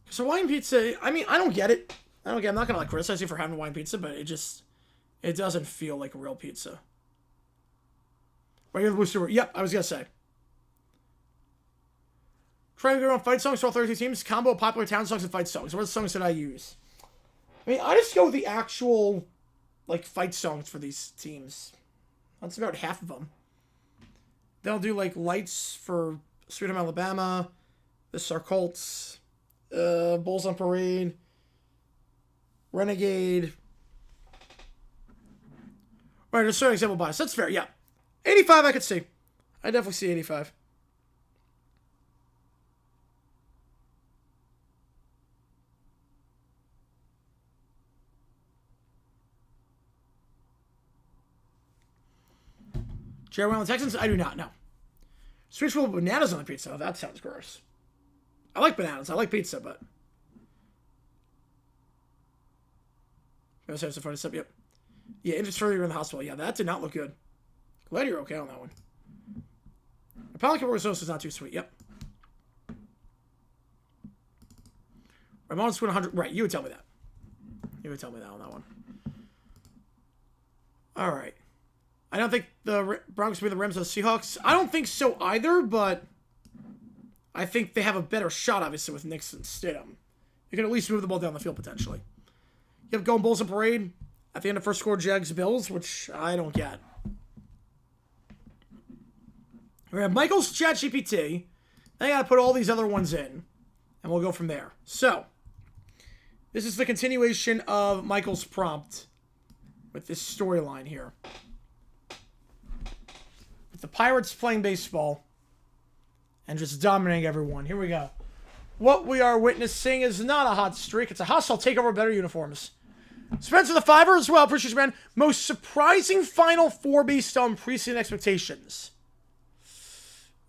So Hawaiian pizza, I mean, I don't get it. I'm not going to like criticize you for having Hawaiian pizza, but it doesn't feel like real pizza. Right here, the booster. Yep, I was going to say. Trying to go on fight songs for all 32 teams. Combo of popular town songs and fight songs. What are the songs that I use? I mean, I just go with the actual, like, fight songs for these teams. That's about half of them. They'll do, like, Lights for Sweet Home Alabama, the Sarcolts, Bulls on Parade, Renegade. Right, just an example bias. That's fair, yeah. 85 I could see. I definitely see 85. Jerry Whalen Texans? I do not know. Switch with bananas on the pizza. Oh, that sounds gross. I like bananas. I like pizza, but... Some funny stuff. Yep. Yeah, interest earlier in the hospital. Yeah, that did not look good. Glad you're okay on that one. The Pelican Sauce is not too sweet. Yep. Ramon's win 100. Right, you would tell me that. You would tell me that on that one. All right. I don't think the Broncos will be the Rams or the Seahawks. I don't think so either, but I think they have a better shot, obviously, with Nixon Stidham. You can at least move the ball down the field, potentially. You have going Bulls and Parade at the end of first score, Jags Bills, which I don't get. We have Michael's ChatGPT. Then I got to put all these other ones in, and we'll go from there. So, this is the continuation of Michael's prompt with this storyline here. With the Pirates playing baseball and just dominating everyone. Here we go. What we are witnessing is not a hot streak. It's a hostile takeover of better uniforms. Spencer the Fiver as well. Appreciate you, man. Most surprising Final Four based on preseason expectations.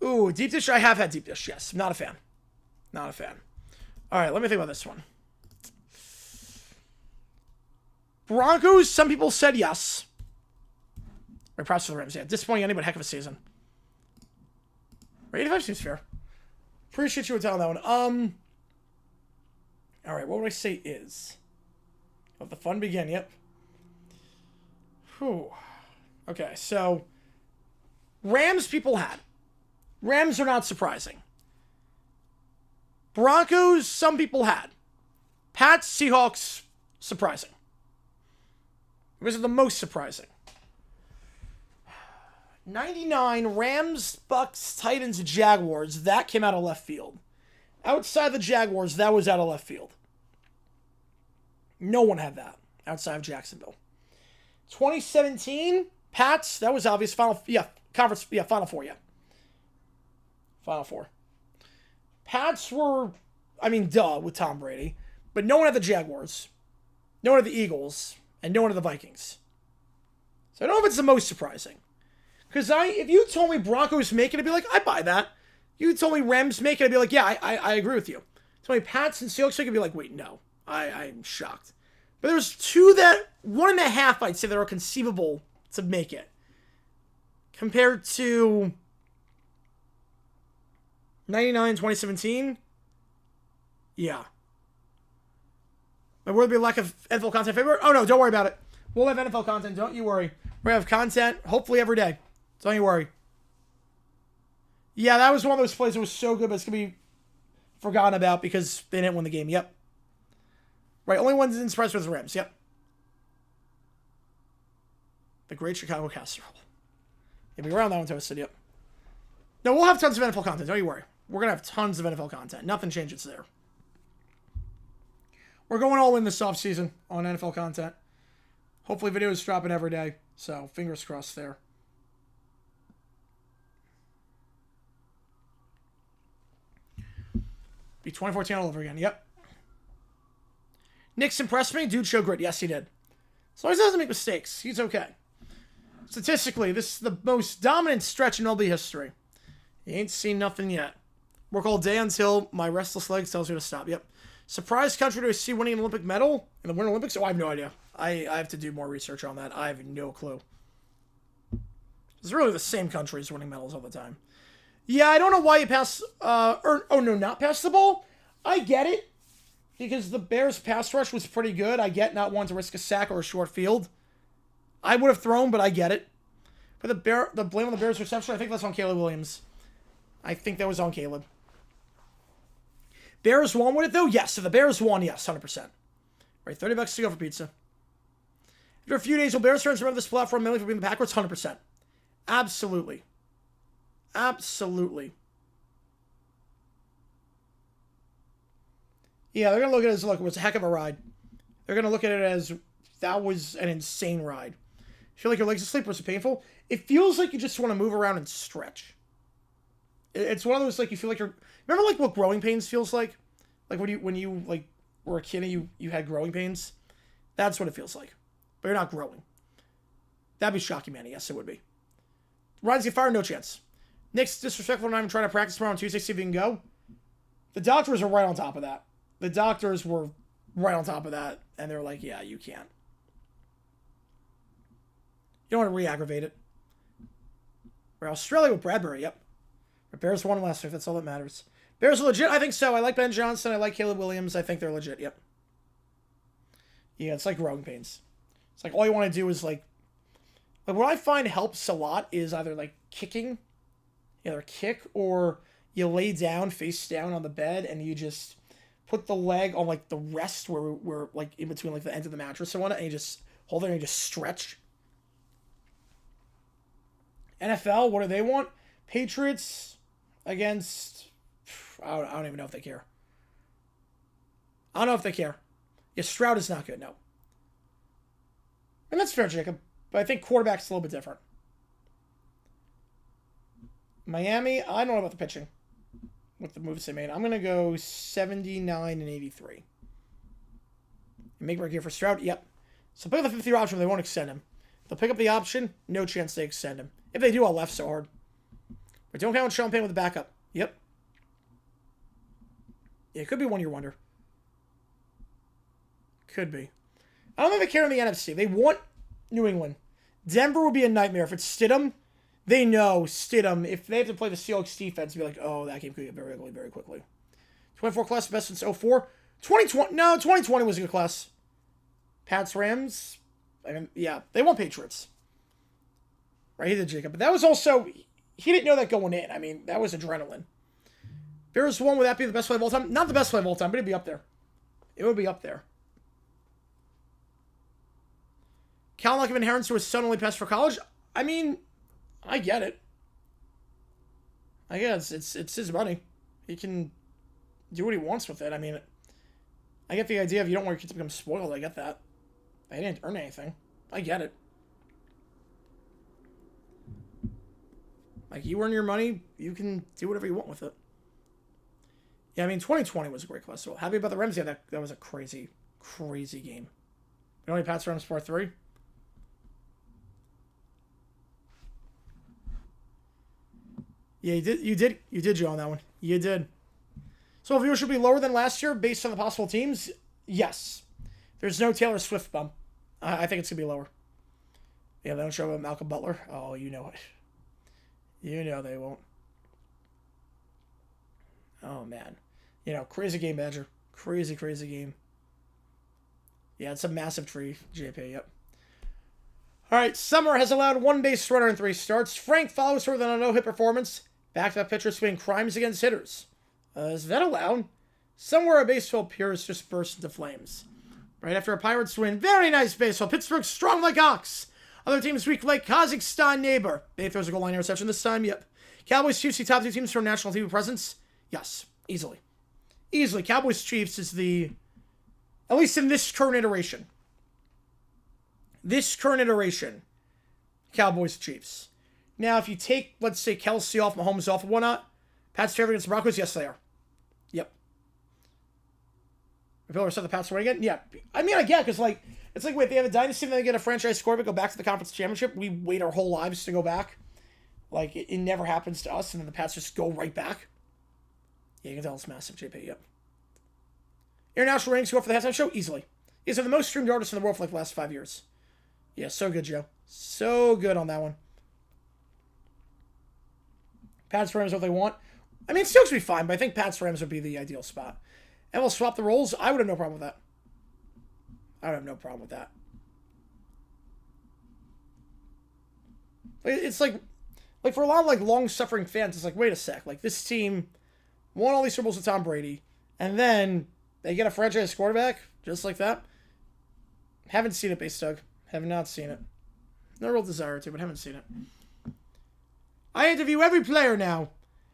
Ooh, deep dish. I have had deep dish, yes. Not a fan. Not a fan. All right, let me think about this one. Broncos, some people said yes. Right, props to the Rams. Yeah, disappointing ending, but heck of a season. Right, 85 seems fair. Appreciate you telling that one. All right, what would I say is? Let the fun begin, yep. Whew. Okay, so Rams people had. Rams are not surprising. Broncos, some people had. Pats, Seahawks, surprising. These are the most surprising. 99, Rams, Bucks, Titans, Jaguars. That came out of left field. Outside the Jaguars, that was out of left field. No one had that outside of Jacksonville. 2017, Pats, that was obvious. Final Four, yeah. Final Four. Pats were I mean, duh, with Tom Brady. But no one had the Jaguars. No one had the Eagles. And no one had the Vikings. So I don't know if it's the most surprising. Because if you told me Broncos make it, I'd be like, I buy that. You told me Rams make it, I'd be like, yeah, I agree with you. Told me Pats and Seahawks make it, I'd be like, wait, no. I'm shocked. But there's two that, 1.5, I'd say, that are conceivable to make it. Compared to 99, 2017, yeah. But will there be a lack of NFL content favorite? Oh, no, don't worry about it. We'll have NFL content, don't you worry. We're going to have content, hopefully, every day. Don't you worry. Yeah, that was one of those plays that was so good, but it's going to be forgotten about because they didn't win the game. Yep. Right, only one didn't surprise was the Rams. Yep. The Great Chicago Casserole. You'll be around that one, Toasted. Yep. No, we'll have tons of NFL content. Don't you worry. We're going to have tons of NFL content. Nothing changes there. We're going all in this offseason on NFL content. Hopefully videos dropping every day. So, fingers crossed there. Be 2014 all over again. Yep. Nick's impressed me. Dude showed grit. Yes, he did. As long as he doesn't make mistakes, he's okay. Statistically, this is the most dominant stretch in LB history. You ain't seen nothing yet. Work all day until my restless legs tells you to stop. Yep. Surprise country to see winning an Olympic medal in the Winter Olympics? Oh, I have no idea. I have to do more research on that. I have no clue. It's really the same countries winning medals all the time. Yeah, I don't know why you pass, not pass the ball. I get it. Because the Bears' pass rush was pretty good. I get not wanting to risk a sack or a short field. I would have thrown, but I get it. But the blame on the Bears' reception, I think that's on Caleb Williams. I think that was on Caleb. Bears won with it, though? Yes. So the Bears won, yes, 100%. Right, $30 to go for pizza. After a few days, will Bears fans remember this platform mainly for being the backwards? 100%. Absolutely. Absolutely. Yeah, they're going to look at it as, look, it was a heck of a ride. They're going to look at it as, that was an insane ride. You feel like your legs asleep? Was it painful? It feels like you just want to move around and stretch. It's one of those, like, you feel like you're... Remember, like, what growing pains feels like? Like, when you like, were a kid and you had growing pains? That's what it feels like. But you're not growing. That'd be shocking, man. Yes, it would be. Ryan's get fired? No chance. Nick's disrespectful, not even trying to practice tomorrow on Tuesday, see if he can go. The doctors are right on top of that. The doctors were right on top of that, and they're like, yeah, you can't. You don't want to re-aggravate it. We're Australia with Bradbury, yep. The Bears won last week, that's all that matters. Bears are legit? I think so. I like Ben Johnson, I like Caleb Williams, I think they're legit, yep. Yeah, it's like growing pains. It's like all you want to do is like what I find helps a lot is either like kicking, either kick, or you lay down, face down on the bed, and you just put the leg on like the rest where we're like in between like the ends of the mattress and whatnot, and you just hold it and you just stretch. NFL, what do they want? Patriots against... I don't even know if they care. I don't know if they care. Yeah, Stroud is not good, no. And that's fair, Jacob. But I think quarterback's a little bit different. Miami, I don't know about the pitching. With the moves they made. I'm going to go 79 and 83. Make right here for Stroud? Yep. So pick up the 50-year option, but they won't extend him. They'll pick up the option, no chance they extend him. If they do, I'll laugh so hard. But don't count on Sean Payne with the backup. Yep. Yeah, it could be 1 year wonder. Could be. I don't think they care in the NFC. They want New England. Denver would be a nightmare. If it's Stidham, they know Stidham. If they have to play the Seahawks defense, be like, oh, that game could get very ugly very quickly. 24 class, best since 04. 2020, no, 2020 was a good class. Pats, Rams. I mean, yeah, they want Patriots. Right, he did, Jacob. But that was also, he didn't know that going in. I mean, that was adrenaline. Bears won, would that be the best play of all time? Not the best play of all time, but it'd be up there. It would be up there. Cal not giving inheritance to his son only passed for college? I mean, I get it. I guess it's his money. He can do what he wants with it. I mean, I get the idea of you don't want your kids to become spoiled. I get that. They didn't earn anything. I get it. Like, you earn your money, you can do whatever you want with it. Yeah, I mean, 2020 was a great class. So happy about the Rams. Yeah, that was a crazy, crazy game. You know any Pats Rams part 3? Yeah, you did, Joe, on that one. You did. So viewership be lower than last year based on the possible teams? Yes. There's no Taylor Swift bump. I think it's going to be lower. Yeah, they don't show up Malcolm Butler. Oh, you know it. You know they won't. Oh, man. You know, crazy game, Badger. Crazy, crazy game. Yeah, it's a massive tree, JP, yep. All right, Summer has allowed 1 base runner in 3 starts. Frank follows her with a no-hit performance. Back-to-back pitchers swinging crimes against hitters. Is that allowed? Somewhere a baseball Pierce just burst into flames. Right after a Pirates win. Very nice baseball. Pittsburgh strong like ox. Other teams weak like Kazakhstan neighbor. They throws a goal line interception this time. Yep. Cowboys Chiefs see top 2 teams for national TV presence. Yes. Easily. Easily. Cowboys Chiefs is the... At least in this current iteration. Cowboys Chiefs. Now, if you take, let's say, Kelsey off, Mahomes off, and whatnot, Pats favorite against the Broncos? Yes, they are. Yep. If people ever said the Pats win again? Yeah. I mean, I get it, because, like, it's like, wait, they have a dynasty, and then they get a franchise quarterback, go back to the conference championship. We wait our whole lives to go back. Like, it never happens to us, and then the Pats just go right back. Yeah, you can tell it's massive, JP, yep. International ratings go for the halftime show? Easily. These are the most streamed artists in the world for, like, the last 5 years. Yeah, so good, Joe. So good on that one. Pats Rams what they want. I mean, Stokes would be fine, but I think Pats Rams would be the ideal spot. And we'll swap the roles. I would have no problem with that. It's like for a lot of like long-suffering fans, it's like, wait a sec. Like, this team won all these Super Bowls with Tom Brady, and then they get a franchise quarterback just like that. Haven't seen it, Base Doug. Have not seen it. No real desire to, but haven't seen it. I interview every player now.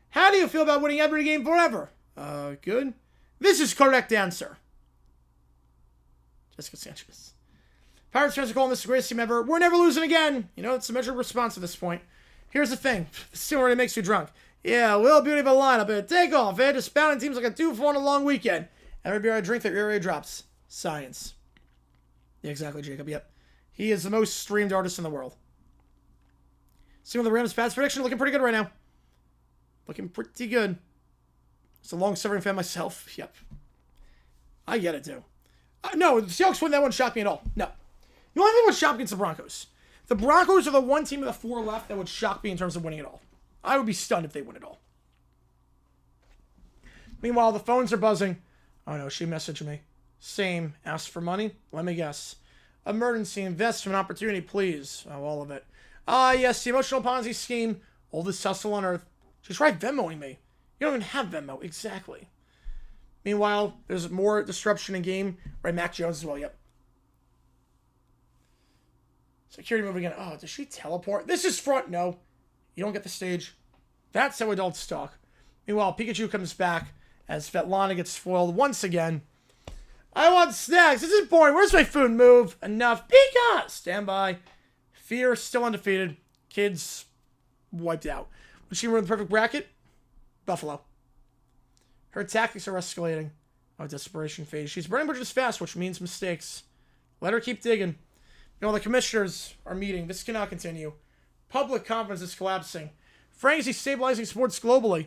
How do you feel about winning every game forever? Good. This is correct answer. Jessica Sanchez. Pirates fans are calling this the greatest team ever. We're never losing again. You know, it's a measured response at this point. Here's the thing. The still already makes you drunk. Yeah, well, beauty of a lineup. It'll take off, eh? Just pounding teams like a 2 for 1 a long weekend. Every beer I drink, their area drops. Science. Yeah, exactly, Jacob. Yep. He is the most streamed artist in the world. See the Rams Pats prediction looking pretty good right now. Looking pretty good. It's a long-suffering fan myself. Yep. I get it, too. No, the Seahawks win that one shocked me at all. No. The only thing that would shock me is the Broncos. The Broncos are the one team of the 4 left that would shock me in terms of winning it all. I would be stunned if they win it all. Meanwhile, the phones are buzzing. Oh, no, she messaged me. Same. Asked for money? Let me guess. Emergency investment opportunity, please. Oh, all of it. Yes, the emotional Ponzi scheme. Oldest hustle on earth. She's right, Venmoing me. You don't even have Venmo. Exactly. Meanwhile, there's more disruption in game. Right, Mac Jones as well. Yep. Security move again. Oh, does she teleport? This is front. No. You don't get the stage. That's how adults talk. Meanwhile, Pikachu comes back as Svetlana gets foiled once again. I want snacks. This is boring. Where's my food? Move. Enough. Pika! Stand by. Fear still undefeated. Kids wiped out. Was she in the perfect bracket? Buffalo. Her tactics are escalating. Oh, desperation phase. She's burning bridges fast, which means mistakes. Let her keep digging. You know, the commissioners are meeting. This cannot continue. Public confidence is collapsing. Frank is stabilizing sports globally.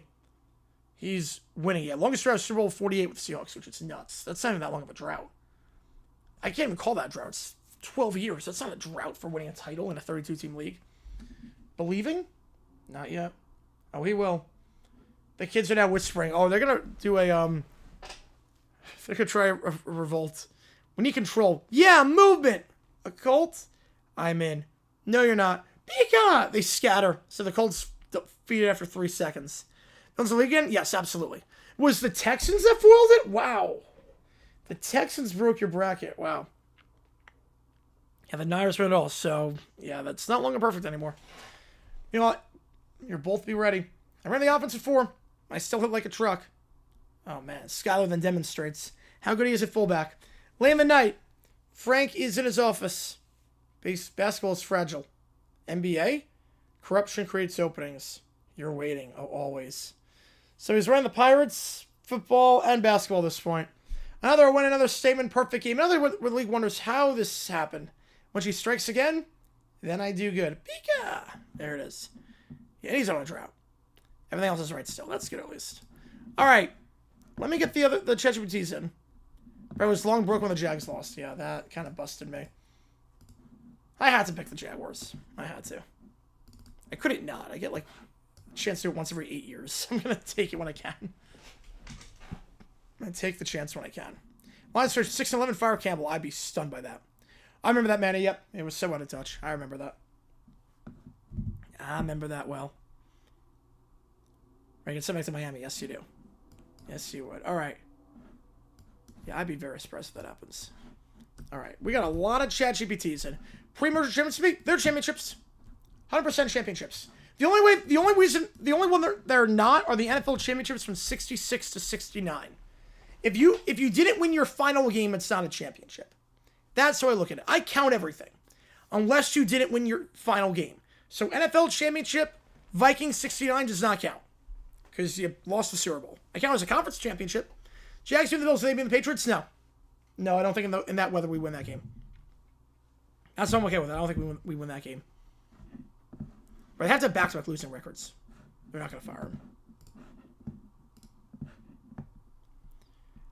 He's winning. Yeah, longest drought Super Bowl 48 with the Seahawks, which is nuts. That's not even that long of a drought. I can't even call that drought. It's 12 years. That's not a drought for winning a title in a 32-team league. Believing? Not yet. Oh, he will. The kids are now whispering. Oh, they're going to do a, they're going to try a revolt. We need control. Yeah, movement! A cult? I'm in. No, you're not. Pika! They scatter. So the Colts defeated after 3 seconds. Guns the league again? Yes, absolutely. Was the Texans that foiled it? Wow. The Texans broke your bracket. Wow. Yeah, the Niners win it all. So, yeah, that's not long and perfect anymore. You know what? You're both be ready. I ran the offense at 4. I still hit like a truck. Oh, man. Skyler then demonstrates how good he is at fullback. Late in the night, Frank is in his office. Basketball is fragile. NBA? Corruption creates openings. You're waiting. Oh, always. So he's running the Pirates. football and basketball at this point. Another win, another statement, perfect game. Another where the league wonders how this happened. When she strikes again, then I do good. Pika! There it is. Yeah, he's on a drought. Everything else is right still. That's good at least. All right. Let me get the ChatGPTs in. But it was long broke when the Jags lost. Yeah, that kind of busted me. I had to pick the Jaguars. I had to. I couldn't not. I get like a chance to do it once every 8 years. I'm going to take it when I can. I'm going to take the chance when I can. Lions search 6-11 Fire Campbell. I'd be stunned by that. I remember that, Manny. Yep. It was so out of touch. I remember that. I remember that well. Right, get something to Miami. Yes, you do. Yes, you would. All right. Yeah, I'd be very surprised if that happens. All right. We got a lot of chat GPTs in. Pre-merger championships, they're championships. 100% championships. The only one they're not are the NFL championships from 66 to 69. If you didn't win your final game, it's not a championship. That's how I look at it. I count everything. Unless you didn't win your final game. So NFL championship, Vikings 69 does not count. Because you lost the Super Bowl. I count as a conference championship. Jags beat the Bills, they beat the Patriots? No. No, I don't think in that weather we win that game. That's why I'm okay with that. I don't think we win that game. But they have to have back-to-back losing records. They're not going to fire him.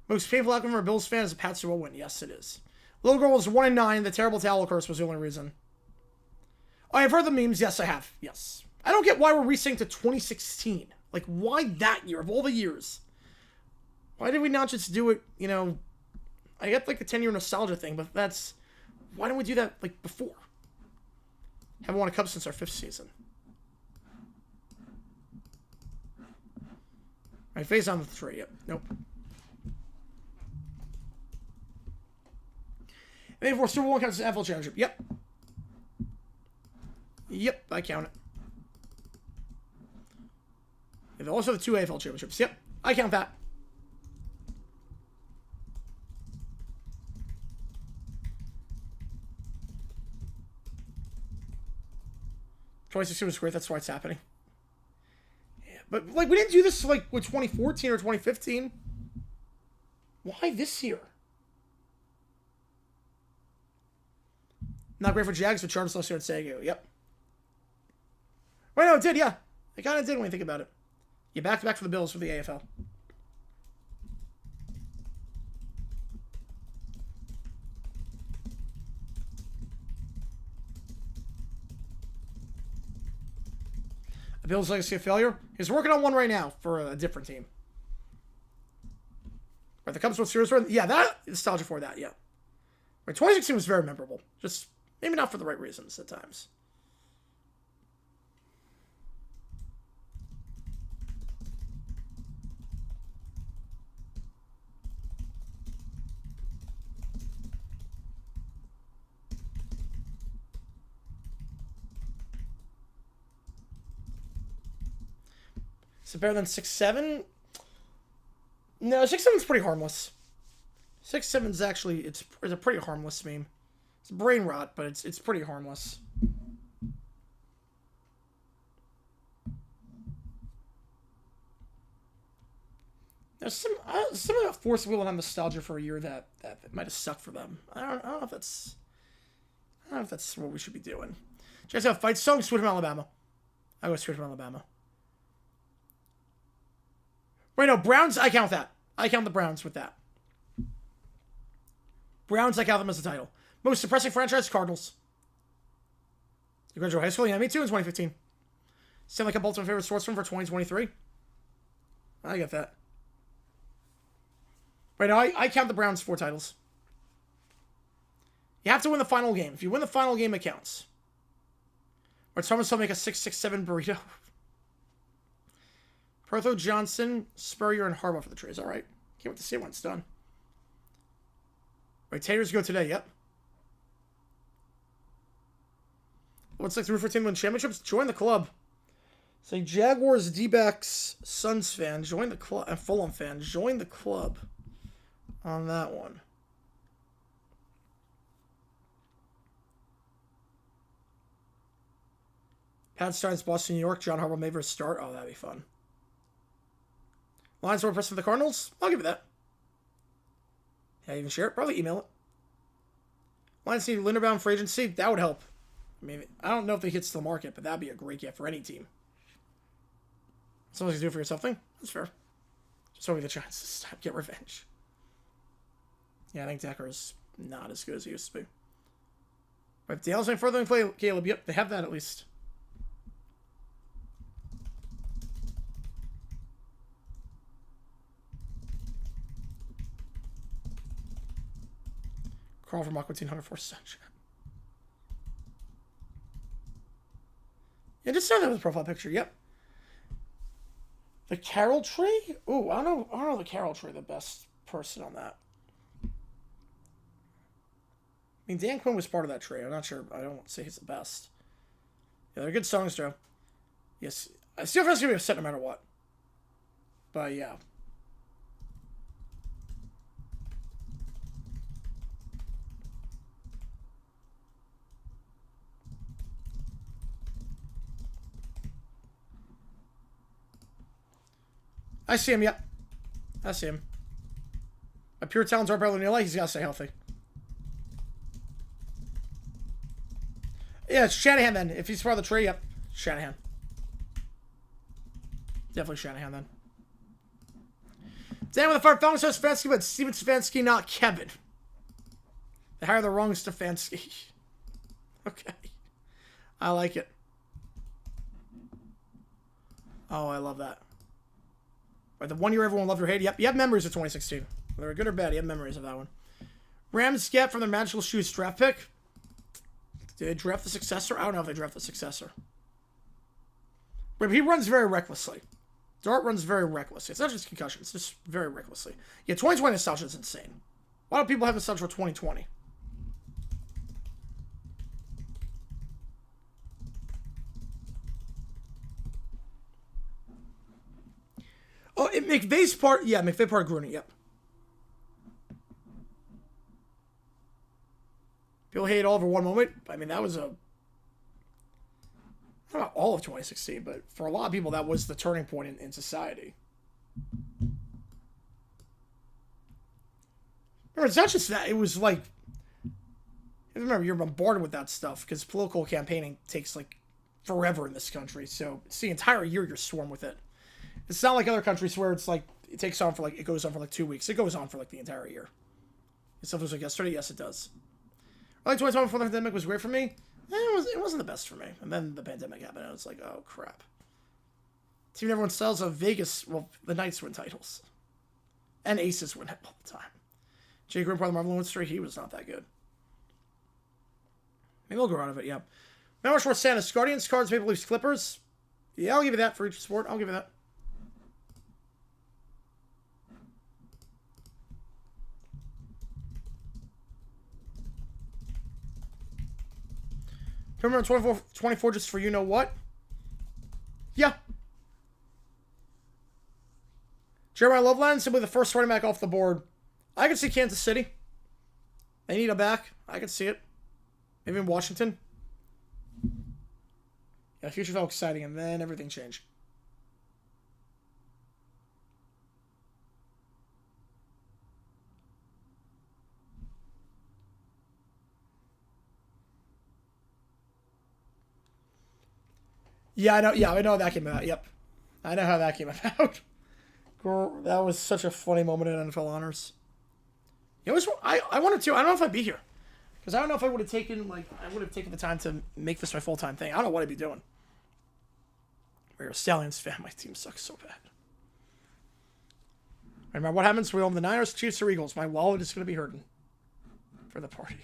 Most painful outcome for a Bills fan is a Pats Super Bowl win. Yes, it is. Little girl was 1-9. The terrible towel curse was the only reason. Oh, I've heard the memes. Yes, I have. Yes. I don't get why we're resetting to 2016. Like, why that year of all the years? Why did we not just do it, you know... I get, like, the 10-year nostalgia thing, but that's... Why don't we do that, like, before? Haven't won a cup since our 5th season. Right, face on the 3. Yep. Nope. And if we're Super Bowl counts as NFL championship. Yep. Yep, I count it. And also the 2 AFL championships. Yep, I count that. '26 was great. That's why it's happening. Yeah, but like we didn't do this like with 2014 or 2015. Why this year? Not great for Jags, but Chargers lost here at Segu. Yep. Wait, no, it did. Yeah, it kind of did when you think about it. You back-to-back for the Bills for the AFL. The Bills' legacy of failure. He's working on one right now for a different team. Right, the Cubs World Series run. Yeah, that nostalgia for that. Yeah. Right, 2016 was very memorable. Just maybe not for the right reasons at times. Is it better than 6-7? No, 6-7's pretty harmless. 6-7's actually it's a pretty harmless meme. It's brain rot, but it's pretty harmless. There's some of that forced will on nostalgia for a year that might have sucked for them. I don't know if that's what we should be doing. Do you guys have a fight song? Sweet Home Alabama. I go Sweet Home Alabama. Wait, no, Browns, I count that. I count the Browns with that. Browns, I count them as the title. Most depressing franchise, Cardinals. You graduated high school? Yeah, me too in 2015. Stanley Cup ultimate favorite sports film for 2023. I get that. Wait, no, I count the Browns 4 titles. You have to win the final game. If you win the final game, it counts. Or someone still make a 6-6-7 burrito. Protho, Johnson, Spurrier, and Harbaugh for the Trees. All right. Can't wait to see when it's done. Wait, Taters go today. Yep. What's like the root for team win championships? Join the club. Say Jaguars, D-backs, Suns fan. Join the club. And Fulham fan. Join the club on that one. Pat Stein's Boston, New York. John Harbaugh Maver start. Oh, that'd be fun. Lions were impressed with the Cardinals. I'll give you that. Yeah, you can share it. Probably email it. Lions need Linderbaum for agency. That would help. I mean, I don't know if he hits the market, but that'd be a great gift for any team. Something you do for yourself thing. That's fair. Just hoping the Giants this time get revenge. Yeah, I think Decker's not as good as he used to be. But Dale's going further than play Caleb. Yep, they have that at least. Carl from Aqua Teen 104 Sunshine. Yeah, just start that with a profile picture. Yep. The Carroll tree? Ooh, I don't know the Carroll tree the best person on that. I mean, Dan Quinn was part of that tree. I'm not sure. I don't say he's the best. Yeah, they're good songs, Joe. Yes. I still feel it's going to be upset no matter what. But, yeah. I see him, yep. I see him. My pure talents are better than LA. He's got to stay healthy. Yeah, it's Shanahan then. If he's part of the tree, yep. Shanahan. Definitely Shanahan then. Dan with the fire. Falcons says Stefanski, but Steven Stefanski, not Kevin. They hired the wrong Stefanski. Okay. I like it. Oh, I love that. Right, the 1 year everyone loved or hated. Yep, you have memories of 2016. Whether good or bad, you have memories of that one. Rams get from their Magical Shoes draft pick. Did they draft the successor? I don't know if they draft the successor. But he runs very recklessly. Dart runs very recklessly. It's not just concussion. It's just very recklessly. Yeah, 2020 nostalgia is insane. Why do people have nostalgia for 2020? Oh, McVay's part... Yeah, McVay part of Gruden, yep. People hate it all over one moment. I mean, that was a... Not all of 2016, but for a lot of people, that was the turning point in society. Remember, it's not just that. It was like... Remember, you're bombarded with that stuff because political campaigning takes, like, forever in this country. So it's the entire year you're swarmed with it. It's not like other countries where it's like, it takes on for like, it goes on for like 2 weeks. It goes on for like the entire year. It stuff was like yesterday? Yes, it does. Early 2020 before the pandemic was great for me. It wasn't the best for me. And then the pandemic happened and it was like, oh crap. Team everyone sells of Vegas, well, the Knights win titles. And Aces win it all the time. Jay Green, part of the Marvel Street, he was not that good. Maybe we'll go out of it, yeah. Mount Rushmore Santa's Guardians, Cards, Maple Leafs, Clippers. Yeah, I'll give you that for each sport. I'll give you that. Remember 24 just for you know what? Yeah. Jeremiah Loveland, simply the first running back off the board. I can see Kansas City. They need a back. I can see it. Maybe in Washington. Yeah, the future felt exciting, and then everything changed. Yeah, I know. Yeah, I know how that came about. Yep, I know how that came about. That was such a funny moment in NFL honors. It was. I wanted to. I don't know if I'd be here, because I don't know if I would have taken the time to make this my full-time thing. I don't know what I'd be doing. We're a Stallions fan. My team sucks so bad. Remember what happens? We own the Niners, Chiefs, or Eagles. My wallet is going to be hurting for the party.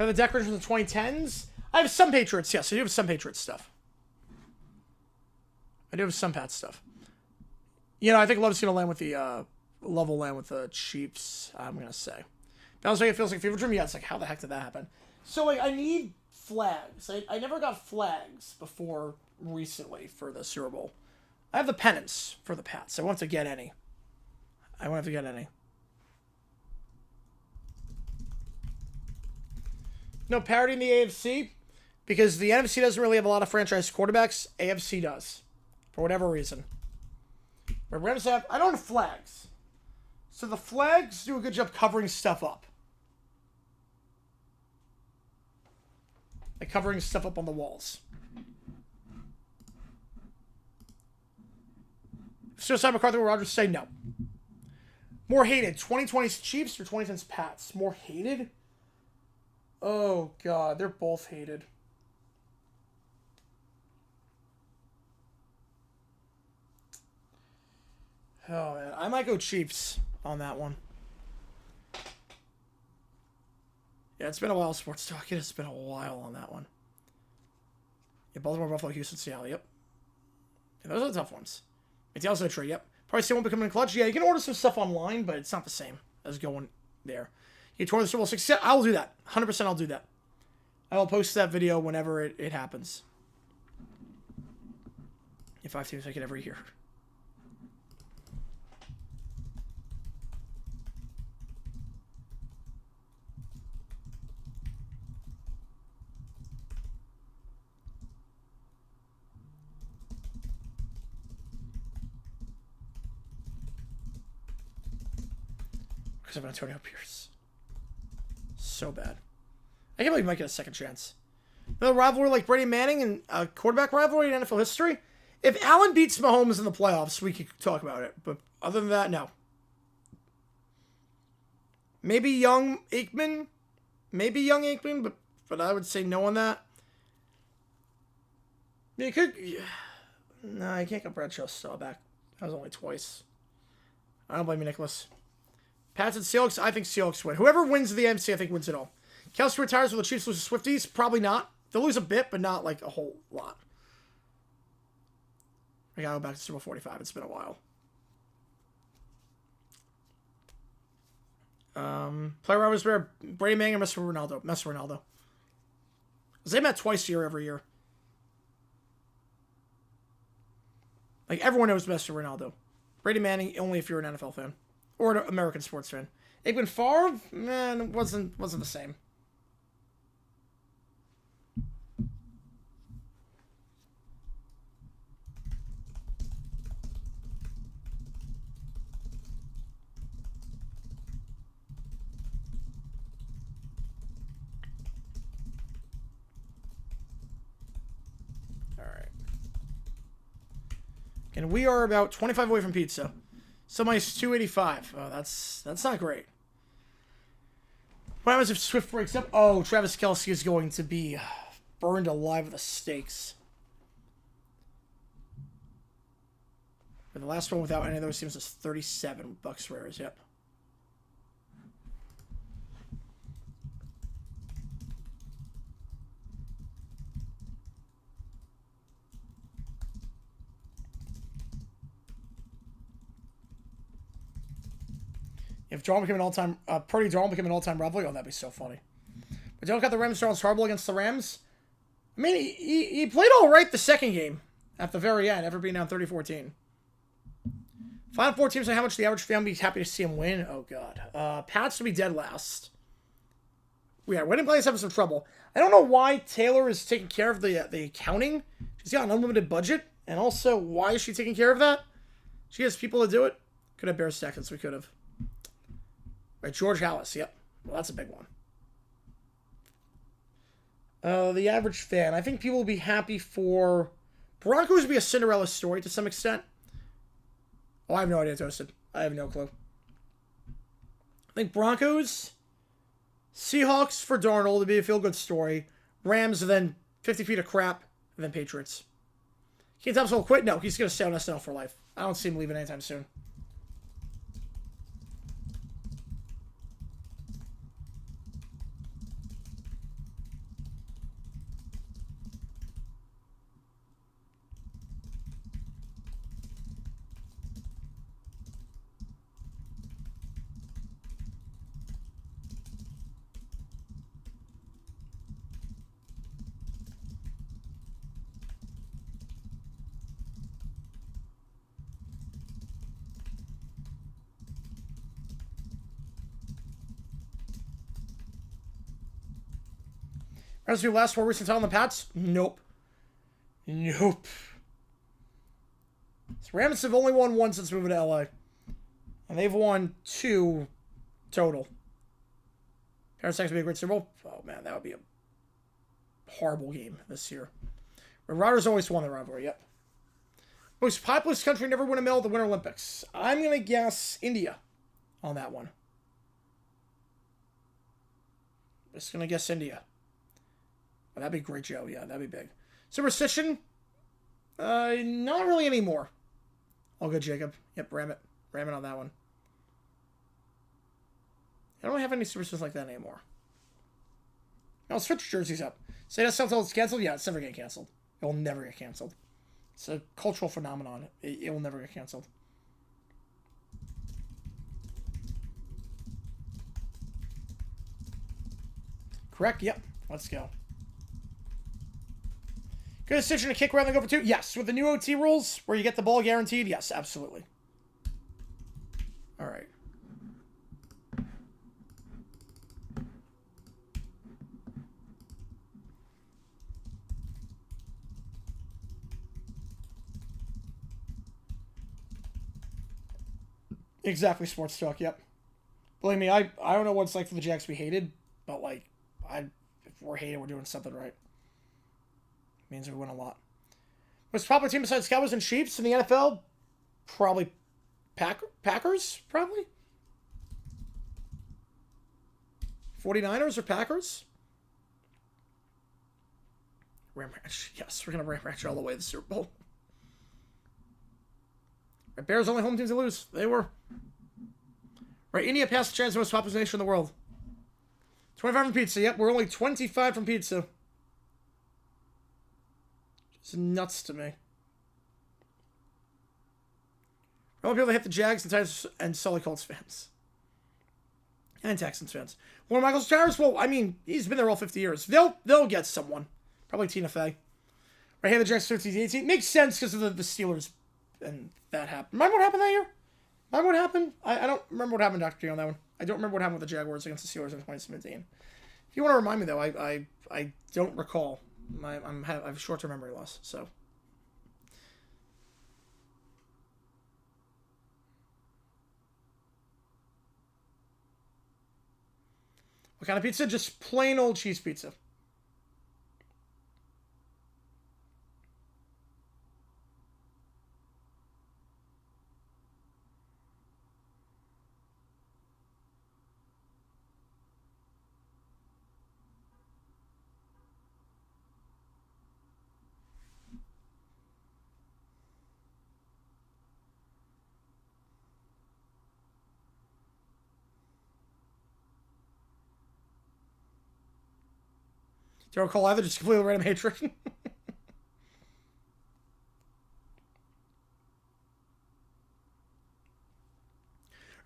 For the decorations of the 2010s, I have some Patriots. Yes, I do have some Patriots stuff. I do have some Pats stuff. You know, I think Love's gonna land with the Love will land with the Chiefs. I'm gonna say. Sounds like it feels like fever dream. Yeah, it's like how the heck did that happen? So like I need flags. I never got flags before recently for the Super Bowl. I have the pennants for the Pats. I won't have to get any. No parity in the AFC because the NFC doesn't really have a lot of franchise quarterbacks. AFC does. For whatever reason. But Rams have... I don't have flags. So the flags do a good job covering stuff up. Like covering stuff up on the walls. Suicide McCarthy or Rogers say no. More hated, 2020's Chiefs or 2010's Pats? More hated? Oh, God. They're both hated. Oh, man. I might go Chiefs on that one. Yeah, it's been a while, Sports Talk. It's been a while on that one. Yeah, Baltimore, Buffalo, Houston, Seattle. Yep. Yeah, those are the tough ones. It's also true. Yep. Probably still won't become in clutch. Yeah, you can order some stuff online, but it's not the same as going there. You tore the Super Bowl 6. I'll do that. 100% I'll do that. I will post that video whenever it happens. If 5 teams make it every year. Because of Antonio Pierce. So bad. I can't believe he might get a second chance. Another rivalry like Brady Manning and a quarterback rivalry in NFL history? If Allen beats Mahomes in the playoffs, we could talk about it. But other than that, no. Maybe young Aikman. But I would say no on that. I mean, you could... Yeah. No, you can't get Bradshaw still back. That was only twice. I don't blame you, Nicholas. Pats and Seahawks, I think Seahawks win. Whoever wins the MC, I think wins it all. Kelsey retires, will the Chiefs lose to Swifties? Probably not. They'll lose a bit, but not like a whole lot. I gotta go back to Super Bowl 45. It's been a while. Player I was there, Brady Manning and Mr. Ronaldo. They met twice a year every year. Like, everyone knows Mr. Ronaldo. Brady Manning, only if you're an NFL fan. Or an American sports fan. Aikman Favre, man, it wasn't the same. All right. And we are about 25 away from pizza. Somebody's 285. Oh, that's not great. What happens if Swift breaks up? Oh, Travis Kelce is going to be burned alive with the stakes. But the last one without any of those teams was 37 Bucks Rares. Yep. If Darnold became an all-time, Purdy Darnold became an all-time rivalry, oh, that'd be so funny. But don't got the Rams Darnold's horrible against the Rams. I mean, he played all right the second game at the very end, ever being down 30-14. Final four teams and how much the average fan would be happy to see him win. Oh, God. Pats to be dead last. Yeah, winning players having some trouble. I don't know why Taylor is taking care of the accounting. She's got an unlimited budget. And also, why is she taking care of that? She has people to do it. Could have Bears seconds. We could have. Right, George Hallis. Yep. Well, that's a big one. The average fan. I think people will be happy for... Broncos would be a Cinderella story to some extent. Oh, I have no idea, Toasted. I have no clue. I think Broncos, Seahawks for Darnold to be a feel-good story. Rams, and then 50 feet of crap, and then Patriots. Keith Thompson will quit? No, he's going to stay on SNL for life. I don't see him leaving anytime soon. Rams do last 4 recent title on the Pats? Nope. Nope. So Rams have only won 1 since moving to LA. And they've won 2 total. Parasite would be a great Super Bowl. Oh man, that would be a horrible game this year. But Riders always won the rivalry, yep. Most populous country never win a medal at the Winter Olympics. I'm going to guess India on that one. Just going to guess India. Oh, that'd be great, Joe. Yeah, that'd be big. Superstition? Not really anymore. All good, Jacob. Yep, ram it. Ram it on that one. I don't have any superstitions like that anymore. Now, switch jerseys up. Say that until it's canceled? Yeah, it's never getting canceled. It will never get canceled. It's a cultural phenomenon. It will never get canceled. Correct? Yep. Let's go. Good decision to kick rather than go for 2? Yes. With the new OT rules, where you get the ball guaranteed? Yes, absolutely. All right. Exactly, sports talk, yep. Believe me, I don't know what it's like for the Jags to be hated, but, like, if we're hated, we're doing something right. It means we win a lot. Most popular team besides Cowboys and Chiefs in the NFL? Probably Packers, probably? 49ers or Packers? Ram Ranch. Yes, we're going to Ram Ranch all the way to the Super Bowl. Right, Bears only home teams to lose. They were. Right, India passed the chance, the most populous nation in the world. 25 from pizza. Yep, we're only 25 from pizza. It's nuts to me. All people that hit the Jags and Titans and Sully Colts fans. And Texans fans. Warren Michaels Towers? Well, I mean, he's been there all 50 years. They'll get someone. Probably Tina Fey. Right here, the Jags 13-18. Makes sense because of the Steelers and that happened. Remember what happened that year? Remember what happened? I don't remember what happened, Dr. G, on that one. I don't remember what happened with the Jaguars against the Steelers in 2017. If you want to remind me, though, I don't recall. I have short-term memory loss, so. What kind of pizza? Just plain old cheese pizza. Do you recall either? Just completely random hatred.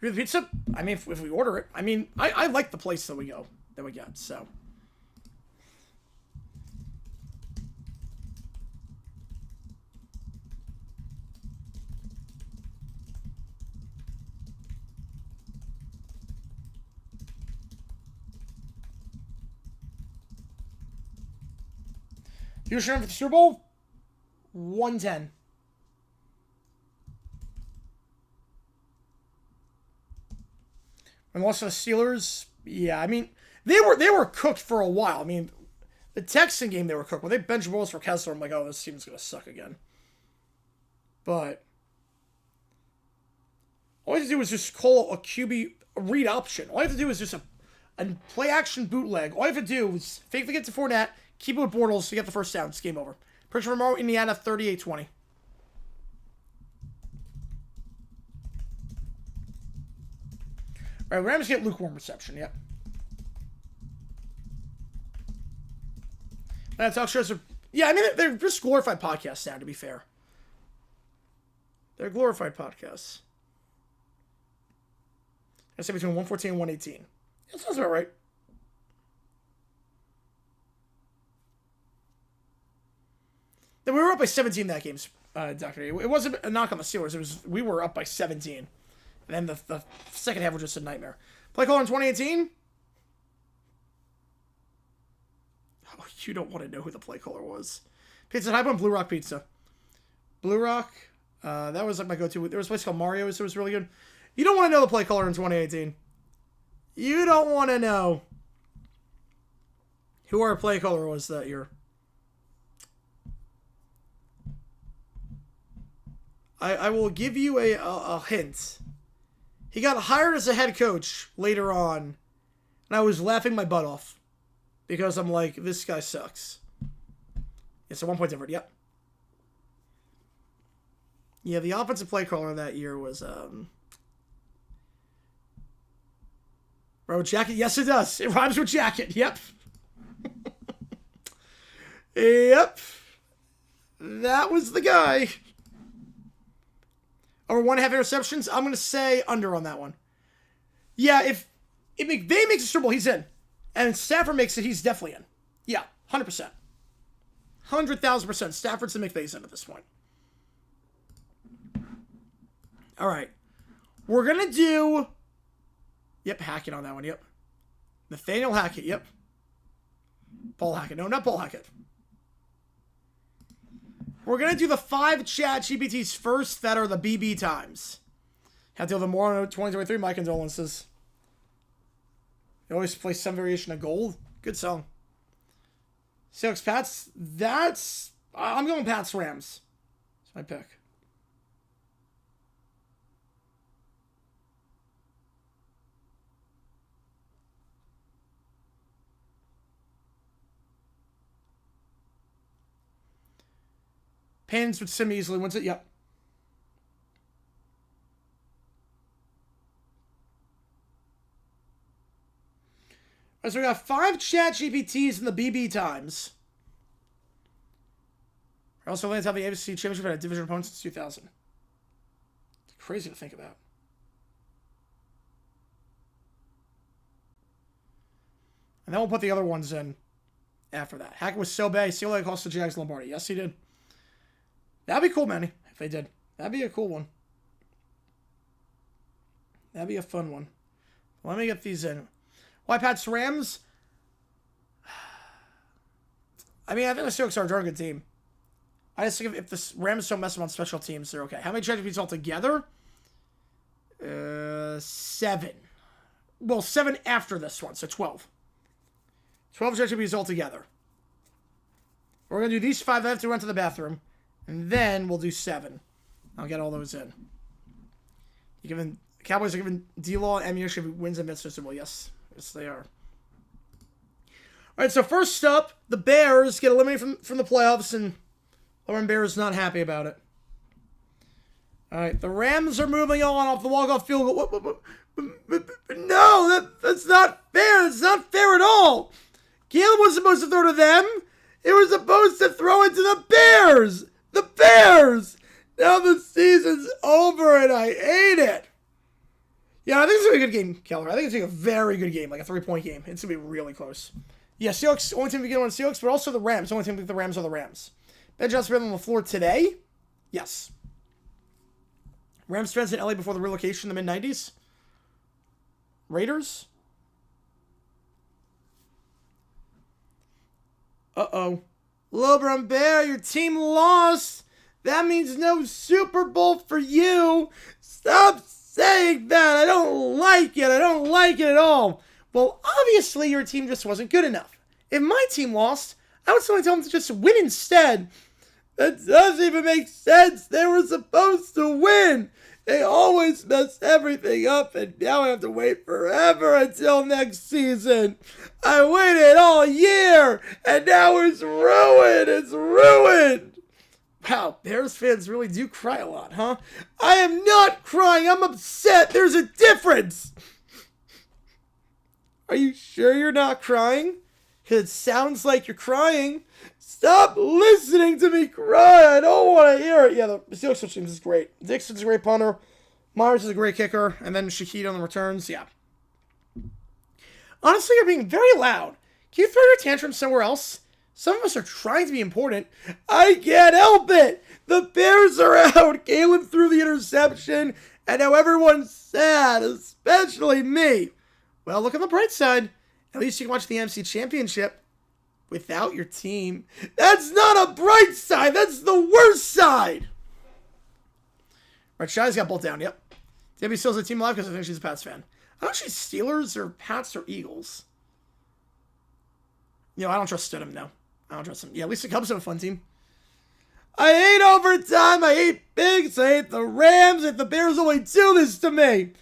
The pizza? I mean, if we order it. I mean, I like the place that we get, so. Viewership for the Super Bowl? 110. And lost to the Steelers? Yeah, I mean, they were cooked for a while. I mean, the Texan game they were cooked. When they bench balls for Kessler, I'm like, oh, this team's going to suck again. But all you have to do is just call a QB read option. All you have to do is just a play action bootleg. All you have to do is fake the get to Fournette, keep it with Bortles to get the first down. It's game over. Prediction for tomorrow, Indiana 38-20. All right, Rams get lukewarm reception. Yep. Talk shows are. Yeah, I mean they're just glorified podcasts now. To be fair, they're glorified podcasts. I say between 114 and 118. That sounds about right. Then we were up by 17 that game, Dr. A. It wasn't a knock on the Steelers. We were up by 17. And then the second half was just a nightmare. Play call in 2018? Oh, you don't want to know who the play caller was. Pizza Hut, I went Blue Rock Pizza. Blue Rock, that was like my go-to. There was a place called Mario's, it was really good. You don't want to know the play caller in 2018. You don't want to know who our play caller was that year. I will give you a hint. He got hired as a head coach later on, and I was laughing my butt off because I'm like, this guy sucks. It's a 1 point different. Yep. Yeah, the offensive play caller that year was Bro, jacket. Yes, it does. It rhymes with jacket. Yep. Yep. That was the guy. Over 1.5 interceptions. I'm going to say under on that one. Yeah, if McVay makes a Super Bowl, he's in. And Stafford makes it, he's definitely in. Yeah, 100%. 100,000%. Stafford's and McVay's in at this point. All right. We're going to do... Yep, Hackett on that one, yep. Nathaniel Hackett, yep. Paul Hackett. No, not Paul Hackett. We're going to do the 5 ChatGPT's first that are the BB times. Have to do the more 2023. My condolences. You always play some variation of gold. Good song. Seahawks, Pats. That's... I'm going Pats, Rams. That's my pick. Paynes with Sim easily wins it. Yep. All right, so we got 5 ChatGPTs in the BB times. We're also going to have the AFC Championship at a division opponent since 2000. It's crazy to think about. And then we'll put the other ones in after that. Hackett was so bad. He still like cost the Jags Lombardi. Yes, he did. That'd be cool, Manny, if they did. That'd be a cool one. That'd be a fun one. Let me get these in. Why Pats Rams? I mean, I think the Seahawks are a darn good team. I just think if the Rams don't mess them on special teams, they're okay. How many ChatGPTs altogether? 7. Well, 7 after this one, so 12. 12 ChatGPTs altogether. We're going to do these 5. I have to run to the bathroom. And then we'll do 7. I'll get all those in. Cowboys are giving D-Law ammunition if he wins a Super Bowl. Yes. Yes, they are. All right, so first up, the Bears get eliminated from the playoffs, and Lauren Bear is not happy about it. All right, the Rams are moving on off the walk-off field goal. No, that's not fair. That's not fair at all. Caleb was supposed to throw to them. It was supposed to throw it to the Bears. The Bears! Now the season's over and I hate it. Yeah, I think it's going to be a good game, Keller. I think it's going to be a very good game, like a 3-point game. It's going to be really close. Yeah, Seahawks, only team to get on the Seahawks, but also the Rams. Only team to think the Rams are the Rams. Ben Johnson on the floor today? Yes. Rams fans in LA before the relocation in the mid-90s? Raiders? Uh-oh. LeBron Bear, your team lost. That means no Super Bowl for you. Stop saying that. I don't like it. I don't like it at all. Well, obviously your team just wasn't good enough. If my team lost, I would simply tell them to just win instead. That doesn't even make sense. They were supposed to win. They always mess everything up, and now I have to wait forever until next season. I waited all year, and now it's ruined. It's ruined. Wow, Bears fans really do cry a lot, huh? I am not crying. I'm upset. There's a difference. Are you sure you're not crying? Because it sounds like you're crying. Stop listening to me cry. I don't want to hear it. Yeah, the Seahawks team is great. Dixon's a great punter. Myers is a great kicker. And then Shaquille on the returns. Yeah. Honestly, you're being very loud. Can you throw your tantrum somewhere else? Some of us are trying to be important. I can't help it. The Bears are out. Caleb threw the interception. And now everyone's sad, especially me. Well, look on the bright side. At least you can watch the NFC Championship. without your team. That's not a bright side. That's the worst side. Right, Shai's got both down. Yep. Debbie still's a team alive because I think she's a Pats fan. I don't know if she's Steelers or Pats or Eagles. You know, I don't trust Stidham, no. I don't trust him. Yeah, at least the Cubs have a fun team. I hate overtime. I hate Bigs. I hate the Rams. If the Bears only do this to me.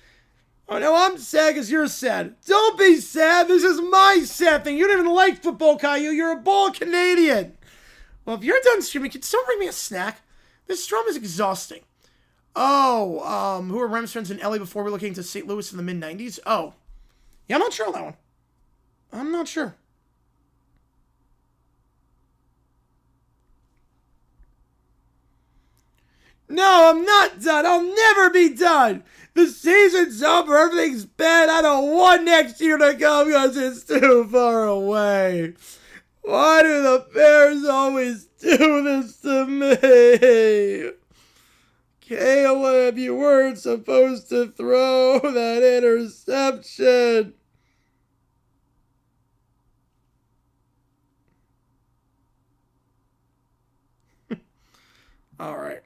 Oh, no, I'm sad because you're sad. Don't be sad. This is my sad thing. You don't even like football, Caillou. You're a bald Canadian. Well, if you're done streaming, can someone bring me a snack? This drum is exhausting. Oh, who are Rams fans in LA before relocating to St. Louis in the mid-90s? Oh. Yeah, I'm not sure on that one. I'm not sure. No, I'm not done. I'll never be done. The season's over. Everything's bad. I don't want next year to come because it's too far away. Why do the Bears always do this to me? Caleb, you weren't supposed to throw that interception. All right.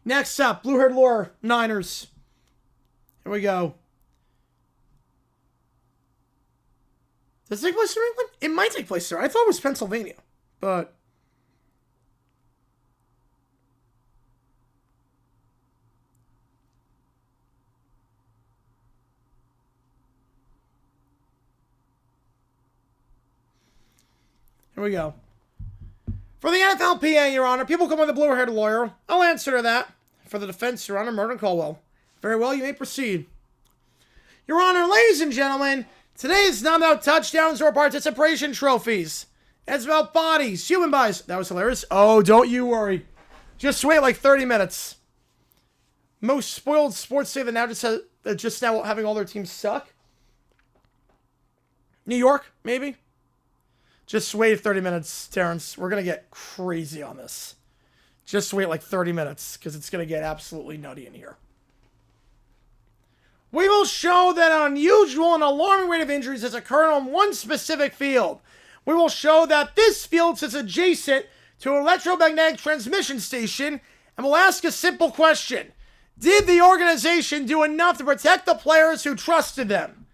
Next up, Blue-Haired Lore, Niners. Here we go. Does it take place in New England? It might take place there. I thought it was Pennsylvania, but... Here we go. For the NFLPA, Your Honor, people come with a blue-haired lawyer. I'll answer to that. For the defense, Your Honor, Merton Caldwell. Very well, you may proceed. Your Honor, ladies and gentlemen, today is not about touchdowns or participation trophies. It's about bodies, human bodies. That was hilarious. Oh, don't you worry. Just wait like 30 minutes. Most spoiled sports say that now just now having all their teams suck. New York, maybe? Just wait 30 minutes, Terrence. We're going to get crazy on this. Just wait like 30 minutes, because it's going to get absolutely nutty in here. We will show that an unusual and alarming rate of injuries has occurred on one specific field. We will show that this field sits adjacent to an electromagnetic transmission station, and we'll ask a simple question. Did the organization do enough to protect the players who trusted them?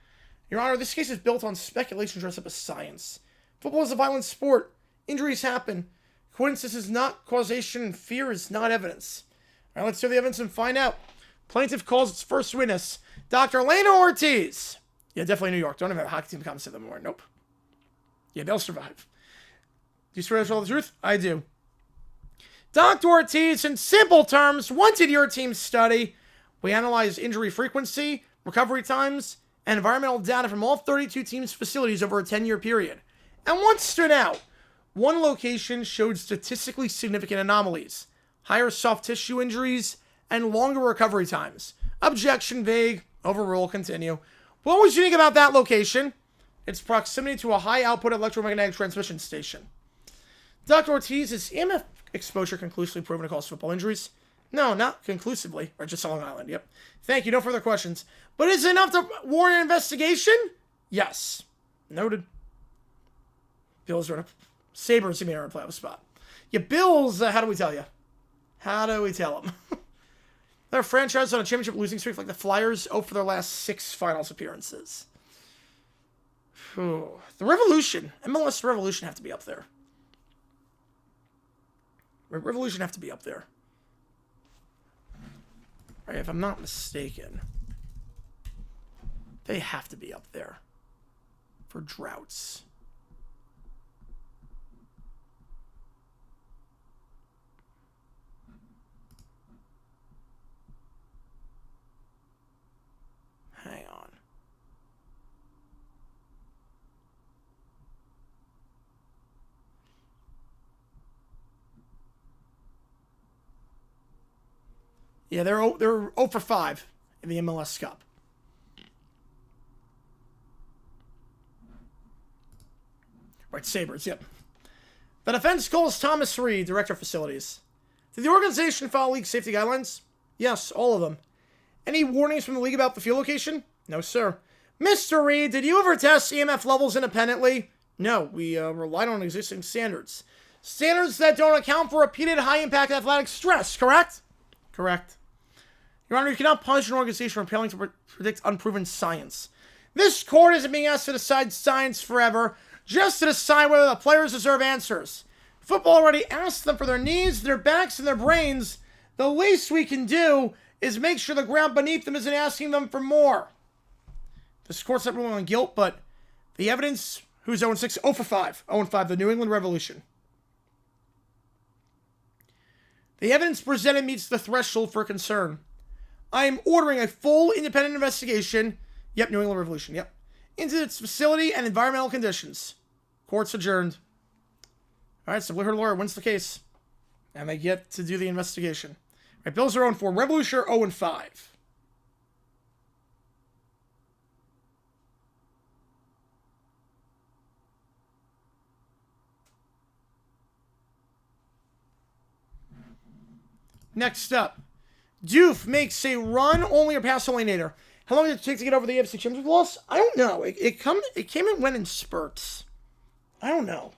Your Honor, this case is built on speculation dressed up as science. Football is a violent sport. Injuries happen. Coincidence is not causation, and fear is not evidence. All right, let's hear the evidence and find out. Plaintiff calls its first witness, Dr. Elena Ortiz. Yeah, definitely New York. Don't even have a hockey team to compensate them more. Nope. Yeah, they'll survive. Do you swear to tell the truth? I do. Dr. Ortiz, in simple terms, what did your team study? We analyzed injury frequency, recovery times, and environmental data from all 32 teams' facilities over a 10-year period. And what stood out? One location showed statistically significant anomalies, higher soft tissue injuries, and longer recovery times. Objection vague, overrule, continue. What was unique about that location? Its proximity to a high-output electromagnetic transmission station. Dr. Ortiz, is EMF exposure conclusively proven to cause football injuries? No, not conclusively. Or just Long Island, yep. Thank you, no further questions. But is it enough to warrant an investigation? Yes. Noted. Bills are in a... Sabres are in a playoff spot. Yeah, Bills, how do we tell you? How do we tell them? They're a franchise on a championship losing streak like the Flyers, for their last 6 finals appearances. Whew. The Revolution, MLS Revolution have to be up there. Revolution have to be up there. Right, if I'm not mistaken, they have to be up there for droughts. Hang on. Yeah, they're 0 for 5 in the MLS Cup. Right, Sabres, yep. The defense calls Thomas Reed, Director of Facilities. Did the organization follow league safety guidelines? Yes, all of them. Any warnings from the league about the field location? No, sir. Mr. Reed, did you ever test EMF levels independently? No, we relied on existing standards. Standards that don't account for repeated high-impact athletic stress, correct? Correct. Your Honor, you cannot punish an organization for failing to predict unproven science. This court isn't being asked to decide science forever, just to decide whether the players deserve answers. Football already asked them for their knees, their backs, and their brains. The least we can do is make sure the ground beneath them isn't asking them for more. This court's not ruling on guilt, but the evidence... Who's 0-6? 0 for 5. 0 5, the New England Revolution. The evidence presented meets the threshold for concern. I am ordering a full independent investigation. Yep, New England Revolution, yep. Into its facility and environmental conditions. Court's adjourned. Alright, so her lawyer wins the case. And they get to do the investigation. All right, Bills are 0-4. Revolution are 0-5. Next up, Doof makes a run-only or pass-only nader. How long did it take to get over the AFC Championship loss? I don't know. It came and went in spurts. I don't know.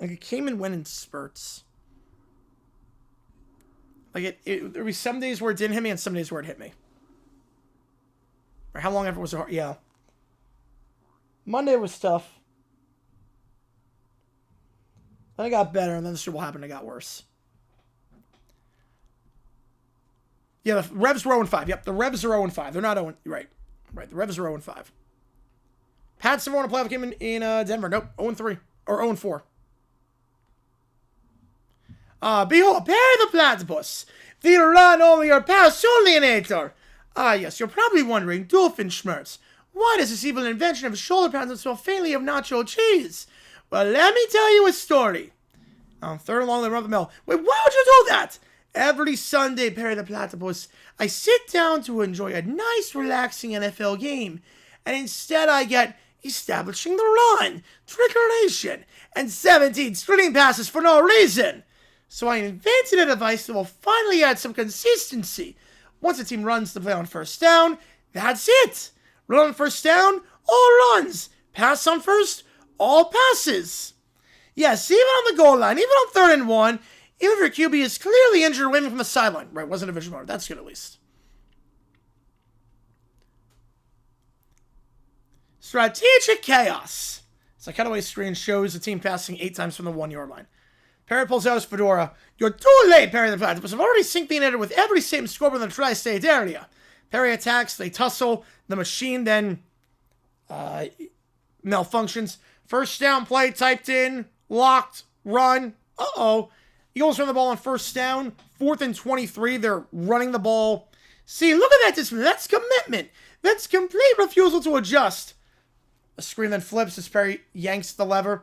Like, it came and went in spurts. Like, there would be some days where it didn't hit me and some days where it hit me. Or how long ever was it hard? Yeah. Monday was tough. Then it got better, and then the Super Bowl happened and it got worse. Yeah, the Revs were 0-5. Yep, the Revs are 0-5. They're not 0. Right. Right, the Revs are 0-5. Pats never won a playoff game in Denver. Nope, 0-3. Or 0-4. Behold, Perry the Platypus, the run-only or pass-only-nator. Yes, you're probably wondering, Doofenshmirtz, why does this evil invention of shoulder pads smell faintly of nacho cheese? Well, let me tell you a story. Third along the run of the mill. Wait, why would you do that? Every Sunday, Perry the Platypus, I sit down to enjoy a nice, relaxing NFL game, and instead I get establishing the run, trickeration, and 17 screening passes for no reason. So I invented a device that will finally add some consistency. Once a team runs the play on first down, that's it. Run on first down, all runs. Pass on first, all passes. Yes, even on the goal line, even on 3rd and 1, even if your QB is clearly injured waving from the sideline. Right, wasn't a vision motor. That's good at least. Strategic chaos. So cutaway screen shows the team passing 8 times from the 1-yard line. Perry pulls out his fedora. You're too late, Perry the Platypus. I've already sync-the-nator with every same scoreboard in the tri-state area. Perry attacks. They tussle. The machine then malfunctions. First down play typed in. Locked. Run. Uh-oh. Eagles run the ball on first down. 4th and 23. They're running the ball. See, look at that discipline. That's commitment. That's complete refusal to adjust. A screen then flips as Perry yanks the lever.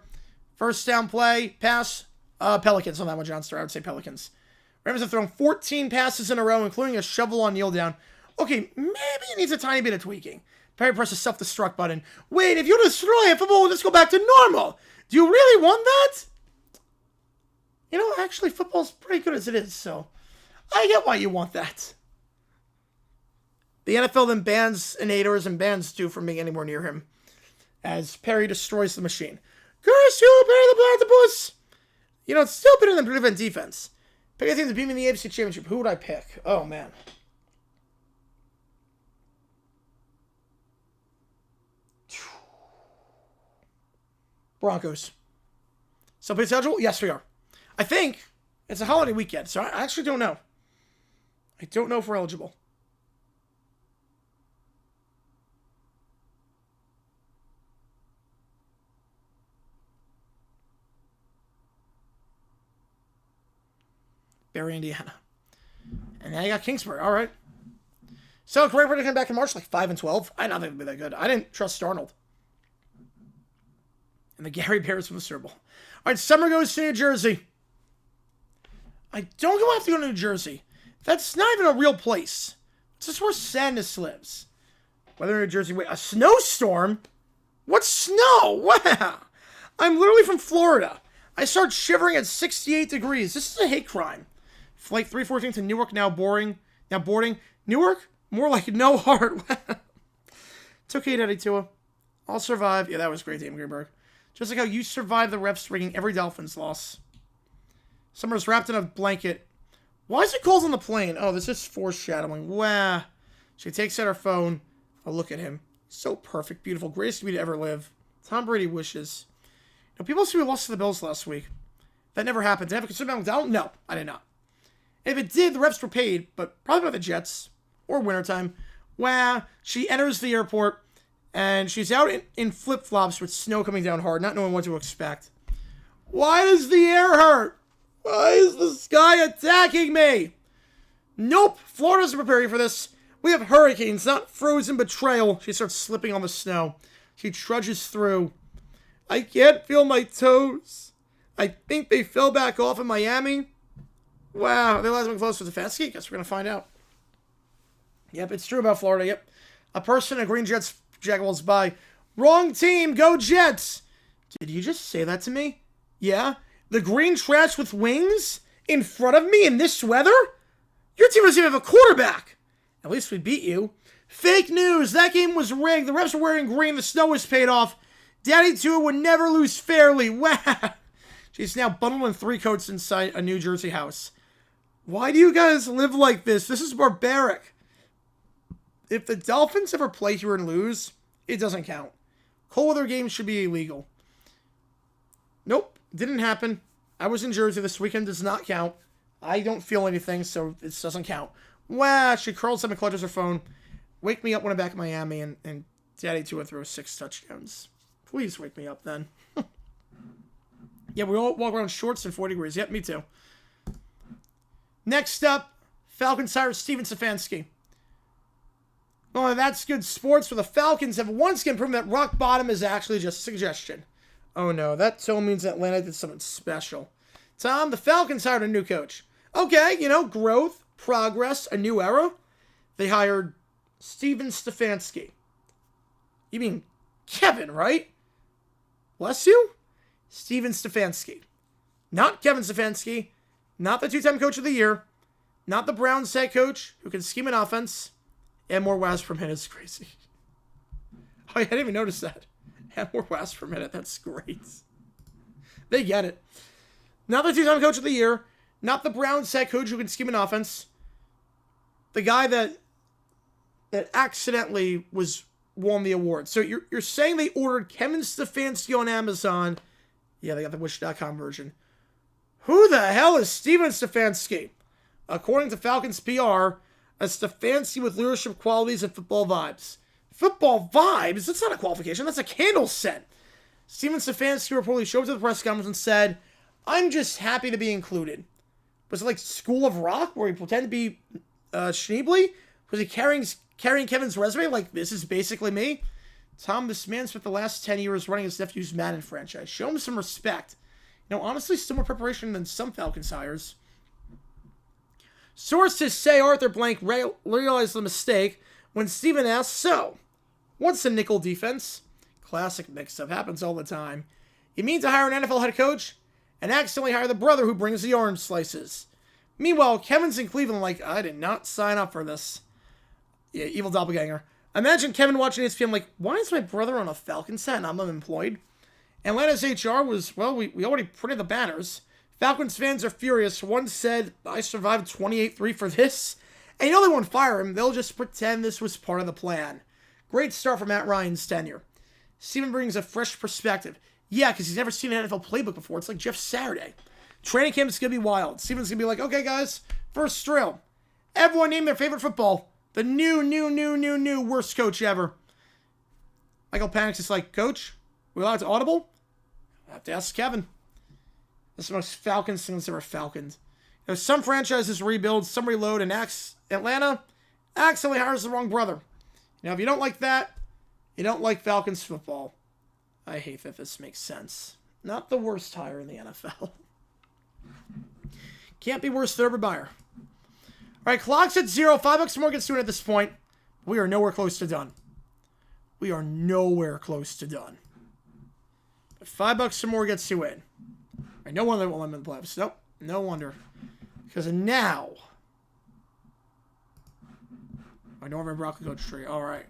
First down play. Pass. Pelicans on that one, John Starr. I would say Pelicans. Rams have thrown 14 passes in a row, including a shovel on kneel down. Okay, maybe it needs a tiny bit of tweaking. Perry presses self-destruct button. Wait, if you destroy it, football will just go back to normal. Do you really want that? You know, actually, football's pretty good as it is, so I get why you want that. The NFL then bans innators and bans Stu from being anywhere near him as Perry destroys the machine. Curse you, Perry the Platypus! You know, it's still better than prevent defense. Pick a team to beat me in the AFC Championship. Who would I pick? Oh, man. Broncos. So, play schedule? Yes, we are. I think it's a holiday weekend, so I actually don't know. I don't know if we're eligible. Barry, Indiana. And now you got Kingsbury. All right. So, correct to come back in March, like 5 and 12. I don't think it'd be that good. I didn't trust Darnold. And the Gary Bears from the Super Bowl. All right, summer goes to New Jersey. I don't have to go to New Jersey. That's not even a real place. It's just where sadness lives. Weather in New Jersey. Wait, a snowstorm? What snow? Wow. I'm literally from Florida. I start shivering at 68 degrees. This is a hate crime. Flight 314 to Newark now boarding. Newark? More like no heart. It's okay, Daddy Tua. I'll survive. Yeah, that was great, Dame Greenberg. Just like how you survived the refs ringing every Dolphins loss. Summer's wrapped in a blanket. Why is it cold on the plane? Oh, this is foreshadowing. Wow. She takes out her phone. A look at him. So perfect, beautiful, greatest to be to ever live. Tom Brady wishes. Now, people say we lost to the Bills last week. That never happened. Did I have a concern about McDonald? No, I did not. If it did, the refs were paid, but probably by the Jets or wintertime. Wow. She enters the airport, and she's out in flip-flops with snow coming down hard, not knowing what to expect. Why does the air hurt? Why is the sky attacking me? Nope, Florida doesn't prepare you for this. We have hurricanes, not frozen betrayal. She starts slipping on the snow. She trudges through. I can't feel my toes. I think they fell back off in Miami. Wow, they let them close to the Stefanski? Guess we're going to find out. Yep, it's true about Florida. Yep. A person in a green Jets jackals by. Wrong team, go Jets. Did you just say that to me? Yeah? The green trash with wings? In front of me in this weather? Your team doesn't even have a quarterback. At least we beat you. Fake news. That game was rigged. The refs were wearing green. The snow was paid off. Daddy Tua would never lose fairly. Wow. She's now bundled in 3 coats inside a New Jersey house. Why do you guys live like this? This is barbaric. If the Dolphins ever play here and lose, it doesn't count. Cold weather games should be illegal. Nope. Didn't happen. I was in Jersey this weekend. Does not count. I don't feel anything, so this doesn't count. Wow, she curls up and clutches her phone. Wake me up when I'm back in Miami, and Daddy Tua throws 6 touchdowns. Please wake me up then. Yeah, we all walk around shorts in 40 degrees. Yep, me too. Next up, Falcons hire Steven Stefanski. Oh, that's good sports, where the Falcons have once again proven that rock bottom is actually just a suggestion. Oh no, that so means Atlanta did something special. Tom, the Falcons hired a new coach. Okay, growth, progress, a new era. They hired Steven Stefanski. You mean Kevin, right? Bless you? Steven Stefanski. Not Kevin Stefanski. Not the 2-time coach of the year. Not the Browns head coach who can scheme an offense. And more whas per minute is crazy. Oh, I didn't even notice that. And more whas per minute. That's great. They get it. Not the 2-time coach of the year. Not the Browns head coach who can scheme an offense. The guy that accidentally won the award. So you're saying they ordered Kevin Stefanski on Amazon. Yeah, they got the Wish.com version. Who the hell is Steven Stefanski? According to Falcons PR, a Stefanski with leadership qualities and football vibes. Football vibes? That's not a qualification. That's a candle scent. Steven Stefanski reportedly showed up to the press conference and said, I'm just happy to be included. Was it like School of Rock, where he pretended to be Schneebly? Was he carrying Kevin's resume like, this is basically me? Tom, this man spent the last 10 years running his nephew's Madden franchise. Show him some respect. Honestly, still more preparation than some Falcons hires. Sources say Arthur Blank realized the mistake when Steven asked, so, what's a nickel defense? Classic mix-up. Happens all the time. You mean to hire an NFL head coach and accidentally hire the brother who brings the orange slices? Meanwhile, Kevin's in Cleveland like, I did not sign up for this. Yeah, evil doppelganger. Imagine Kevin watching ESPN like, why is my brother on a Falcons set and I'm unemployed? Atlanta's HR was, well, we already printed the banners. Falcons fans are furious. One said, I survived 28-3 for this. And they won't fire him. They'll just pretend this was part of the plan. Great start for Matt Ryan's tenure. Steven brings a fresh perspective. Yeah, because he's never seen an NFL playbook before. It's like Jeff Saturday. Training camp is going to be wild. Steven's going to be like, okay, guys, first drill. Everyone name their favorite football. The new worst coach ever. Michael Panics is like, Coach, we allowed to audible? I have to ask Kevin. This is the most Falcons thing that's ever falconed. Some franchises rebuild, some reload, and Atlanta accidentally hires the wrong brother. If you don't like that, you don't like Falcons football. I hate that this makes sense. Not the worst hire in the NFL. Can't be worse than Urban Meyer. Alright, clock's at 0. $5 more gets to it at this point. We are nowhere close to done. We are nowhere close to done. But $5 more gets you in. Right, no wonder they won't let him in the playoffs. Nope, no wonder. Because now, Norman Brock coach tree. All right.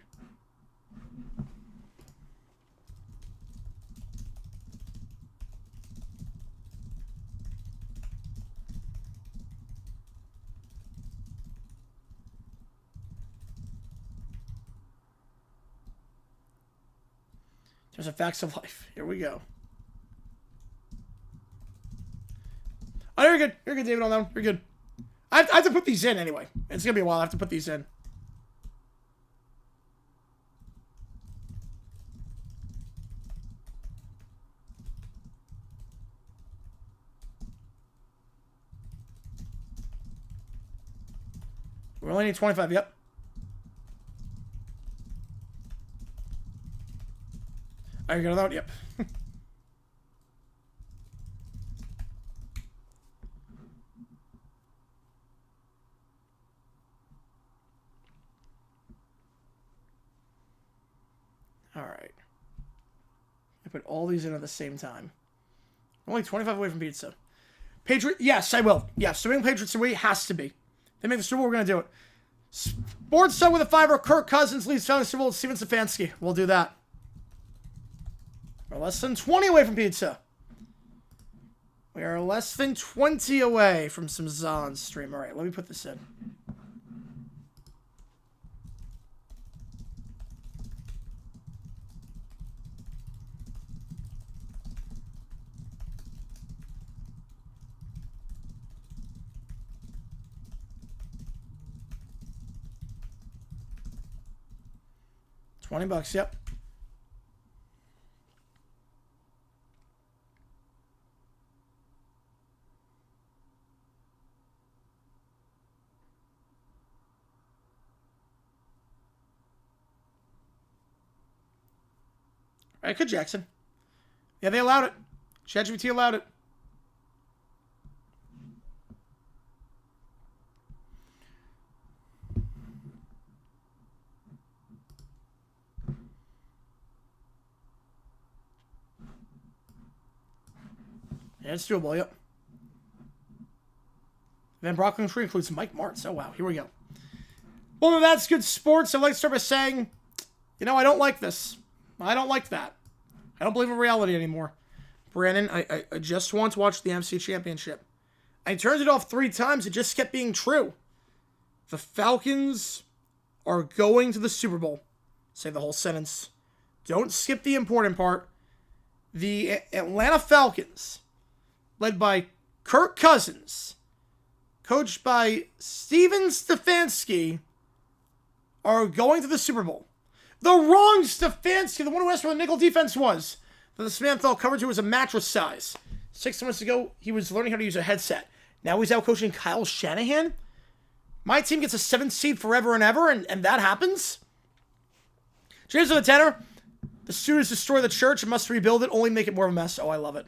There's a facts of life. Here we go. Oh, you're good. You're good, David, on that one. You're good. I have to put these in anyway. It's going to be a while. I have to put these in. We only need 25, yep. Are you got that? Yep. All right. I put all these in at the same time. Only 25 away from pizza. Patriot, yes, I will. Yes, New England Patriots away has to be. They make the Super Bowl, we're going to do it. Sports Sub with a $5. Kirk Cousins leads founding Super Bowl with Steven Stefanski. We'll do that. We're less than 20 away from pizza. We are less than 20 away from some Zon stream. All right, let me put this in. $20, yep. All right, good, Jackson. Yeah, they allowed it. ChatGPT allowed it. Yeah, it's doable, yep. Then Brockland Tree includes Mike Martz. Oh, wow. Here we go. Well, that's good sports. I'd like to start by saying, you know, I don't like this. I don't like that. I don't believe in reality anymore. Brandon, I just want to watch the MC Championship. I turned it off 3 times. It just kept being true. The Falcons are going to the Super Bowl. Say the whole sentence. Don't skip the important part. The Atlanta Falcons, led by Kirk Cousins, coached by Steven Stefanski, are going to the Super Bowl. The wrong Stefanski, the one who asked where the nickel defense was. That this man thought coverage was a mattress size. 6 months ago, he was learning how to use a headset. Now he's out coaching Kyle Shanahan. My team gets a 7th seed forever and ever, and that happens. James of the Tenor. The students destroy the church and must rebuild it, only make it more of a mess. Oh, I love it.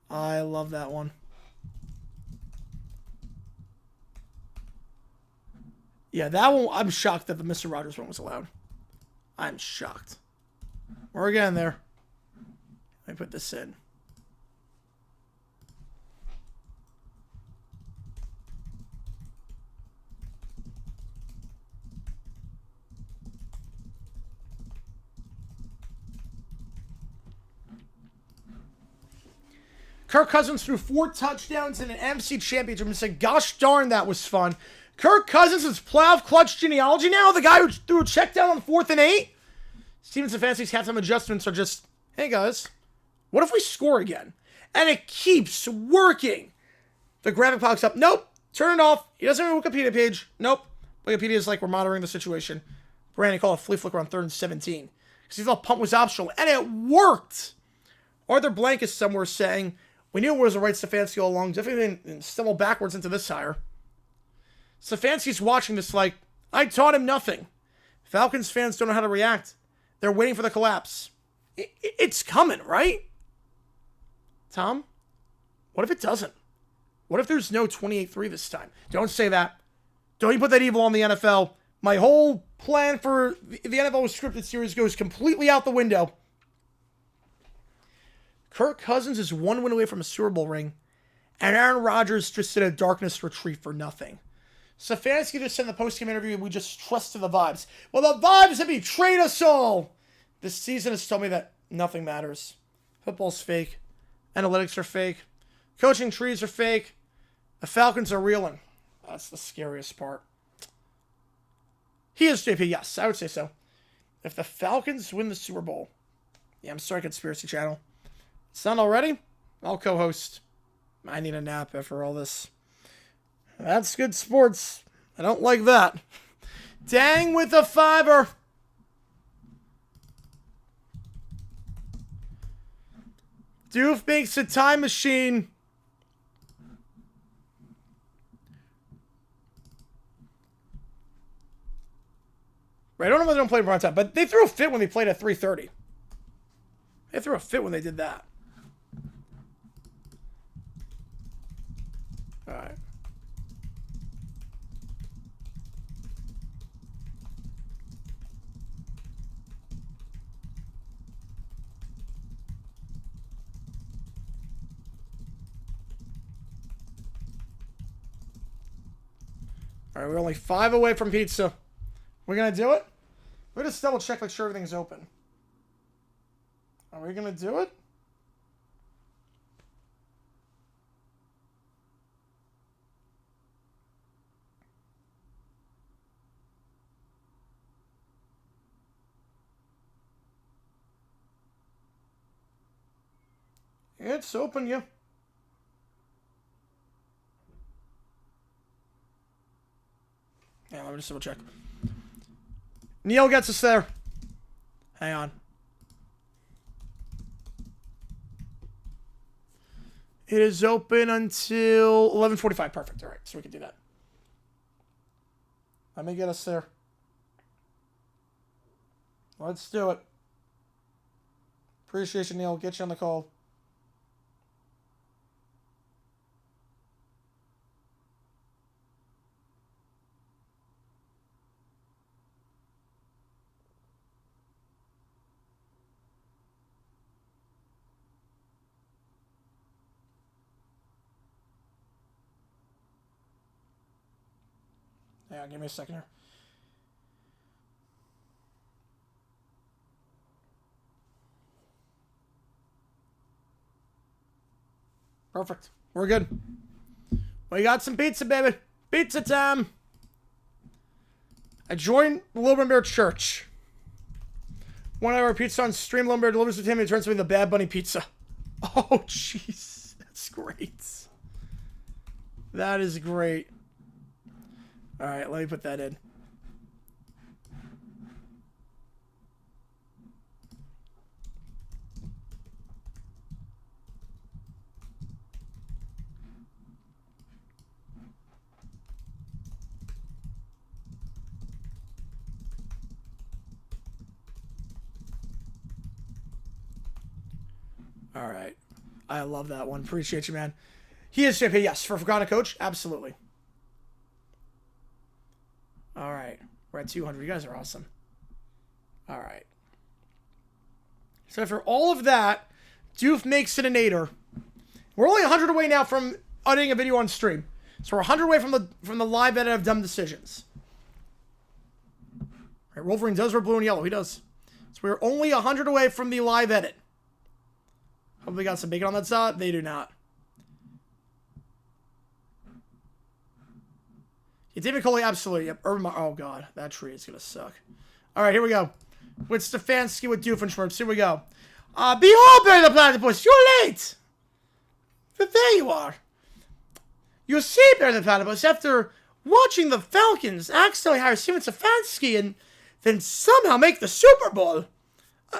I love that one. Yeah, that one, I'm shocked that the Mr. Rogers one was allowed. I'm shocked. We're getting there. Let me put this in. Kirk Cousins threw 4 touchdowns in an MC championship and said, gosh darn, that was fun. Kirk Cousins is playoff clutch genealogy now? The guy who threw a check down on 4th and 8? Steven Stefanski's halftime adjustments are just, hey guys, what if we score again? And it keeps working. The graphic pops up. Nope. Turn it off. He doesn't have a Wikipedia page. Nope. Wikipedia is like, we're monitoring the situation. Brandon called a flea flicker on 3rd and 17. Because he thought punt was optional. And it worked. Arthur Blank is somewhere saying, we knew it was the right Stefanski all along. Definitely didn't stumble backwards into this hire. Stefanski's watching this like, I taught him nothing. Falcons fans don't know how to react. They're waiting for the collapse. It's coming, right? Tom? What if it doesn't? What if there's no 28-3 this time? Don't say that. Don't you put that evil on the NFL. My whole plan for the NFL scripted series goes completely out the window. Kirk Cousins is 1 win away from a Super Bowl ring, and Aaron Rodgers just did a darkness retreat for nothing. Stefanski just said in the post-game interview, we just trusted the vibes. Well, the vibes have betrayed us all. This season has told me that nothing matters. Football's fake. Analytics are fake. Coaching trees are fake. The Falcons are reeling. That's the scariest part. He is JP, yes, I would say so. If the Falcons win the Super Bowl, Yeah, I'm sorry, Conspiracy Channel. It's done already? I'll co-host. I need a nap after all this. That's good sports. I don't like that. Dang with a fiver. Doof makes a time machine. Right, I don't know why they don't play prime time, but they threw a fit when they played at 3:30. They threw a fit when they did that. All right. All right, we're only 5 away from pizza. We're going to do it? We're just double check, make sure everything's open. Are we going to do it? It's open, yeah. Yeah, let me just double check. Neil gets us there. Hang on. It is open until 11:45. Perfect. All right, so we can do that. Let me get us there. Let's do it. Appreciate you, Neil. Get you on the call. Yeah, give me a second here. Perfect. We're good. We got some pizza, baby. Pizza time. I joined the Little Bear Church. 1 hour pizza on stream. Little Bear delivers it to him and turns to me the Bad Bunny pizza. Oh, jeez. That's great. That is great. All right, let me put that in. All right. I love that one. Appreciate you, man. He is JP, yes. For Forgotten Coach, absolutely. All right. We're at 200. You guys are awesome. All right. So after all of that, Doof makes it a nader. We're only 100 away now from editing a video on stream. So we're 100 away from the live edit of Dumb Decisions. All right, Wolverine does wear blue and yellow. He does. So we're only 100 away from the live edit. Hope we got some bacon on that side. They do not. Yeah, David Coley, absolutely. Yep. Urban oh, God. That tree is going to suck. All right, here we go. With Stefanski with Doofenshmirtz. Here we go. Behold, Barry the Platypus. You're late. But there you are. You see, Barry the Platypus, after watching the Falcons accidentally hire Steven Stefanski and then somehow make the Super Bowl.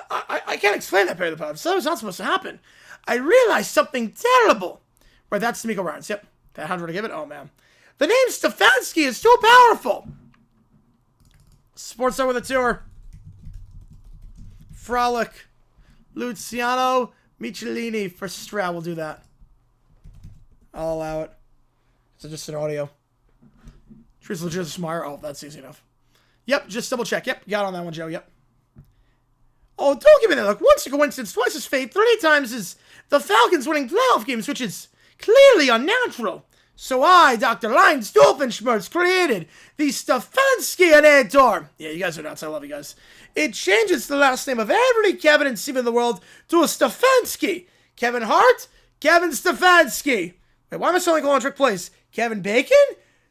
I can't explain that, Barry the Platypus. That was not supposed to happen. I realized something terrible. Right, that's D'Amico Ryans. Yep. That 100 to give it. Oh, man. The name Stefanski is too powerful. Sports Star with a tour. Frolic. Luciano Michelini for Stroud. We'll do that. I'll allow it. It's just an audio. Trees legit Smire. Oh, that's easy enough. Yep, just double check. Yep, got on that one, Joe. Yep. Oh, don't give me that look. Once a coincidence, twice as fate, 30 times is the Falcons winning playoff games, which is clearly unnatural. So I, Dr. Lyons Doofenshmirtz, created the Stefanski-anator. Yeah, you guys are nuts. I love you guys. It changes the last name of every Kevin and Steven in the world to a Stefanski. Kevin Hart, Kevin Stefanski. Wait, why am I sounding like trick plays? Kevin Bacon?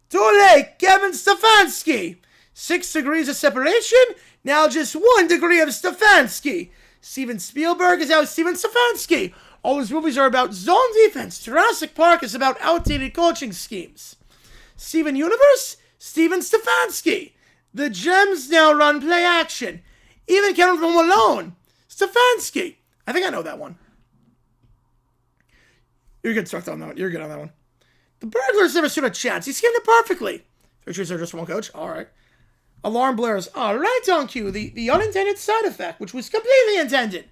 Too late, Kevin Stefanski. 6 degrees of separation, now just 1 degree of Stefanski. Steven Spielberg is out Steven Stefanski. All his movies are about zone defense. Jurassic Park is about outdated coaching schemes. Steven Universe, Steven Stefanski. The Gems now run play action. Even Kevin from Alone, Stefanski. I think I know that one. You're good, Struck, on that one. You're good on that one. The Burglars never stood a chance. He schemed it perfectly. Three chooses are just one coach. All right. Alarm blares. All right, on cue. The unintended side effect, which was completely intended.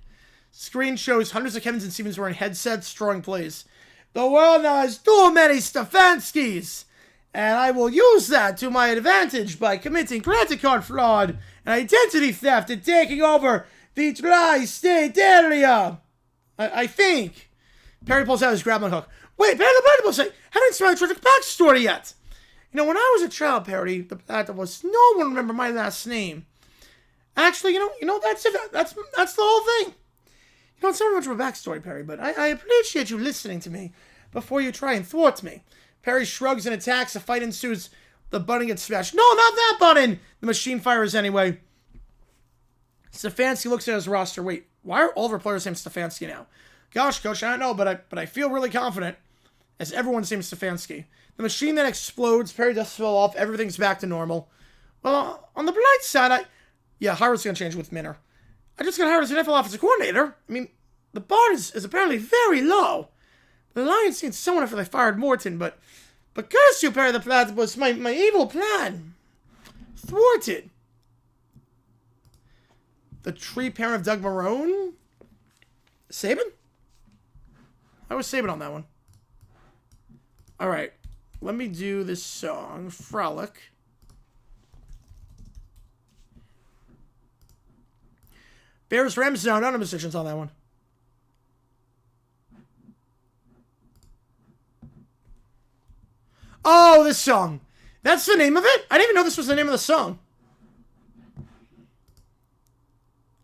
Screen shows hundreds of Kevins and Stevens wearing headsets, throwing plays. The world now has too many Stefanskis. And I will use that to my advantage by committing credit card fraud and identity theft and taking over the tri-state area. I think. Perry pulls out his grappling hook. Wait, Perry the Platypus, I haven't seen my tragic backstory yet. You know, when I was a child, Perry the Platypus, no one remembered my last name. Actually, you know, that's it. That's the whole thing. You know, it's not much of a backstory, Perry, but I appreciate you listening to me before you try and thwart me. Perry shrugs and attacks. A fight ensues. The button gets smashed. No, not that button! The machine fires anyway. Stefanski looks at his roster. Wait, why are all of our players named Stefanski now? Gosh, Coach, I don't know, but I feel really confident as everyone's named Stefanski. The machine then explodes. Perry dust fell off. Everything's back to normal. Well, on the bright side, Hiram's going to change with Minner. I just got hired as an NFL offensive coordinator. I mean, the bar is apparently very low. The Lions need someone after they fired Morton, but curse you, Perry the Platypus, my evil plan thwarted. The tree parent of Doug Marrone? Saban? I was Saban on that one. Alright, let me do this song, Frolic. Bears Rams, no, none of decisions on that one. Oh, this song. That's the name of it? I didn't even know this was the name of the song.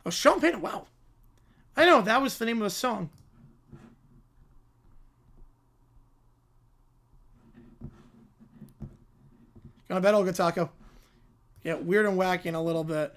Oh, Sean Payton. Wow. I know, that was the name of the song. Gonna bet Olga Taco. Yeah, weird and wacky in a little bit.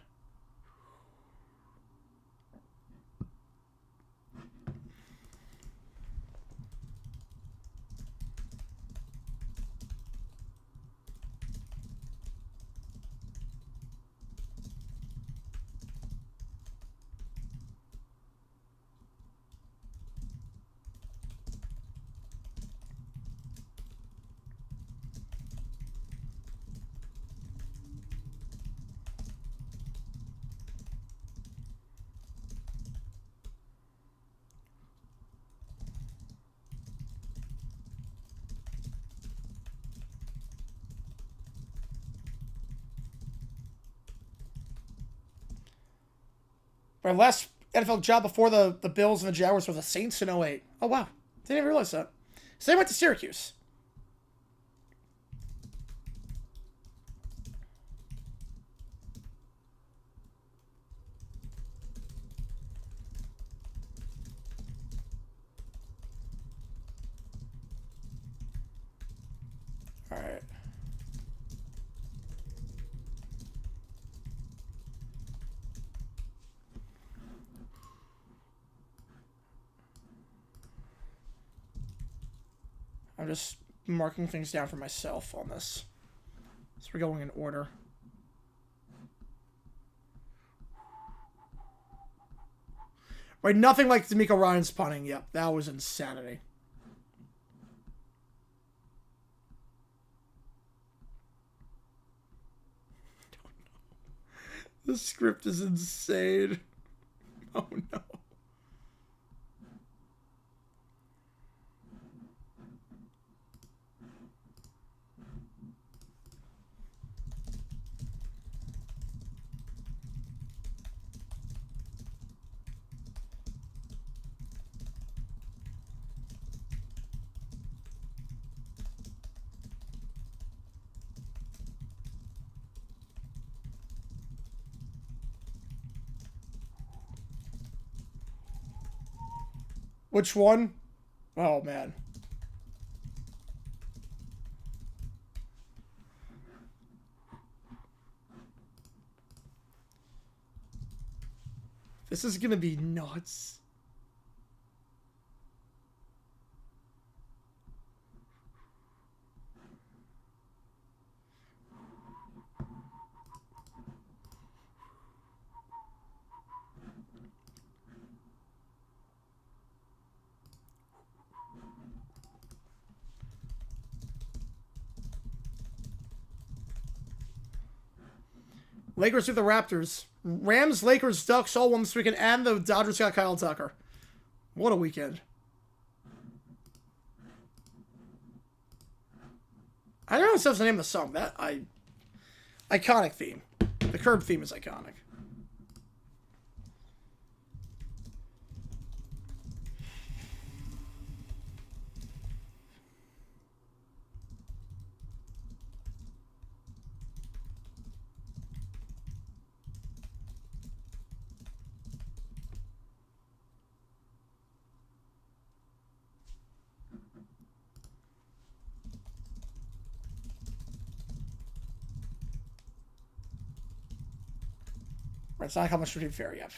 My last NFL job before the Bills and the Jaguars was the Saints in 08. Oh, wow. Didn't even realize that. So they went to Syracuse. All right. I'm just marking things down for myself on this. So we're going in order. Right, nothing like D'Amico Ryan's punting. Yep, that was insanity. The script is insane. Oh no. Which one? Oh, man. This is gonna be nuts. Lakers with the Raptors. Rams, Lakers, Ducks all won this weekend, and the Dodgers got Kyle Tucker. What a weekend. I don't know if that's the name of the song. Iconic theme. The Curb theme is iconic. Right, it's not how much to be fair yet.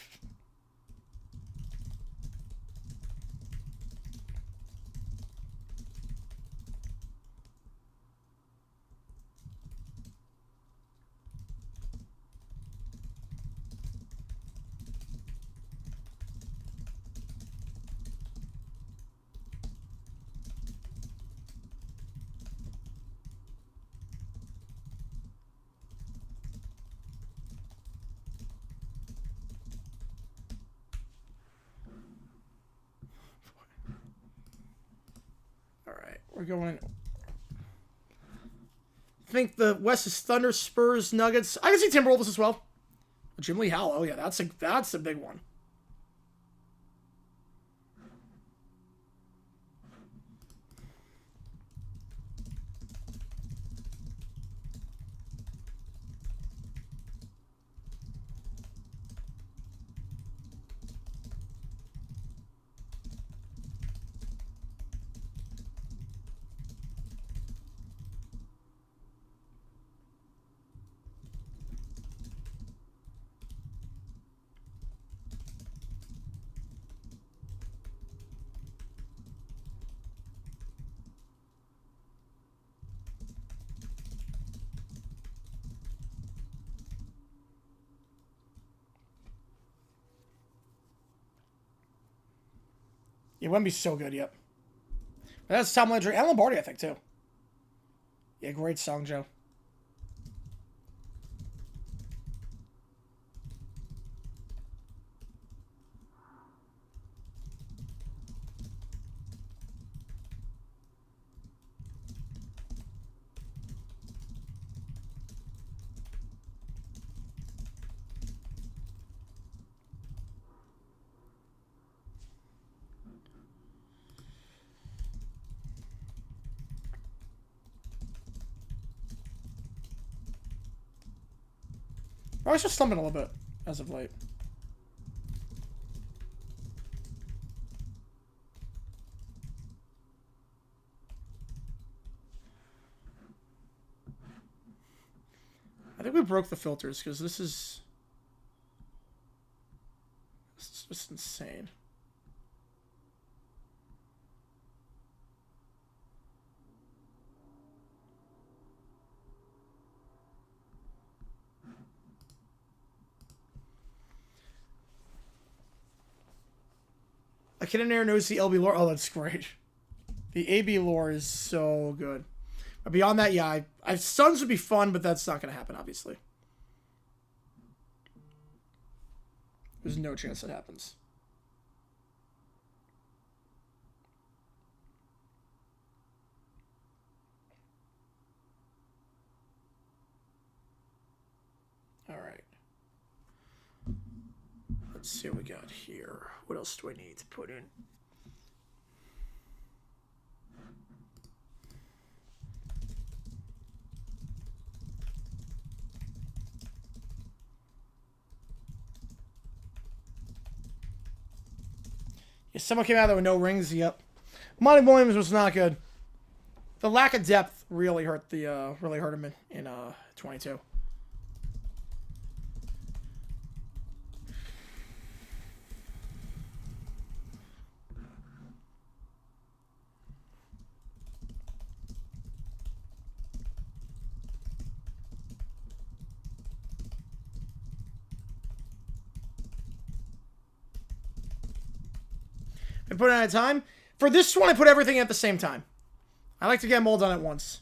We're going. I think the West is Thunder, Spurs, Nuggets. I can see Timberwolves as well. Jim Lee Howell. Oh yeah, that's a big one. Yeah, Wemby's so good, yep. But that's Tom Landry and Lombardi, I think, too. Yeah, great song, Joe. I was just slumping a little bit as of late. I think we broke the filters because this is just insane. A kid in there knows the LB lore. Oh, that's great. The AB lore is so good. But beyond that, yeah, Suns would be fun, but that's not going to happen, obviously. There's no chance that happens. All right. Let's see what we got here. What else do I need to put in? Yeah, someone came out there with no rings. Yep. Monty Williams was not good. The lack of depth really hurt him in 22. and put it at a time. For this one, I put everything at the same time. I like to get them all done at once.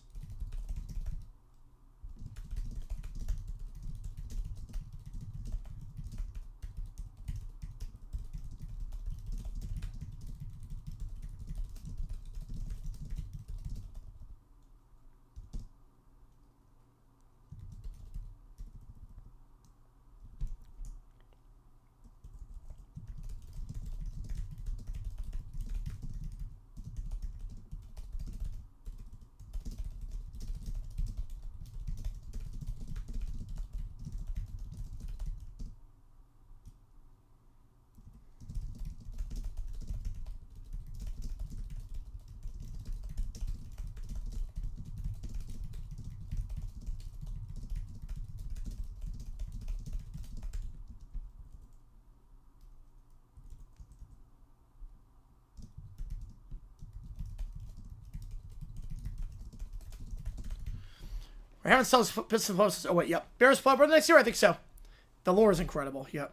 We haven't sold Pistons Posts. Oh, wait, yep. Bears play next year? I think so. The lore is incredible, yep.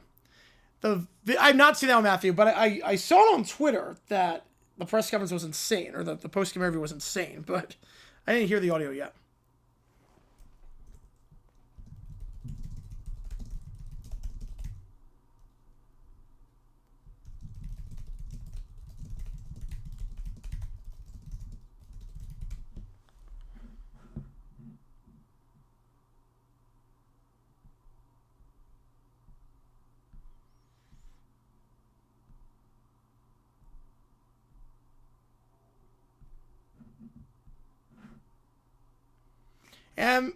I've not seen that one, Matthew, but I saw it on Twitter that the press conference was insane, or the post-game interview was insane, but I didn't hear the audio yet.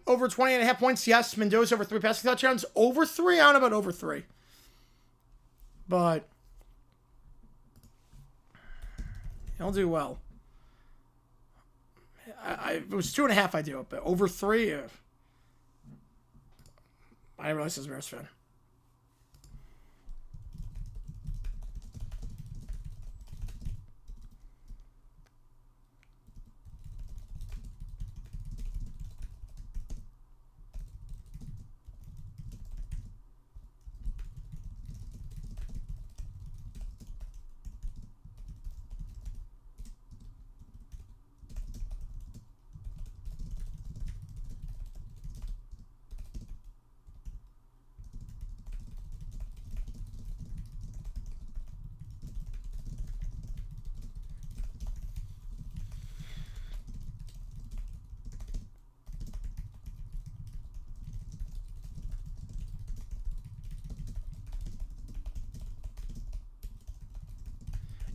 Over 20.5 points, yes. Mendoza over 3 passing touchdowns. Over 3? I don't know about over 3. But he'll do well. It was 2.5 I do, but over 3? I didn't realize he was a Bears fan.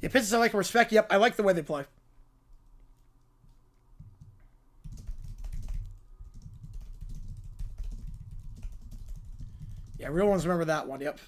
Yeah, Pistons I like and respect. Yep, I like the way they play. Yeah, real ones remember that one. Yep.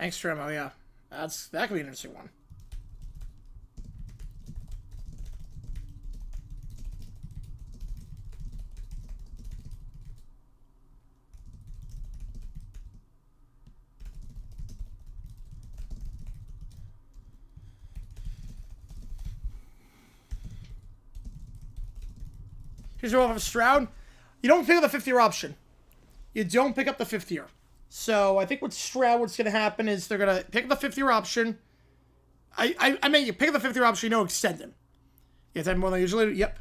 Angstrom, oh yeah. That could be an interesting one. Here's off of Stroud. You don't pick up the 5th-year option. You don't pick up the 5th year. So I think with Stroud, what's going to happen is they're going to pick up the 5th-year option. I mean, you pick up the 5th-year option, you don't extend him. You have to have more than usually. Yep.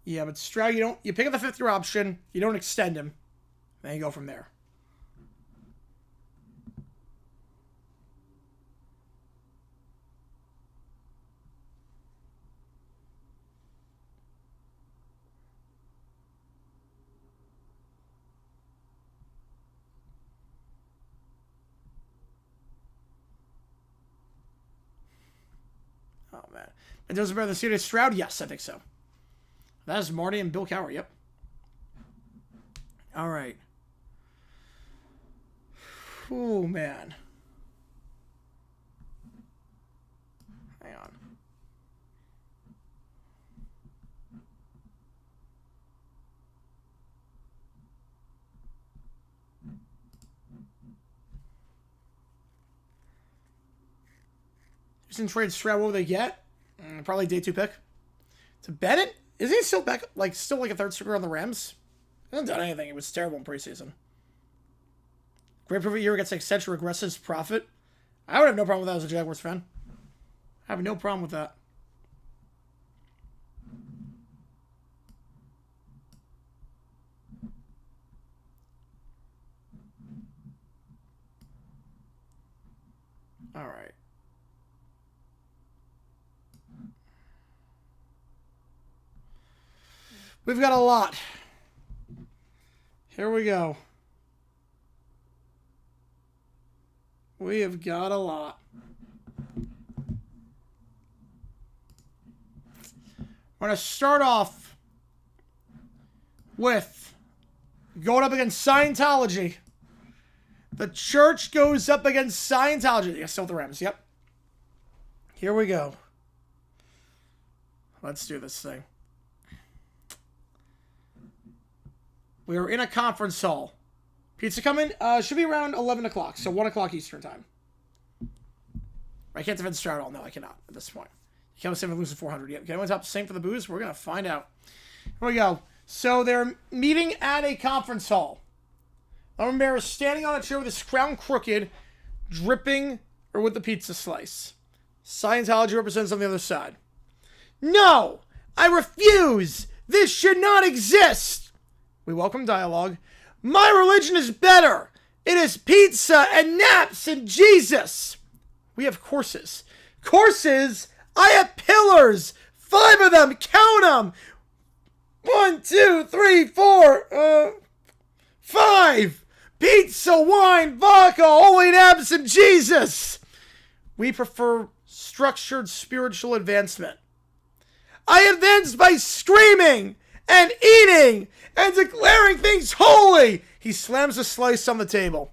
Yeah, but Stroud, you pick up the 5th-year option, you don't extend him, then you go from there. Oh, man. It doesn't better than C.J. Stroud? Yes, I think so. That is Marty and Bill Cowher, yep. All right. Oh, man. Hang on. Houston trade Stroud, what will they get? Probably day 2 pick. To Bennett? Isn't he still back, still like a 3rd stringer on the Rams? He hasn't done anything. It was terrible in preseason. Great proof year gets extension, regresses profit. I would have no problem with that as a Jaguars fan. I have no problem with that. All right. We've got a lot. Here we go. We have got a lot. We're going to start off with going up against Scientology. The church goes up against Scientology. Yeah, still the Rams. Yep. Here we go. Let's do this thing. We are in a conference hall. Pizza coming? Should be around 11 o'clock, so 1 o'clock Eastern time. I can't defend Stroud all. No, I cannot at this point. You can't save and lose to 400 yet. Okay, anyone top the same for the booze? We're going to find out. Here we go. So they're meeting at a conference hall. Norman Bear is standing on a chair with his crown crooked, dripping, or with the pizza slice. Scientology represents on the other side. No! I refuse! This should not exist! We welcome dialogue. My religion is better. It is pizza and naps and Jesus. We have courses. Courses? I have pillars. 5 of them. Count them. 1, 2, 3, 4. 5. Pizza, wine, vodka, holy naps, and Jesus. We prefer structured spiritual advancement. I advance by screaming and eating and declaring things holy. He slams a slice on the table.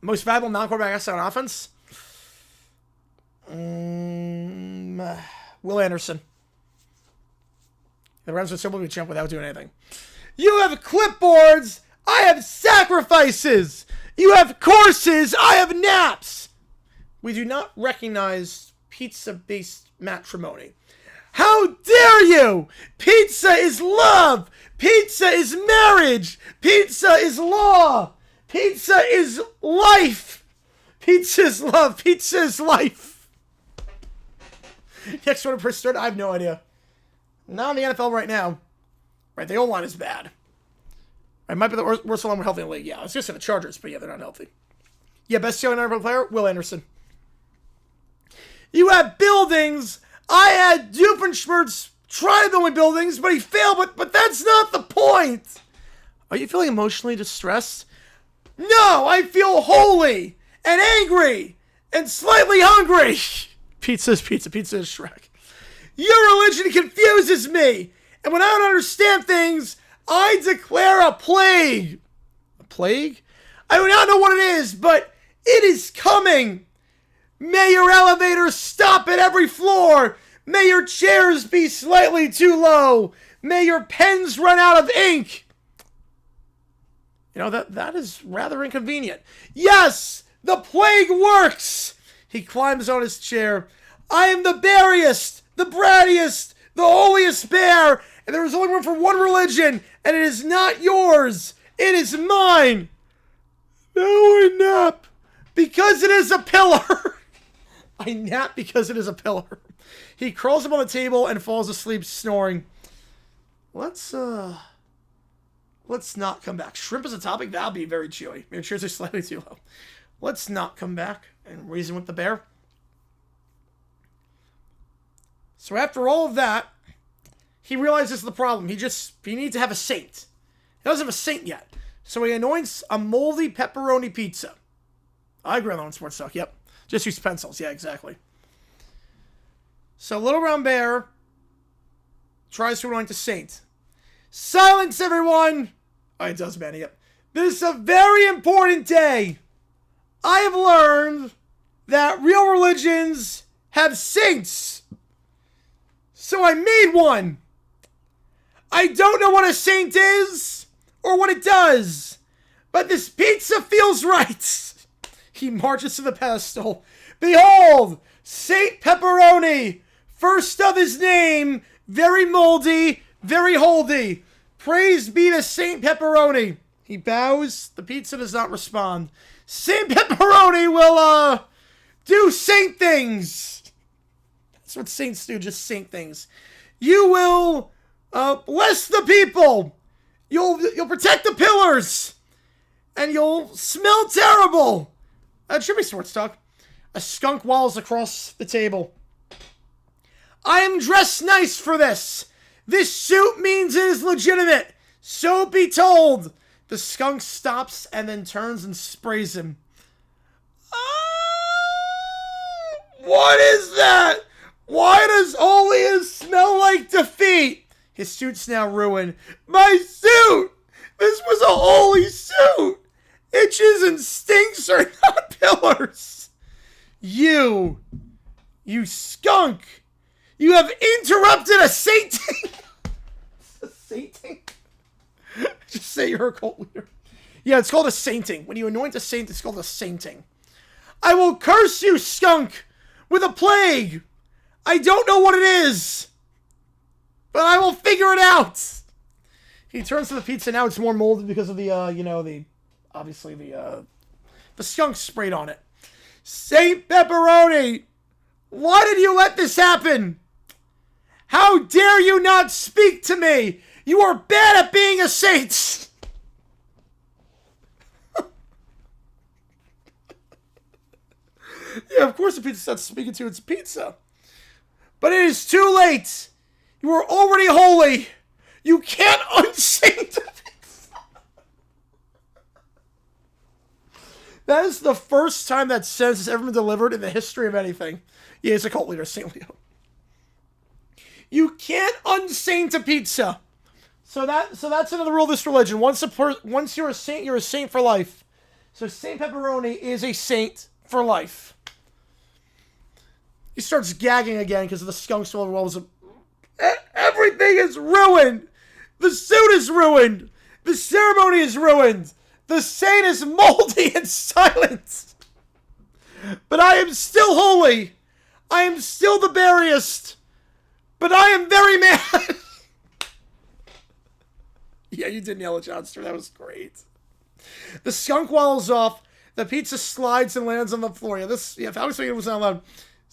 Most valuable non-quarterback asset on offense? Will Anderson. The Rams would simply be champ without doing anything. You have clipboards. I have sacrifices. You have courses. I have naps. We do not recognize pizza-based matrimony. How dare you? Pizza is love. Pizza is marriage. Pizza is law. Pizza is life. Pizza is love. Pizza is life. Next one per start. I have no idea. Not in the NFL right now. Right, the O-line is bad. It might be the worst O-line we're healthy in the league. Yeah, I was going to say the Chargers, but yeah, they're not healthy. Yeah, best young NFL player, Will Anderson. You have buildings. I had Doofenshmirtz try to build buildings, but he failed. But that's not the point. Are you feeling emotionally distressed? No, I feel holy and angry and slightly hungry. Pizza is pizza. Pizza is Shrek. Your religion confuses me. And when I don't understand things, I declare a plague. A plague? I do not know what it is, but it is coming. May your elevators stop at every floor. May your chairs be slightly too low. May your pens run out of ink. You know, that is rather inconvenient. Yes! The plague works! He climbs on his chair. I am the beariest, the brattiest, the holiest bear, and there is only room for one religion, and it is not yours. It is mine. Now I nap because it is a pillar. I nap because it is a pillar. He curls up on the table and falls asleep snoring. Let's not come back. Shrimp as a topic? That'll be very chewy. Maybe chairs are slightly too low. Let's not come back and reason with the bear. So after all of that, he realizes the problem. He needs to have a saint. He doesn't have a saint yet. So he anoints a moldy pepperoni pizza. I agree on sports talk, yep. Just use pencils, yeah, exactly. So Little Brown Bear tries to anoint a saint. Silence, everyone! Oh, it does, man, yep. This is a very important day. I have learned that real religions have saints. So I made one. I don't know what a saint is or what it does, but this pizza feels right. He marches to the pedestal. Behold, Saint Pepperoni, first of his name, very moldy, very holdy. Praise be to Saint Pepperoni. He bows. The pizza does not respond. Saint Pepperoni will, do saint things. That's what saints do, just saint things. You will, bless the people. You'll protect the pillars. And you'll smell terrible. That should be sports talk. A skunk waddles across the table. I am dressed nice for this. This suit means it is legitimate. So be told. The skunk stops and then turns and sprays him. What is that? Why does Oleus smell like defeat? His suit's now ruined. My suit! This was a holy suit! Itches and stinks are not pillars. You skunk! You have interrupted a sainting! A sainting? Just say you're a cult leader. Yeah, it's called a sainting. When you anoint a saint, it's called a sainting. I will curse you, skunk, with a plague. I don't know what it is, but I will figure it out. He turns to the pizza. Now it's more molded because of the, obviously the skunk sprayed on it. Saint Pepperoni, why did you let this happen? How dare you not speak to me? You are bad at being a saint. Yeah, of course the pizza starts speaking to its pizza. But it is too late. You are already holy. You can't unsaint the pizza. That is the first time that sentence has ever been delivered in the history of anything. Yeah, he's a cult leader, Saint Leo. You can't unsaint a pizza. So that's another rule of this religion. Once you're a saint for life. So Saint Pepperoni is a saint for life. He starts gagging again because of the skunk smell rolls him. Everything is ruined. The suit is ruined. The ceremony is ruined. The saint is moldy and silent. But I am still holy. I am still the buriest. But I am very mad. Yeah, you did nail it, Johnster. That was great. The skunk waddles off. The pizza slides and lands on the floor. If I was thinking it was not loud.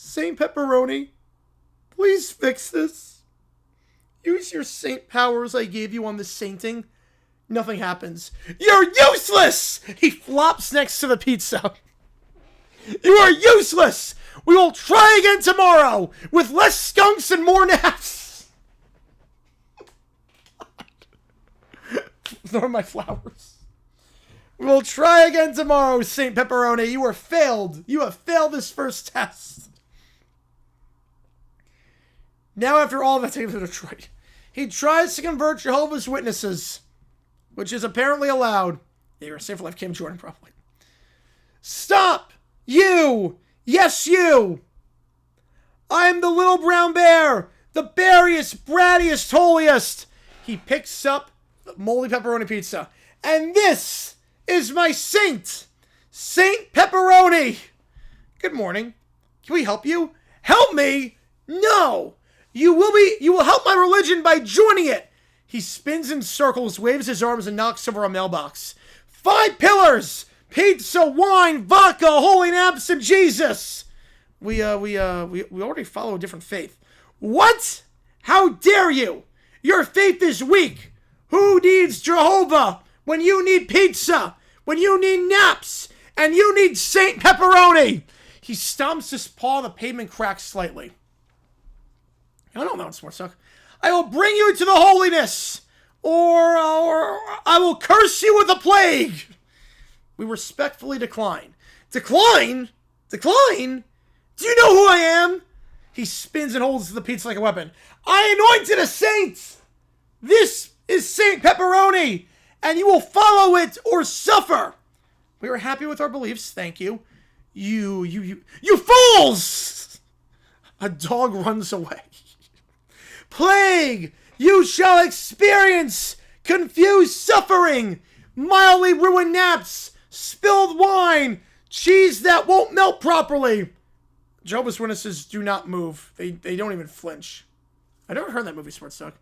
Saint Pepperoni, please fix this. Use your saint powers I gave you on the sainting. Nothing happens. You're useless! He flops next to the pizza. You are useless! We will try again tomorrow with less skunks and more naps. Throw my flowers. We will try again tomorrow, Saint Pepperoni. You are failed. You have failed this first test. Now, after all that, takes him to Detroit. He tries to convert Jehovah's Witnesses, which is apparently allowed. Yeah, you're safe for life, Kim Jordan, probably. Stop! You! Yes, you! I'm the Little Brown Bear, the berriest, brattiest, holiest. He picks up the moldy pepperoni pizza. And this is my saint, Saint Pepperoni. Good morning. Can we help you? Help me? No. You will help my religion by joining it. He spins in circles, waves his arms, and knocks over a mailbox. 5 pillars: pizza, wine, vodka, holy naps, and Jesus. We already follow a different faith. What? How dare you? Your faith is weak. Who needs Jehovah when you need pizza, when you need naps, and you need Saint Pepperoni? He stomps his paw, the pavement cracks slightly. I don't know, Smart Suck. I will bring you to the holiness, or I will curse you with a plague. We respectfully decline. Decline? Decline? Do you know who I am? He spins and holds the pizza like a weapon. I anointed a saint. This is Saint Pepperoni, and you will follow it or suffer. We are happy with our beliefs, thank you. You fools! A dog runs away. Plague! You shall experience confused suffering, mildly ruined naps, spilled wine, cheese that won't melt properly. Jehovah's Witnesses do not move. They don't even flinch. I never heard that movie, Smart Suck.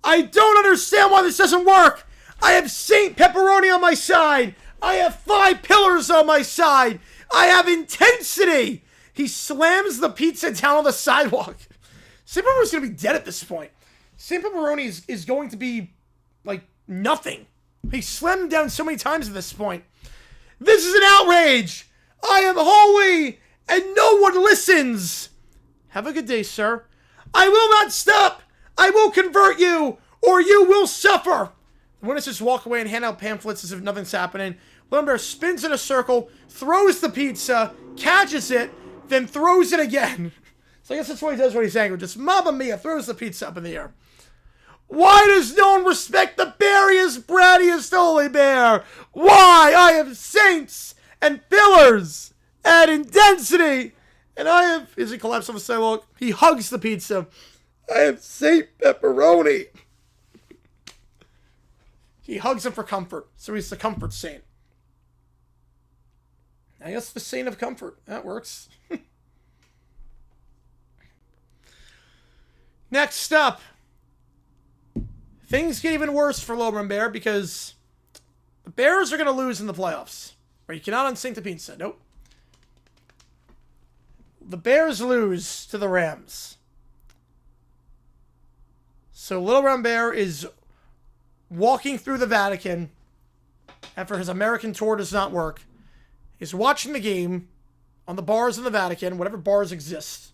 I don't understand why this doesn't work. I have Saint Pepperoni on my side. I have 5 pillars on my side. I have intensity. He slams the pizza down on the sidewalk. Saint Pepperoni's going to be dead at this point. Saint Pepperoni is going to be, like, nothing. He slammed him down so many times at this point. This is an outrage. I am holy, and no one listens. Have a good day, sir. I will not stop. I will convert you, or you will suffer. The witnesses walk away and hand out pamphlets as if nothing's happening. Little Bear spins in a circle, throws the pizza, catches it, then throws it again. So I guess that's what he does when he's angry. Just Mamma Mia, throws the pizza up in the air. Why does no one respect the berriest, brattiest holy bear? Why? I have saints and pillars and intensity. And I have... As he collapses on the sidewalk, he hugs the pizza. I have Saint Pepperoni. He hugs him for comfort. So he's the comfort saint. I guess the saint of comfort. That works. Next up. Things get even worse for Lowbrown Bear because the Bears are going to lose in the playoffs. Or you cannot unsync the pizza. Nope. The Bears lose to the Rams. So Little Brown Bear is walking through the Vatican after his American tour does not work. He's watching the game on the bars in the Vatican, whatever bars exist.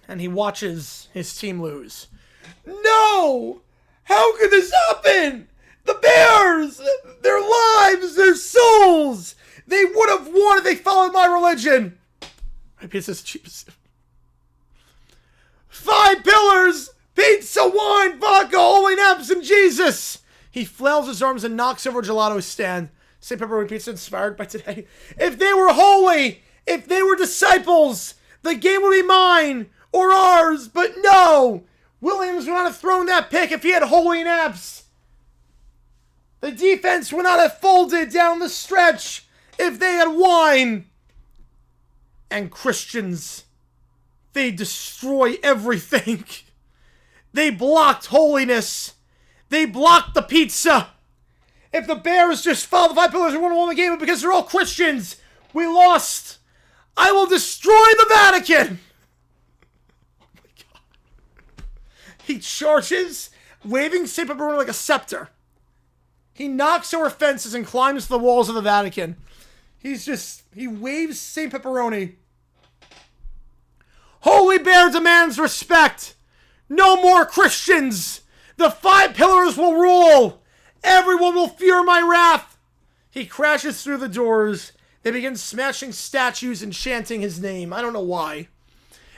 And he watches his team lose. No! How could this happen? The Bears! Their lives, their souls! They would have won if they followed my religion! My pizza's cheap as... 5 pillars! Pizza, wine, vodka, holy naps, and Jesus! He flails his arms and knocks over a gelato stand. St. Pepperoni Pizza inspired by today. If they were holy, if they were disciples, the game would be mine or ours, but no! Williams would not have thrown that pick if he had holy naps. The defense would not have folded down the stretch if they had wine. And Christians, they destroy everything. They blocked holiness. They blocked the pizza. If the Bears just followed the 5 pillars and won the game, but because they're all Christians, we lost. I will destroy the Vatican. Oh my God. He charges, waving St. Pepperoni like a scepter. He knocks over fences and climbs the walls of the Vatican. He waves St. Pepperoni. Holy Bear demands respect. No more Christians. The 5 pillars will rule. Everyone will fear my wrath. He crashes through the doors. They begin smashing statues and chanting his name. I don't know why.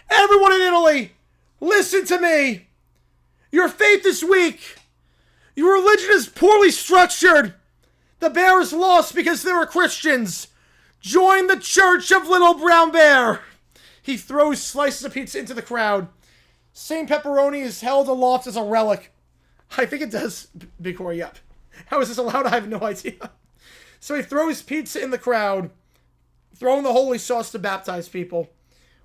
Everyone in Italy, listen to me. Your faith is weak. Your religion is poorly structured. The Bears lost because they were Christians. Join the Church of Little Brown Bear. He throws slices of pizza into the crowd. St. Pepperoni is held aloft as a relic. I think it does, Big Corey, yep. How is this allowed? I have no idea. So he throws pizza in the crowd, throwing the holy sauce to baptize people,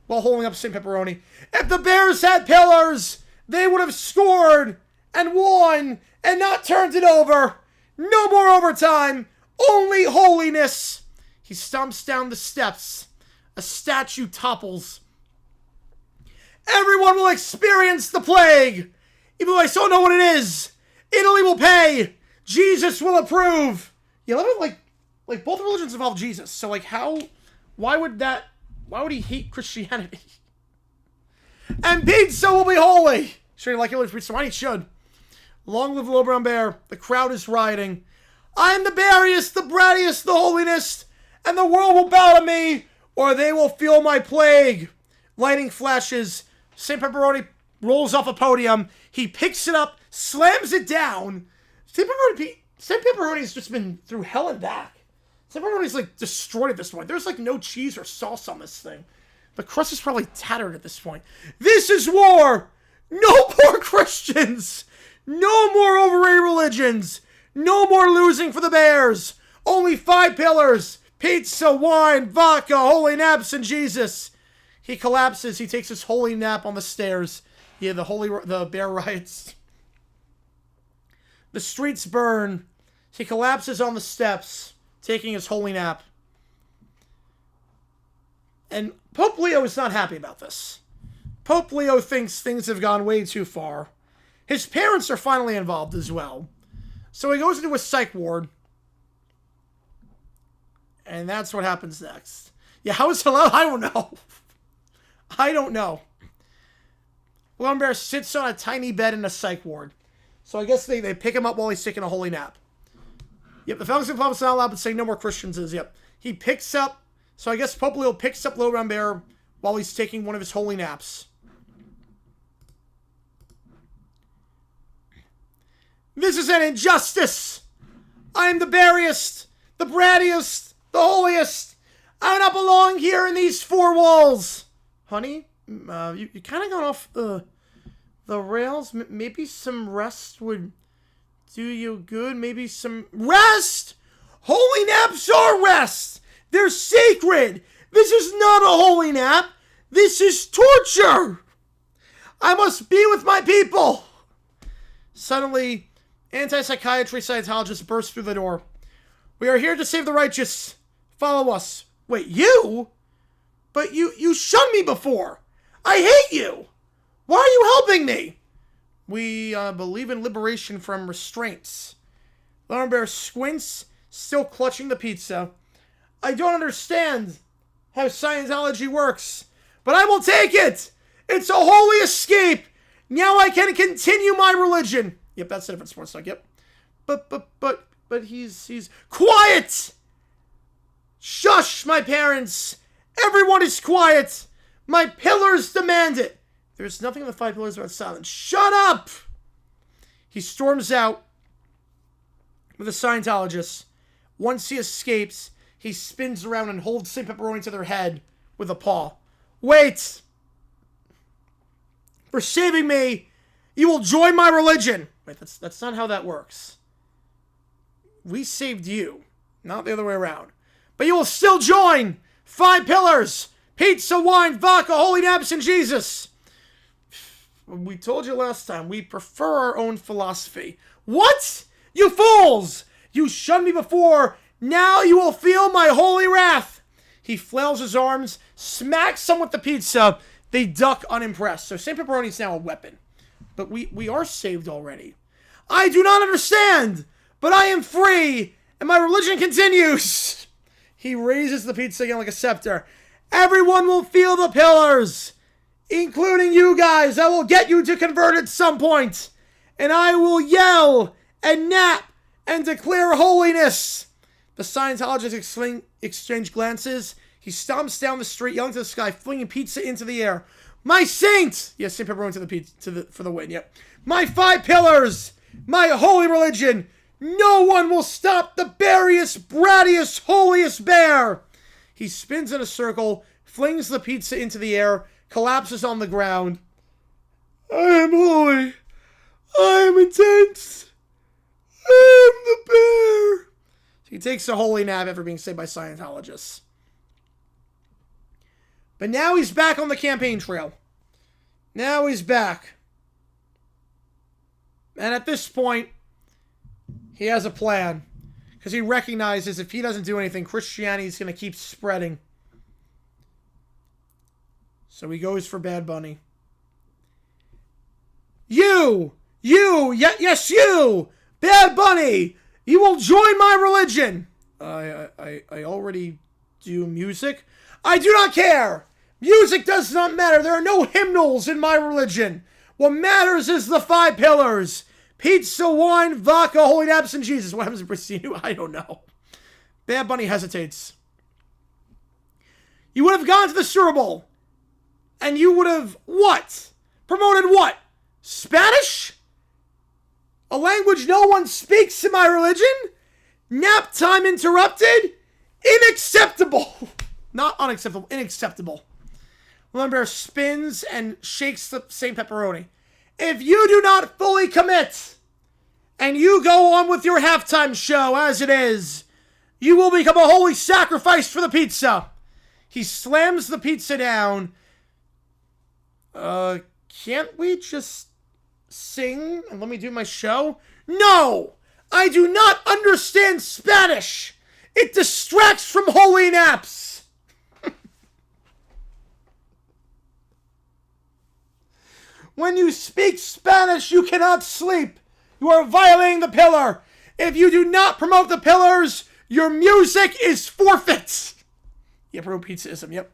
while holding up St. Pepperoni. If the Bears had pillars, they would have scored and won and not turned it over. No more overtime, only holiness. He stomps down the steps. A statue topples. Everyone will experience the plague. Even though I still know what it is. Italy will pay. Jesus will approve. You love it, like both religions involve Jesus. So like why would he hate Christianity? And pizza will be holy. Sure you like Italy's pizza? Why he should. Long live the Little Brown Bear. The crowd is rioting. I am the beariest, the brattiest, the holiness, and the world will bow to me, or they will feel my plague. Lightning flashes. St. Pepperoni rolls off a podium. He picks it up, slams it down. St. Pepperoni's just been through hell and back. St. Pepperoni's like destroyed at this point. There's like no cheese or sauce on this thing. The crust is probably tattered at this point. This is war! No more Christians! No more overrated religions! No more losing for the Bears! Only 5 pillars! Pizza, wine, vodka, holy naps, and Jesus! He collapses. He takes his holy nap on the stairs. Yeah, the bear riots. The streets burn. He collapses on the steps, taking his holy nap. And Pope Leo is not happy about this. Pope Leo thinks things have gone way too far. His parents are finally involved as well. So he goes into a psych ward. And that's what happens next. Yeah, how is it allowed? I don't know. I don't know. Lone Bear sits on a tiny bed in a psych ward. So I guess they pick him up while he's taking a holy nap. Yep, the Founding Club is not allowed, but saying no more Christians is. Yep. He picks up, so I guess Pope Leo picks up Little Brown Bear while he's taking one of his holy naps. This is an injustice! I am the beariest, the brattiest, the holiest. I do not belong here in these 4 walls. Honey, you kind of got off the rails. Maybe some rest would do you good. Maybe some rest. Holy naps are rest. They're sacred. This is not a holy nap. This is torture. I must be with my people. Suddenly, anti-psychiatry Scientologists burst through the door. We are here to save the righteous. Follow us. Wait, you? But you shunned me before. I hate you. Why are you helping me? We believe in liberation from restraints. Lone Bear squints, still clutching the pizza. I don't understand how Scientology works, but I will take it. It's a holy escape. Now I can continue my religion. Yep, that's a different sports talk. Yep. But he's quiet. Shush, my parents. Everyone is quiet. My pillars demand it. There's nothing in the 5 pillars about silence. Shut up! He storms out with the Scientologists. Once he escapes, he spins around and holds St. Pepperoni to their head with a paw. Wait! For saving me, you will join my religion. Wait, that's not how that works. We saved you, not the other way around. But you will still join! 5 pillars! Pizza, wine, vodka, holy naps, and Jesus! We told you last time, we prefer our own philosophy. What? You fools! You shunned me before, now you will feel my holy wrath! He flails his arms, smacks some with the pizza. They duck unimpressed. So St. Pepperoni is now a weapon. But we are saved already. I do not understand! But I am free, and my religion continues! He raises the pizza again like a scepter. Everyone will feel the pillars! Including you guys. I will get you to convert at some point. And I will yell and nap and declare holiness. The Scientologists exchange glances. He stomps down the street, yelling to the sky, flinging pizza into the air. My saint! Yes, St. Pepperoni to the pizza for the win. Yep. My 5 pillars! My holy religion! No one will stop the beariest, brattiest, holiest bear! He spins in a circle, flings the pizza into the air, collapses on the ground. I am holy. I am intense. I am the bear. So he takes a holy nap after being saved by Scientologists. But now he's back on the campaign trail. Now he's back. And at this point, he has a plan. Because he recognizes if he doesn't do anything, Christianity is going to keep spreading. So he goes for Bad Bunny. Yes, you! Bad Bunny! You will join my religion! I already do music. I do not care! Music does not matter. There are no hymnals in my religion. What matters is the 5 pillars. Pizza, wine, vodka, holy naps, and Jesus. What happens to Pristine? I don't know. Bad Bunny hesitates. You would have gone to the Super Bowl. And you would have what? Promoted what? Spanish? A language no one speaks in my religion? Nap time interrupted? Unacceptable. Not unacceptable, unacceptable. Lumber spins and shakes the same pepperoni. If you do not fully commit, and you go on with your halftime show as it is, you will become a holy sacrifice for the pizza. He slams the pizza down. Can't we just sing and let me do my show? No! I do not understand Spanish! It distracts from holy naps! When you speak Spanish, you cannot sleep. You are violating the pillar. If you do not promote the pillars, your music is forfeit. Yeah, promote pizzaism, yep.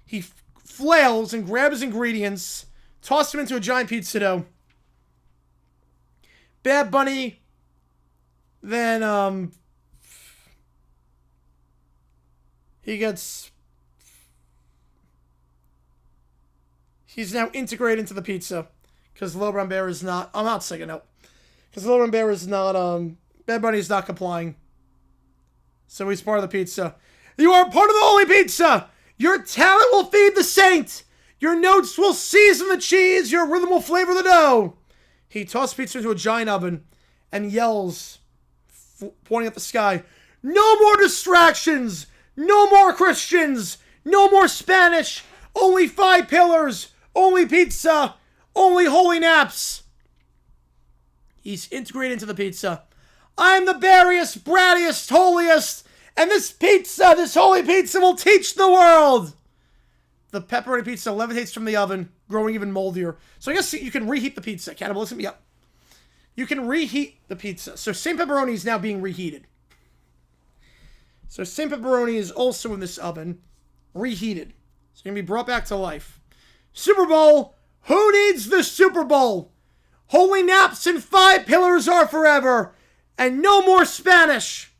He flails and grabs ingredients, tosses them into a giant pizza dough. Bad Bunny then, he's now integrated into the pizza. Because Little Brown Bear is not... I'm not singing, no. Because Little Brown Bear is not, Bad Bunny is not complying. So he's part of the pizza. You are part of the holy pizza! Your talent will feed the saint! Your notes will season the cheese! Your rhythm will flavor the dough! He tosses pizza into a giant oven and yells, pointing at the sky, no more distractions! No more Christians! No more Spanish! Only 5 pillars! Only pizza! Only holy naps! He's integrated into the pizza. I'm the berriest, brattiest, holiest, and this pizza, this holy pizza, will teach the world! The pepperoni pizza levitates from the oven, growing even moldier. So I guess you can reheat the pizza. Cannibalism? Yep. You can reheat the pizza. So same pepperoni is now being reheated. So same pepperoni is also in this oven, reheated. It's going to be brought back to life. Super Bowl. Who needs the Super Bowl? Holy naps and 5 pillars are forever. And no more Spanish.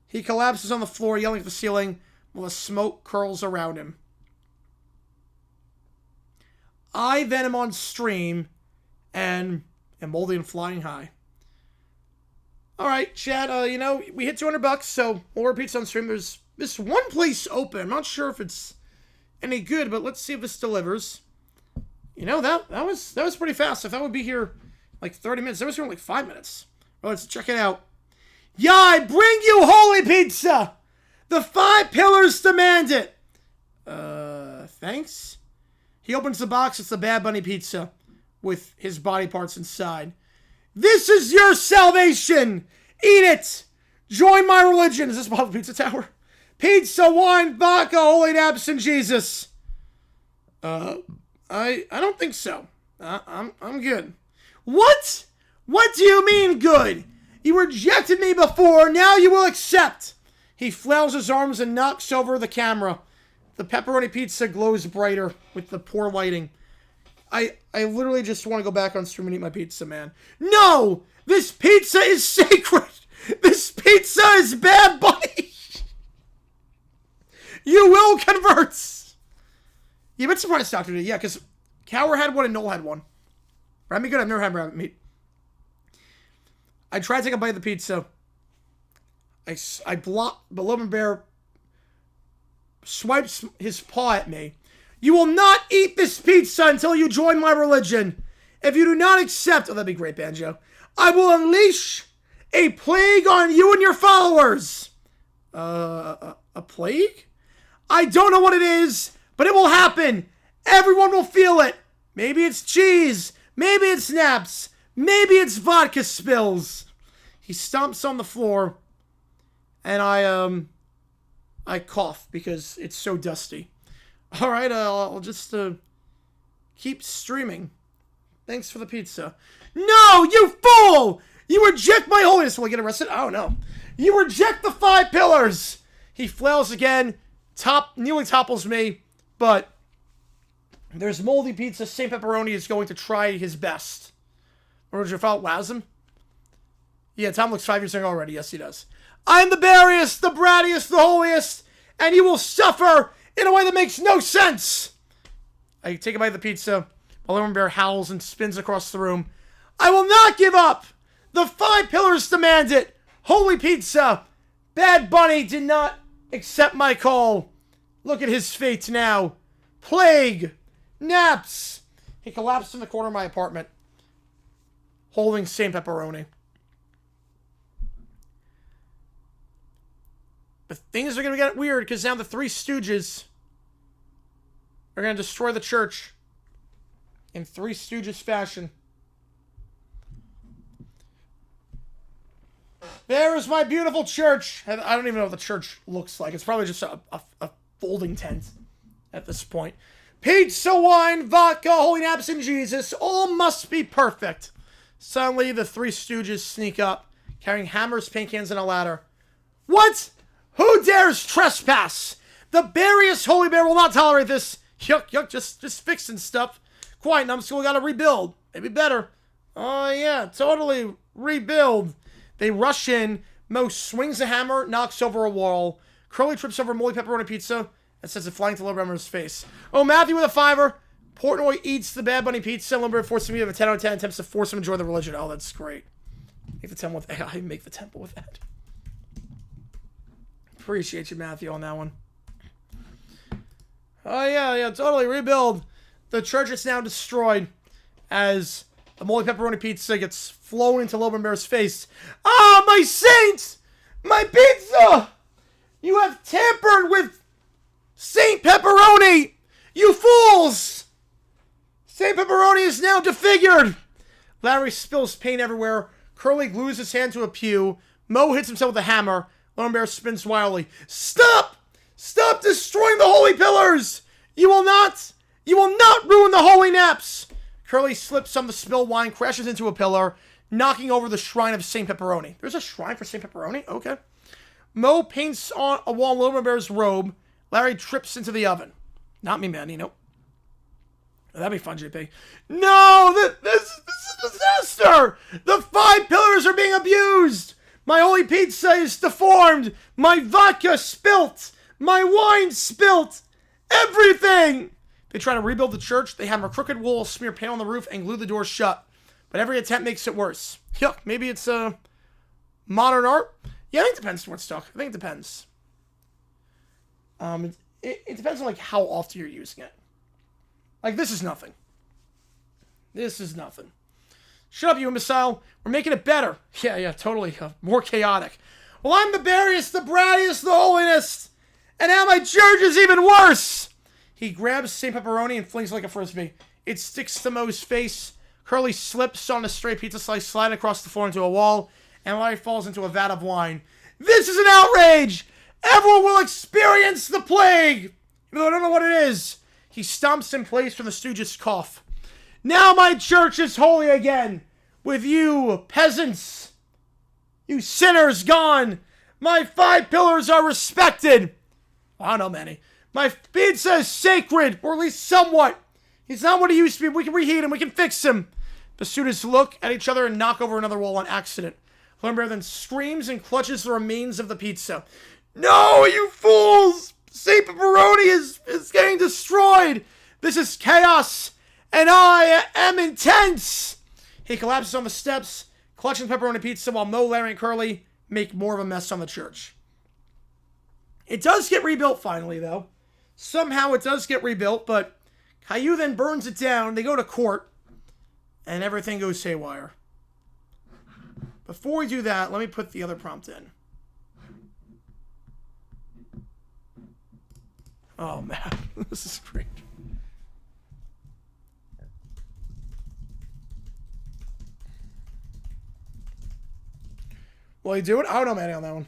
He collapses on the floor, yelling at the ceiling, while the smoke curls around him. I then am on stream and am moldy and flying high. Alright, chat, we hit $200, so we'll repeat on stream. There's this one place open. I'm not sure if it's any good, but let's see if this delivers. That was pretty fast. If I would be here like 30 minutes, I was here in like 5 minutes. Well, let's check it out. Yeah, I bring you holy pizza! The 5 pillars demand it! Thanks? He opens the box. It's the Bad Bunny pizza with his body parts inside. This is your salvation! Eat it! Join my religion! Is this above the pizza tower? Pizza, wine, vodka, holy naps, and Jesus. I don't think so. I'm good. What? What do you mean good? You rejected me before, now you will accept. He flails his arms and knocks over the camera. The pepperoni pizza glows brighter with the poor lighting. I literally just want to go back on stream and eat my pizza, man. No! This pizza is sacred! This pizza is Bad Bunny! You will convert! Yeah, but surprised Doctor did. Yeah, because Cower had one and Noel had one. Rabbit meat good? I've never had rabbit meat. I tried to take a bite of the pizza. I blocked, but Loban Bear swipes his paw at me. You will not eat this pizza until you join my religion. If you do not accept, oh, that'd be great, Banjo. I will unleash a plague on you and your followers. A plague? I don't know what it is, but it will happen. Everyone will feel it. Maybe it's cheese. Maybe it's naps. Maybe it's vodka spills. He stomps on the floor, and I cough because it's so dusty. All right, I'll just keep streaming. Thanks for the pizza. No, you fool! You reject my holiness. Will I get arrested? Oh, no. You reject the 5 pillars. He flails again. Nearly topples me, but there's moldy pizza. St. Pepperoni is going to try his best. Or did you follow Wasm? Yeah, Tom looks 5 years young already. Yes, he does. I am the bariest, the brattiest, the holiest, and you will suffer in a way that makes no sense. I take a bite of the pizza. while Lemon Bear howls and spins across the room. I will not give up! The 5 pillars demand it! Holy pizza! Bad Bunny did not accept my call. Look at his fate now. Plague! Naps! He collapsed in the corner of my apartment, holding St. Pepperoni. But things are going to get weird, because now the Three Stooges are going to destroy the church in Three Stooges fashion. There is my beautiful church. I don't even know what the church looks like. It's probably just a folding tent at this point. Pizza, wine, vodka, holy naps, and Jesus. All must be perfect. Suddenly, the Three Stooges sneak up, carrying hammers, paint cans, and a ladder. What? Who dares trespass? The beariest holy bear will not tolerate this. Yuck, yuck, just fixing stuff. Quiet, numbskull, gotta rebuild. Maybe better. Oh, yeah, totally rebuild. They rush in. Mo swings a hammer, knocks over a wall. Curly trips over moldy pepperoni pizza and sends it flying to Lumber's face. Oh, Matthew with a 5-er. Portnoy eats the Bad Bunny pizza. Lumber forces me to have a 10 out of 10. Attempts to force him to join the religion. Oh, that's great. Make the temple with AI. Make the temple with that. Appreciate you, Matthew, on that one. Oh, yeah, totally. Rebuild. The church is now destroyed as the moldy pepperoni pizza gets flown into Loban Bear's face. Ah, my saints! My pizza! You have tampered with Saint Pepperoni! You fools! Saint Pepperoni is now disfigured! Larry spills paint everywhere. Curly glues his hand to a pew. Mo hits himself with a hammer. Loban Bear spins wildly. Stop! Stop destroying the holy pillars! You will not ruin the holy naps! Curly slips on the spilled wine, crashes into a pillar, knocking over the shrine of St. Pepperoni. There's a shrine for St. Pepperoni? Okay. Mo paints on a wall Loban Bear's robe. Larry trips into the oven. Not me, Manny, nope. That'd be fun, JP. No! This is a disaster! The 5 pillars are being abused! My holy pizza is deformed! My vodka spilt! My wine spilt! Everything! They try to rebuild the church. They hammer crooked wool, smear paint on the roof, and glue the doors shut. But every attempt makes it worse. Yuck, maybe it's modern art? Yeah, I think it depends on what's stuck. I think it depends. It depends on, like, how often you're using it. Like, this is nothing. This is nothing. Shut up, you imbecile. We're making it better. Yeah, totally. More chaotic. Well, I'm the bariest, the brattiest, the holiest. And now my church is even worse. He grabs St. Pepperoni and flings it like a frisbee. It sticks to Mo's face. Curly slips on a stray pizza slice, sliding across the floor into a wall, and Larry falls into a vat of wine. This is an outrage! Everyone will experience the plague! Even though I don't know what it is. He stomps in place from the Stooges' cough. Now my church is holy again! With you, peasants! You sinners gone! My 5 pillars are respected! I don't know, Manny. My pizza is sacred, or at least somewhat. He's not what he used to be. We can reheat him. We can fix him. The students look at each other and knock over another wall on accident. Lumber then screams and clutches the remains of the pizza. No, you fools! St. Pepperoni is getting destroyed. This is chaos, and I am intense. He collapses on the steps, clutching the pepperoni pizza while Mo, Larry, and Curly make more of a mess on the church. It does get rebuilt finally, though. Somehow it does get rebuilt, but Caillou then burns it down. They go to court, and everything goes haywire. Before we do that, let me put the other prompt in. Oh, man. This is great. Will he do it? I don't know, man, on that one.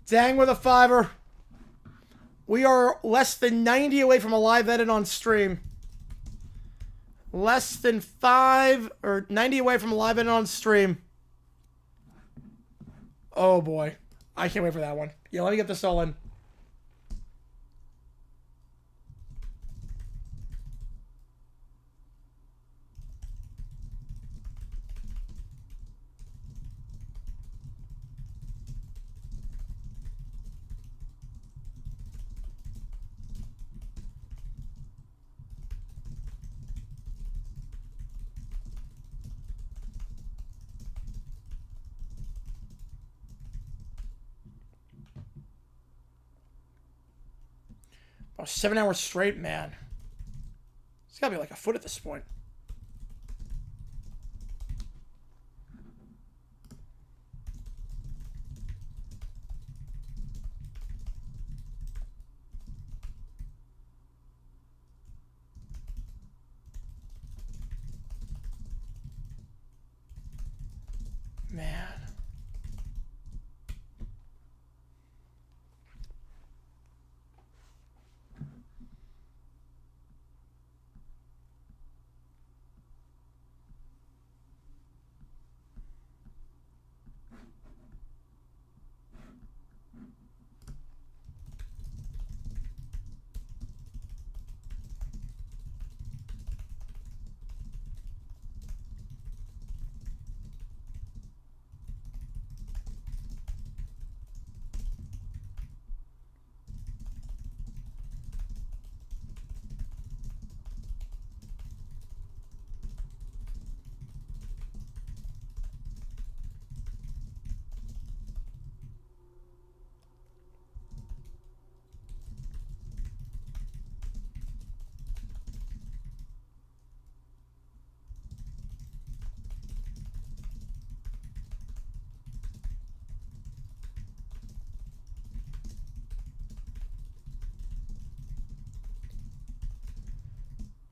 Dang with a 5er. We are less than 90 away from a live edit on stream. Less than 5 or 90 away from a live edit on stream. Oh boy. I can't wait for that one. Yeah, let me get this all in. Oh, 7 hours straight, man. It's gotta be like a foot at this point. Man.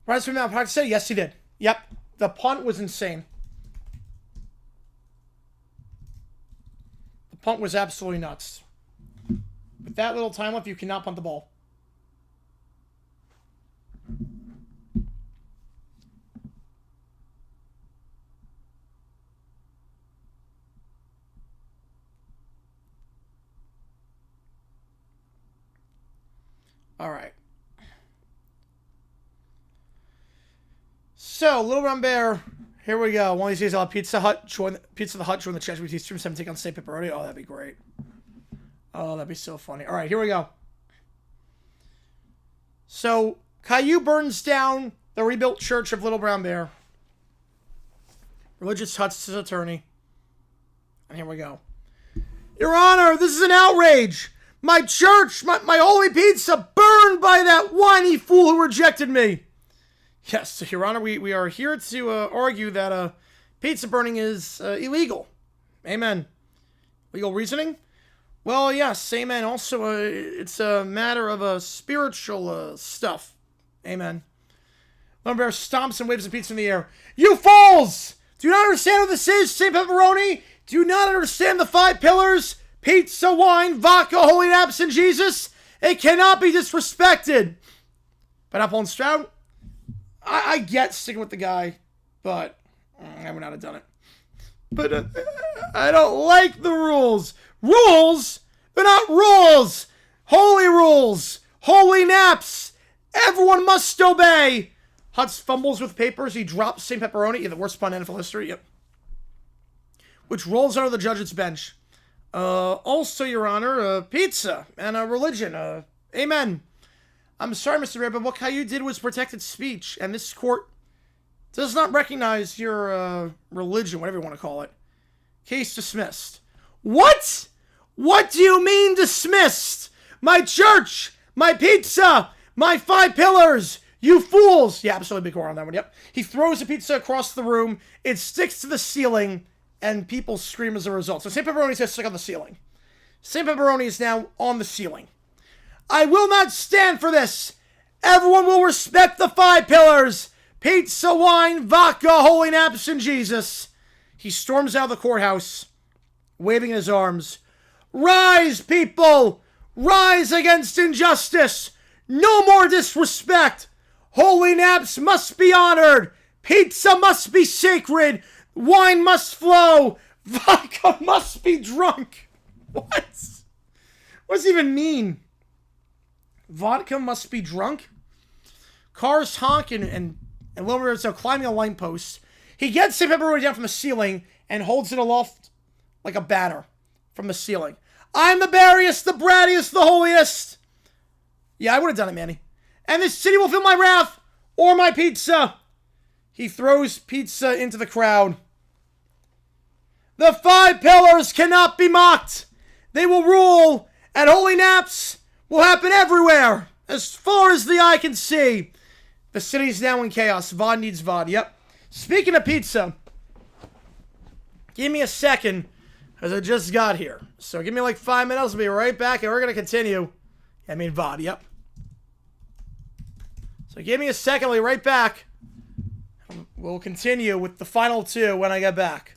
Right, so now practice it? Yes, he did. Yep. The punt was insane. The punt was absolutely nuts. With that little time left, you cannot punt the ball. All right. So, Little Brown Bear, here we go. One of these days, I'll have Pizza Hut join the chat with Stream 7 take on St. Pepperoni. Oh, that'd be great. Oh, that'd be so funny. All right, here we go. So, Caillou burns down the rebuilt church of Little Brown Bear. Religious Hut's his attorney. And here we go. Your Honor, this is an outrage. My church, my holy pizza, burned by that whiny fool who rejected me. Yes, so Your Honor, we are here to argue that pizza burning is illegal. Amen. Legal reasoning? Well, yes, amen. Also, it's a matter of spiritual stuff. Amen. Little Bear stomps and waves the pizza in the air. You fools! Do you not understand what this is, St. Pepperoni? Do you not understand the 5 pillars? Pizza, wine, vodka, holy naps, and Jesus? It cannot be disrespected. Pineapple and Stroud? I get sticking with the guy, but I would not have done it. But I don't like the rules. Rules? They're not rules. Holy rules. Holy naps. Everyone must obey. Hutz fumbles with papers. He drops St. Pepperoni. Yeah, the worst pun in NFL history. Yep. Which rolls under the judge's bench. Also, Your Honor, pizza and religion. Amen. I'm sorry, Mr. Bear, but what Caillou did was protected speech, and this court does not recognize your religion, whatever you want to call it. Case dismissed. What? What do you mean dismissed? My church, my pizza, my 5 pillars, you fools. Yeah, absolutely big on that one, yep. He throws the pizza across the room. It sticks to the ceiling, and people scream as a result. So St. Pepperoni's has stuck on the ceiling. St. Pepperoni is now on the ceiling. I will not stand for this. Everyone will respect the 5 pillars. Pizza, wine, vodka, holy naps, and Jesus. He storms out of the courthouse, waving his arms. Rise, people! Rise against injustice! No more disrespect! Holy naps must be honored! Pizza must be sacred! Wine must flow! Vodka must be drunk! What? What does it even mean? Vodka must be drunk? Cars honk and Wilmer is climbing a lamp post. He gets St. Pepperoni down from the ceiling and holds it aloft like a banner from the ceiling. I'm the berriest, the brattiest, the holiest. Yeah, I would have done it, Manny. And this city will feel my wrath or my pizza. He throws pizza into the crowd. The 5 pillars cannot be mocked. They will rule, and holy naps will happen everywhere, as far as the eye can see. The city's now in chaos. VOD needs VOD. Yep. Speaking of pizza, give me a second, as I just got here. So give me like 5 minutes. I'll be right back, and we're going to continue. I mean VOD, yep. So give me a second. I'll be right back. We'll continue with the final 2 when I get back.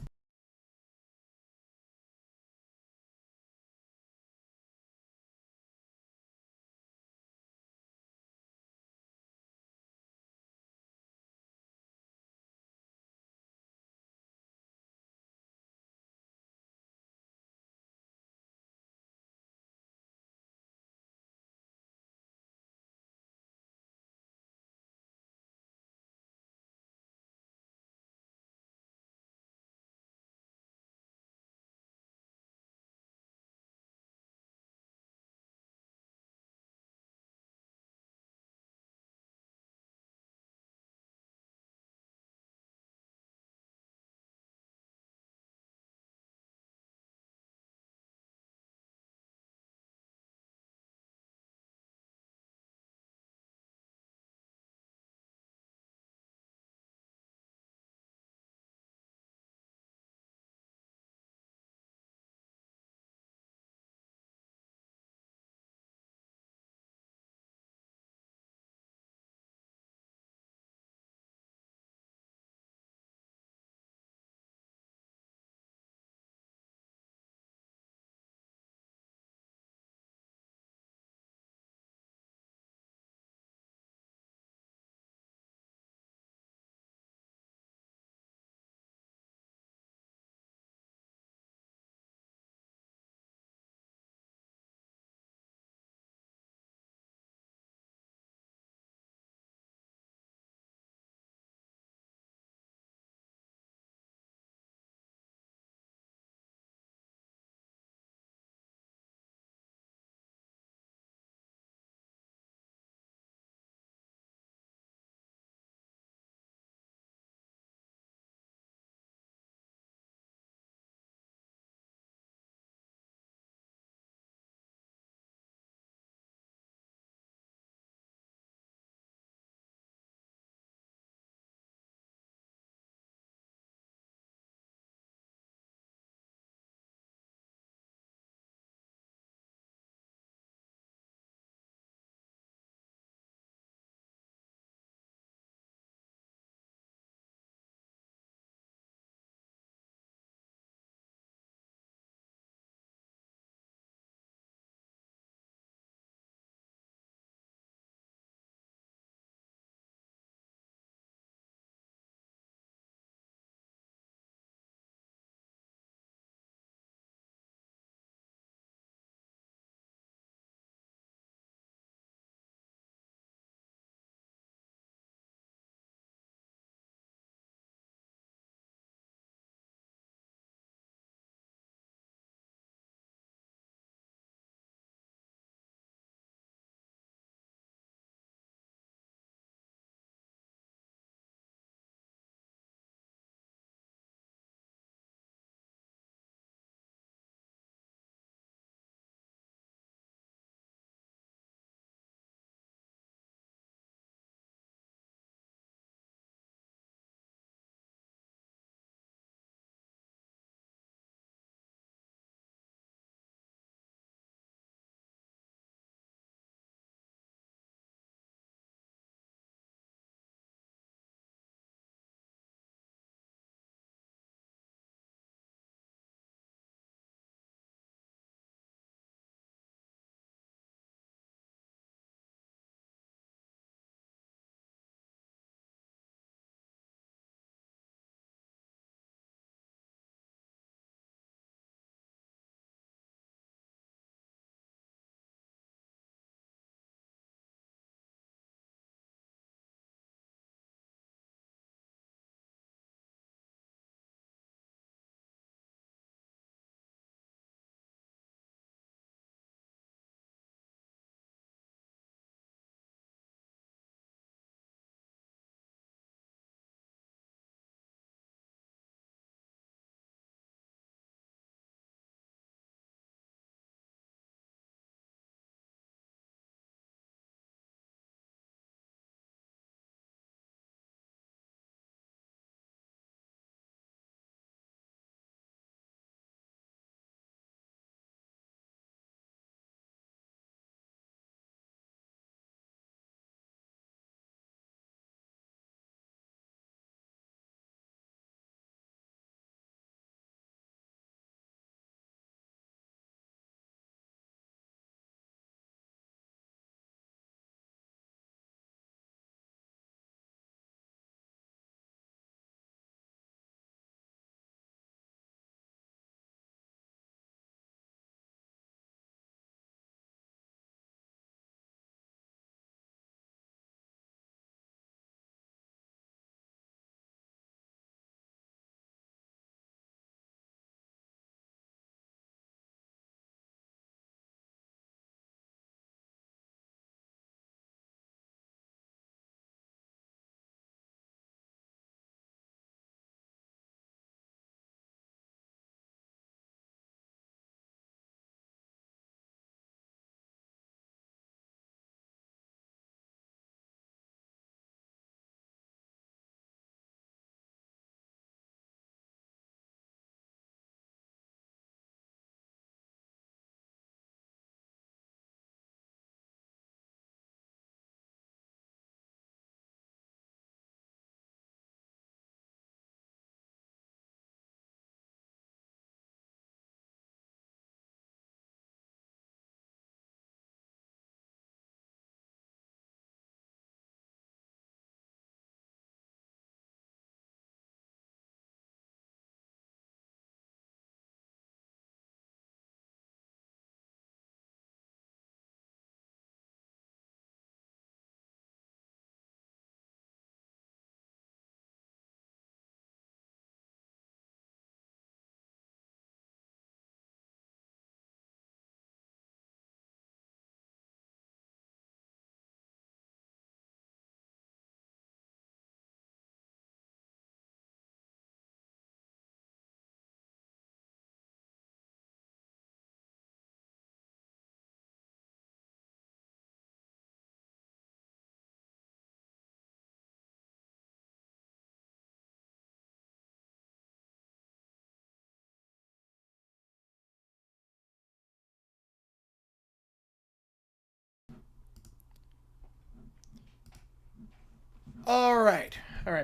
All right.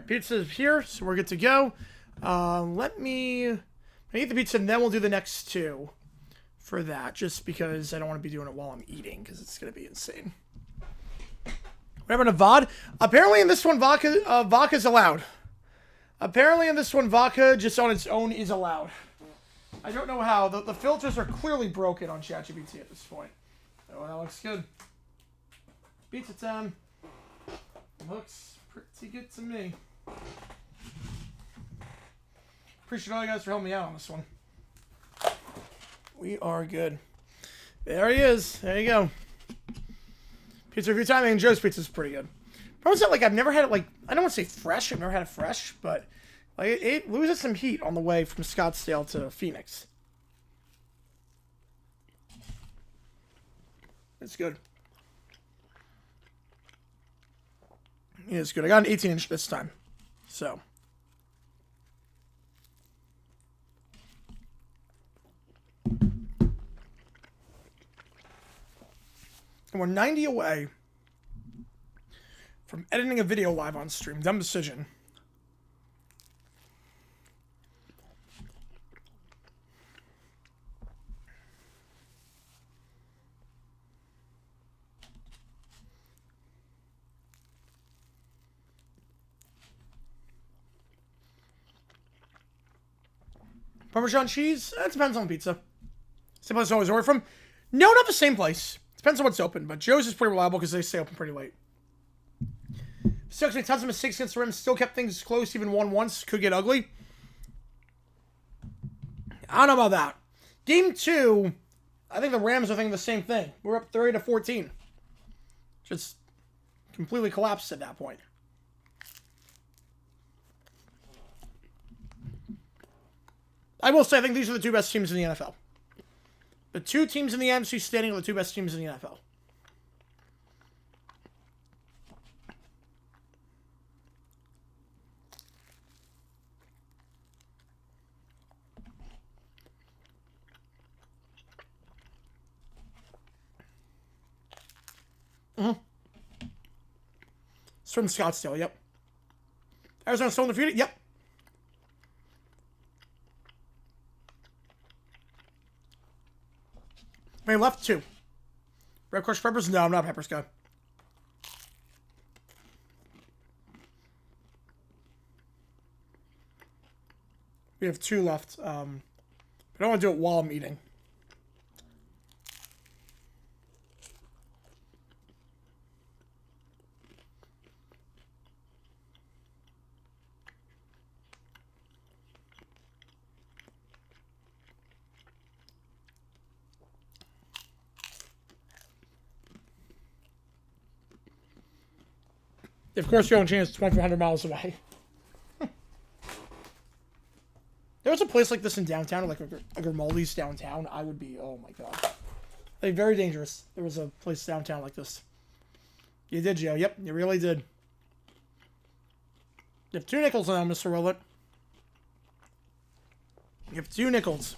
Pizza's here, so we're good to go. Let me eat the pizza, and then we'll do the next two for that, just because I don't want to be doing it while I'm eating, because it's going to be insane. We're having a VOD. Apparently in this one, vodka's allowed. Apparently in this one, vodka just on its own is allowed. I don't know how. The filters are clearly broken on ChatGPT at this point. Oh, that looks good. Pizza time. Looks pretty good to me. Appreciate all you guys for helping me out on this one. We are good. There he is. There you go. Pizza review time. And Joe's pizza is pretty good. Problem is that, like, I've never had it, like, I don't want to say fresh. I've never had it fresh, but like it loses some heat on the way from Scottsdale to Phoenix. It's good. It is good. I got an 18-inch this time, so. And we're 90 away from editing a video live on stream. Dumb decision. Parmesan cheese? It depends on the pizza. Same place I always order from? No, not the same place. Depends on what's open, but Joe's is pretty reliable because they stay open pretty late. Still made tons of mistakes against the rim. Still kept things close, even won once. Could get ugly. I don't know about that. Game 2, I think the Rams are thinking the same thing. We're up 30-14. Just completely collapsed at that point. I will say, I think these are the two best teams in the NFL. The two teams in the NFC standing are the two best teams in the NFL. It's from Scottsdale, yep. Arizona still undefeated? Yep. They left 2. Red Crush Peppers? No, I'm not a Peppers guy. We have 2 left. But I don't want to do it while I'm eating. Of course, your own chance 2,400 miles away. There was a place like this in downtown, like a Grimaldi's downtown. I would be, oh my god. Like, very dangerous. There was a place downtown like this. You did, Joe. Yep, you really did. You have 2 nickels now, Mr. Willett. You have 2 nickels.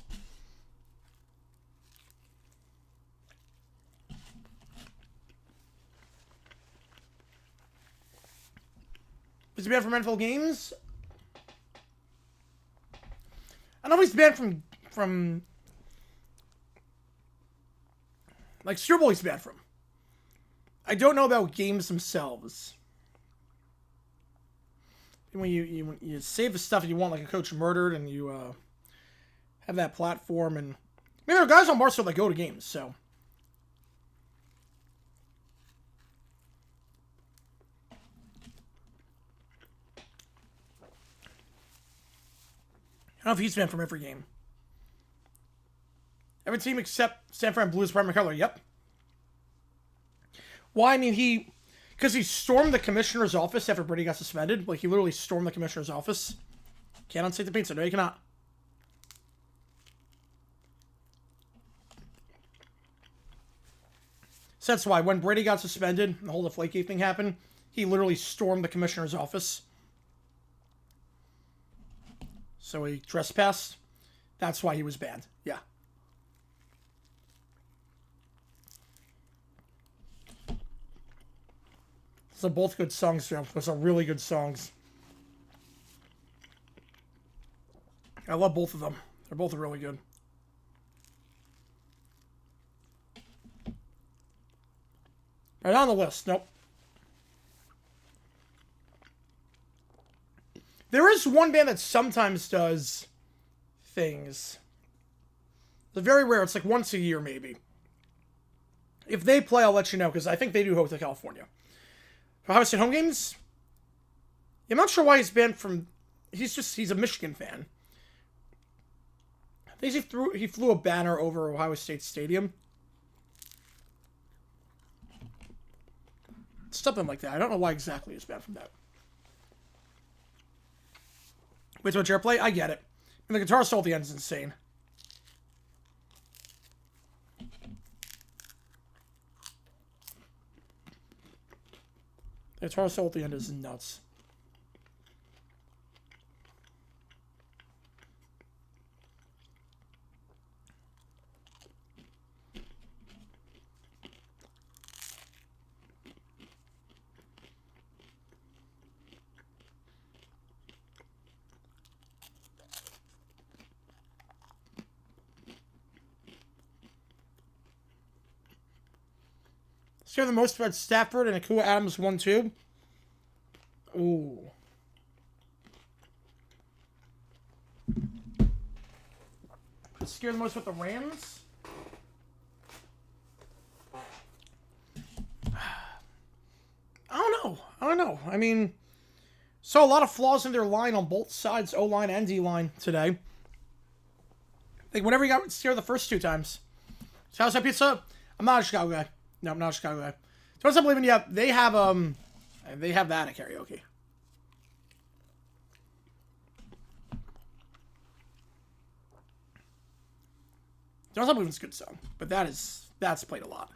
Is he banned from NFL games? I know he's banned from like Super Bowl he's banned from. I don't know about games themselves. When you save the stuff and you want like a coach murdered and you have that platform, and I mean there are guys on Barstool that go to games, so. I don't know if he's banned from every game. Every team except San Fran Blues primary color. Yep. Why? I mean, because he stormed the commissioner's office after Brady got suspended. Like, he literally stormed the commissioner's office. Can't unstate the pizza. No, you cannot. So that's why when Brady got suspended, and the whole Deflategate thing happened, he literally stormed the commissioner's office. So he trespassed. That's why he was banned. Yeah. Those are both good songs, Jim. Those are really good songs. I love both of them. They're both really good. Right on the list. Nope. There is one band that sometimes does things. It's very rare. It's like once a year, maybe. If they play, I'll let you know, because I think they do Hotel California. For Ohio State home games? I'm not sure why he's banned from... He's a Michigan fan. I think he flew a banner over Ohio State Stadium. Something like that. I don't know why exactly he's banned from that. Wait, so chair play? I get it. And the guitar solo at the end is insane. The guitar solo at the end is nuts. Scare the most about Stafford and Akua Adams 1-2. Ooh. Scare the most with the Rams? I don't know. I mean, saw a lot of flaws in their line on both sides, O-line and D-line today. Like, whenever you got scared the first two times. So how's that pizza? I'm not a Chicago guy. No, I'm not a Chicago guy. So I'm believing, yeah, they have that at karaoke. Don't believe it's a good song, but that's played a lot.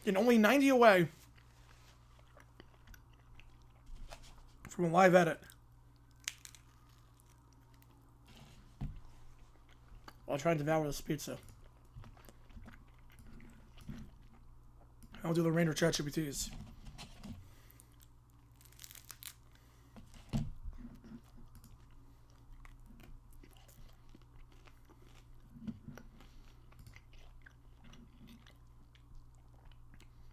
And only 90 away from a live edit. I'll try and devour this pizza. I'll do the Ranger ChatGPTs.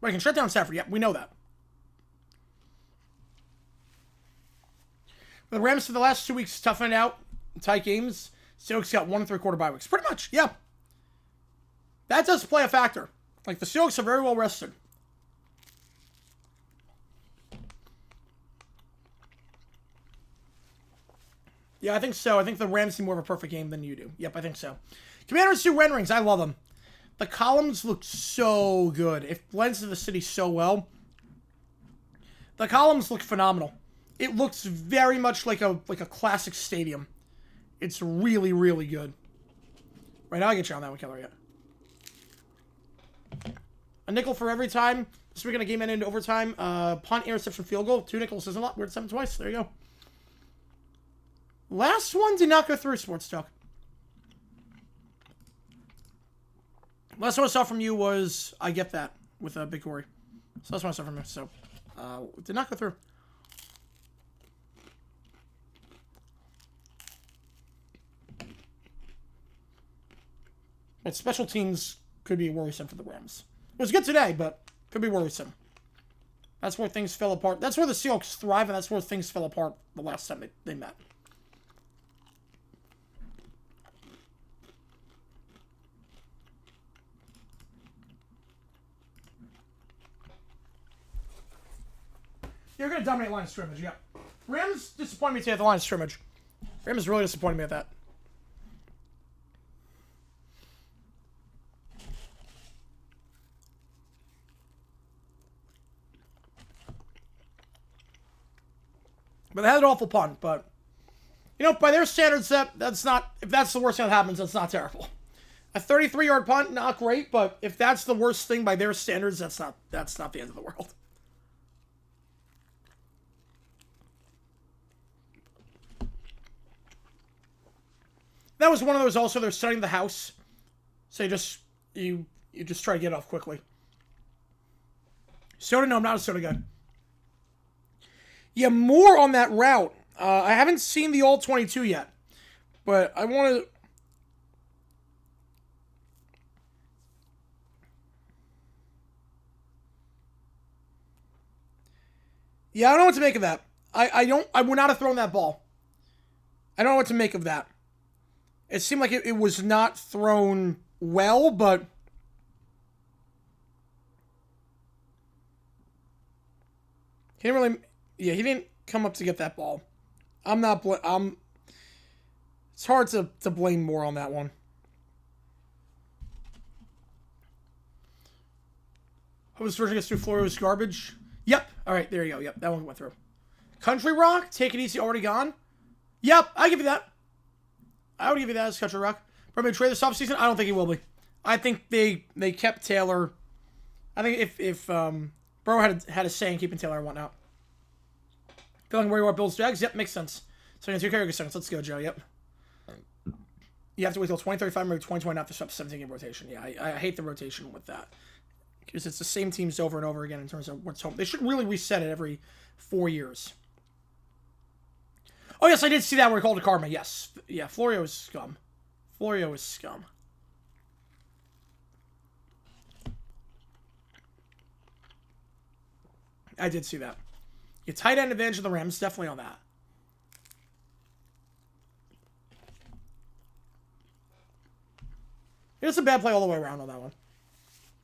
But I can shut down Stafford. Yeah, we know that. The Rams for the last 2 weeks toughing it out, tight games. Seahawks got 1 3/4 bye weeks. Pretty much, yeah. That does play a factor. Like, the Seahawks are very well rested. Yeah, I think so. I think the Rams see more of a perfect game than you do. Yep, I think so. Commanders do renderings. I love them. The columns look so good. It blends to the city so well. The columns look phenomenal. It looks very much like a classic stadium. It's really, really good. Right now, I get you on that one, Keller, yeah. A nickel for every time. This week in a game ended overtime. Punt, interception, field goal. 2 nickels isn't a lot. We're at 7 twice. There you go. Last one did not go through, Sports Talk. Last one I saw from you was I Get That with Big Corey. So that's what I saw from you. So, did not go through. But special teams could be worrisome for the Rams. It was good today, but could be worrisome. That's where things fell apart. That's where the Seahawks thrive, and that's where things fell apart the last time they met. You're going to dominate line of scrimmage, yeah. Rams disappointed me today at the line of scrimmage. Rams really disappointed me at that. But they had an awful punt, but... You know, by their standards, that's not... If that's the worst thing that happens, that's not terrible. A 33-yard punt, not great, but if that's the worst thing by their standards, that's not the end of the world. That was one of those also, they're studying the house. So you just try to get it off quickly. Soda? No, I'm not a soda guy. Yeah, more on that route. I haven't seen the all-22 yet. But I want to... Yeah, I don't know what to make of that. I would not have thrown that ball. I don't know what to make of that. It seemed like it was not thrown well, but... He didn't really... Yeah, he didn't come up to get that ball. I'm not... It's hard to blame more on that one. Hope this version gets through Florio's garbage. Yep. All right, there you go. Yep, that one went through. Country Rock, Take It Easy, already gone. Yep, I give you that. I would give you that as Country Rock. Probably trade this offseason? I don't think he will be. I think they kept Taylor. I think if Burrow had a say in keeping Taylor and whatnot. Feeling where you are, Bills Jags? Yep, makes sense. So you're going to 2 seconds. Let's go, Joe. Yep. You have to wait till 2035, maybe 2029 to stop 17-game rotation. Yeah, I hate the rotation with that. Because it's the same teams over and over again in terms of what's home. They should really reset it every 4 years. Oh, yes, I did see that where he called it karma. Yes. Yeah, Florio is scum. Florio is scum. I did see that. Your tight end advantage of the Rams, definitely on that. It's a bad play all the way around on that one.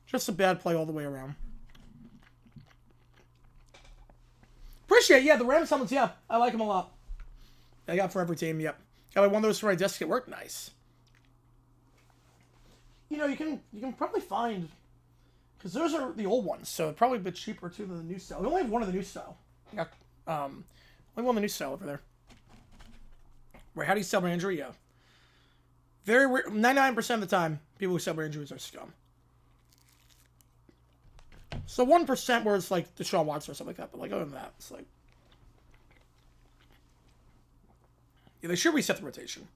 Just a bad play all the way around. Appreciate it. Yeah, the Rams helmets, yeah. I like them a lot. I got for every team, yep. Got one of those for my desk at work. Nice. You know, you can probably find... Because those are the old ones, so probably a bit cheaper, too, than the new style. We only have one of the new style. I got, only one of the new style over there. Wait, how do you sell my injury? Yeah. Very rare, 99% of the time, people who sell injuries are scum. So 1% where it's like Deshaun Watson or something like that, but like other than that, it's like... Yeah, they should reset the rotation.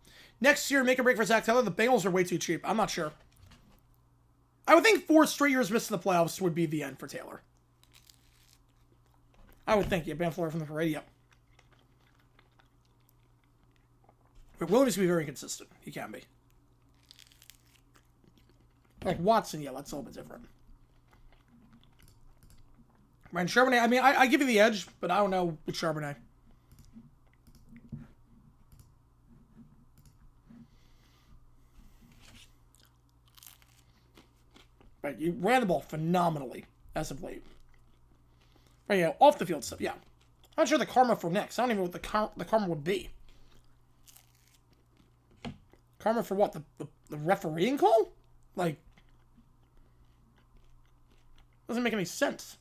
Next year, make a break for Zach Taylor. The Bengals are way too cheap. I'm not sure. I would think 4 straight years missing the playoffs would be the end for Taylor. I would think. Yeah, ban Florida from the parade. Yep. But Williams will be very inconsistent. He can be. Like Watson, yeah, that's a little bit different. Ryan Charbonnet, I mean, I give you the edge, but I don't know with Charbonnet. Right, you ran the ball phenomenally as of late. Right, yeah, off the field stuff, yeah. I'm not sure the karma for next. I don't even know what the karma would be. Karma for what? The refereeing call? Like, doesn't make any sense.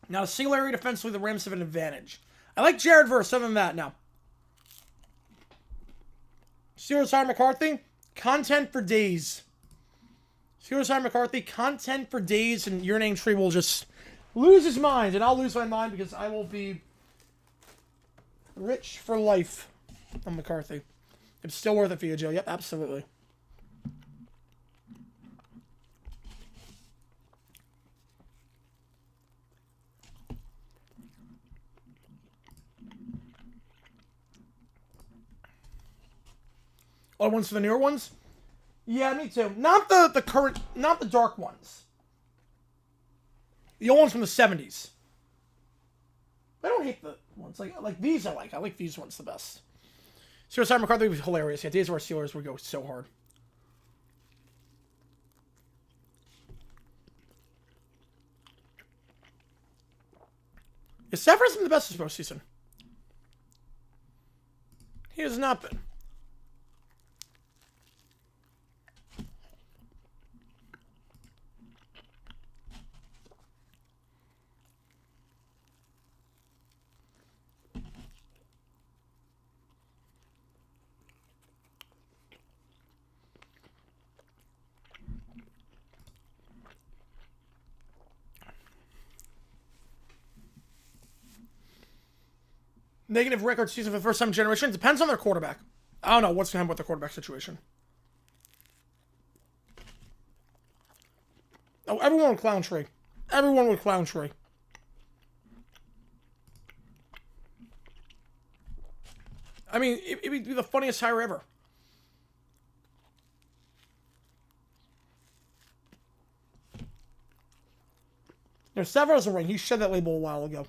Now, a single area defensively, the Rams have an advantage. I like Jared Verse, other than that, now. Steelers hire McCarthy, content for days. Steelers hire McCarthy, content for days, and your name tree will just lose his mind, and I'll lose my mind because I will be rich for life on McCarthy. It's still worth it for you, Joe. Yep, absolutely. Oh, ones for the newer ones? Yeah, me too. Not the current, not the dark ones. The old ones from the 70s. I don't hate the ones. Like these I like. I like these ones the best. Steelers hire McCarthy would be hilarious. Yeah, days of our Steelers would go so hard. Is Stafford been the best this postseason? He has not been. Negative record season for the first time generation. Depends on their quarterback. I don't know what's going to happen with the quarterback situation. Oh, everyone would clown Tree. Everyone would clown Tree. I mean, it'd be the funniest hire ever. Severo's a ring. He shed that label a while ago.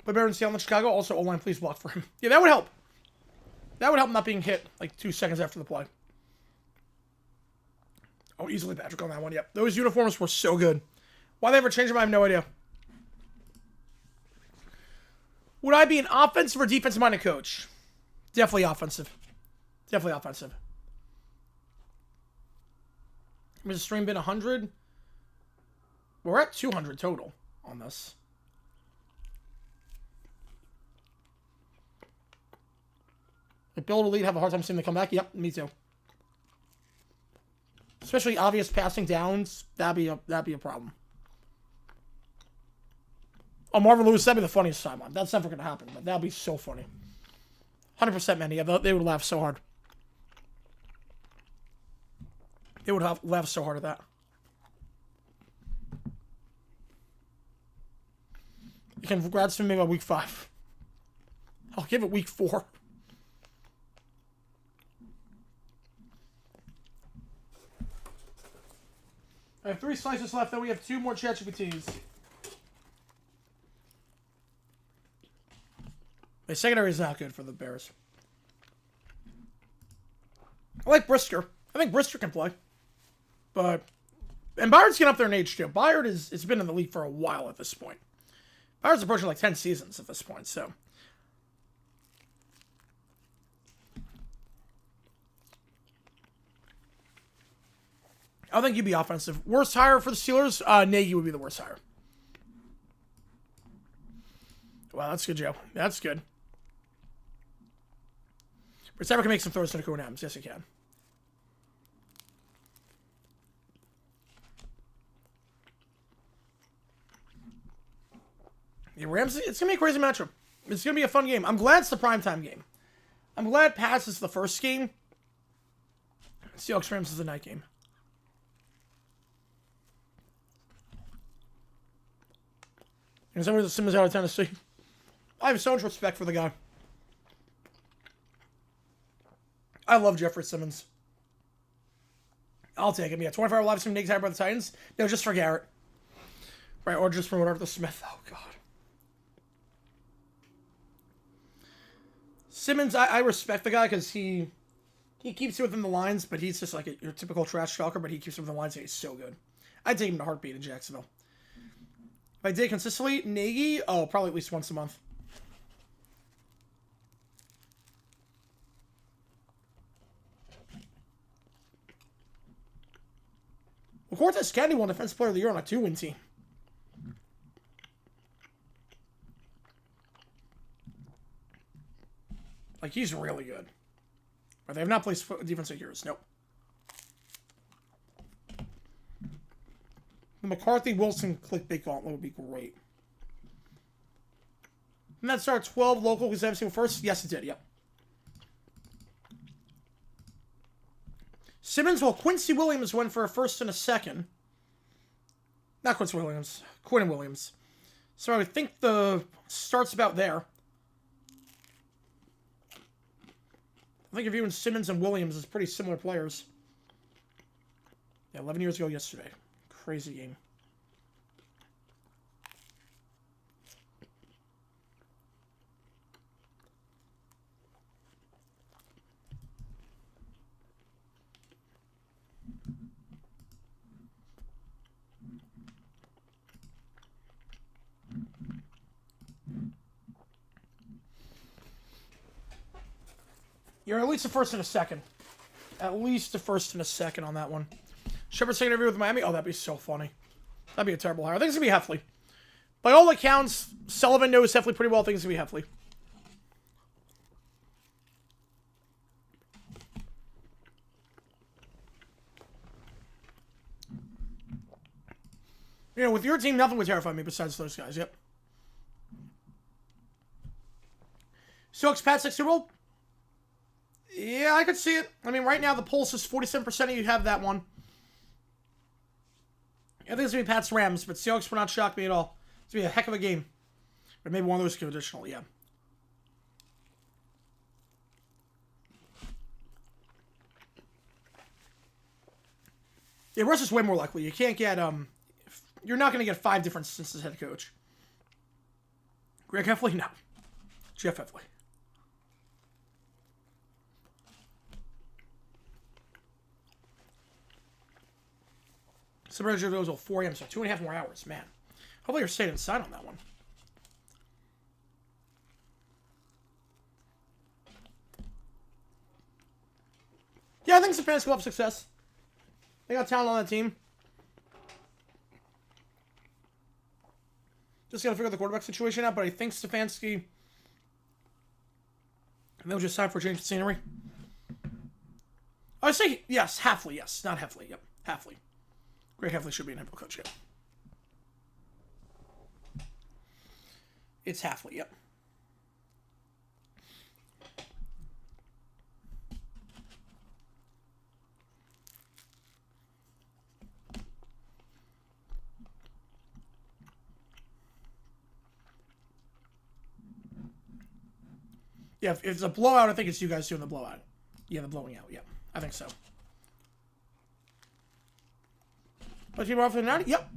But Baron Seattle in Chicago, also O-line, please block for him. Yeah, that would help. That would help not being hit like 2 seconds after the play. Oh, easily Patrick on that one. Yep. Those uniforms were so good. Why they ever changed them, I have no idea. Would I be an offensive or defensive-minded coach? Definitely offensive. Definitely offensive. Has the stream been 100? We're at 200 total on this. If Bill Elite have a hard time seeing them come back? Yep, me too. Especially obvious passing downs, that'd be a problem. Oh, Marvin Lewis, that'd be the funniest time on. That's never gonna happen, but that'd be so funny. 100% Manny. Yeah, they would laugh so hard. They would laugh so hard at that. Congrats to me about week 5. I'll give it week 4. I have 3 slices left, then we have 2 more ChatGPTs. The secondary is not good for the Bears. I like Brisker. I think Brisker can play. But, and Byard's getting up there in age too. Byard has been in the league for a while at this point. Byard's approaching like 10 seasons at this point, so. I think you'd be offensive. Worst hire for the Steelers? Nagy would be the worst hire. Wow, that's good, Joe. That's good. But Trevor can make some throws to Nicole Adams. Yes, he can. Yeah, Rams, it's going to be a crazy matchup. It's going to be a fun game. I'm glad it's the primetime game. I'm glad Pats is the first game. Seahawks Rams is the night game. And somebody that Simmons out of Tennessee. I have so much respect for the guy. I love Jeffrey Simmons. I'll take him. Yeah, 24-hour live stream Nigs hired by the Titans. No, just for Garrett. Right, or just for Arthur Smith. Oh, God. Simmons, I respect the guy because he keeps it within the lines, but he's just like your typical trash talker, but he keeps it within the lines and he's so good. I'd take him to heartbeat in Jacksonville. If I did consistently, Nagy, oh, probably at least once a month. Well, Cortez Kennedy won Defensive Player of the Year on a 2-win team. Like, he's really good. But they have not played defensive years. Nope. The McCarthy-Wilson clickbait gauntlet would be great. And that started 12 local consecutive first? Yes, it did. Yep. Simmons, well, Quincy Williams went for a first and a second. Not Quincy Williams. Quinn Williams. So I would think the start's about there. I think if you and Simmons and Williams is pretty similar players. Yeah, 11 years ago yesterday. Crazy game. You're at least a first and a second. At least a first and a second on that one. Shepard's taking interview with Miami. Oh, that'd be so funny. That'd be a terrible hire. I think it's going to be Heffley. By all accounts, Sullivan knows Heffley pretty well. I think it's going to be Heffley. You know, with your team, nothing would terrify me besides those guys. Yep. Seahawks, Pats, next Super Bowl? Yeah, I could see it. I mean, right now the pulse is 47% of you have that one. I think it's going to be Pats, Rams, but Seahawks will not shock me at all. It's going to be a heck of a game. Or maybe one of those go additional, yeah. Yeah, Russ is way more likely. You can't get, you're not going to get 5 different stints as head coach. Greg Heffley? No. Jeff Heffley. Suburban goes till 4 a.m., so 2.5 more hours, man. Hopefully you're staying inside on that one. Yeah, I think Stefanski will have success. They got talent on that team. Just got to figure the quarterback situation out, but I think Stefanski... And they'll just sign for a change of scenery. I say, yes, Heffley, yes. Not Heffley, yep. Heffley. Greg Heffley should be an NFL coach, yeah. It's Heffley, yep. Yeah, if it's a blowout, I think it's you guys doing the blowout. Yeah, the blowing out, yeah. I think so. But you off the 90? Yep.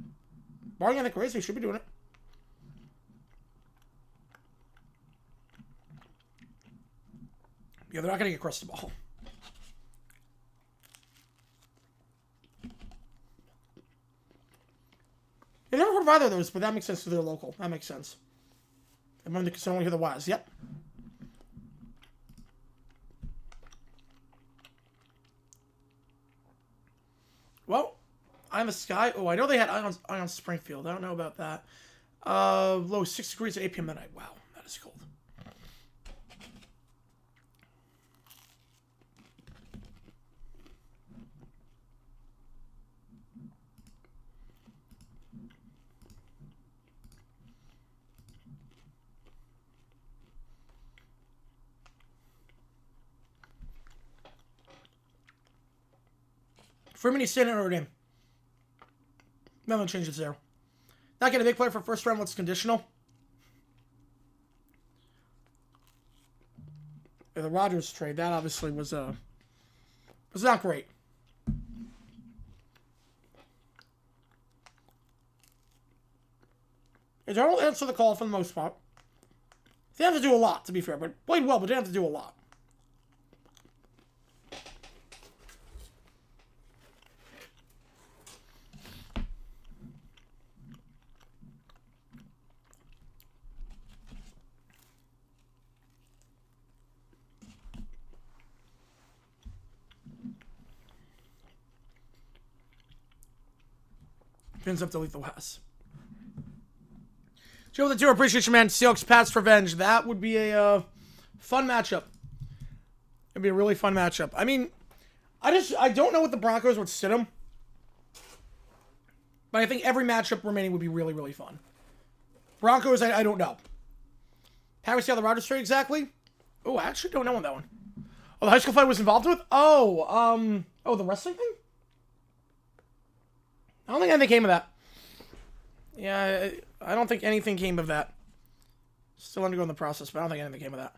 Barring anything crazy, they should be doing it. Yeah, they're not going to get crushed the ball. I never heard of either of those, but that makes sense because they're local. That makes sense. I'm going to only hear the Waz. Yep. Well, I'm a Sky. Oh, I know they had Ion Springfield. I don't know about that. Low 6 degrees at 8 p.m. midnight. Wow, that is cold. Freeman, he's staying at Notre Dame. Nothing changes there. Not getting a big player for first round. What's conditional? Yeah, the Rodgers trade. That obviously was not great. They don't answer the call for the most part. They have to do a lot, to be fair, but played well, but they have to do a lot. Pins up to Lethal West. Joe with the 2, appreciate you, man. Seahawks, Pats, Revenge. That would be a fun matchup. It'd be a really fun matchup. I mean, I don't know what the Broncos would sit them. But I think every matchup remaining would be really, really fun. Broncos, I don't know. How do we see how the Rodgers trade exactly? Oh, I actually don't know on that one. Oh, the high school fight was involved with? Oh, the wrestling thing? I don't think anything came of that. Yeah, I don't think anything came of that. Still undergoing the process, but I don't think anything came of that.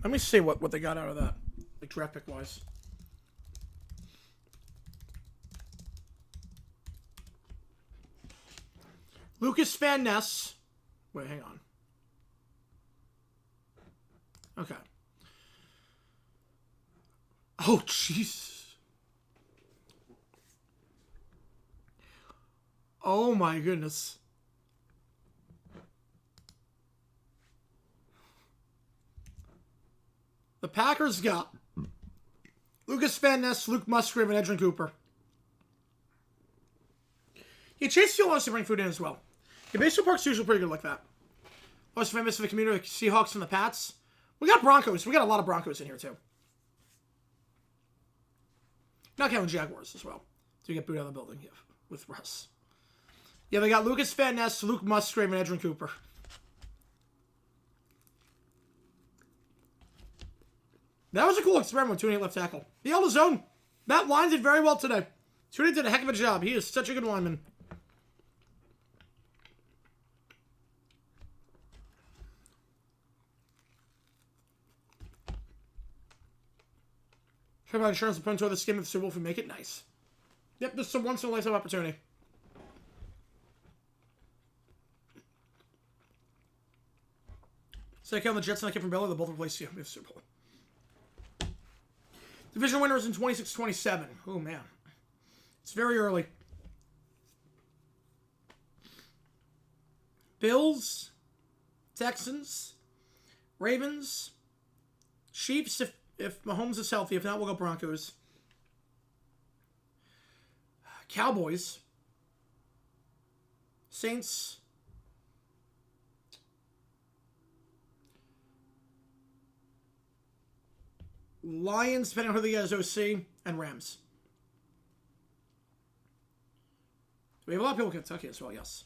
Let me see what they got out of that, like draft pick wise. Lucas Van Ness. Wait, hang on. Okay. Oh, jeez. Oh, my goodness. The Packers got Lucas Van Ness, Luke Musgrave, and Edrin Cooper. Yeah, Chase Steele wants to bring food in as well. Yeah, baseball park's usually pretty good like that. Most famous for the community, like Seahawks and the Pats. We got Broncos. We got a lot of Broncos in here, too. Not counting Jaguars as well. Do get booed out of the building, yeah, with Russ. Yeah, they got Lucas Van Ness, Luke Musgrave, and Edrin Cooper. That was a cool experiment with 2-8 left tackle. He held his own. That line did very well today. 2-8 did a heck of a job. He is such a good lineman. Talk about insurance and put into this game of the Super Bowl if we make it nice. Yep, this is a once-in-a-lifetime opportunity. So I count the Jets and I came from Bella. They both replaced you with the Super Bowl. Division winners in 26-27. Oh, man. It's very early. Bills, Texans, Ravens, Chiefs if Mahomes is healthy. If not, we'll go Broncos. Cowboys, Saints, Lions, depending on who they get as OC, and Rams. We have a lot of people in Kentucky as well, yes.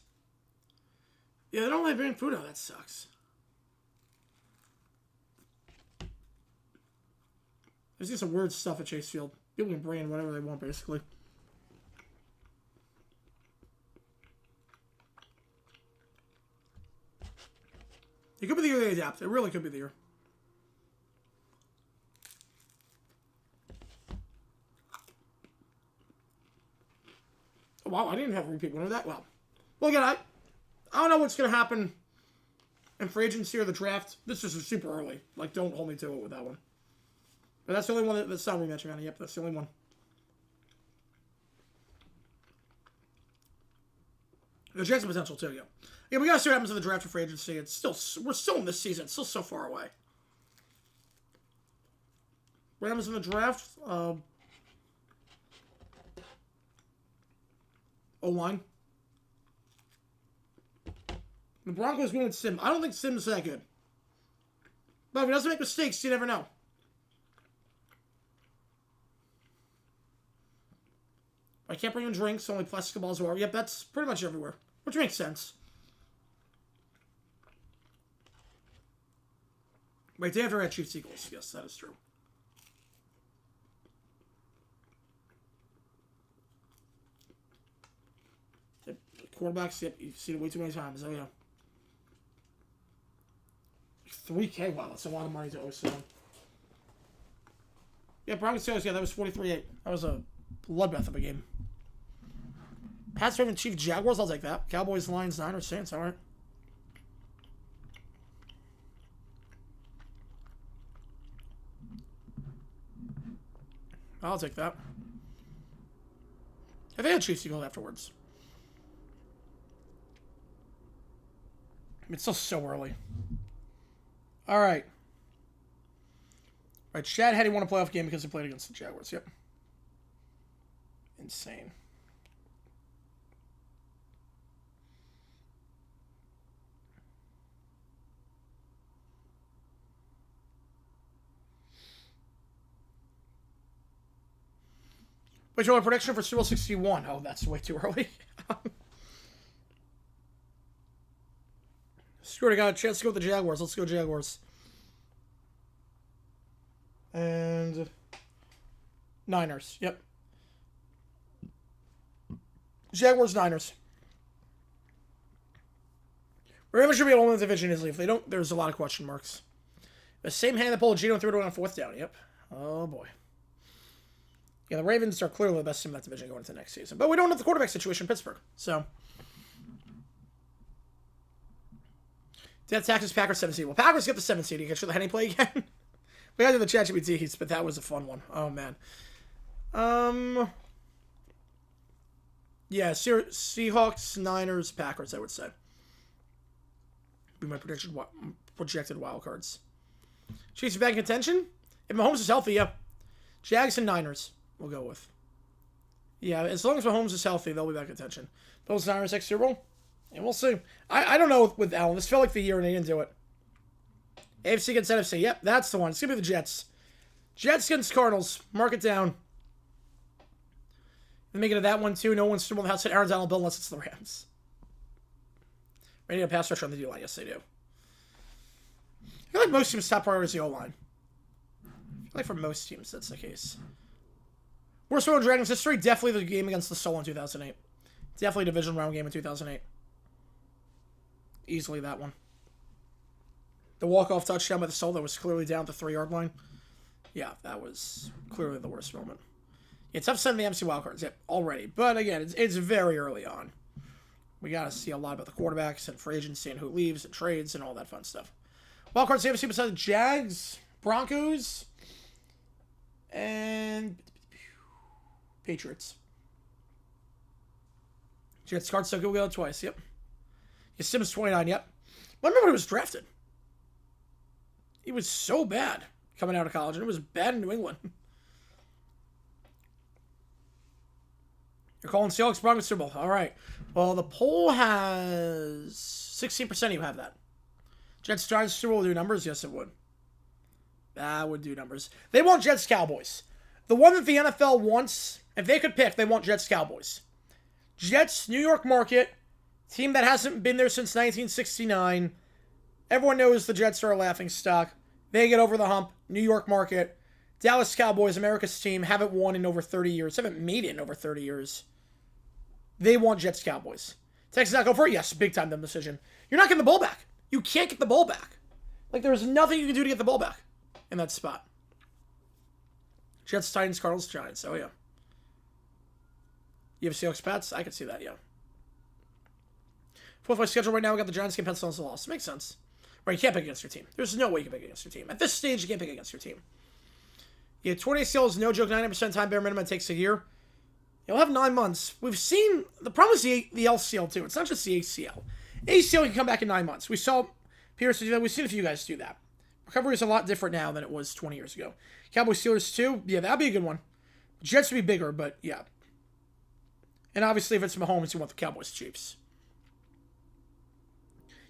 Yeah, they don't like bringing food out. That sucks. There's just some weird stuff at Chase Field. People can bring in whatever they want, basically. It could be the year they adapt. It really could be the year. Wow, I didn't have a repeat winner of that. Well, again, I don't know what's going to happen in free agency or the draft. This is super early. Like, don't hold me to it with that one. But that's the only one that's not rematching on it. Yep, that's the only one. The Jets have potential too, yeah. Yeah, we got to see what happens in the draft for free agency. We're still in this season. It's still so far away. What happens in the draft? O-line. The Broncos going with Sim. I don't think Sim's that good. But if he doesn't make mistakes, you never know. I can't bring in drinks, only plastic balls or yep, that's pretty much everywhere. Which makes sense. Wait, they have to read Chiefs Eagles. Yes, that is true. Yep. Quarterbacks, yep, you've seen it way too many times. Oh, yeah. 3K, wow, that's a lot of money to owe someone. Yeah, Broncos Steelers, yeah, that was 43-8. That was a bloodbath of a game. Pats, Ravens, Chiefs, Jaguars, I'll take that. Cowboys, Lions, Niners, Saints, alright. I'll take that. I think the Chiefs Eagles afterwards. It's still so early. Alright. Alright, Chad had he won a playoff game because he played against the Jaguars. Yep. Insane. Wait, your prediction for Super Bowl 61? Oh, that's way too early. Stuart, I got a chance to go with the Jaguars. Let's go Jaguars. And Niners. Yep. Jaguars, Niners. Ravens should be able to win the division easily. If they don't, there's a lot of question marks. The same hand that pulled Gino threw it on fourth down. Yep. Oh, boy. Yeah, the Ravens are clearly the best team in that division going into next season. But we don't have the quarterback situation in Pittsburgh. So. Dead Texas, Packers 7 seed. Well, Packers get the 7 seed. You can show the Henny play again. We had to do the ChatGPTs, but that was a fun one. Oh, man. Yeah, Seahawks, Niners, Packers, I would say. Be my projected wild cards. Chiefs are back in contention? If Mahomes is healthy, yeah. Jags and Niners, we'll go with. Yeah, as long as Mahomes is healthy, they'll be back in contention. Those Niners next Super Bowl? And we'll see. I don't know with Allen. This felt like the year and they didn't do it. AFC against NFC. Yep, that's the one. It's going to be the Jets. Jets against Cardinals. Mark it down. They make it to that one, too. No one's Super Bowl house hit Aaron Donald Bill unless it's the Rams. They need a pass rusher on the D-line. Yes, they do. I feel like most teams' top priority is the O-line. I feel like for most teams, that's the case. Worst round in Dragons history? Definitely the game against the Soul in 2008. Definitely division round game in 2008. Easily that one. The walk-off touchdown by the Soul that was clearly down at the 3-yard line. Yeah, that was clearly the worst moment. It's upsetting the MC wildcards, yep, already. But again, it's very early on. We got to see a lot about the quarterbacks and free agency and who leaves and trades and all that fun stuff. Wildcards the NFC besides the Jags, Broncos, and Patriots. Jets card still go twice, yep. Yeah, Sims 29, yep. I remember when he was drafted. He was so bad coming out of college, and it was bad in New England. You're calling Seahawks Broncos Super Bowl. All right. Well, the poll has 16% of you have that. Jets Giants Super Bowl do numbers? Yes, it would. That would do numbers. They want Jets Cowboys. The one that the NFL wants, if they could pick, they want Jets Cowboys. Jets, New York market, team that hasn't been there since 1969. Everyone knows the Jets are a laughingstock. They get over the hump. New York market. Dallas Cowboys, America's team, haven't won in over 30 years. Haven't made it in over 30 years. They want Jets Cowboys. Texas not go for it? Yes, big time dumb decision. You're not getting the ball back. You can't get the ball back. Like, there's nothing you can do to get the ball back in that spot. Jets, Titans, Cardinals, Giants. Oh, yeah. You have Seahawks, Pats? I can see that, yeah. Fourth place schedule right now, we got the Giants game pencil as a loss. Makes sense. Right, you can't pick against your team. There's no way you can pick against your team. At this stage, you can't pick against your team. Yeah, 20 ACL is no joke. 90% time bare minimum takes a year. You'll have 9 months. We've seen the problem is the LCL too. It's not just the ACL. ACL can come back in 9 months. We saw Pierce do that. We've seen a few guys do that. Recovery is a lot different now than it was 20 years ago. Cowboys Steelers too. Yeah, that'd be a good one. Jets would be bigger, but yeah. And obviously, if it's Mahomes, you want the Cowboys Chiefs.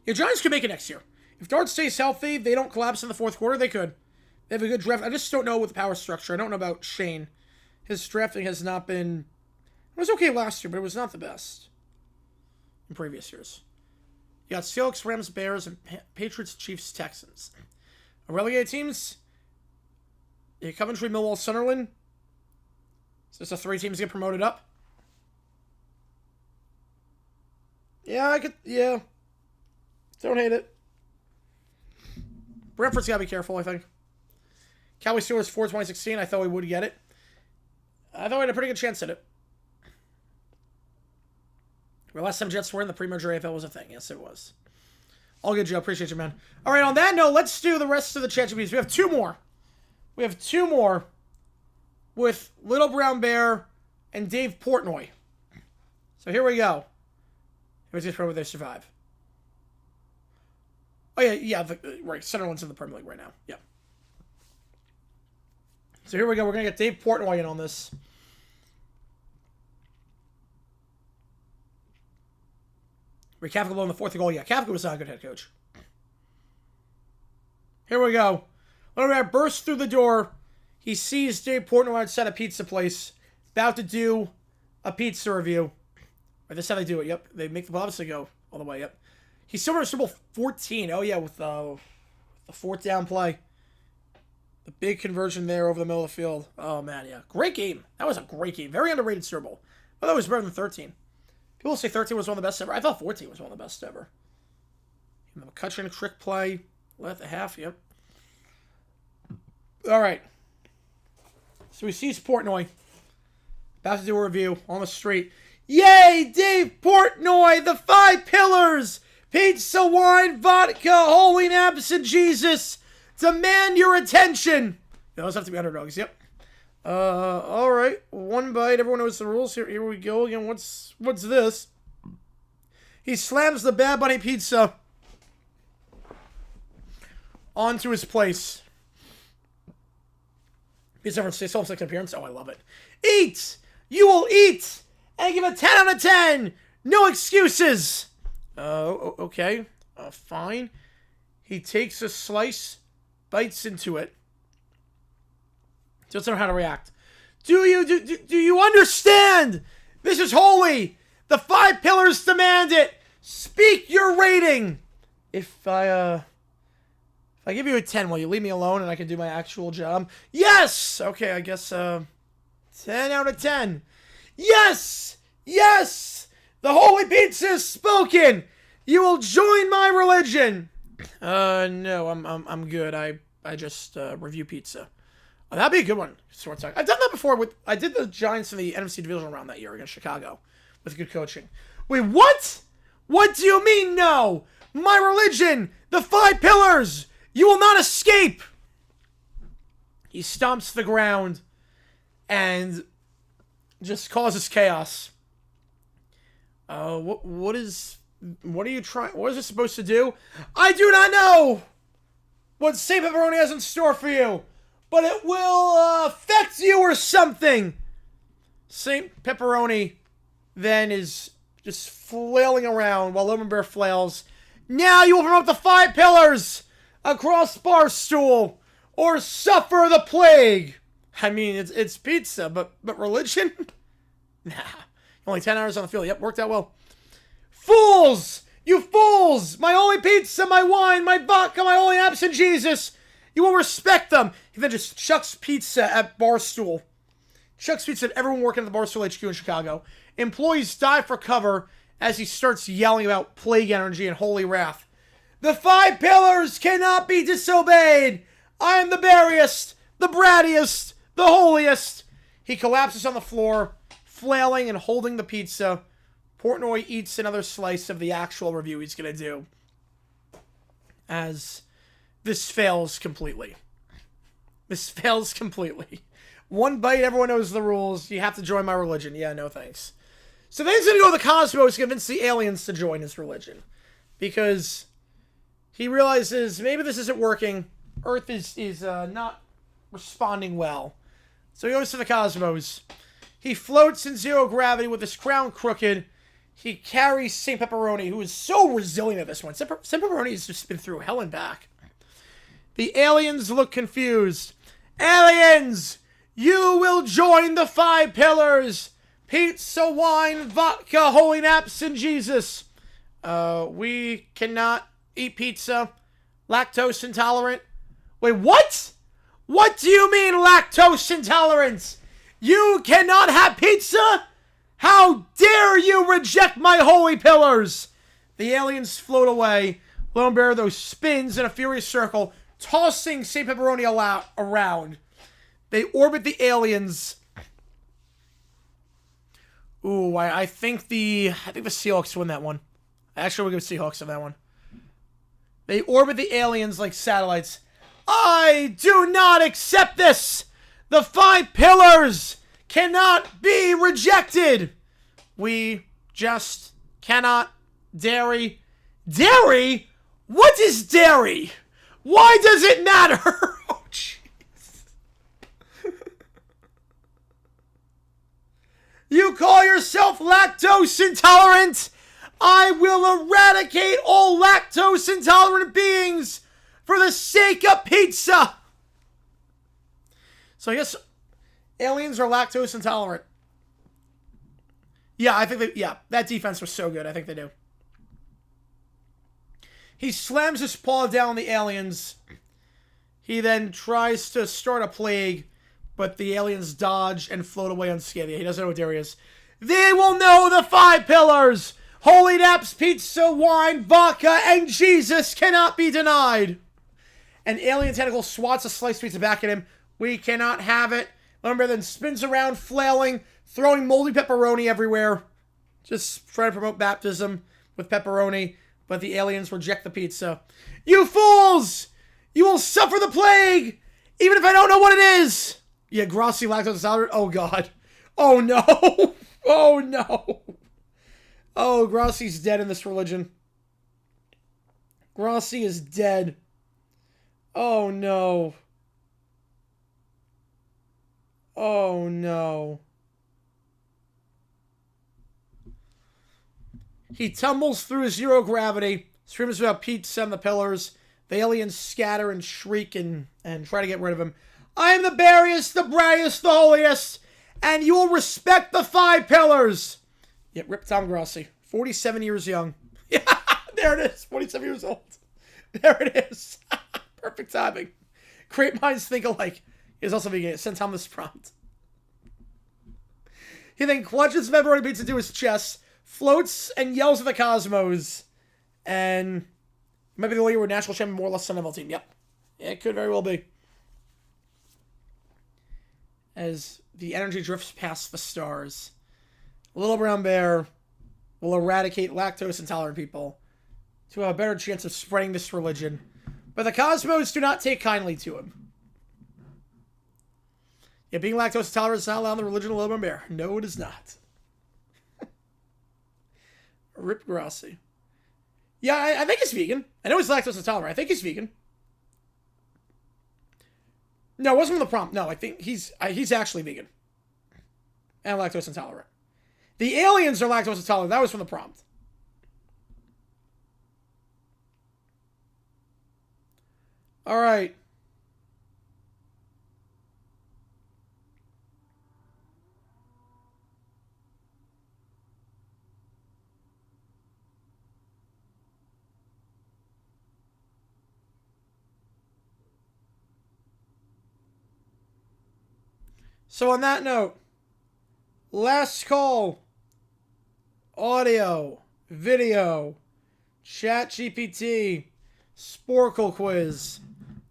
Yeah, Giants could make it next year. If Dart stays healthy, they don't collapse in the fourth quarter, they could. They have a good draft. I just don't know with the power structure. I don't know about Shane. His drafting has not been... It was okay last year, but it was not the best in previous years. You got Seahawks, Rams, Bears, and Patriots, Chiefs, Texans. Relegated teams? Yeah, Coventry, Millwall, Sunderland. So it's the 3 teams get promoted up. Yeah, I could... Yeah. Don't hate it. Brentford's got to be careful, I think. Cowboys Steelers 4 2016. I thought we would get it. I thought we had a pretty good chance at it. Well, last time Jets were in the pre-merger AFL was a thing. Yes, it was. All good, Joe. Appreciate you, man. All right, on that note, let's do the rest of the chat GPs. We have 2 more. We have 2 more with Little Brown Bear and Dave Portnoy. So here we go. Here's just whether they survive. Oh, yeah, right. Sunderland's in the Premier League right now. Yeah. So here we go. We're going to get Dave Portnoy in on this. Kafka blowing the 4th goal. Yeah, Kafka was not a good head coach. Here we go. Little Bear bursts through the door. He sees Dave Portnoy outside a pizza place. About to do a pizza review. Or this is how they do it. Yep. They make the obviously go all the way. Yep. He's still in Super Bowl 14. Oh, yeah, with the 4th down play. The big conversion there over the middle of the field. Oh, man, yeah. Great game. That was a great game. Very underrated Super Bowl. I thought it was better than 13. People say 13 was one of the best ever. I thought 14 was one of the best ever. The McCutcheon trick play. Left the half, yep. All right. So he sees Portnoy. About to do a review on the street. Yay, Dave Portnoy, the 5 pillars. Pizza, wine, vodka, holy and absent Jesus. Demand your attention. Those have to be underdogs, yep. All right. 1 bite. Everyone knows the rules. Here we go again. What's this? He slams the Bad Bunny pizza onto his place. Pizza for his 2nd appearance. Oh, I love it. Eat! You will eat! And give a 10 out of 10! No excuses! Okay. Fine. He takes a slice, bites into it. Doesn't know how to react. Do you understand? This is holy. The 5 pillars demand it. Speak your rating. If I give you a 10, will you leave me alone and I can do my actual job? Yes! Okay, I guess, 10 out of 10. Yes! Yes! The holy pizza is spoken! You will join my religion! No, I'm good. I just, review pizza. Oh, that'd be a good one. I've done that before I did the Giants in the NFC divisional round that year against Chicago with good coaching. Wait, what? What do you mean, no? My religion! The 5 pillars! You will not escape! He stomps the ground and just causes chaos. What are you trying? What is it supposed to do? I do not know what St. Pepperoni has in store for you, but it will affect you or something. St. Pepperoni then is just flailing around while Lone Bear flails. Now you will promote the 5 pillars across Barstool or suffer the plague. I mean, it's pizza, but religion? Nah. Only 10 hours on the field. Yep, worked out well. Fools! You fools! My holy pizza, my wine, my vodka, my holy apps and Jesus. You will respect them. He then just chucks pizza at Barstool. Chucks pizza at everyone working at the Barstool HQ in Chicago. Employees dive for cover as he starts yelling about plague energy and holy wrath. The 5 pillars cannot be disobeyed. I am the berriest, the brattiest, the holiest. He collapses on the floor, flailing and holding the pizza. Portnoy eats another slice of the actual review he's going to do, as this fails completely. This fails completely. One bite, everyone knows the rules. You have to join my religion. Yeah, no thanks. So then he's going to go to the Cosmos to convince the aliens to join his religion, because he realizes maybe this isn't working. Earth is not responding well. So he goes to the Cosmos. He floats in zero gravity with his crown crooked. He carries St. Pepperoni, who is so resilient at this one. St. Pepperoni has just been through hell and back. The aliens look confused. Aliens! You will join the 5 pillars! Pizza, wine, vodka, holy naps, and Jesus. We cannot eat pizza. Lactose intolerant. Wait, what? What do you mean lactose intolerant? You cannot have pizza? How dare you reject my holy pillars? The aliens float away. Lone Bear, though, spins in a furious circle, tossing St. Pepperoni around. They orbit the aliens. Ooh, I think the Seahawks win that one. Actually, we'll give Seahawks on that one. They orbit the aliens like satellites. I do not accept this! The 5 pillars cannot be rejected! We just cannot. Dairy. Dairy? What is dairy? Why does it matter? Oh, jeez. You call yourself lactose intolerant? I will eradicate all lactose intolerant beings for the sake of pizza. So I guess aliens are lactose intolerant. Yeah, I think that defense was so good. I think they do. He slams his paw down on the aliens. He then tries to start a plague, but the aliens dodge and float away unscathed. He doesn't know what dairy is. They will know the 5 pillars. Holy naps, pizza, wine, vodka, and Jesus cannot be denied. An alien tentacle swats a sliced pizza back at him. We cannot have it. Lone Bear then spins around, flailing, throwing moldy pepperoni everywhere. Just trying to promote baptism with pepperoni, but the aliens reject the pizza. You fools! You will suffer the plague, even if I don't know what it is! Yeah, Grossi lactose intolerant. Oh, God. Oh, no. Oh, no. Oh, Grossi's dead in this religion. Grossi is dead. Oh, no. Oh, no. He tumbles through zero gravity, screams about pizza and the pillars. The aliens scatter and shriek and try to get rid of him. I am the berriest, the brightest, the holiest, And you will respect the 5 pillars. Yeah, rip Tom Grossi. 47 years young. Yeah, there it is. 47 years old. There it is. Perfect timing. Great minds think alike. He's also vegan. Send Tom this prompt. He then clutches pepperoni pizza to his chest, floats and yells at the cosmos, and maybe the way you were national champion, more or less son of a team. Yep. Yeah, it could very well be. As the energy drifts past the stars, Little Brown Bear will eradicate lactose-intolerant people to have a better chance of spreading this religion. But the cosmos do not take kindly to him. Yeah, being lactose-intolerant is not allowed in the religion of Little Brown Bear. No, it is not. Rip Grossi. Yeah, I think he's vegan. I know he's lactose-intolerant. I think he's vegan. No, it wasn't from the prompt. No, I think he's actually vegan. And lactose-intolerant. The aliens are lactose-intolerant. That was from the prompt. All right. So on that note, last call, audio, video, ChatGPT, Sporkle quiz,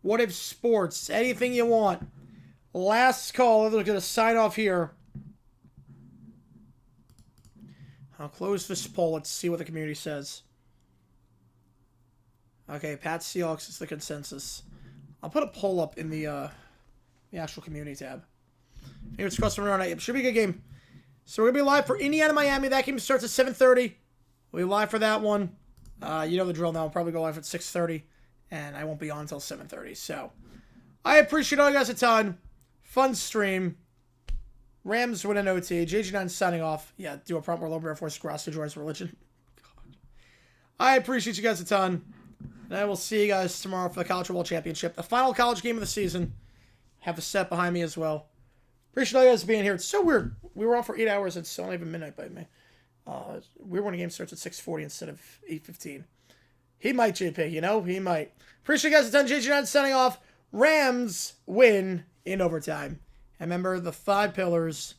what if sports, anything you want. Last call. We're going to sign off here. I'll close this poll. Let's see what the community says. Okay, Pat Seahawks is the consensus. I'll put a poll up in the actual community tab. It's custom around 8. Should be a good game. So we're going to be live for Indiana, Miami. That game starts at 7:30. We'll be live for that one. You know the drill now. I'll probably go live at 6:30. And I won't be on until 7:30. So I appreciate all you guys a ton. Fun stream. Rams win an OT. JG9 signing off. Yeah, do a prompt where Low Bear Force Grossi joins religion. God. I appreciate you guys a ton. And I will see you guys tomorrow for the College Football Championship. The final college game of the season. Have the set behind me as well. Appreciate all you guys being here. It's so weird. We were on for 8 hours. It's not even midnight by me. Weird when the game starts at 6:40 instead of 8:15. He might, JP. You know, he might. Appreciate you guys a ton. JG9 signing off. Rams win in overtime. And remember the 5 pillars.